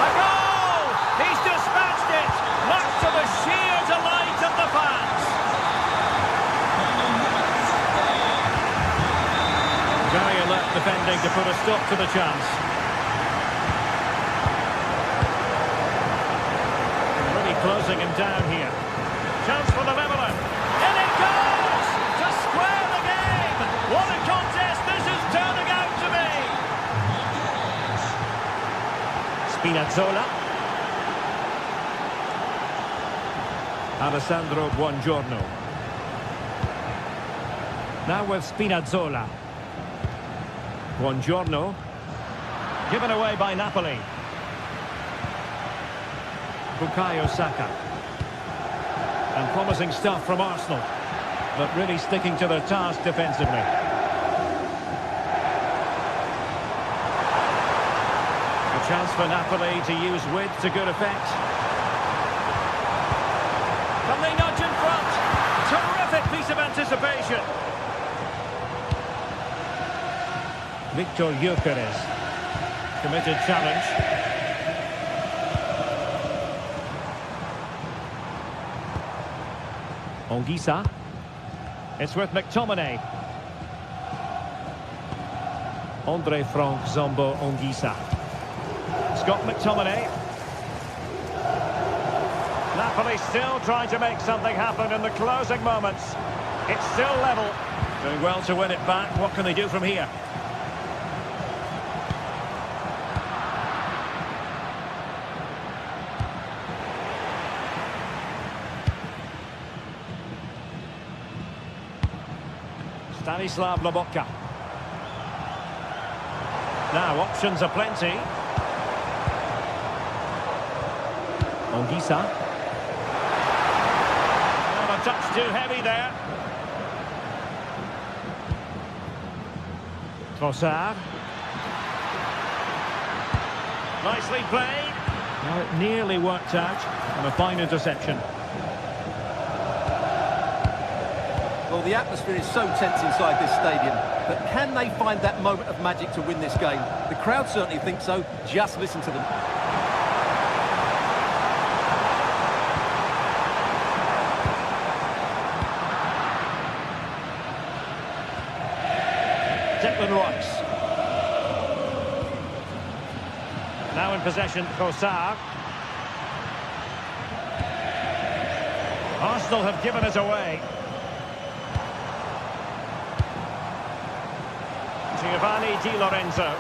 A goal! He's dispatched it! Much to the sheer delight of the fans. Very alert stop to the chance. Really closing him down here. Chance for the leveller. In it goes! To square the game! What a contest this is turning out to be! Spinazzola. Alessandro Buongiorno. Now with Spinazzola. Buongiorno. Given away by Napoli. Bukayo Saka. And promising stuff from Arsenal. But really sticking to their task defensively. A chance for Napoli to use width to good effect. Can they nudge in front? Terrific piece of anticipation. Victor Gyökeres. Committed challenge. Ongisa. It's with McTominay. Andre Frank Zombo Ongisa. Scott McTominay. Napoli still trying to make something happen in the closing moments. It's still level. Doing well to win it back. What can they do from here? Stanislav Lobotka. Now options are plenty. Ongisa. Oh, a touch too heavy there. Trossard. Nicely played. Well, it nearly worked out. And a fine interception. Well, the atmosphere is so tense inside this stadium, but can they find that moment of magic to win this game? The crowd certainly think so. Just listen to them. Declan Rice. Now in possession, Trossard. Arsenal have given us away. Giovanni Di Lorenzo.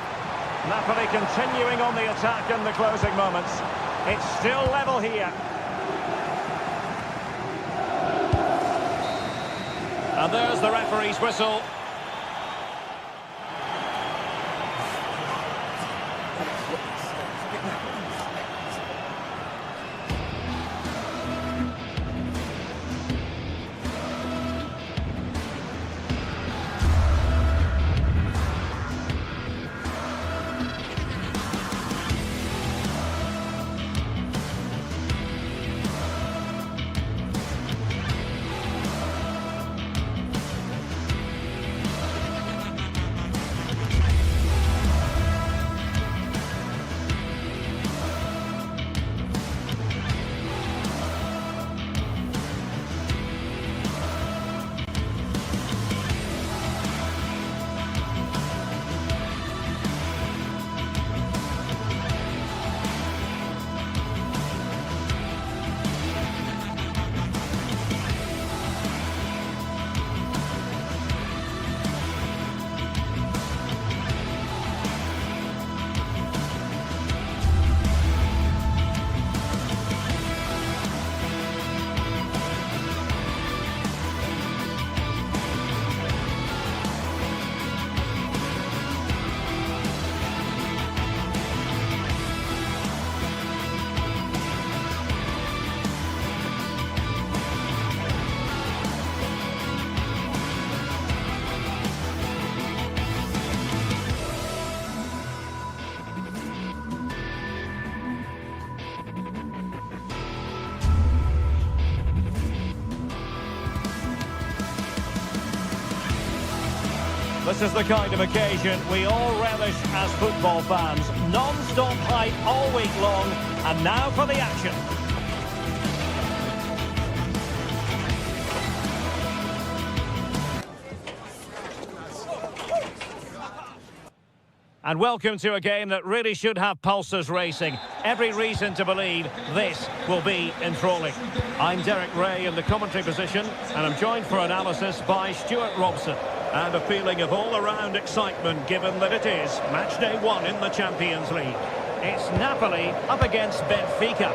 Napoli continuing on the attack in the closing moments. It's still level here. And there's the referee's whistle. This is the kind of occasion we all relish as football fans. Non-stop hype all week long, and now for the action. And welcome to a game that really should have pulses racing. Every reason to believe this will be enthralling. I'm Derek Ray in the commentary position, and I'm joined for analysis by Stuart Robson. And a feeling of all-around excitement given that it is match day 1 in the Champions League. It's Napoli up against Benfica.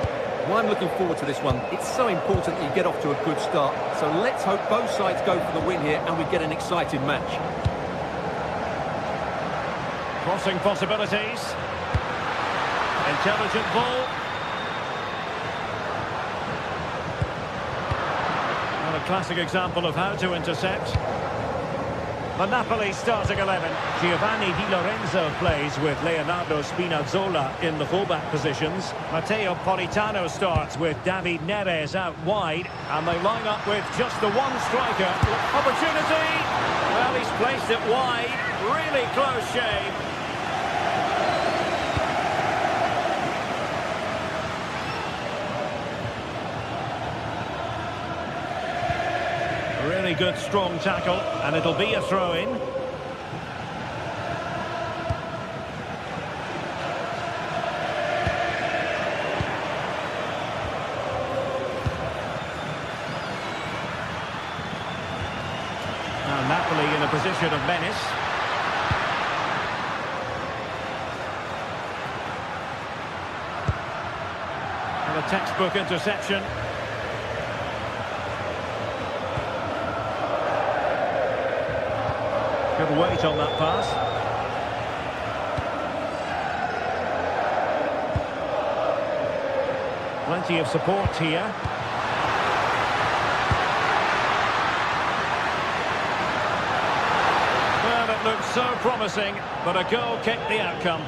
Well, I'm looking forward to this one. It's so important that you get off to a good start. So let's hope both sides go for the win here and we get an exciting match. Crossing possibilities. Intelligent ball. And a classic example of how to intercept. The Napoli starting 11. Giovanni Di Lorenzo plays with Leonardo Spinazzola in the fullback positions. Matteo Politano starts with David Neres out wide. And they line up with just the one striker. Opportunity! Well, he's placed it wide. Really close shave. Really good strong tackle, and it'll be a throw-in. Now Napoli in a position of menace. And a textbook interception. Good weight on that pass. Plenty of support here. Well, it looked so promising, but a goal kicked the outcome.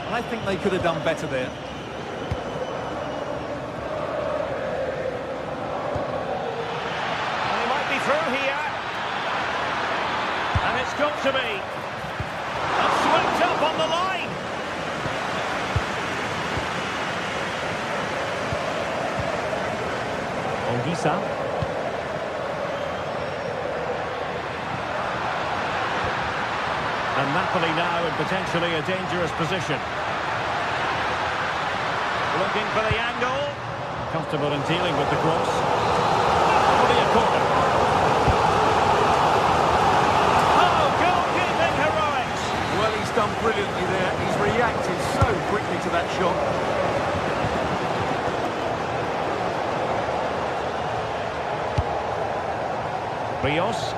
I think they could have done better there. And he might be through here. And it's got to be. And swept up on the line. Onguisa. And Napoli now in potentially a dangerous position. Looking for the angle. Comfortable in dealing with the cross. Probably a corner. Done brilliantly there. He's reacted so quickly to that shot. Rios.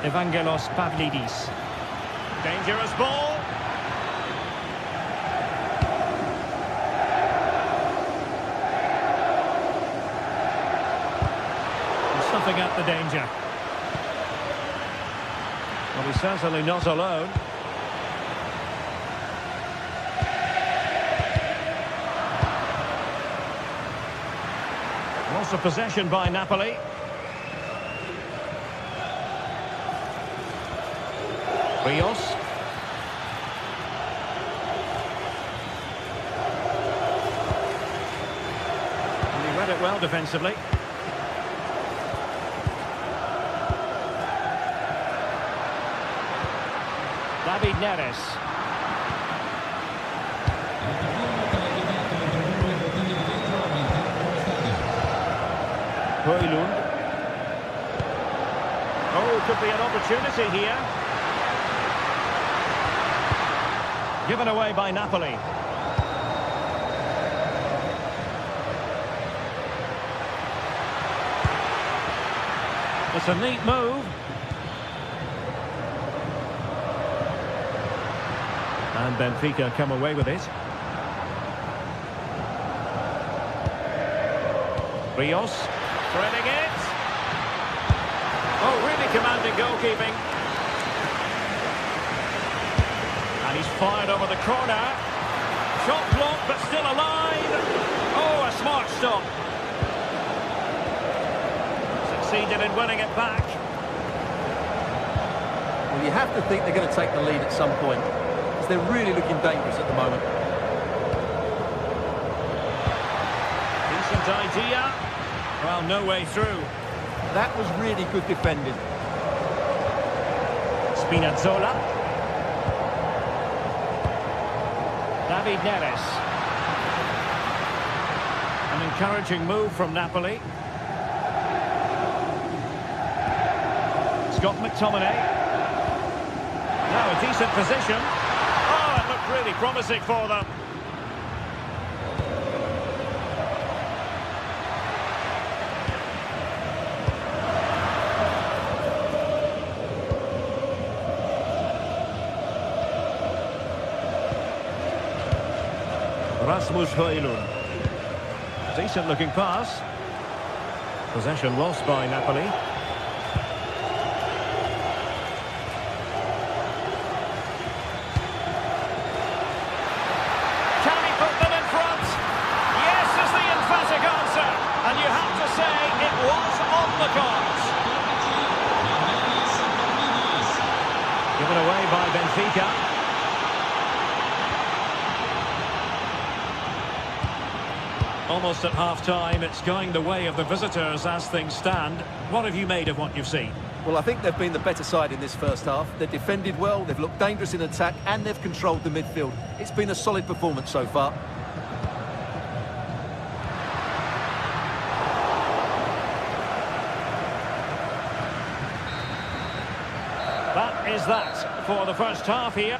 Evangelos Pavlidis. Dangerous ball. And snuffing out the danger. Well, he's certainly not alone. Loss of possession by Napoli. Rios. And he read it well defensively. David Neres. Højlund. Oh, could be an opportunity here. Given away by Napoli. It's a neat move. And Benfica come away with it. Rios. Threading it. Oh, really commanding goalkeeping. And he's fired over the corner. Shot blocked, but still alive. Oh, a smart stop. Succeeded in winning it back. Well, you have to think they're going to take the lead at some point, because they're really looking dangerous at the moment. Decent idea. Well, no way through. That was really good defending. Spinazzola. David Neres. An encouraging move from Napoli. Scott McTominay. Now a decent position. Oh, it looked really promising for them. Rasmus Højlund. Decent looking pass. Possession lost by Napoli. Can he put them in front? Yes is the emphatic answer. And you have to say it was on the cards. Given away by Benfica. Almost at half-time, it's going the way of the visitors as things stand. What have you made of what you've seen? Well, I think they've been the better side in this first half. They've defended well, they've looked dangerous in attack, and they've controlled the midfield. It's been a solid performance so far. That is that for the first half here.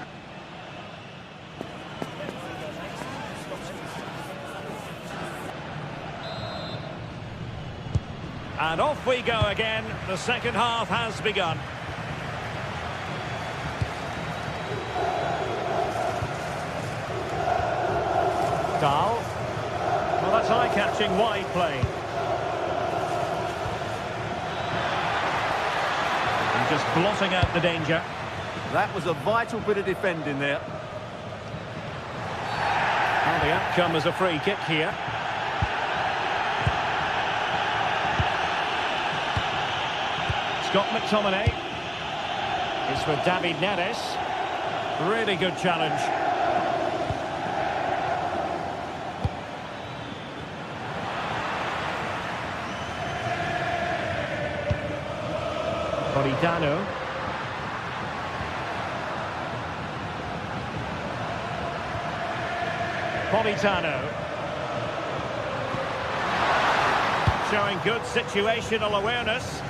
And off we go again. The second half has begun. Dahl. Well, that's eye-catching wide play. And just blotting out the danger. That was a vital bit of defending there. And the outcome is a free kick here. Scott McTominay. It's for David Neres. Really good challenge. Politano. Politano. Showing good situational awareness.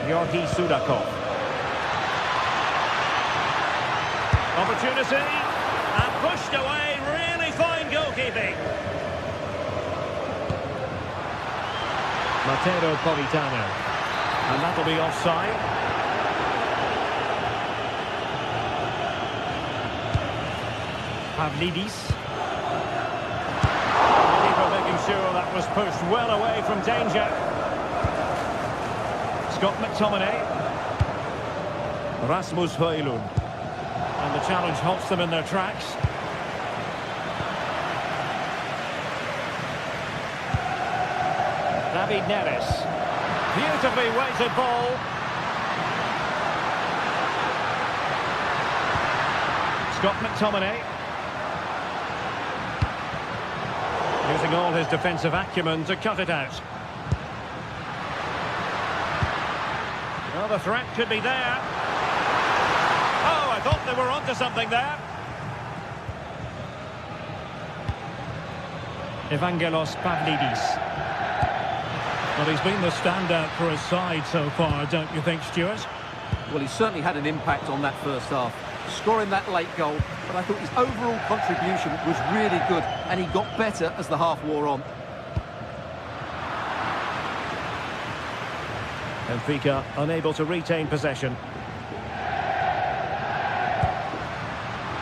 Georgi Sudakov. Opportunity, and pushed away, really fine goalkeeping. Matteo Politano. And that'll be offside. Pavlidis. The keeper making sure that was pushed well away from danger. Scott McTominay. Rasmus Højlund. And the challenge halts them in their tracks. David Neres. Beautifully weighted ball. Scott McTominay. Using all his defensive acumen to cut it out. Well, the threat could be there. Oh, I thought they were onto something there. Evangelos Pavlidis. Well, he's been the standout for his side so far, don't you think, Stuart? Well, he certainly had an impact on that first half, scoring that late goal, but I thought his overall contribution was really good, and he got better as the half wore on. Benfica unable to retain possession.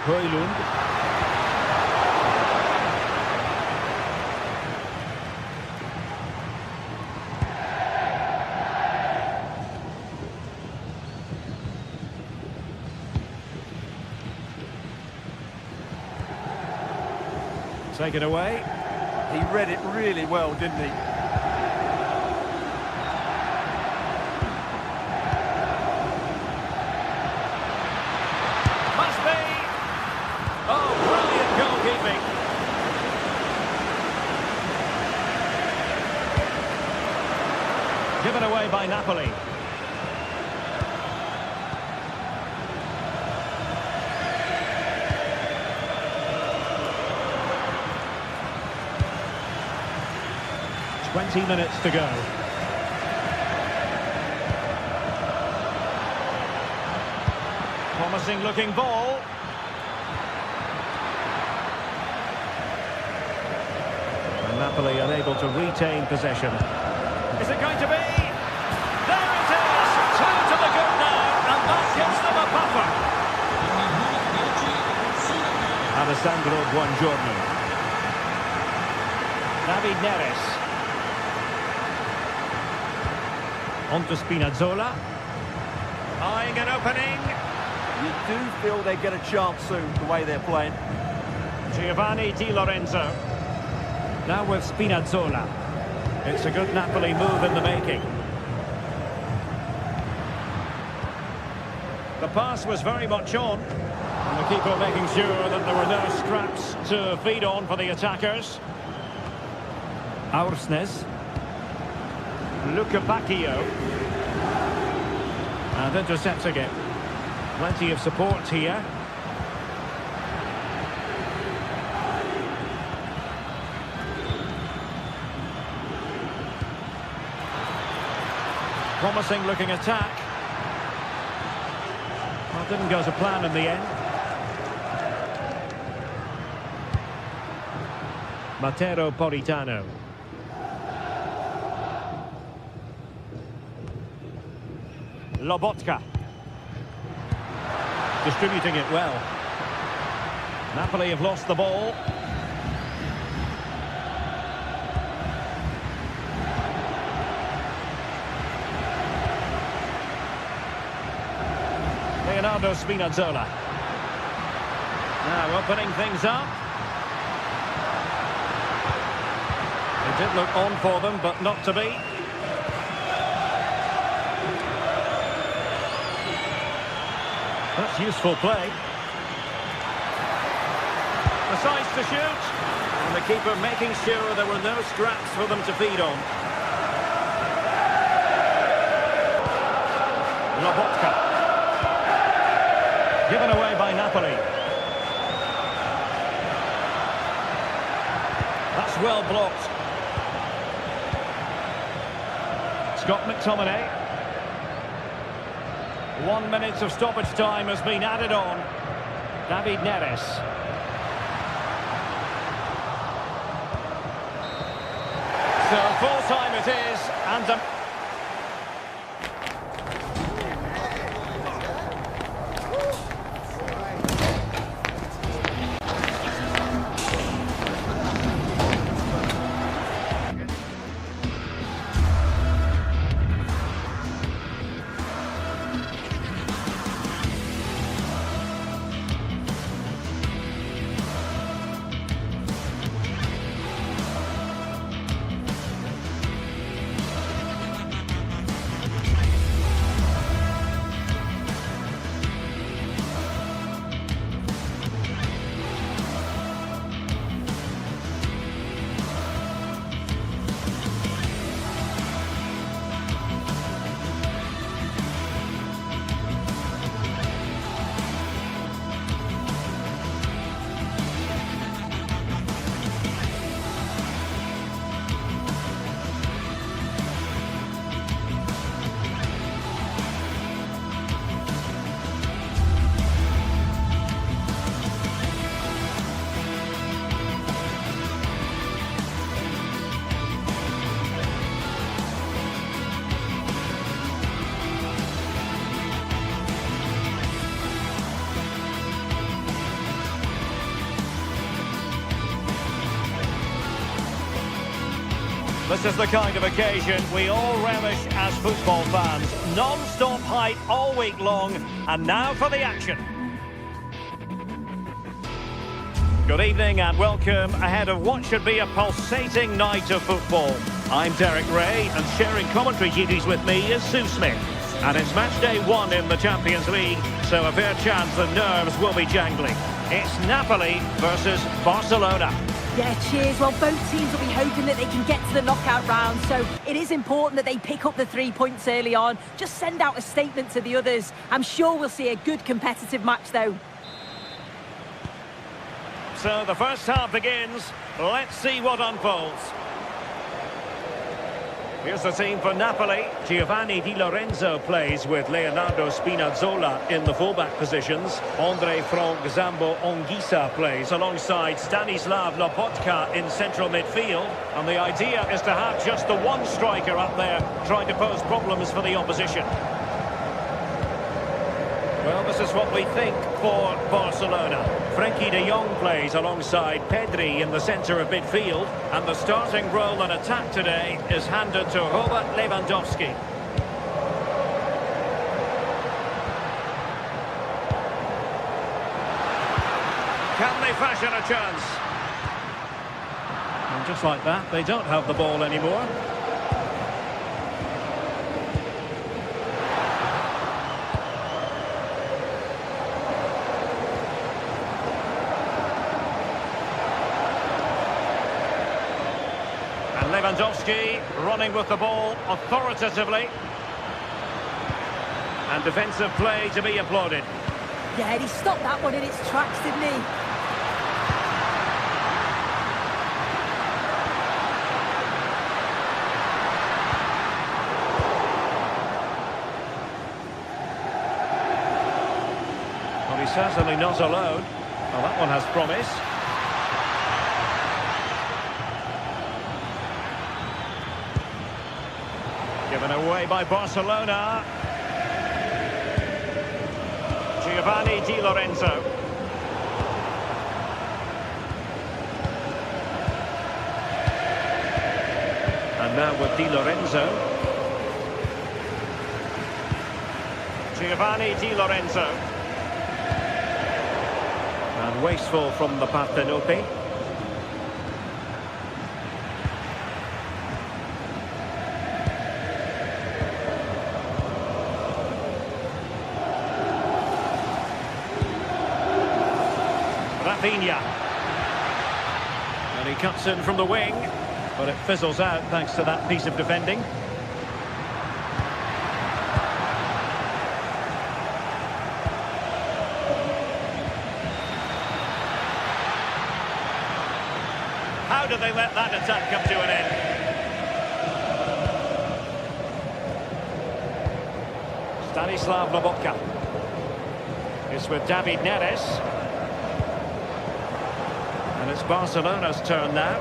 Højlund. Take it away. He read it really well, didn't he? Must be. Oh, brilliant goalkeeping. Given away by Napoli. 20 minutes to go. Promising looking ball. And Napoli unable to retain possession. Is it going to be? There it is! Two to the good now, and that gives them a buffer. Alessandro Buongiorno. David Neres. On to Spinazzola. Eyeing an opening. You do feel they get a chance soon, the way they're playing. Giovanni Di Lorenzo. Now with Spinazzola. It's a good Napoli move in the making. The pass was very much on. And the keeper making sure that there were no scraps to feed on for the attackers. Aursnes. Luca Bacchio. And intercepting it. Plenty of support here. Promising looking attack. Well, didn't go to plan in the end. Matteo Politano. Lobotka. Distributing it well. Napoli have lost the ball. Leonardo Spinazzola. Now opening things up. It did look on for them, but not to be. That's useful play. Decides to shoot. And the keeper making sure there were no scraps for them to feed on. Lobotka. Given away by Napoli. That's well blocked. Scott McTominay. 1 minute of stoppage time has been added on. David Neres. So full time it is, and this is the kind of occasion we all relish as football fans. Non-stop hype all week long, and now for the action. Good evening and welcome ahead of what should be a pulsating night of football. I'm Derek Ray, and sharing commentary duties with me is Sue Smith. And it's match day 1 in the Champions League, so a fair chance the nerves will be jangling. It's Napoli versus Barcelona. Yeah, cheers. Well, both teams will be hoping that they can get to the knockout round, so it is important that they pick up the 3 points early on. Just send out a statement to the others. I'm sure we'll see a good competitive match, though. So the first half begins. Let's see what unfolds. Here's the team for Napoli. Giovanni Di Lorenzo plays with Leonardo Spinazzola in the fullback positions. Andre Frank Zambo Anguissa plays alongside Stanislav Lobotka in central midfield. And the idea is to have just the one striker up there trying to pose problems for the opposition. Well, this is what we think for Barcelona. Frenkie de Jong plays alongside Pedri in the centre of midfield. And the starting role in attack today is handed to Robert Lewandowski. Can they fashion a chance? And just like that, they don't have the ball anymore. Lewandowski running with the ball authoritatively. And defensive play to be applauded. Yeah, he stopped that one in its tracks, didn't he? Well, he's certainly not alone. Well, that one has promise. Given away by Barcelona. Giovanni Di Lorenzo. And now with Di Lorenzo. Giovanni Di Lorenzo. And wasteful from the Parthenope. Rafinha. And he cuts in from the wing, but it fizzles out thanks to that piece of defending. How do they let that attack come to an end? Stanislav Lobotka. It's with David Neres. And it's Barcelona's turn now.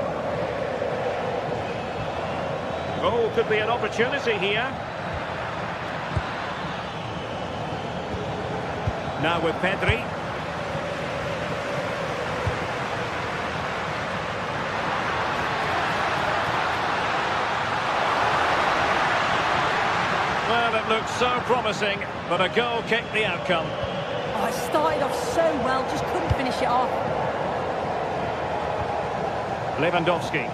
Oh, could be an opportunity here. Now with Pedri. Well, it looked so promising, but a goal kicked the outcome. Oh, it started off so well, just couldn't finish it off. Lewandowski.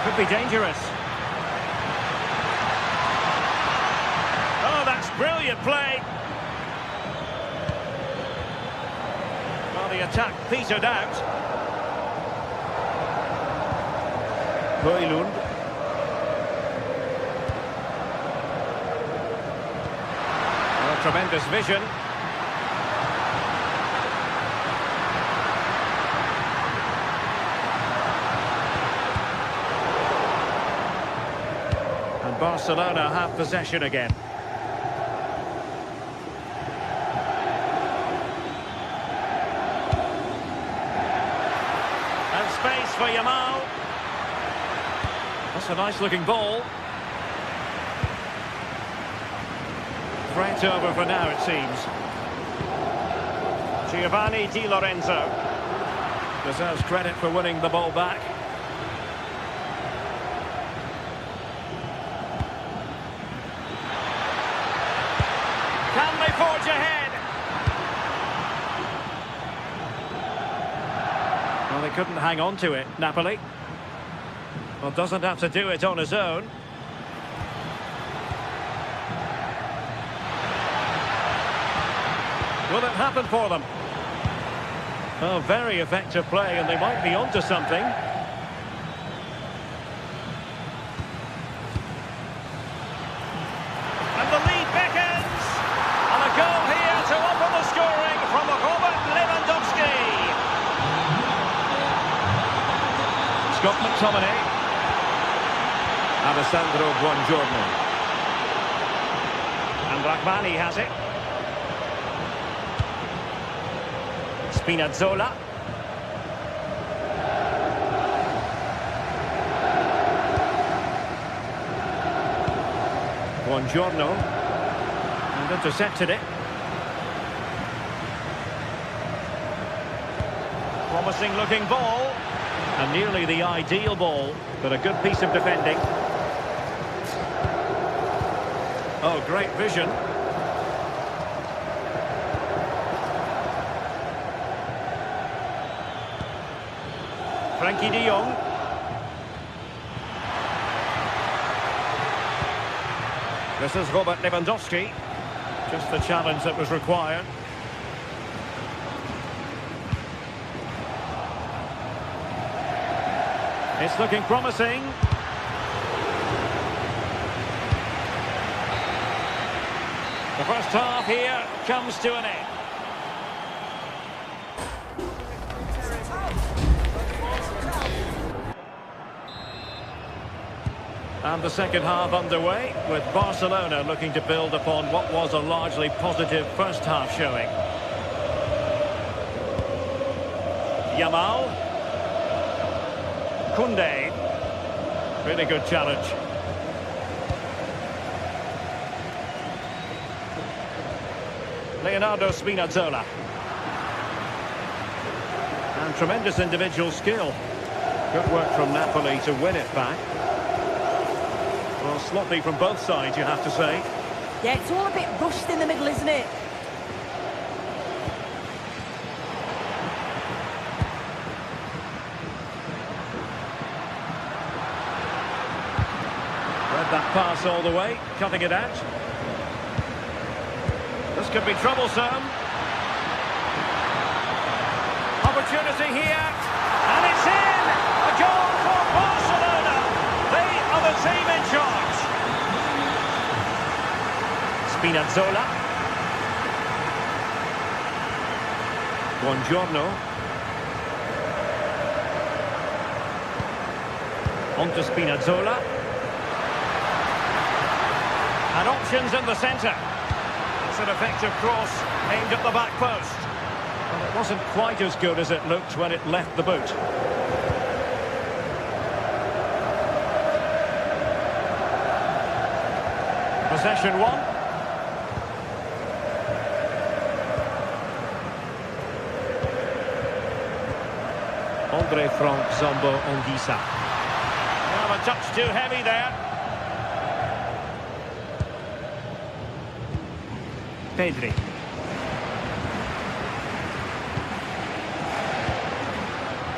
Could be dangerous. Oh, that's brilliant play. Well, the attack petered out. Højlund. Well, tremendous vision. Barcelona have possession again. And space for Yamal. That's a nice looking ball. Threat over for now, it seems. Giovanni Di Lorenzo deserves credit for winning the ball back. Can they forge ahead? Well, they couldn't hang on to it, Napoli. Well, doesn't have to do it on his own. Will it happen for them? Oh, very effective play, and they might be onto something. And the lead beckons! And a goal here to open the scoring from Robert Lewandowski. Scott McTominay. Alessandro Buongiorno. And Rachmani has it. Spinazzola. Buongiorno. And intercepted it. Promising looking ball. And nearly the ideal ball, but a good piece of defending. Oh, great vision. Frankie de Jong. This is Robert Lewandowski. Just the challenge that was required. It's looking promising. The first half here comes to an end. And the second half underway, with Barcelona looking to build upon what was a largely positive first half showing. Yamal. Koundé. Really good challenge. Leonardo Spinazzola. And tremendous individual skill. Good work from Napoli to win it back. Well, sloppy from both sides, you have to say. Yeah, it's all a bit rushed in the middle, isn't it? That pass all the way, cutting it out. This could be troublesome. Opportunity here, and it's in! A goal for Barcelona! They are the team in charge. Spinazzola. Buongiorno. On to Spinazzola. And options in the centre. It's an effective cross aimed at the back post. Well, it wasn't quite as good as it looked when it left the boot. Possession one. Andre Frank Zambo Anguissa. Well, a touch too heavy there. Pedri.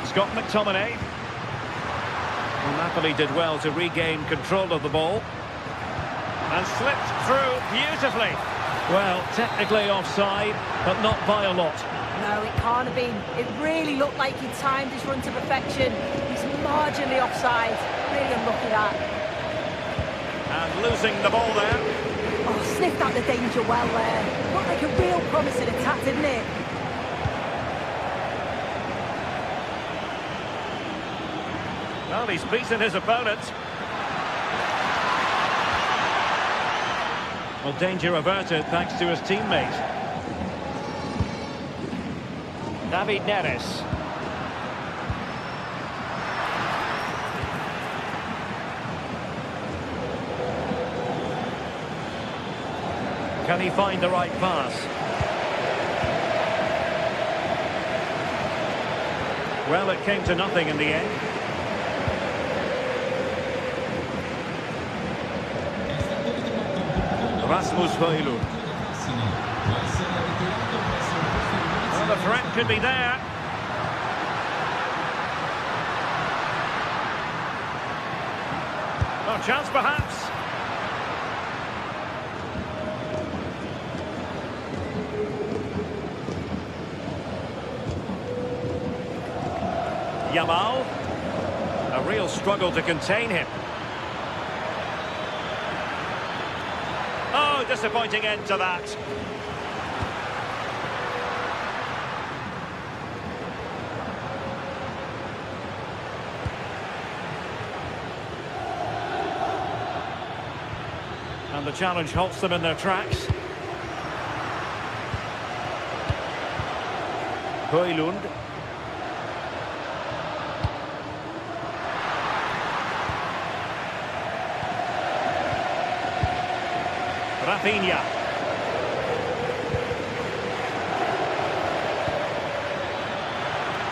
Scott McTominay. Well, Napoli did well to regain control of the ball. And slipped through beautifully. Well, technically offside, but not by a lot. No, it can't have been. It really looked like he timed his run to perfection. He's marginally offside. Really unlucky that. And losing the ball there. Oh, sniffed out the danger well there. Looked like a real promising attack, didn't it? Well, he's beaten his opponent. Well, danger averted thanks to his teammate. David Neres. Can he find the right pass? Well, it came to nothing in the end. Rasmus Højlund. Well, the threat could be there. Oh, chance perhaps. Yamal. A real struggle to contain him. Oh, disappointing end to that. And the challenge halts them in their tracks. Højlund. Rafinha.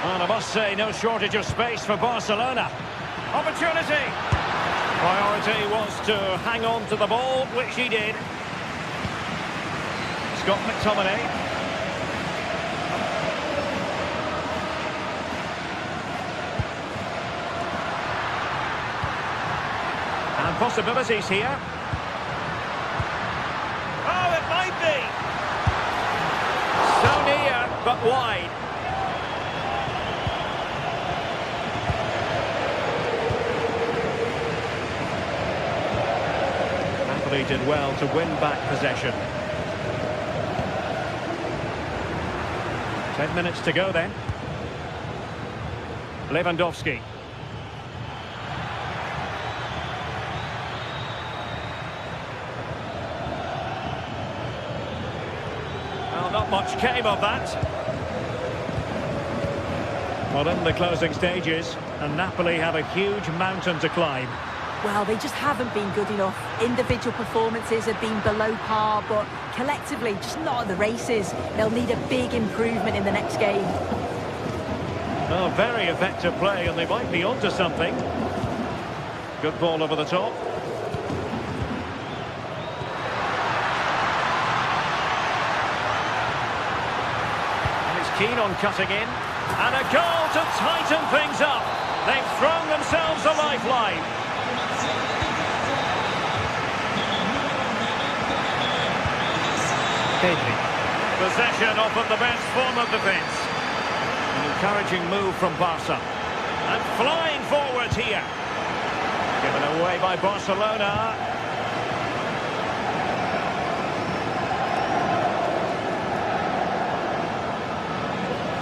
And I must say, no shortage of space for Barcelona. Opportunity. Priority was to hang on to the ball, which he did. Scott McTominay. And possibilities here. Oh, it might be. So near, but wide. Napoli did well to win back possession. 10 minutes to go then. Lewandowski. Well, not much came of that. Well, in the closing stages, and Napoli have a huge mountain to climb. Well, they just haven't been good enough. Individual performances have been below par, but collectively, just not at the races. They'll need a big improvement in the next game. Well, very effective play, and they might be onto something. Good ball over the top. And he's keen on cutting in. And a goal to tighten things up. They've thrown themselves a lifeline. Possession offered the best form of defence. An encouraging move from Barca. And flying forwards here. Given away by Barcelona.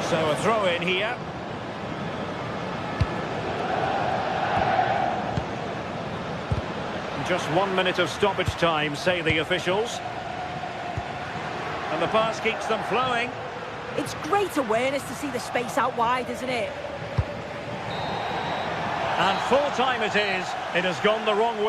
So a throw in here. Just 1 minute of stoppage time, say the officials. And the pass keeps them flowing. It's great awareness to see the space out wide, isn't it? And full time it is. It has gone the wrong way.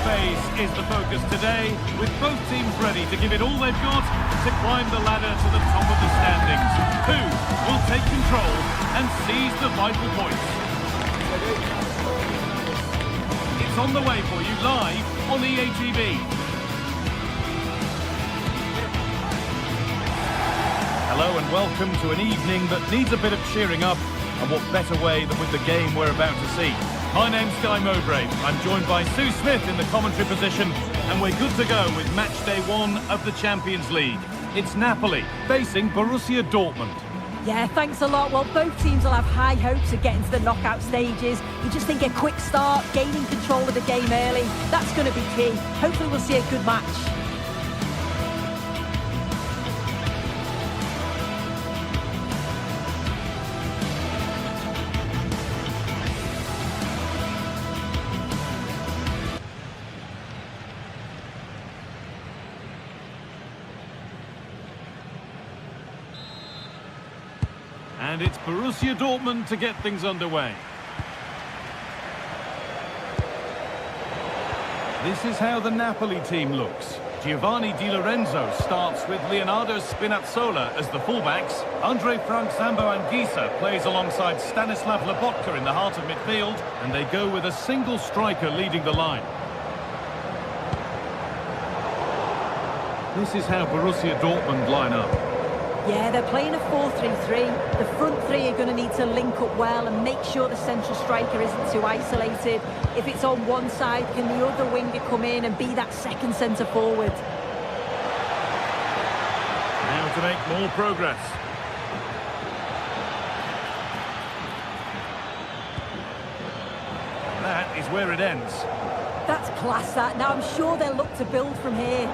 Phase is the focus today, with both teams ready to give it all they've got to climb the ladder to the top of the standings. Who will take control and seize the vital points? It's on the way for you live on EA TV. Hello and welcome to an evening that needs a bit of cheering up, and what better way than with the game we're about to see. My name's Guy Mowbray. I'm joined by Sue Smith in the commentary position, and we're good to go with match day 1 of the Champions League. It's Napoli facing Borussia Dortmund. Yeah, thanks a lot. Well, both teams will have high hopes of getting to the knockout stages. You just think a quick start, gaining control of the game early, that's going to be key. Hopefully we'll see a good match. And it's Borussia Dortmund to get things underway. This is how the Napoli team looks. Giovanni Di Lorenzo starts with Leonardo Spinazzola as the fullbacks. Andre Frank Sambo Anguissa plays alongside Stanislav Lobotka in the heart of midfield, and they go with a single striker leading the line. This is how Borussia Dortmund line up. Yeah, they're playing a 4-3-3. The front three are going to need to link up well and make sure the central striker isn't too isolated. If it's on one side, can the other winger come in and be that second centre forward? Now to make more progress. That is where it ends. That's class, that. Now, I'm sure they'll look to build from here.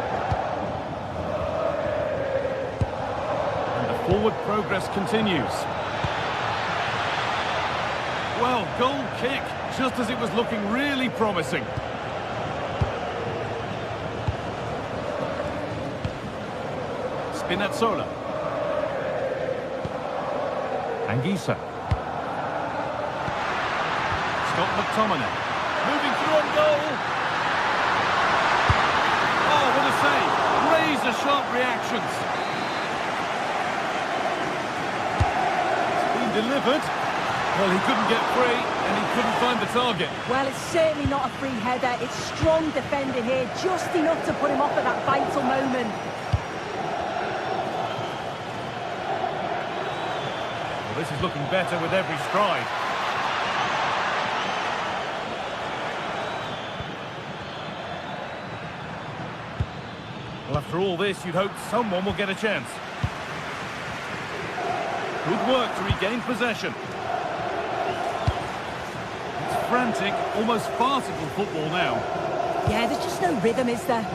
Forward progress continues. Well, goal kick, just as it was looking really promising. Spinazzola. Anguissa. Scott McTominay. Moving through on goal. Oh, what a save. Razor-sharp reactions. Delivered. Well, he couldn't get free and he couldn't find the target. Well, it's certainly not a free header. It's strong defending here, just enough to put him off at that vital moment. Well, this is looking better with every stride. Well, after all this, you'd hope someone will get a chance. Good work to regain possession. It's frantic, almost farcical football now. Yeah, there's just no rhythm, is there?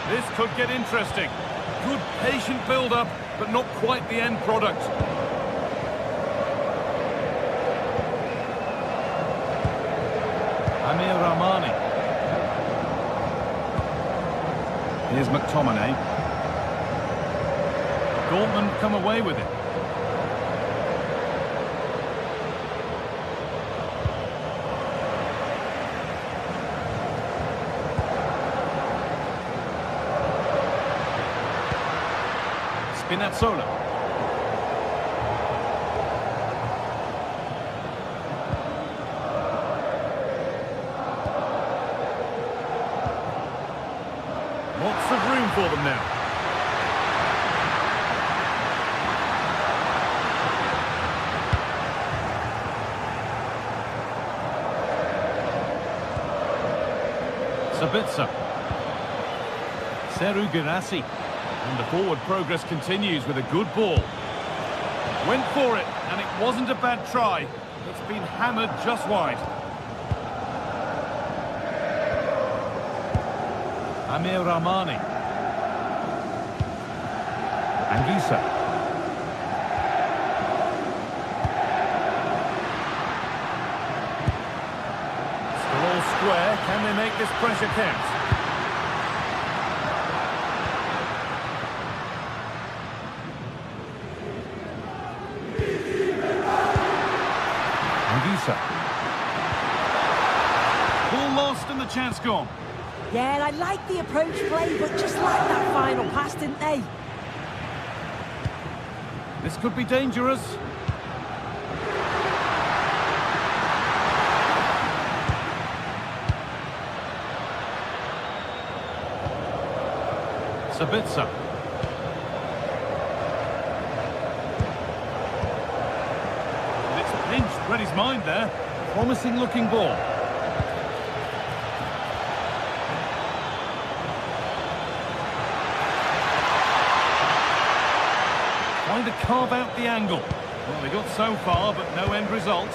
This could get interesting. Good patient build-up, but not quite the end product. Amir Rahmani. Here's McTominay. Dortmund come away with it. Spinazzola. Lots of room for them now. Sabitzer. Seru Girassi. And the forward progress continues with a good ball. Went for it, and it wasn't a bad try. It's been hammered just wide. Amir Rahmani. Anguissa. Still all square. Can they make this pressure count? Anguissa. Ball lost and the chance gone. Yeah, and I like the approach play, but just like that final pass, didn't they? This could be dangerous. Sabitzer. And it's pinched, read his mind there. Promising looking ball. Trying to carve out the angle. Well, they got so far, but no end result.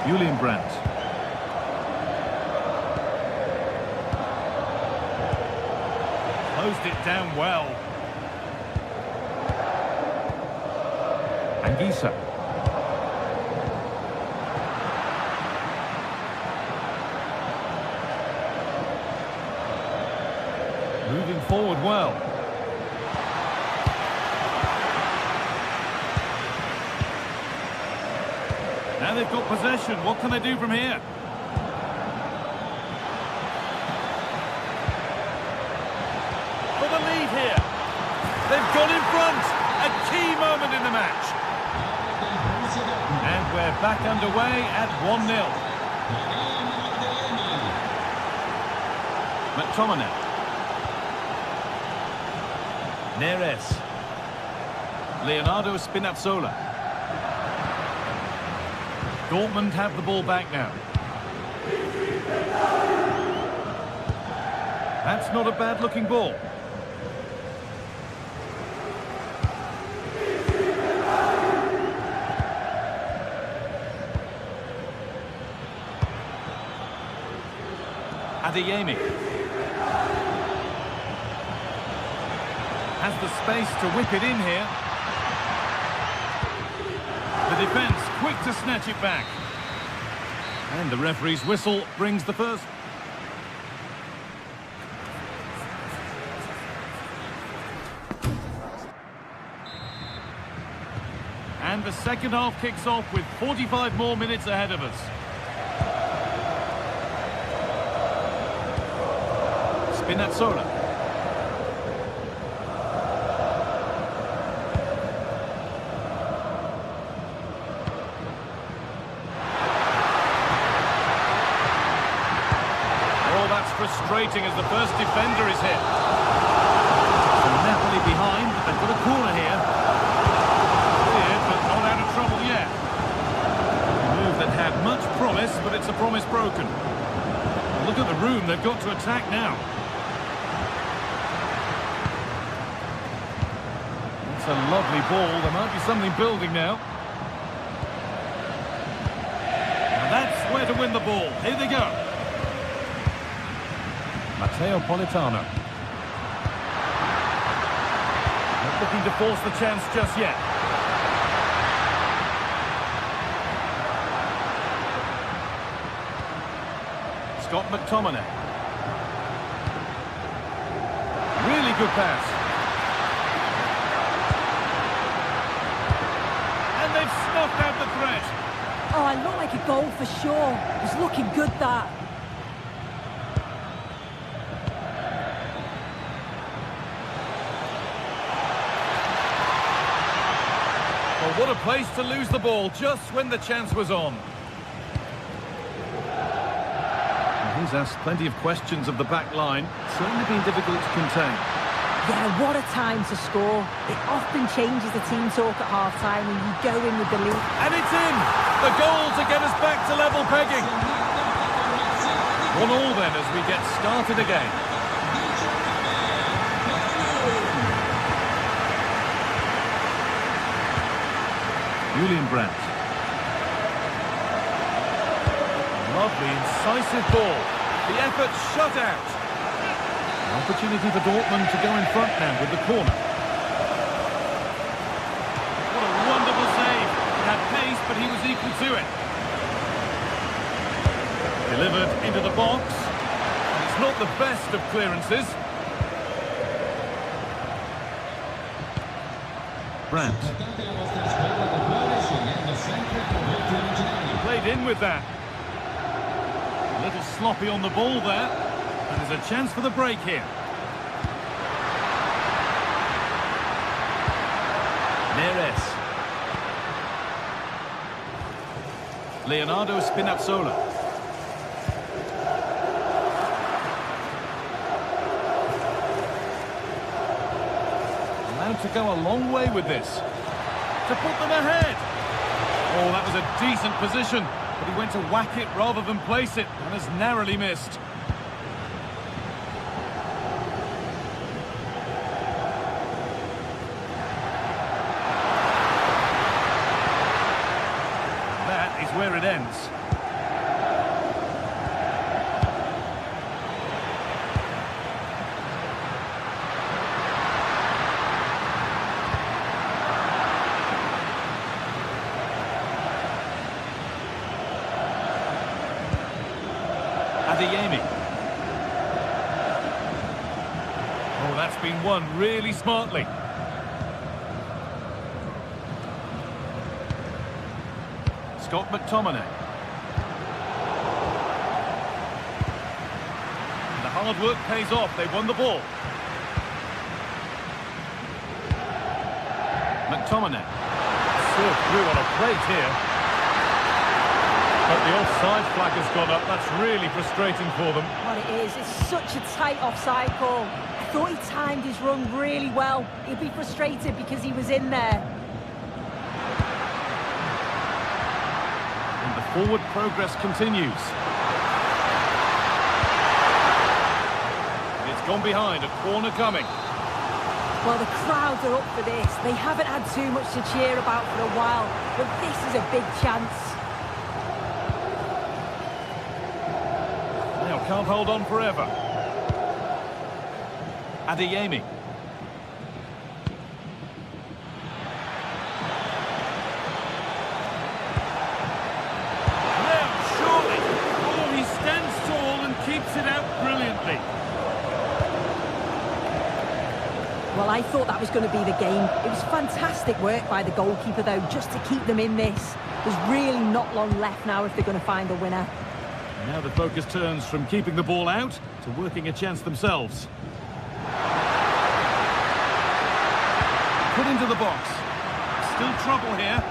Julian Brandt. Closed it down well. Anguissa. Moving forward well. Now they've got possession. What can they do from here? For the lead here. They've gone in front. A key moment in the match. And we're back underway at 1-0. McTominay. Neres. Leonardo Spinazzola. Dortmund have the ball back now. That's not a bad-looking ball. Adeyemi. Has the space to whip it in here. The defence quick to snatch it back. And the referee's whistle brings the first. And the second half kicks off with 45 more minutes ahead of us. Spinazzola. Frustrating as the first defender is hit. So Napoli behind, but they've got a corner here. Cleared, but not out of trouble yet. A move that had much promise, but it's a promise broken. Look at the room they've got to attack now. It's a lovely ball. There might be something building now. And that's where to win the ball. Here they go. Matteo Politano. Not looking to force the chance just yet. Scott McTominay. Really good pass. And they've snuffed out the threat. Oh, it looked like a goal for sure. It was looking good, that. What a place to lose the ball just when the chance was on. And he's asked plenty of questions of the back line. Certainly been difficult to contain. Yeah, what a time to score. It often changes the team talk at half-time when you go in with the lead. And it's in! The goal to get us back to level pegging. 1-1 then as we get started again. Julian Brandt. Lovely, incisive ball. The effort shut out. An opportunity for Dortmund to go in front now with the corner. What a wonderful save. He had pace, but he was equal to it. Delivered into the box. It's not the best of clearances. Brandt. Played in with that. A little sloppy on the ball there. And there's a chance for the break here. Neres. Leonardo Spinazzola. Allowed to go a long way with this. To put them ahead. Oh, that was a decent position, but he went to whack it rather than place it, and has narrowly missed. That is where it ends. Adeyemi. Oh, that's been won really smartly. Scott McTominay. And the hard work pays off. They won the ball. McTominay. Served through on a plate here. But the offside flag has gone up. That's really frustrating for them. Well, it is. It's such a tight offside call. I thought he timed his run really well. He'd be frustrated because he was in there. And the forward progress continues. It's gone behind. A corner coming. Well, the crowds are up for this. They haven't had too much to cheer about for a while, but this is a big chance. Now, can't hold on forever. Adeyemi. Now, surely. Oh, he stands tall and keeps it out brilliantly. Well, I thought that was going to be the game. It was fantastic work by the goalkeeper, though, just to keep them in this. There's really not long left now if they're going to find a winner. Now the focus turns from keeping the ball out to working a chance themselves. Put into the box. Still trouble here.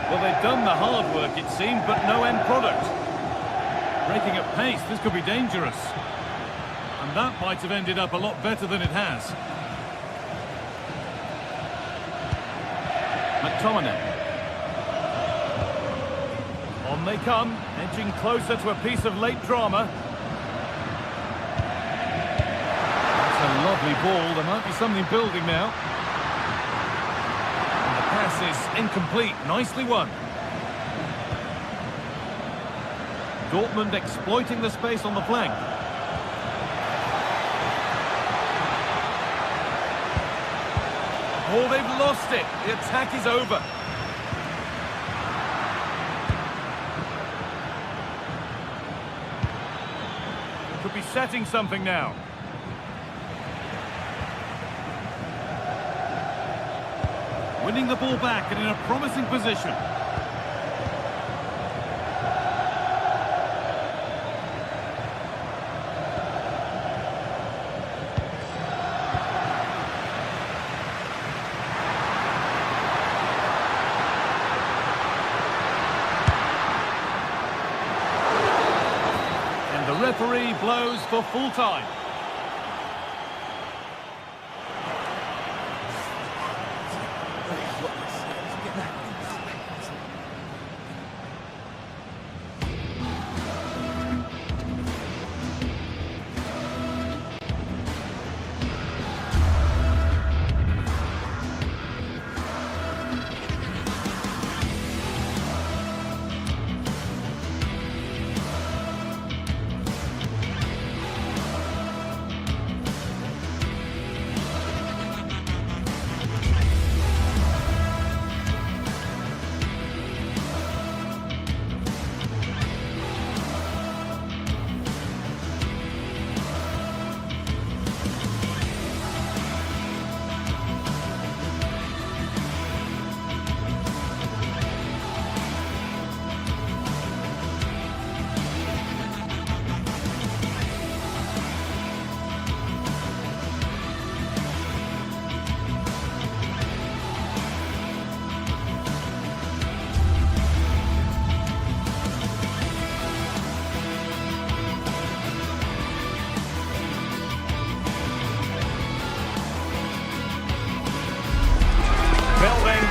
Well, they've done the hard work, it seemed, but no end product. Breaking at pace, this could be dangerous. And that might have ended up a lot better than it has. McTominay. On they come, edging closer to a piece of late drama. That's a lovely ball. There might be something building now. And the pass is incomplete. Nicely won. Dortmund exploiting the space on the flank. Oh, they've lost it. The attack is over. Could be setting something now. Winning the ball back and in a promising position. The referee blows for full time.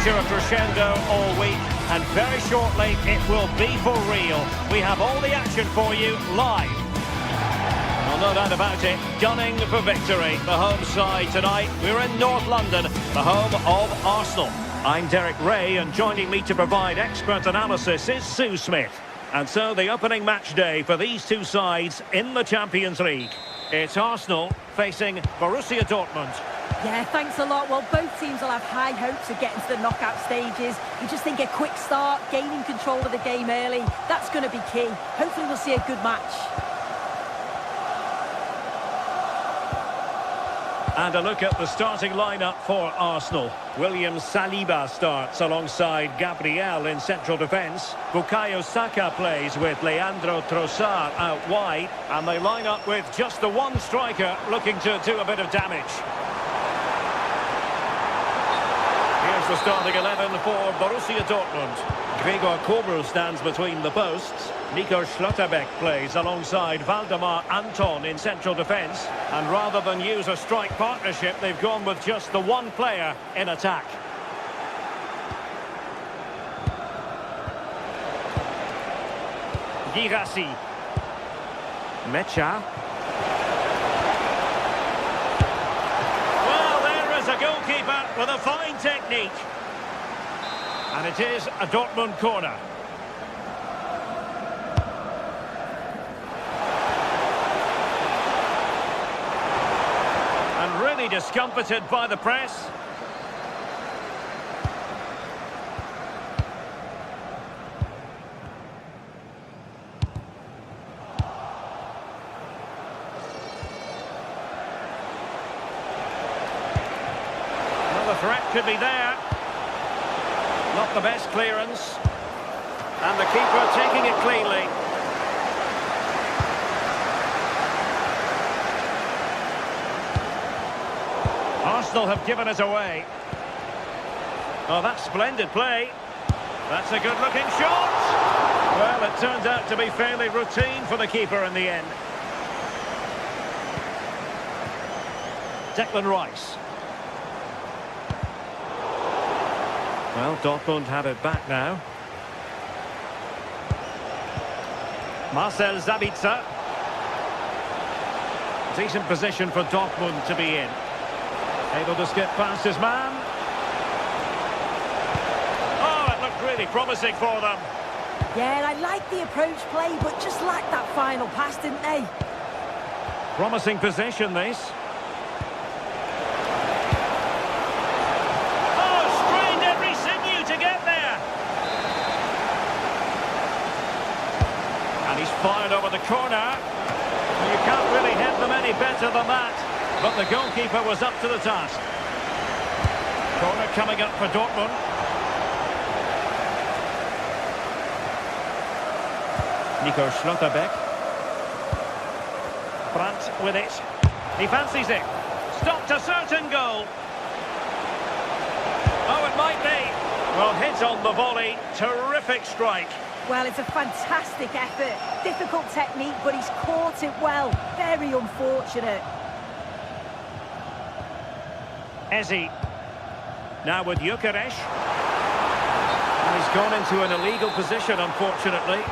To a crescendo all week, and very shortly it will be for real. We have all the action for you live. Well, no doubt about it, gunning for victory. The home side tonight, we're in North London, the home of Arsenal. I'm Derek Ray, and joining me to provide expert analysis is Sue Smith. And so the opening match day for these two sides in the Champions League. It's Arsenal facing Borussia Dortmund. Yeah, thanks a lot. Well, both teams will have high hopes of getting to the knockout stages. You just think a quick start, gaining control of the game early, that's going to be key. Hopefully we'll see a good match. And a look at the starting lineup for Arsenal. William Saliba starts alongside Gabriel in central defence. Bukayo Saka plays with Leandro Trossard out wide. And they line up with just the one striker looking to do a bit of damage. Here's the starting 11 for Borussia Dortmund. Gregor Kobel stands between the posts. Nico Schlotterbeck plays alongside Valdemar Anton in central defence. And rather than use a strike partnership, they've gone with just the one player in attack. Girassi. Mecha. Well, there is a goalkeeper with a fine technique. And it is a Dortmund corner. And really discomfited by the press. Well, the threat could be there. Not the best clearance. And the keeper taking it cleanly. Arsenal have given it away. Oh, that's splendid play. That's a good-looking shot. Well, it turned out to be fairly routine for the keeper in the end. Declan Rice. Well, Dortmund have it back now. Marcel Sabitzer. Decent position for Dortmund to be in. Able to skip past his man. Oh, it looked really promising for them. Yeah, I like the approach play, but just lacked that final pass, didn't they? Promising possession, this. Fired over the corner. You can't really hit them any better than that. But the goalkeeper was up to the task. Corner coming up for Dortmund. Nico Schlotterbeck. Brandt with it. He fancies it. Stopped a certain goal. Oh, it might be. Well, hit on the volley. Terrific strike. Well, it's a fantastic effort. Difficult technique, but he's caught it well. Very unfortunate. Eze. Now with Gyökeres. And he's gone into an illegal position, unfortunately.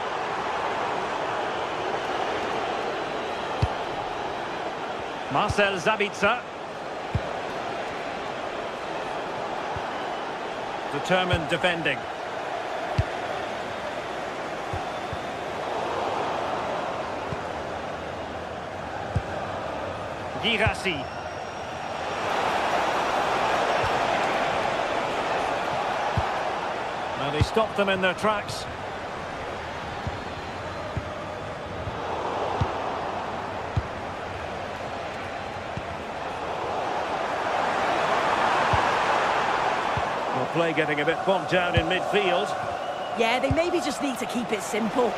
Marcel Sabitzer. Determined defending. Girassi. Now they stopped them in their tracks. Well, play getting a bit bogged down in midfield. Yeah, they maybe just need to keep it simple.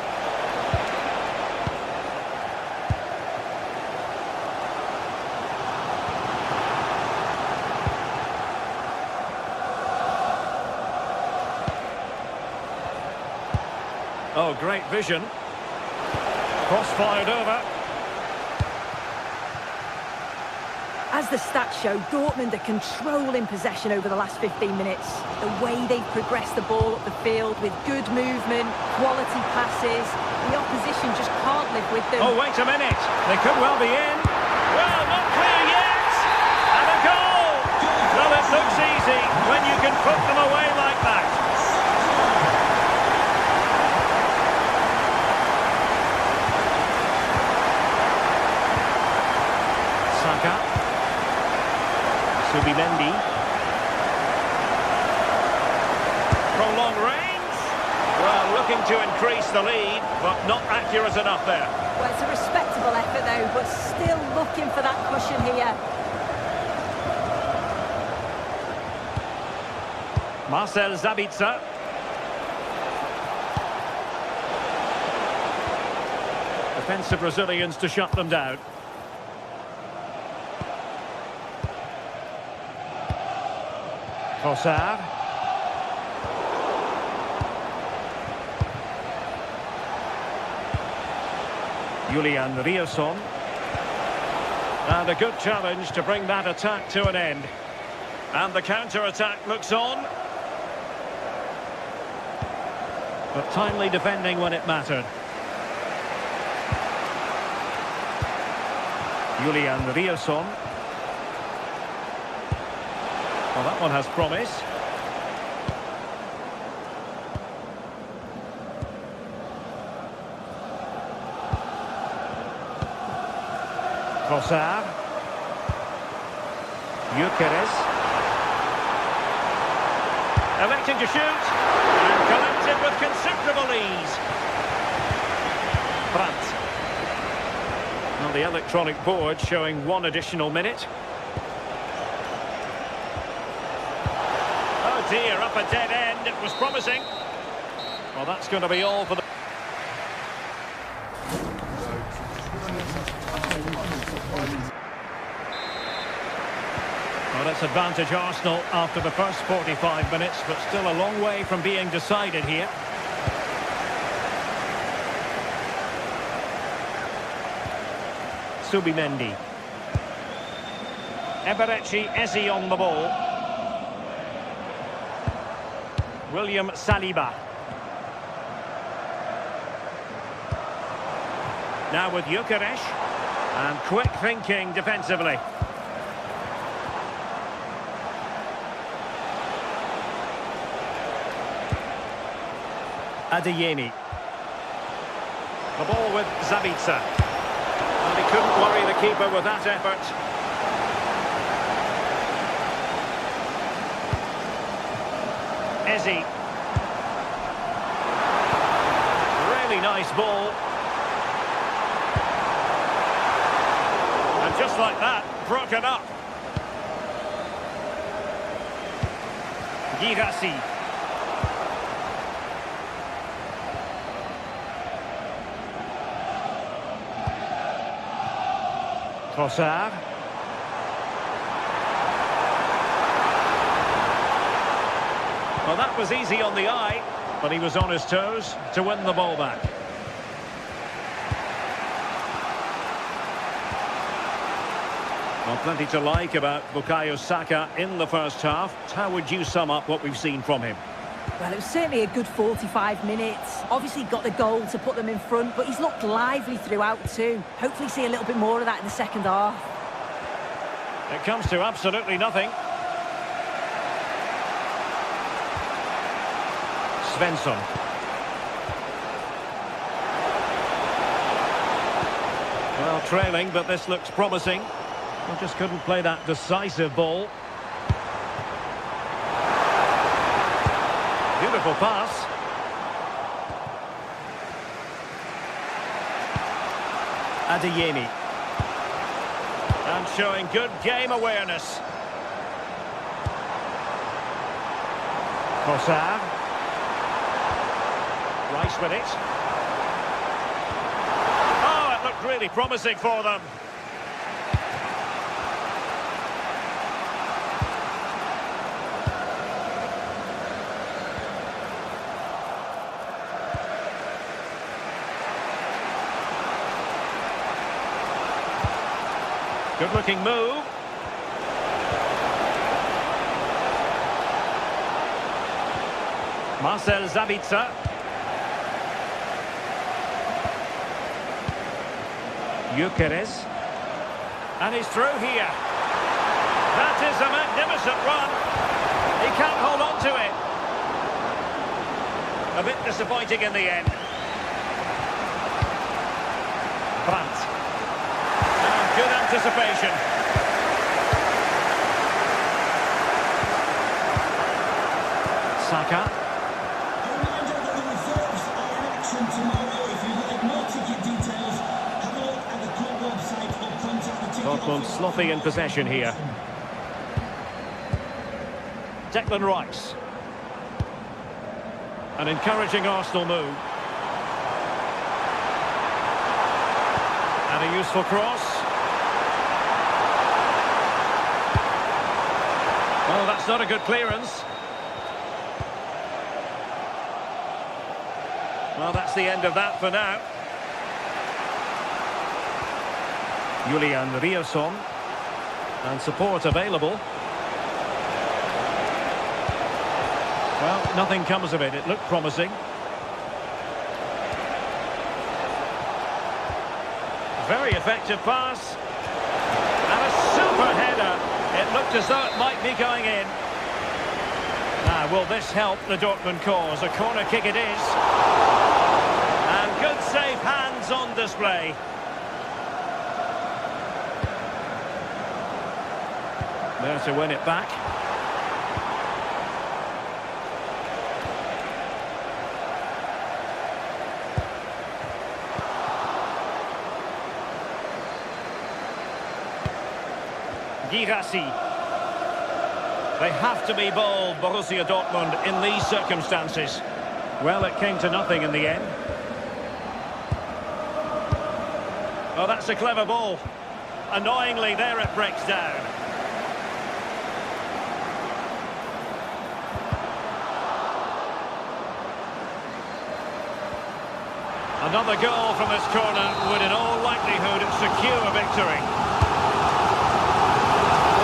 Oh, great vision. Cross fired over. As the stats show, Dortmund are controlling possession over the last 15 minutes. The way they've progressed the ball up the field with good movement, quality passes, the opposition just can't live with them. Oh, wait a minute. They could well be in. Well, not clear yet. And a goal. Well, it looks easy when you can put them away like that. Subimendi. From long range. Well, looking to increase the lead, but not accurate enough there. Well, it's a respectable effort though, but still looking for that cushion here. Marcel Sabitzer. Defensive Brazilians to shut them down. Trossard. Julian Riasson. And a good challenge to bring that attack to an end. And the counter-attack looks on. But timely defending when it mattered. Julian Riasson. Well, that one has promise. Trossard. Gyökeres. Electing to shoot. And collected with considerable ease. Brandt. Well, the electronic board showing 1 additional minute. Oh dear, up a dead end. It was promising. Well, that's going to be all for the... Well, it's advantage Arsenal after the first 45 minutes, but still a long way from being decided here. Subimendi. Eberechi Eze on the ball. William Saliba. Now with Gyökeres. And quick thinking defensively. Adeyemi. The ball with Sabitzer. And he couldn't worry the keeper with that effort. Eze. Really nice ball. And just like that, broken up. Girassi. Trossard. Well, that was easy on the eye, but he was on his toes to win the ball back. Well, plenty to like about Bukayo Saka in the first half. How would you sum up what we've seen from him? Well, it was certainly a good 45 minutes. Obviously got the goal to put them in front, but he's looked lively throughout too. Hopefully see a little bit more of that in the second half. It comes to absolutely nothing. Svensson. Well, trailing, but this looks promising. Well, just couldn't play that decisive ball. Beautiful pass. Adeyemi. And showing good game awareness. Trossard. Rice with it. Oh, it looked really promising for them. Good-looking move. Marcel Sabitzer. Gyökeres. And he's through here. That is a magnificent run. He can't hold on to it. A bit disappointing in the end. Brandt. And good anticipation. Saka. A reminder that the reserves are in action tomorrow. If you'd like more ticket details, have a look at the club website or contact the ticket Dortmund office. sloppy in possession here. Declan Rice. An encouraging Arsenal move. And a useful cross. Oh, that's not a good clearance. Well, that's the end of that for now. Julian Rierson. And support available. Well, nothing comes of it. It looked promising. Very effective pass. And a super header. It looked as though it might be going in. Now, will this help the Dortmund cause? A corner kick it is. And good safe hands on display. There to win it back. Girassi. They have to be bold, Borussia Dortmund, in these circumstances. Well, it came to nothing in the end. Oh, that's a clever ball. Annoyingly, there it breaks down. Another goal from this corner would in all likelihood secure a victory.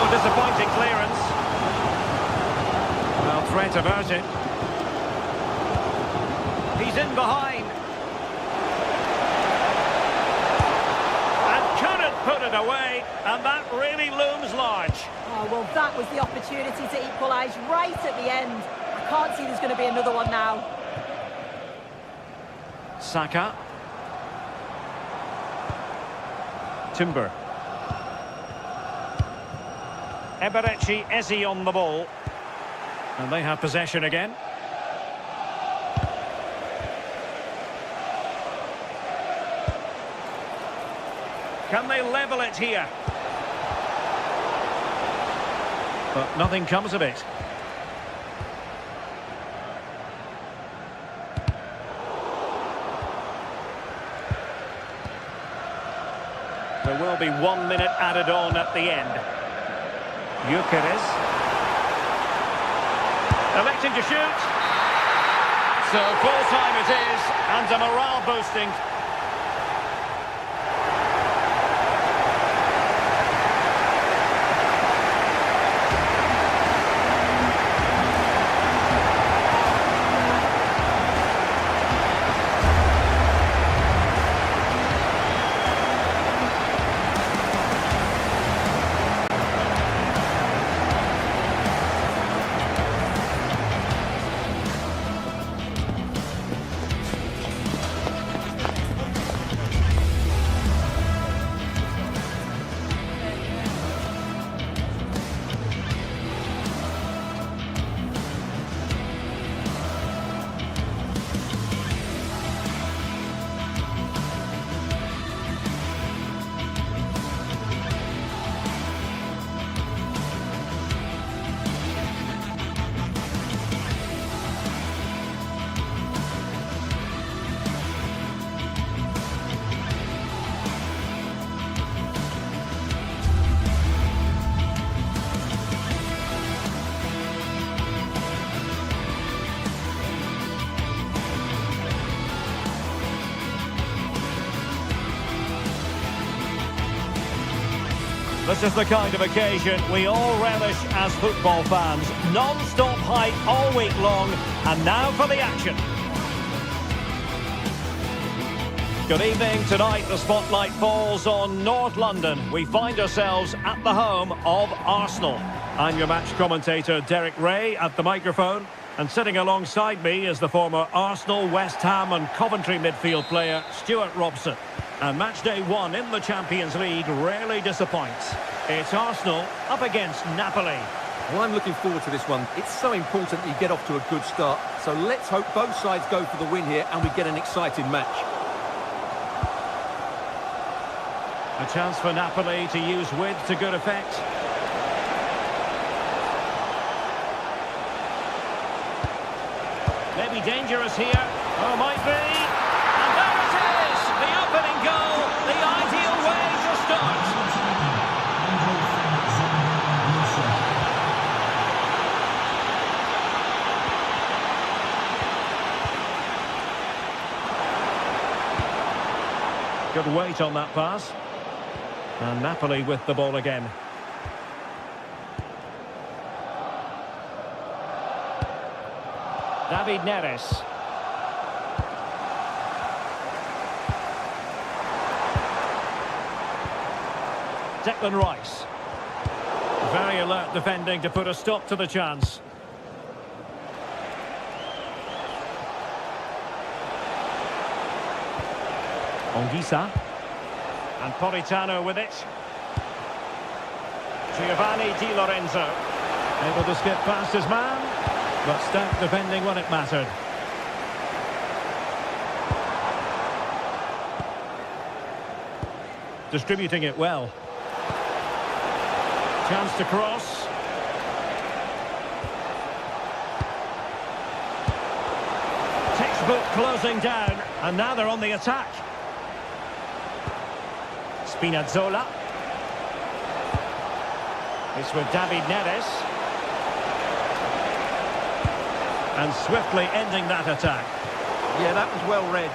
Disappointing clearance. Well, threat averted. He's in behind. And couldn't put it away, and that really looms large. Oh, well, that was the opportunity to equalise right at the end. I can't see there's going to be another one now. Saka. Timber. Eberechi Eze on the ball. And they have possession again. Can they level it here? But nothing comes of it. There will be 1 minute added on at the end. Gyökeres. Electing to shoot. So full time it is, and a morale boosting. This is the kind of occasion we all relish as football fans. Non-stop hype all week long, and now for the action. Good evening. Tonight the spotlight falls on North London. We find ourselves at the home of Arsenal. I'm your match commentator Derek Ray at the microphone, and sitting alongside me is the former Arsenal, West Ham and Coventry midfield player Stuart Robson. And match day one in the Champions League rarely disappoints. It's Arsenal up against Napoli. Well, I'm looking forward to this one. It's so important that you get off to a good start. So let's hope both sides go for the win here and we get an exciting match. A chance for Napoli to use width to good effect. Maybe dangerous here. Oh, might be. And there it is! The opening goal, the ideal way to start. Good weight on that pass. And Napoli with the ball again. David Neres. Declan Rice. Very alert defending to put a stop to the chance. Onguisa. And Politano with it. Giovanni Di Lorenzo. Able to skip past his man, but stout defending when it mattered. Distributing it well. Chance to cross. Textbook closing down, and now they're on the attack. Spinazzola. It's with David Neres. And swiftly ending that attack. Yeah, that was well read.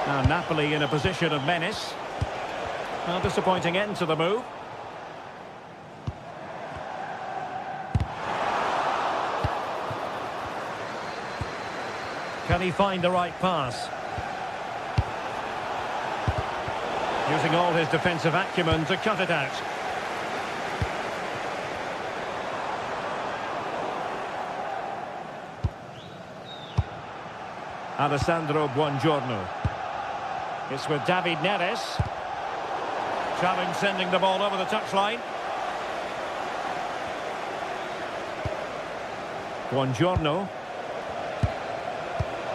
Now Napoli in a position of menace. A disappointing end to the move. Can he find the right pass? Using all his defensive acumen to cut it out. Alessandro Buongiorno. It's with David Neres. Challenge sending the ball over the touchline. Buongiorno.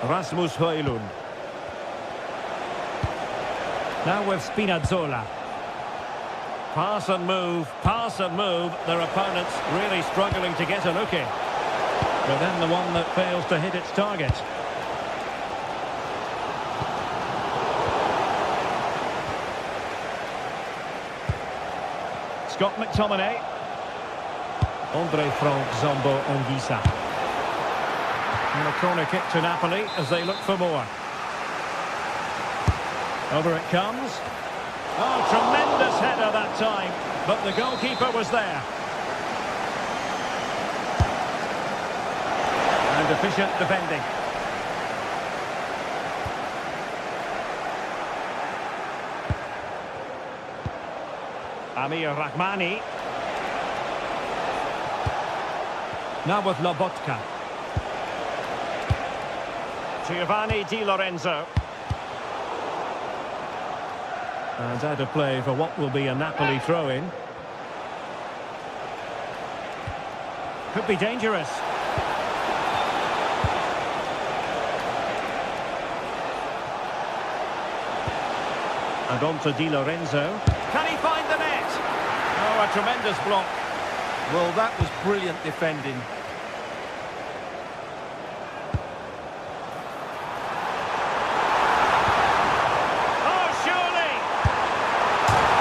Rasmus Højlund. Now with Spinazzola. Pass and move, their opponents really struggling to get a look in. But then the one that fails to hit its target. Scott McTominay. Andre Frank Zombo Onguisa. And a corner kick to Napoli as they look for more. Over it comes. Oh, tremendous header that time, but the goalkeeper was there. And efficient defending. Amir Rahmani. Now with Lobotka. Giovanni Di Lorenzo. And out of play for what will be a Napoli throw-in. Could be dangerous. And on to Di Lorenzo. Can he find the net? Oh, a tremendous block. Well, that was brilliant defending. Oh, surely!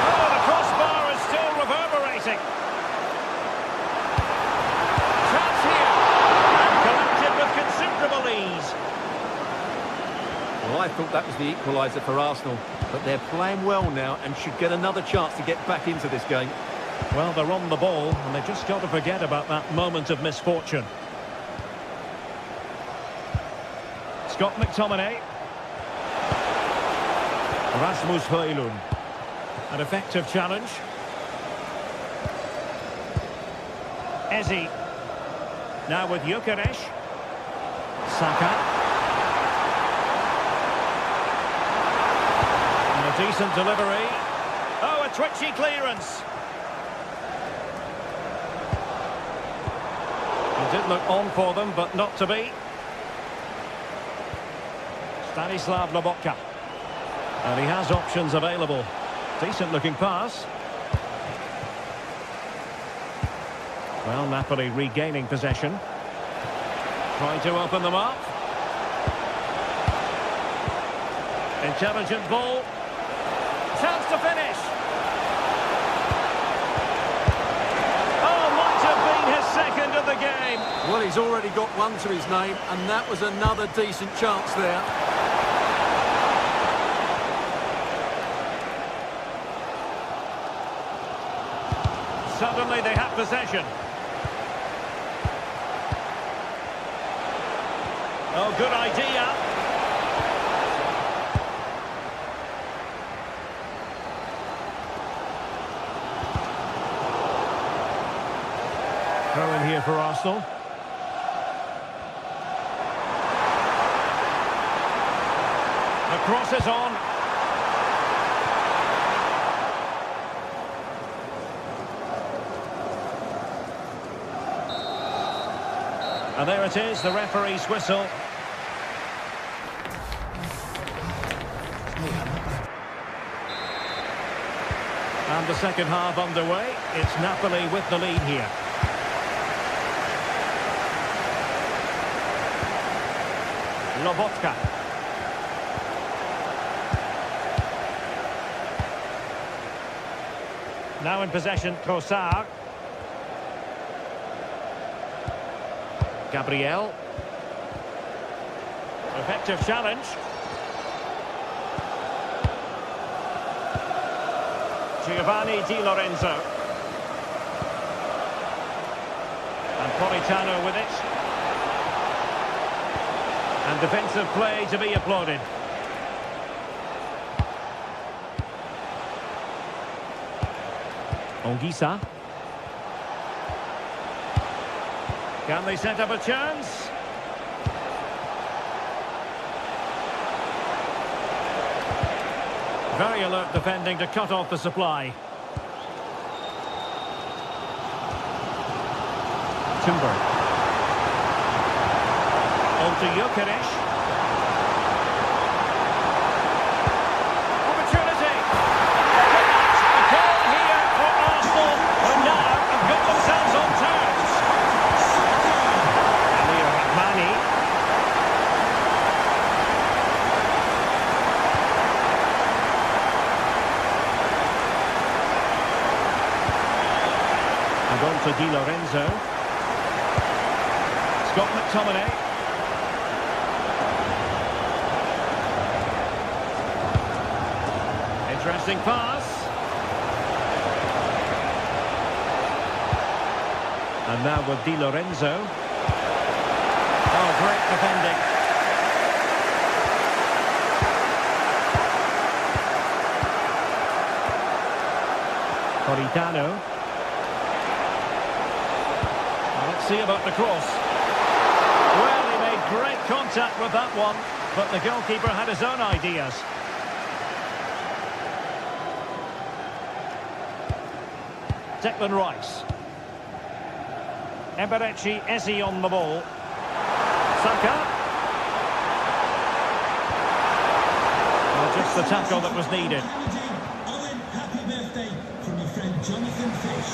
Oh, the crossbar is still reverberating. Chance here. And collected with considerable ease. Well, I thought that was the equaliser for Arsenal, but they're playing well now and should get another chance to get back into this game. Well, they're on the ball, and they've just got to forget about that moment of misfortune. Scott McTominay. Rasmus Højlund. An effective challenge. Eze. Now with Gyökeres. Saka. And a decent delivery. Oh, a twitchy clearance. Did look on for them, but not to be. Stanislav Lobotka. And he has options available. Decent looking pass. Well, Napoli regaining possession. Trying to open them up. Intelligent ball. Chance to finish. Oh, might have been his second of the game. Well, he's already got one to his name, and that was another decent chance there. Suddenly they have possession. Oh, good idea. Throw in here for Arsenal. The cross is on. And there it is, the referee's whistle. And the second half underway. It's Napoli with the lead here. Lobotka. Now in possession, Trossard. Gabriel. Effective challenge. Giovanni Di Lorenzo. And Politano with it. And defensive play to be applauded. Onguissa. Can they set up a chance? Very alert defending to cut off the supply. Timber. On to Gyökeres. Opportunity. A goal here for Arsenal, who now have got themselves on terms. Emir Rahmani. And on to Di Lorenzo. Scott McTominay. Interesting pass. And now with Di Lorenzo. Oh, great defending. Politano. Well, let's see about the cross. Well, he made great contact with that one, but the goalkeeper had his own ideas. Declan Rice. Eberechi Eze on the ball. Saka. Well, just the tackle that was needed. Owen, happy birthday from your friend Jonathan Fish.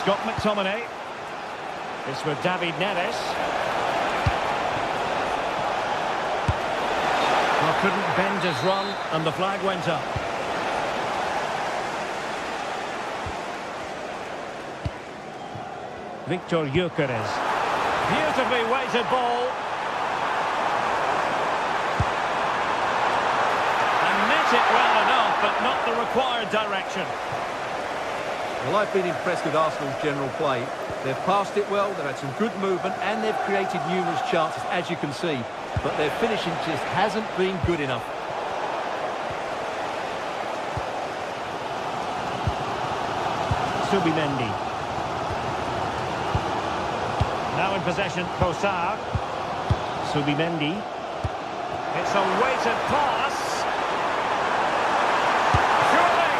Scott McTominay. It's with David Neres. Well, couldn't bend his run, and the flag went up. Victor Gyökeres. Beautifully weighted ball. And met it well enough, but not the required direction. Well, I've been impressed with Arsenal's general play. They've passed it well, they've had some good movement, and they've created numerous chances, as you can see. But their finishing just hasn't been good enough. Subimendi. Now in possession, Trossard. Subimendi. It's a weighted pass. Surely!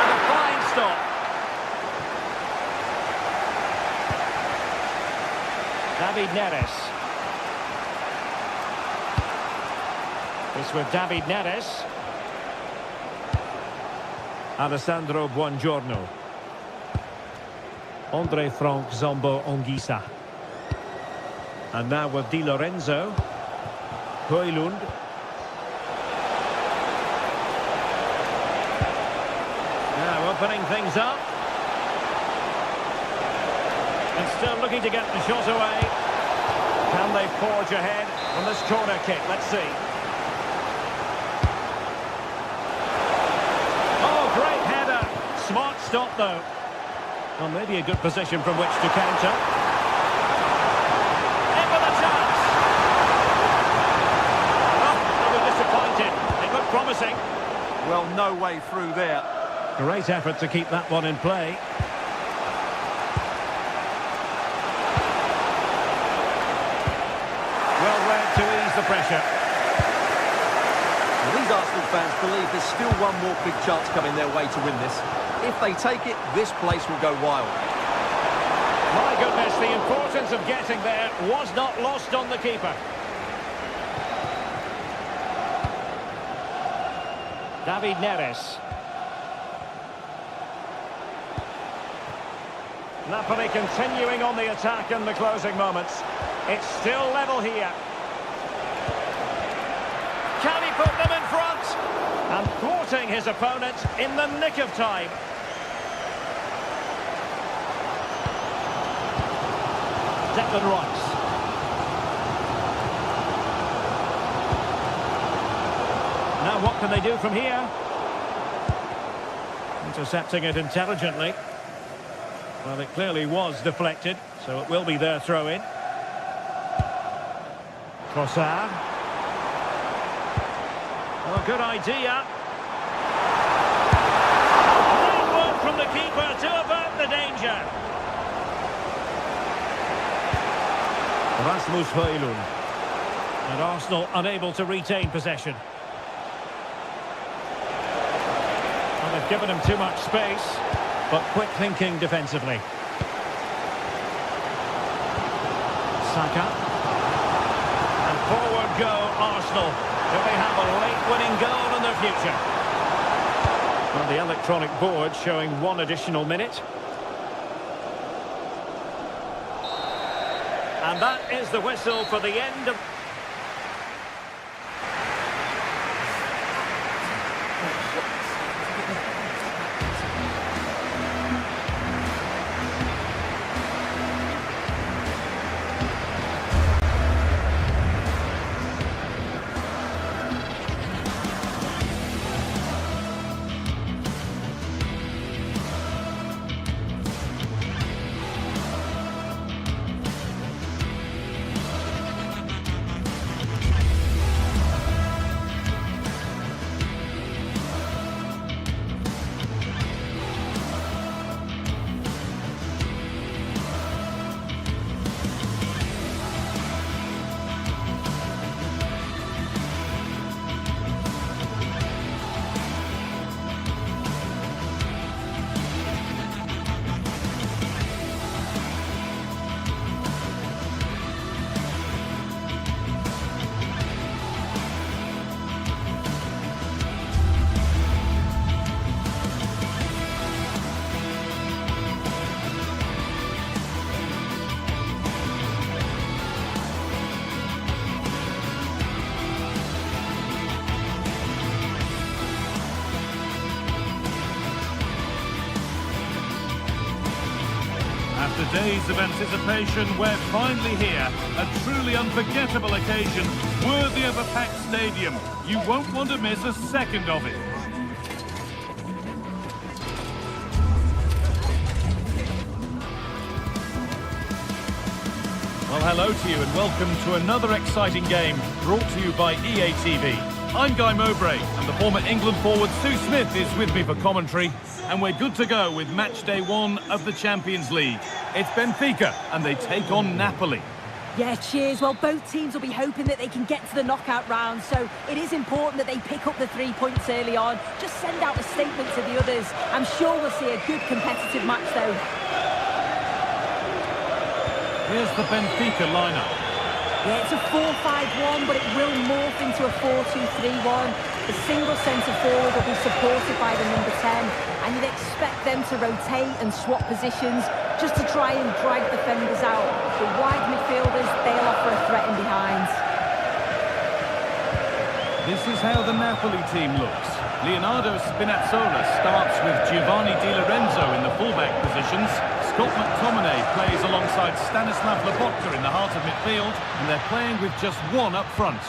And a fine stop. David Neres. This with David Neres. Alessandro Buongiorno. Andre Frank Zombo Ongisa. And now with Di Lorenzo. Højlund. Now opening things up. And still looking to get the shot away. Can they forge ahead from this corner kick? Let's see. Oh, great header. Smart stop, though. Well, maybe a good position from which to counter. In with a chance. Oh, they were disappointed. It looked promising. Well, no way through there. Great effort to keep that one in play. Well read to ease the pressure. These Arsenal fans believe there's still one more big chance coming their way to win this. If they take it, this place will go wild. My goodness, the importance of getting there was not lost on the keeper. David Neres. Napoli continuing on the attack in the closing moments. It's still level here. Can he put them in front? And thwarting his opponent in the nick of time. Declan Rice. Now what can they do from here? Intercepting it intelligently. Well, it clearly was deflected, so it will be their throw-in. Trossard. Oh, good idea. Great work from the keeper to avert the danger. Rasmus Højlund. And Arsenal unable to retain possession. And they've given him too much space, but quick thinking defensively. Saka. And forward go Arsenal. Do they have a late winning goal in their future? Well, the electronic board showing one additional minute. And that is the whistle for the end of... After days of anticipation, we're finally here. A truly unforgettable occasion, worthy of a packed stadium. You won't want to miss a second of it. Well, hello to you and welcome to another exciting game brought to you by EA TV. I'm Guy Mowbray and the former England forward Sue Smith is with me for commentary, and we're good to go with match day 1 of the Champions League. It's Benfica and they take on Napoli. Yeah, cheers. Well, both teams will be hoping that they can get to the knockout round, so it is important that they pick up the 3 points early on. Just send out a statement to the others. I'm sure we'll see a good competitive match though. Here's the Benfica lineup. Yeah, it's a 4-5-1, but it will morph into a 4-2-3-1. The single centre forward will be supported by the number 10, and you'd expect them to rotate and swap positions just to try and drag defenders out. The wide midfielders, they'll offer a threat in behind. This is how the Napoli team looks. Leonardo Spinazzola starts with Giovanni Di Lorenzo in the fullback positions. Scott McTominay plays alongside Stanislav Lobotka in the heart of midfield, and they're playing with just one up front.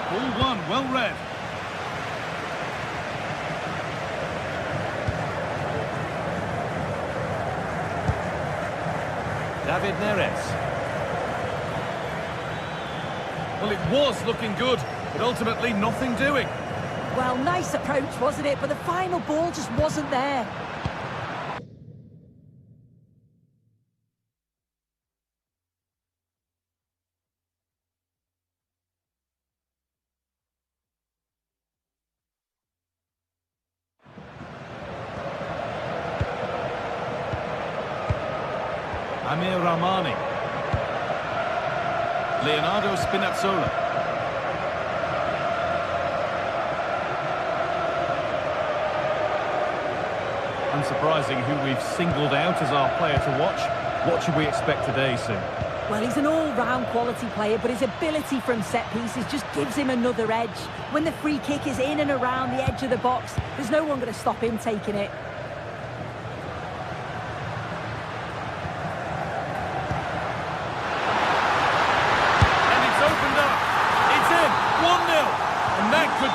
Ball one, well read. David Neres. Well, it was looking good, but ultimately nothing doing. Well, nice approach, wasn't it? But the final ball just wasn't there. Amir Rahmani. Leonardo Spinazzola. Unsurprising who we've singled out as our player to watch. What should we expect today, Sue? Well, he's an all-round quality player, but his ability from set pieces just gives him another edge. When the free kick is in and around the edge of the box, there's no one going to stop him taking it.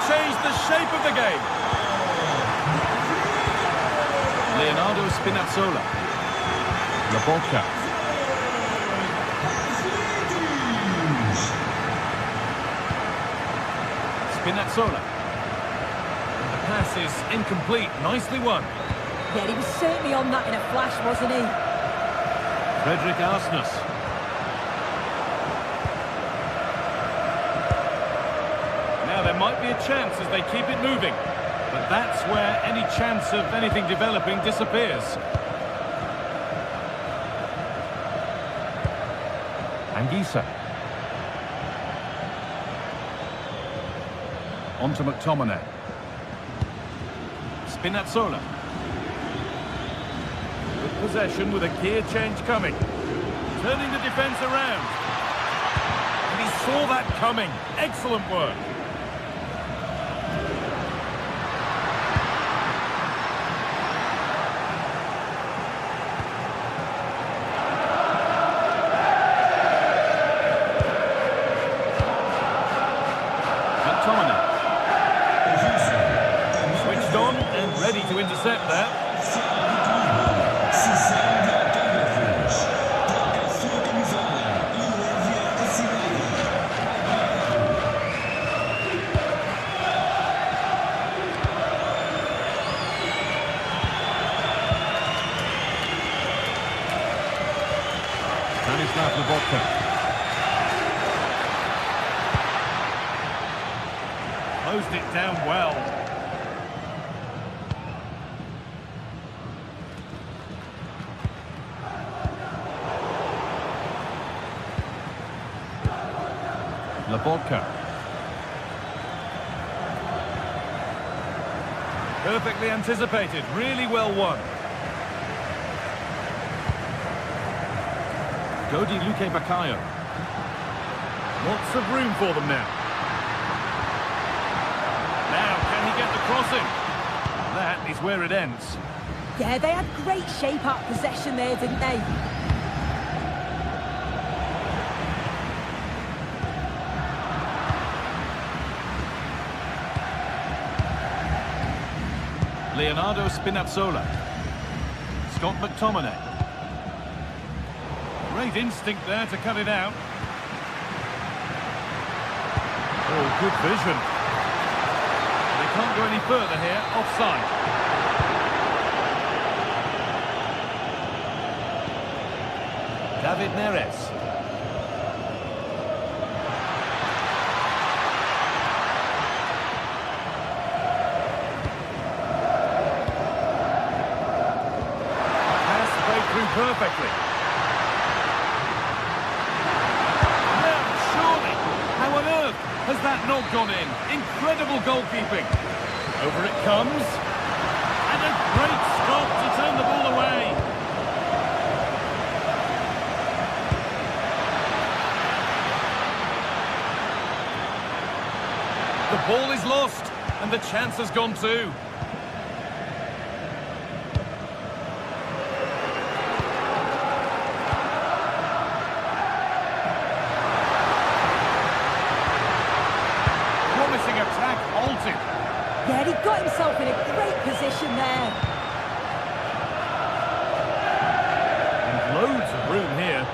Change the shape of the game. Leonardo Spinazzola. Lobotka. Spinazzola. The pass is incomplete. Nicely won. Yeah, he was certainly on that in a flash, wasn't he? Frederick Arsnus. There might be a chance as they keep it moving, but that's where any chance of anything developing disappears. Anguissa. On to McTominay. Spinazzola. Good possession with a gear change coming. Turning the defence around. And he saw that coming. Excellent work. Switched on and ready to intercept there. Stanislav Lobotka. Closed it down well. Lobotka. Perfectly anticipated, really well won. Godi Luque Baccaio. Lots of room for them now. Now, can he get the crossing? That is where it ends. Yeah, they had great shape out possession there, didn't they? Leonardo Spinazzola. Scott McTominay. Great instinct there to cut it out. Oh, good vision. They can't go any further here. Offside. David Neres. perfectly. Now, surely, how on earth has that not gone in? Incredible goalkeeping. Over it comes. And a great stop to turn the ball away. The ball is lost, and the chance has gone too. Promising attack halted. Yeah, he got himself in a great position there. And loads of room here.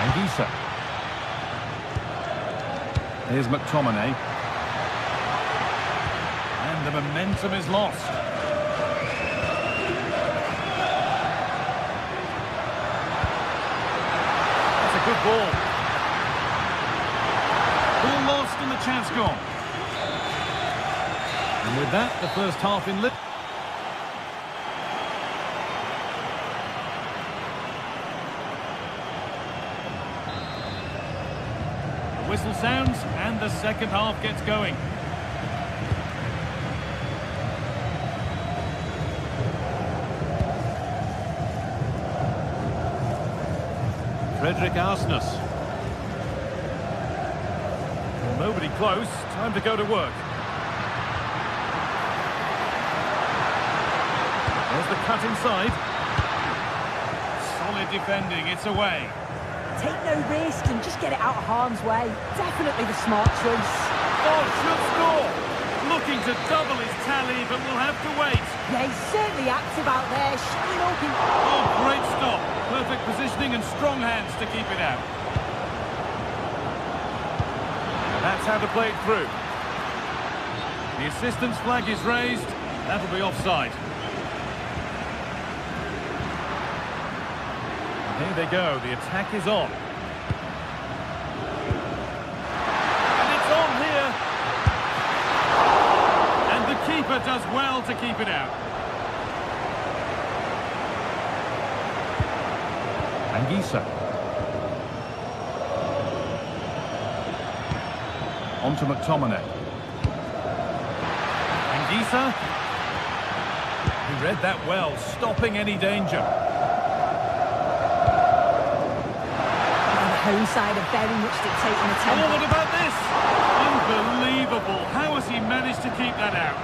Anguissa. Here's McTominay. And the momentum is lost. That's a good ball. Ball lost and the chance gone. And with that, the first half in lit. Whistle sounds and the second half gets going. Frederick Arsness. Nobody close. Time to go to work. There's the cut inside. Solid defending. It's away. Take no risks and just get it out of harm's way. Definitely the smart choice. Oh, should score! Looking to double his tally, but we'll have to wait. Yeah, he's certainly active out there, showing up in... Oh, great stop. Perfect positioning and strong hands to keep it out. And that's how to play it through. The assistant's flag is raised. That'll be offside. Here they go, the attack is on. And it's on here. And the keeper does well to keep it out. Anguissa. On to McTominay. Anguissa. He read that well, stopping any danger. Home side are very much dictating the tempo. Oh, what about this? Unbelievable. How has he managed to keep that out?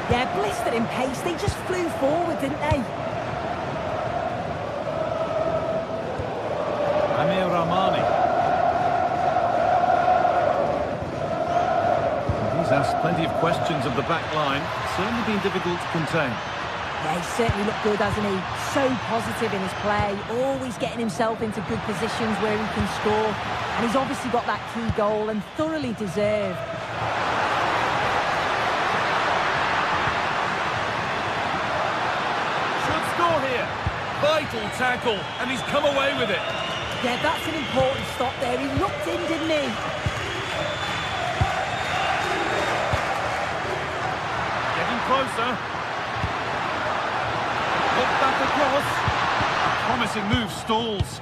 Yeah, blistered in pace. They just flew forward, didn't they? Amir Rahmani. He's asked plenty of questions of the back line. It's certainly been difficult to contain. Yeah, he's certainly looked good, hasn't he? So positive in his play, always getting himself into good positions where he can score. And he's obviously got that key goal and thoroughly deserved. Should score here. Vital tackle, and he's come away with it. Yeah, that's an important stop there. He looked in, didn't he? Getting closer. Look back across. A promising move stalls.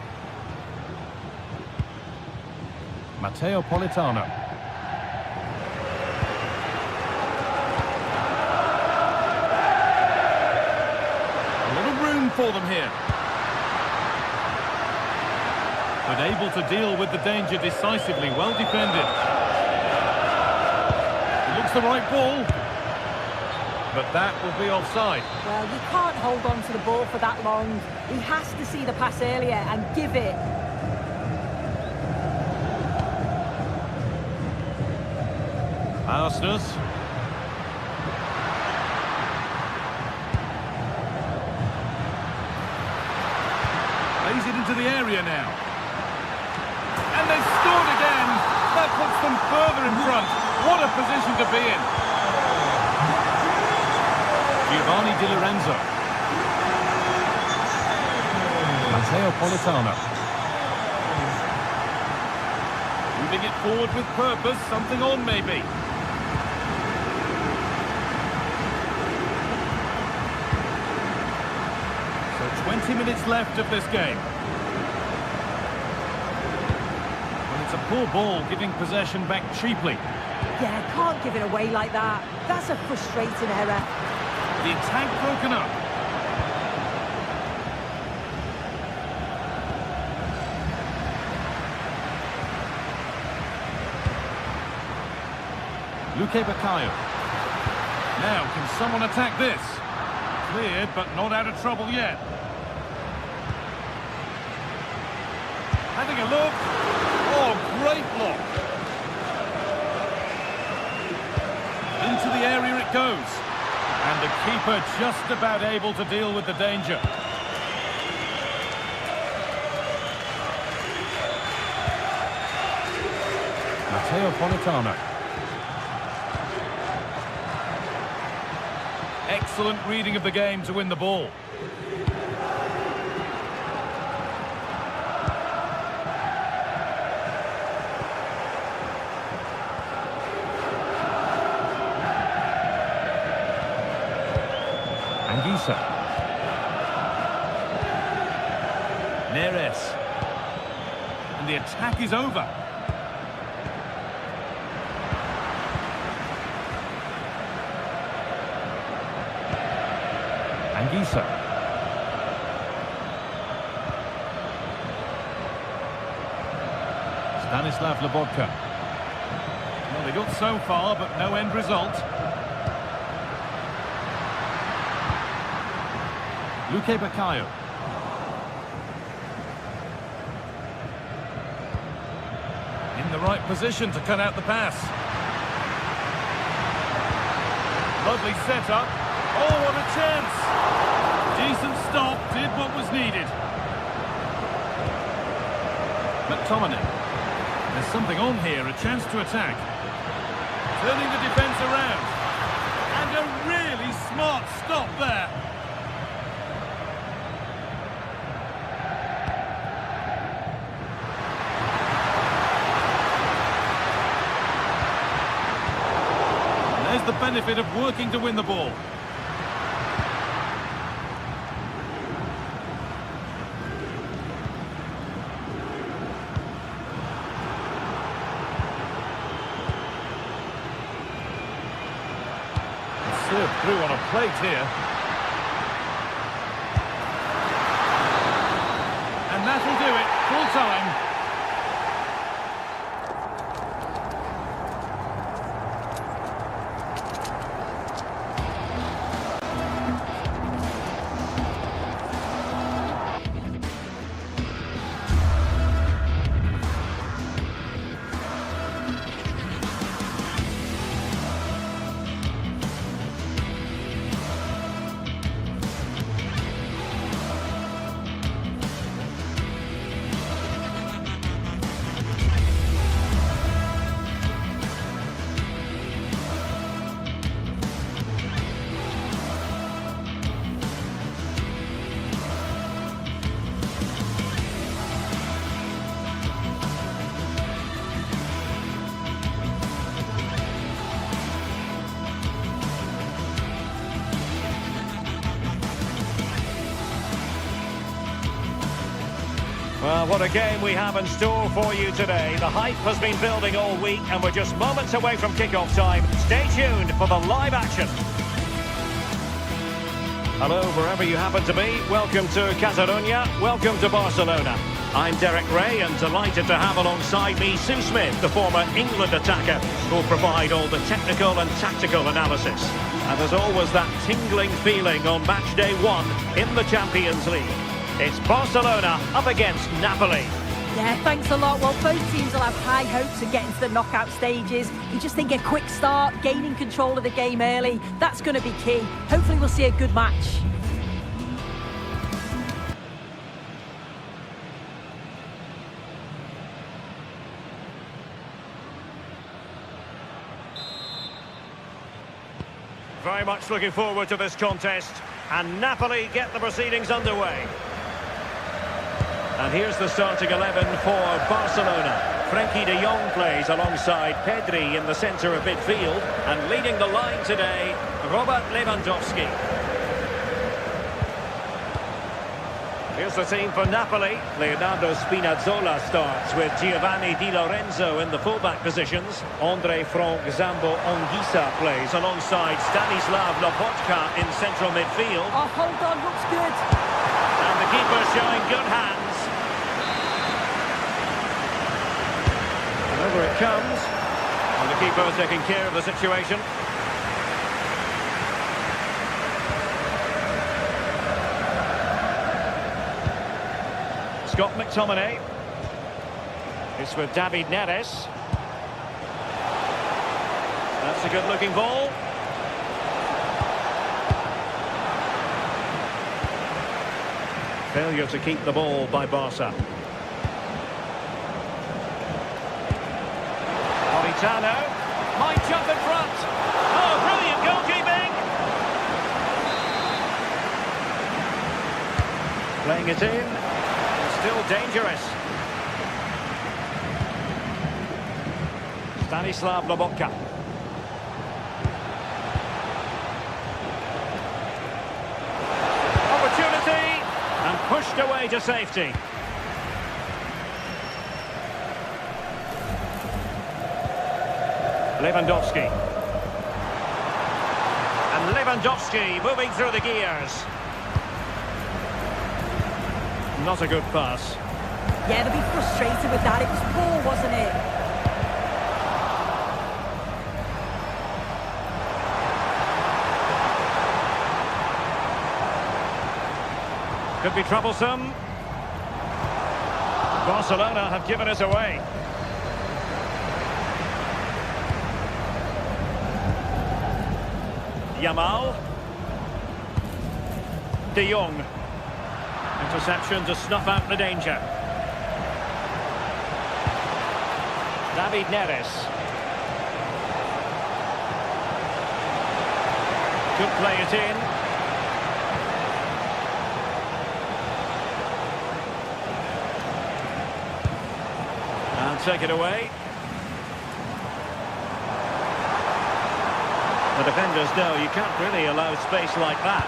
Matteo Politano. A lot of room for them here. But able to deal with the danger decisively. Well defended. It looks the right ball. But that will be offside. Well, you can't hold on to the ball for that long. He has to see the pass earlier and give it. Arsness. Plays it into the area now. And they've scored again. That puts them further in front. What a position to be in. Giovanni Di Lorenzo. Matteo Politano. Moving it forward with purpose, something on maybe. 20 minutes left of this game. Well, it's a poor ball, giving possession back cheaply. Yeah, can't give it away like that. That's a frustrating error. The attack broken up. Luque Baccaio. Now, can someone attack this? Cleared, but not out of trouble yet. Having a look. Oh, great block. Into the area it goes. And the keeper just about able to deal with the danger. Matteo Politano. Excellent reading of the game to win the ball. Anguissa. Neres. And the attack is over. Anguissa. Stanislav Lobotka. Well, they got so far, but no end result. Luque Baccaio. In the right position to cut out the pass. Lovely setup. Oh, what a chance! Decent stop, did what was needed. McTominay. There's something on here, a chance to attack. Turning the defence around. And a really smart stop there. And there's the benefit of working to win the ball. Served through on a plate here. And that'll do it, full time. Well, what a game we have in store for you today. The hype has been building all week and we're just moments away from kick-off time. Stay tuned for the live action. Hello, wherever you happen to be. Welcome to Catalonia. Welcome to Barcelona. I'm Derek Ray and delighted to have alongside me Sue Smith, the former England attacker, who'll provide all the technical and tactical analysis. And there's always that tingling feeling on match day 1 in the Champions League. It's Barcelona up against Napoli. Yeah, thanks a lot. Well, both teams will have high hopes of getting to the knockout stages. You just think a quick start, gaining control of the game early, that's going to be key. Hopefully we'll see a good match. Very much looking forward to this contest. And Napoli get the proceedings underway. And here's the starting 11 for Barcelona. Frenkie de Jong plays alongside Pedri in the centre of midfield. And leading the line today, Robert Lewandowski. Here's the team for Napoli. Leonardo Spinazzola starts with Giovanni Di Lorenzo in the fullback positions. Andre Frank Zambo Anguissa plays alongside Stanislav Lobotka in central midfield. Oh, hold on, looks good. And the keeper showing good hands. And over it comes. And the keeper taking care of the situation. Scott McTominay. It's with David Neres. That's a good-looking ball. Failure to keep the ball by Barca. Politano might jump in front. Oh, brilliant goalkeeping! Playing it in. Still dangerous. Stanislav Lobotka. Opportunity and pushed away to safety. Lewandowski. And Lewandowski moving through the gears. Not a good pass. Yeah, they'll be frustrated with that. It was poor, wasn't it? Could be troublesome. Barcelona have given it away. Yamal. De Jong. Interception to snuff out the danger. David Neres. Could play it in. And take it away. The defenders know you can't really allow space like that.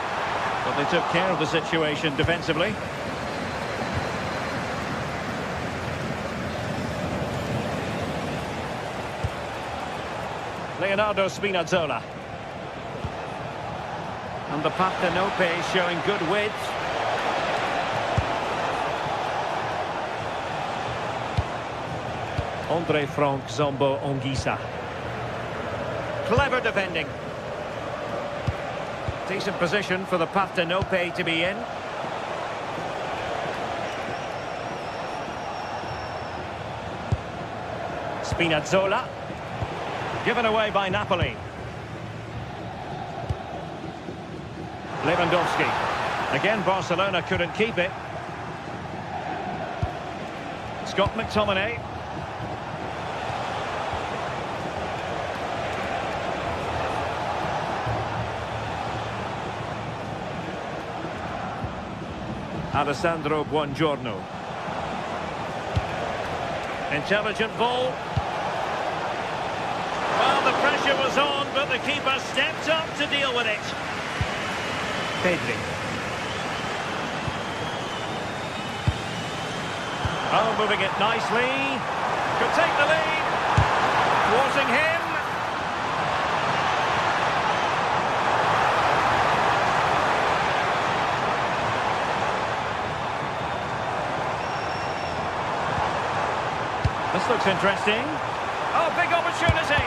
But they took care of the situation defensively. Leonardo Spinazzola. And the Partenope showing good width. Andre Frank Zambo Anguissa. Clever defending. Decent position for the Partenope to be in. Spinazzola. Given away by Napoli. Lewandowski. Again, Barcelona couldn't keep it. Scott McTominay. Alessandro Buongiorno. Intelligent ball. Well, the pressure was on, but the keeper stepped up to deal with it. Pedri. Oh, moving it nicely. Could take the lead. Thwarting him. This looks interesting. Oh, big opportunity.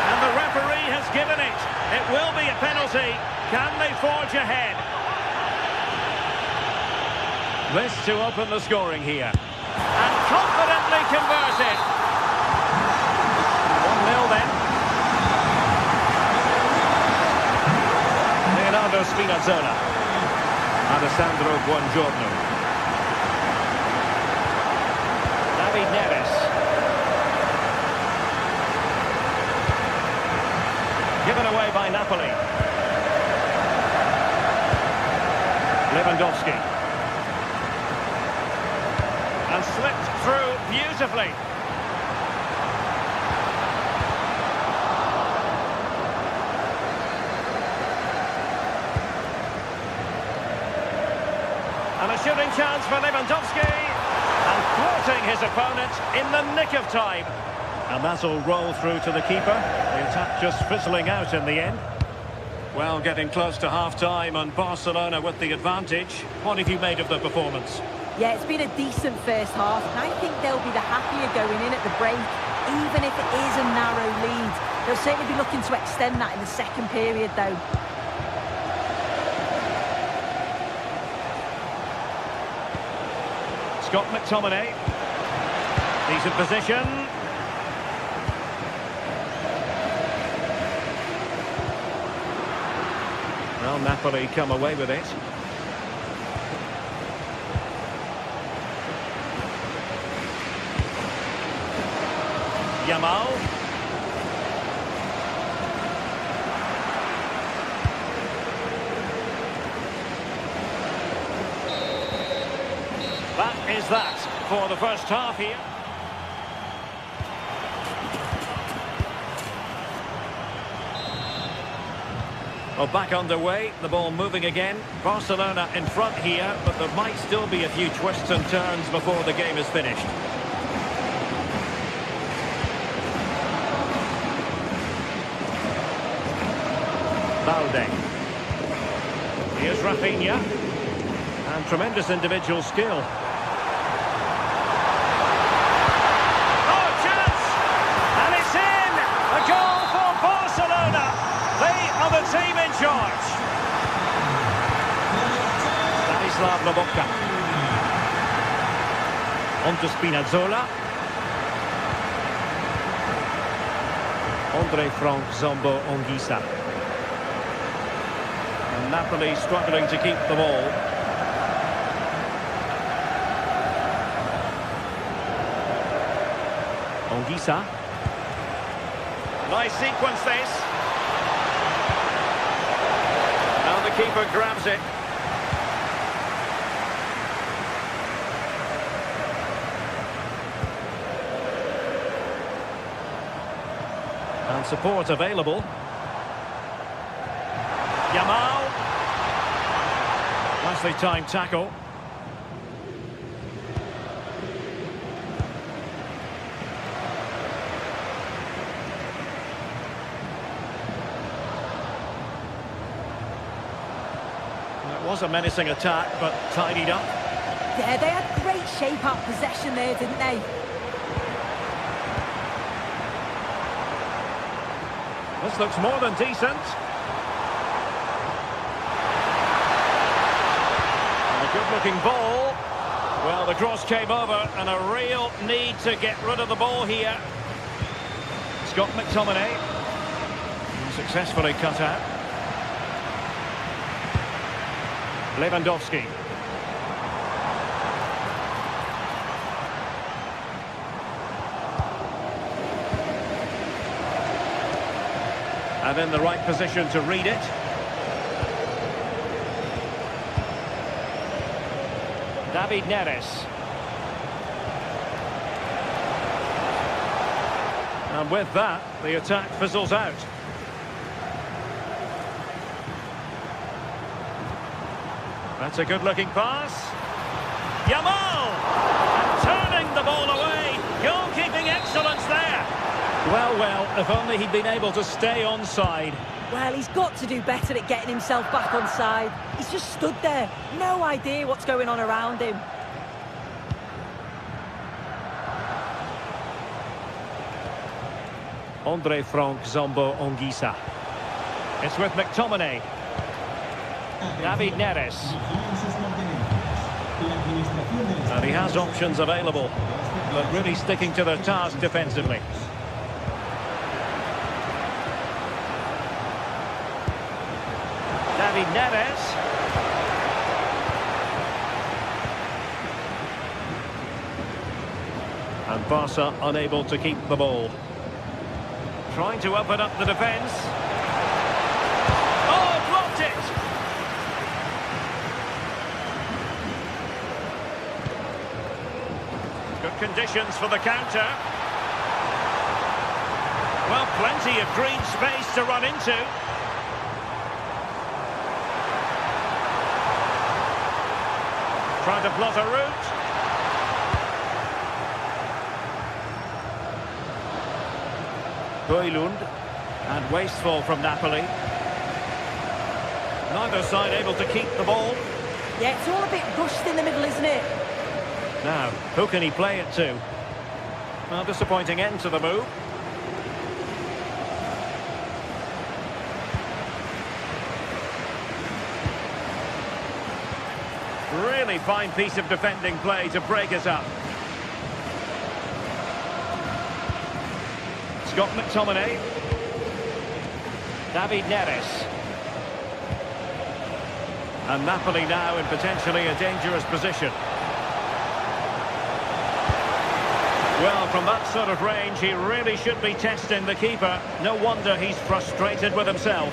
And the referee has given it. It will be a penalty. Can they forge ahead? This to open the scoring here. And confidently converted. 1-0 then. Leonardo Spinazzola. Alessandro Buongiorno. David Neres. Given away by Napoli. Lewandowski. And slipped through beautifully. And a shooting chance for Lewandowski. And thwarting his opponent in the nick of time. And that'll roll through to the keeper. The attack just fizzling out in the end. Well, getting close to half-time and Barcelona with the advantage. What have you made of the performance? Yeah, it's been a decent first half, and I think they'll be the happier going in at the break, even if it is a narrow lead. They'll certainly be looking to extend that in the second period, though. Scott McTominay. Decent position. Well, Napoli come away with it. Yamal. That is that for the first half here. Well, back underway, the ball moving again. Barcelona in front here, but there might still be a few twists and turns before the game is finished. Balde. Here's Rafinha. And tremendous individual skill. Oh, chance! And it's in! A goal for Barcelona! They are the team in charge. Stanislav Lobotka. On to Spinazzola. Frank Zombo Anguissa. And Napoli struggling to keep the ball. Anguissa. Nice sequence this. Now the keeper grabs it. And support available. Yamal. Nicely timed tackle. It was a menacing attack, but tidied up. Yeah, they had great shape-up possession there, didn't they? This looks more than decent. A good-looking ball. Well, the cross came over, and a real need to get rid of the ball here. Scott McTominay. Successfully cut out. Lewandowski. And in the right position to read it. David Neres. And with that, the attack fizzles out. That's a good-looking pass. Yamal! And turning the ball away. Goalkeeping excellence there. Well, if only he'd been able to stay onside. Well, he's got to do better at getting himself back onside. He's just stood there. No idea what's going on around him. Frank Zombo Anguissa. It's with McTominay. David Neres. And he has options available, but really sticking to their task defensively. David Neres. And Barca unable to keep the ball. Trying to open up the defence. Oh, blocked it! Good conditions for the counter. Well, plenty of green space to run into. Trying to plot a route. Højlund. And wasteful from Napoli. Neither side able to keep the ball. Yeah, it's all a bit rushed in the middle, isn't it? Now, who can he play it to? Well, disappointing end to the move. Really fine piece of defending play to break us up. Scott McTominay. David Neres. And Napoli now in potentially a dangerous position. Well, from that sort of range, he really should be testing the keeper. No wonder he's frustrated with himself.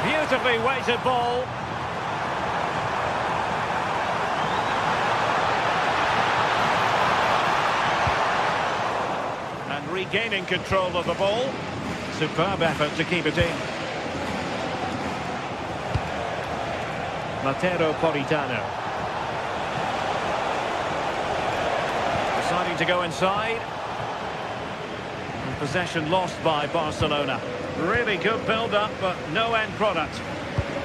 Beautifully weighted ball. And regaining control of the ball. Superb effort to keep it in. Matteo Politano. Deciding to go inside. And possession lost by Barcelona. Really good build-up, but no end product.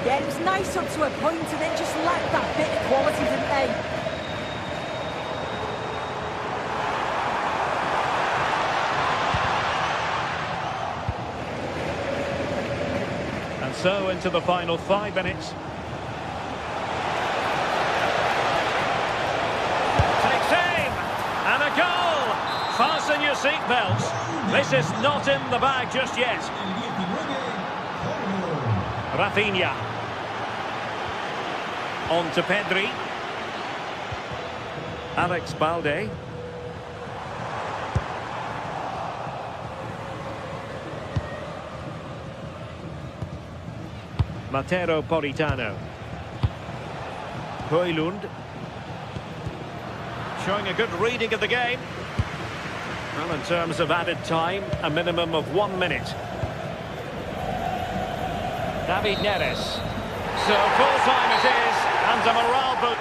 Yeah, it was nice up to a point, and then just lacked that bit of quality, didn't they? And so into the final 5 minutes. Takes aim! And a goal! Fasten your seatbelts. This is not in the bag just yet. Rafinha. On to Pedri. Alex Balde. Matteo Politano. Højlund. Showing a good reading of the game. Well, in terms of added time, a minimum of 1 minute. David Neres. So full time it is, and a morale boost.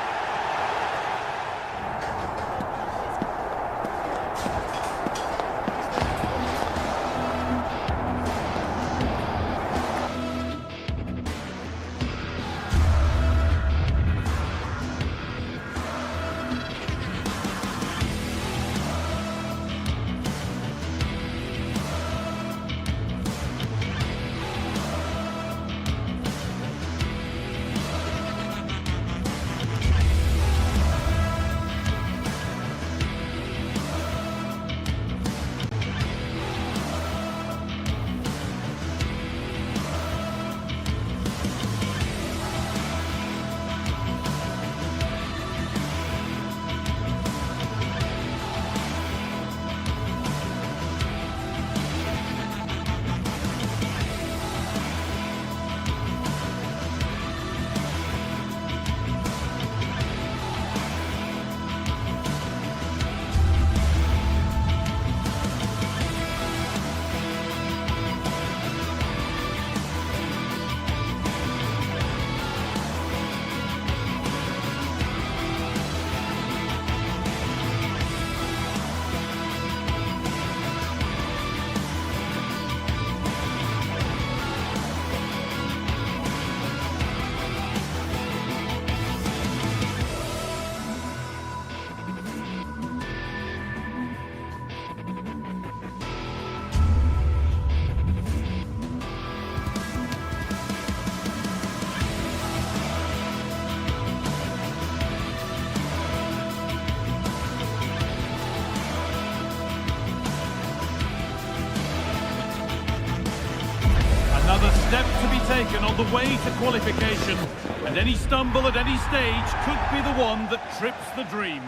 Another step to be taken on the way to qualification, and any stumble at any stage could be the one that trips the dream.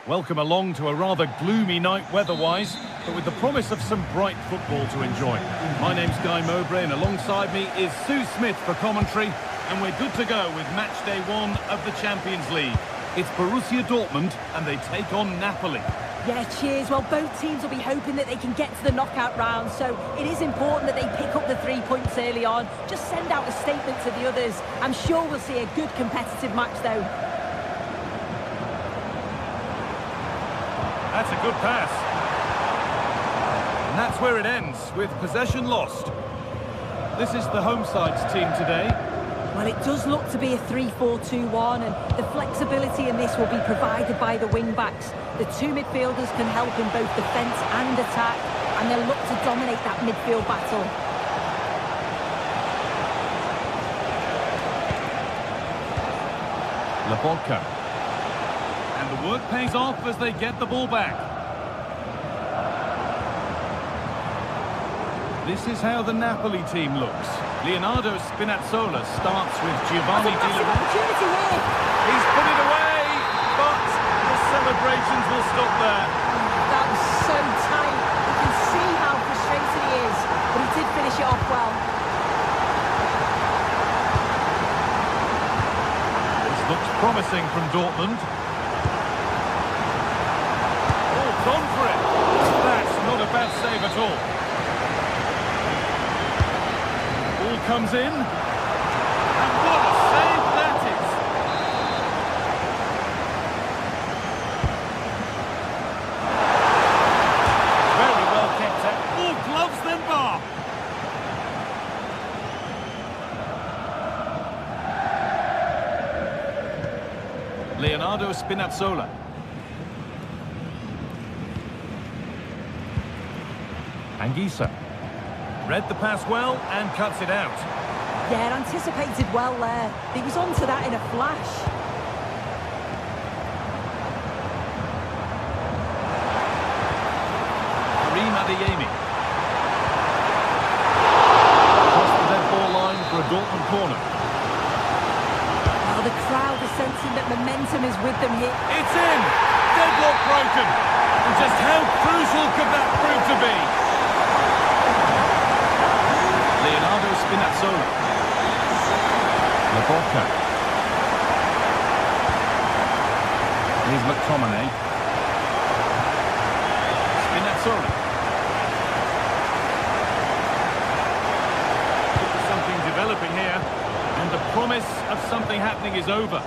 Welcome along to a rather gloomy night weather-wise, but with the promise of some bright football to enjoy. My name's Guy Mowbray, and alongside me is Sue Smith for commentary, and we're good to go with match day 1 of the Champions League. It's Borussia Dortmund, and they take on Napoli. Yeah, cheers. Well, both teams will be hoping that they can get to the knockout round, so it is important that they pick up the 3 points early on. Just send out a statement to the others. I'm sure we'll see a good competitive match, though. That's a good pass. And that's where it ends, with possession lost. This is the home side's team today. Well, it does look to be a 3-4-2-1, and the flexibility in this will be provided by the wing-backs. The two midfielders can help in both defence and attack, and they'll look to dominate that midfield battle. Laborca. And the work pays off as they get the ball back. This is how the Napoli team looks. Leonardo Spinazzola starts with Giovanni Di Opportunity here. He's put it away, but the celebrations will stop there. That was so tight. You can see how frustrated he is, but he did finish it off well. This looks promising from Dortmund. Oh, gone for it. That's not a bad save at all. Ball comes in. And what a save that is. Very well kept out. More gloves than bar. Leonardo Spinazzola. Anguissa. Read the pass well and cuts it out. Yeah, anticipated well there. He was onto that in a flash. Karim Adeyemi. Across the dead ball line for a Dortmund corner. Well, the crowd are sensing that momentum is with them here. It's in! Deadlock broken! And just how crucial could that prove to be? Leonardo Spinazzola. Laborca. Here's McTominay. Spinazzola. Something developing here, and the promise of something happening is over.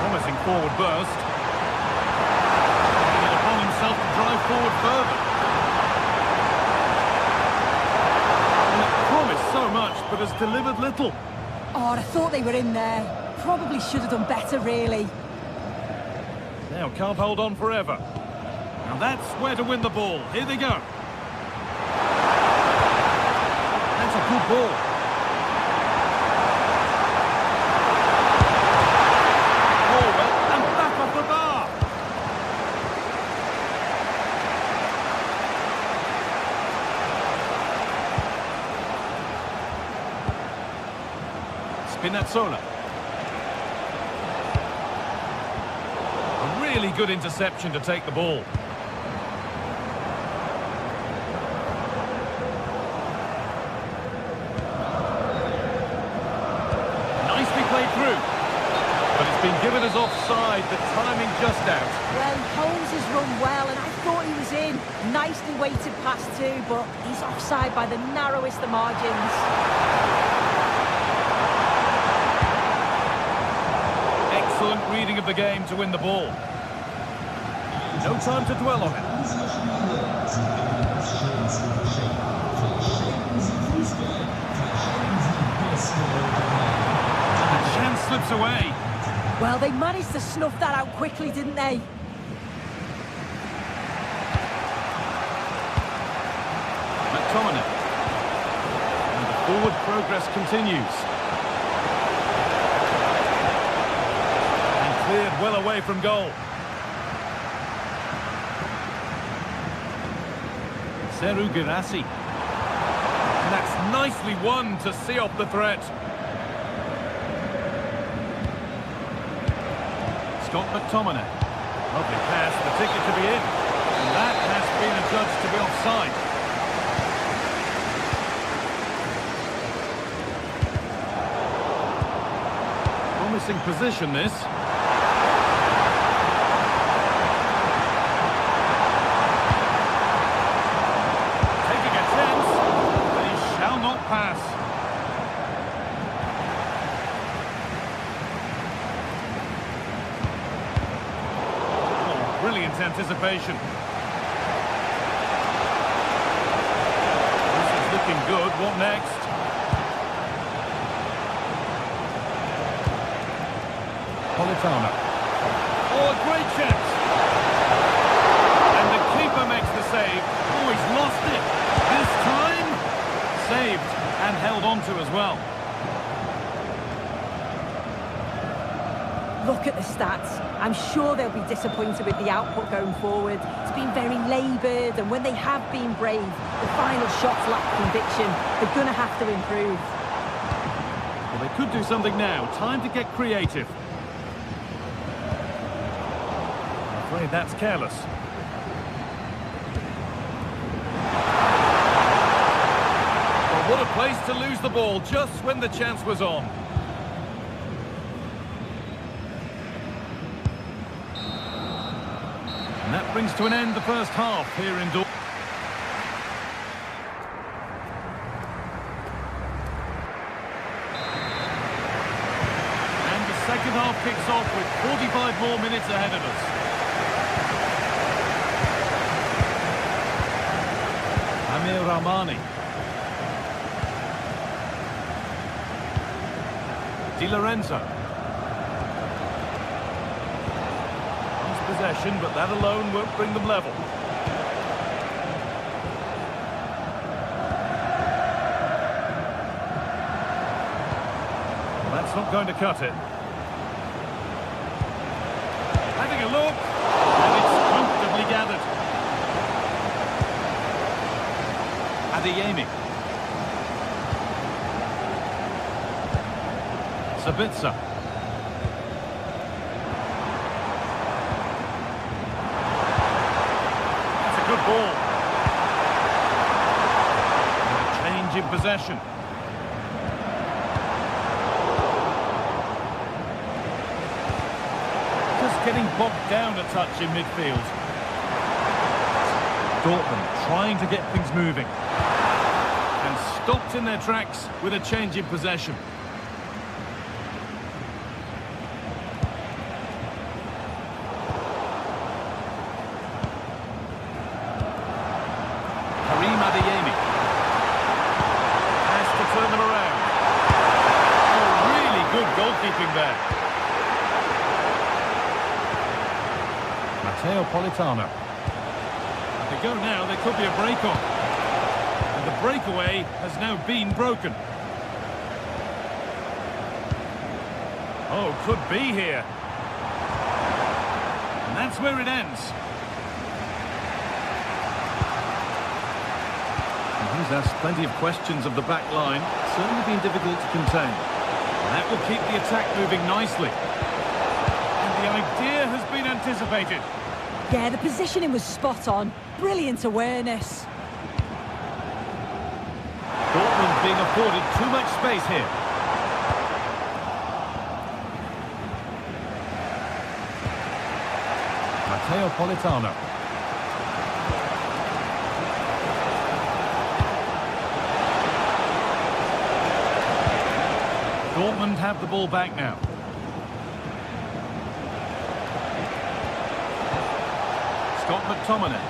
Promising forward burst. Taking it upon himself to drive forward further. Promised so much, but has delivered little. Oh, I thought they were in there. Probably should have done better, really. Now can't hold on forever. Now that's where to win the ball. Here they go. That's a good ball. Oh, well, and back off the bar. Spinazzola. A really good interception to take the ball. Nicely played through. But it's been given as offside, the timing just out. Well, Holmes has run well, and I thought he was in. Nicely weighted pass too, but he's offside by the narrowest of margins. Excellent reading of the game to win the ball. No time to dwell on it. The chance slips away. Well, they managed to snuff that out quickly, didn't they? McTominay. And the forward progress continues. Cleared well away from goal. Seru Girassi. And that's nicely won to see off the threat. Scott McTominay. Lovely pass, the ticket to be in. And that has been adjudged to be offside. Promising position, this. brilliant anticipation. This is looking good. What next? Politano. Oh, a great chance. And the keeper makes the save. Oh, he's lost it. This time, saved and held on to as well. Look at the stats. I'm sure they'll be disappointed with the output going forward. It's been very laboured, and when they have been brave, the final shots lack conviction. They're going to have to improve. Well, they could do something now. Time to get creative. I'm afraid that's careless. Well, what a place to lose the ball just when the chance was on. And that brings to an end the first half here in Dortmund. And the second half kicks off with 45 more minutes ahead of us. Amir Rahmani. Di Lorenzo. Possession, but that alone won't bring them level. Well, that's not going to cut it. Having a look, and it's comfortably gathered. Adeyemi. Sabitzer. Ball. Change in possession. Just getting bogged down a touch in midfield. Dortmund trying to get things moving. And stopped in their tracks with a change in possession. There. Matteo Politano. If they go now, there could be a break on. And the breakaway has now been broken. Oh, could be here. And that's where it ends. And he's asked plenty of questions of the back line. Certainly been difficult to contain. That will keep the attack moving nicely. And the idea has been anticipated. Yeah, the positioning was spot on. Brilliant awareness. Dortmund being afforded too much space here. Matteo Politano. Dortmund have the ball back now. Scott McTominay.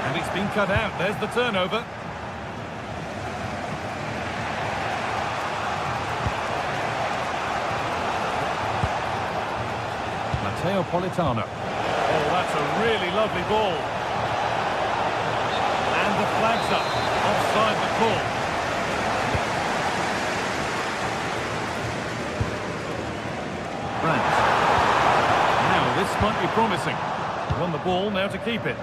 And it's been cut out. There's the turnover. Matteo Politano. Oh, that's a really lovely ball. And the flag's up. Offside the call. Brandt. Now, this might be promising. Won the ball, now to keep it.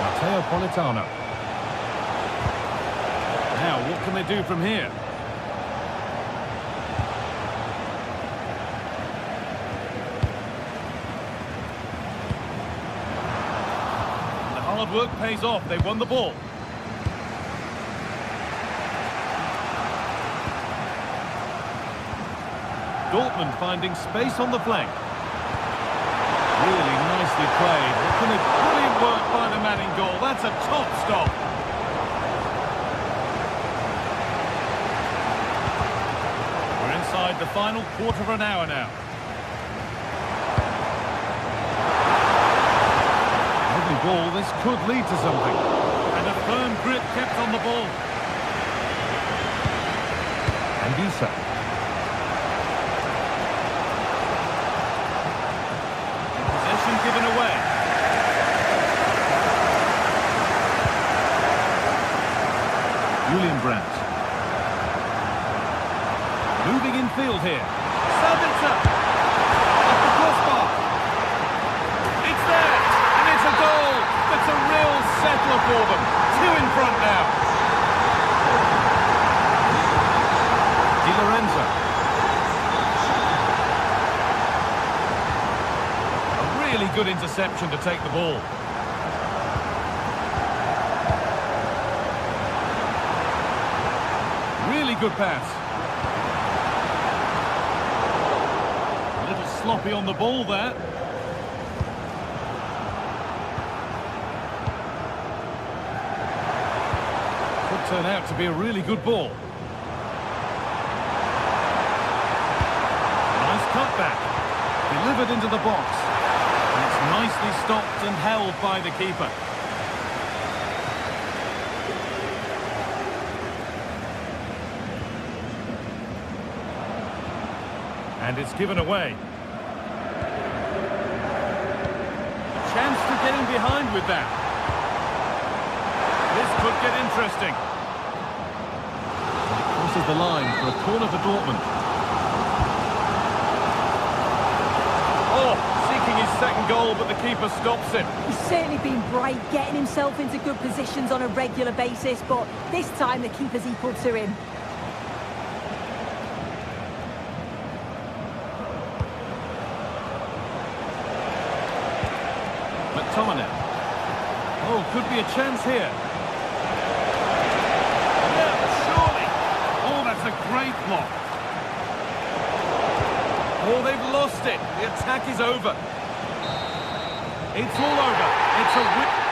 Matteo Politano. Now, what can they do from here? The hard work pays off. They won the ball. Dortmund finding space on the flank. Really nicely played. Brilliant work by the man in goal. That's a top stop. We're inside the final quarter of an hour now. Lovely ball. This could lead to something. And a firm grip kept on the ball. And Isa. Given away. Julian Brandt. Moving in field here. Sabitzer. Off the crossbar. It's there. And it's a goal. That's a real settler for them. 2 in front now. Di Lorenzo. Really good interception to take the ball. Really good pass. A little sloppy on the ball there. Could turn out to be a really good ball. Nice cutback. Delivered into the box. Nicely stopped and held by the keeper. And it's given away. A chance to get in behind with that. This could get interesting. And it crosses the line for a corner for Dortmund. His second goal, but the keeper stops him. He's certainly been bright, getting himself into good positions on a regular basis, but this time the keeper's equal to him. McTominay. Oh, could be a chance here. Yeah, surely. Oh, that's a great block. Oh, they've lost it. The attack is over. It's all over. It's a win.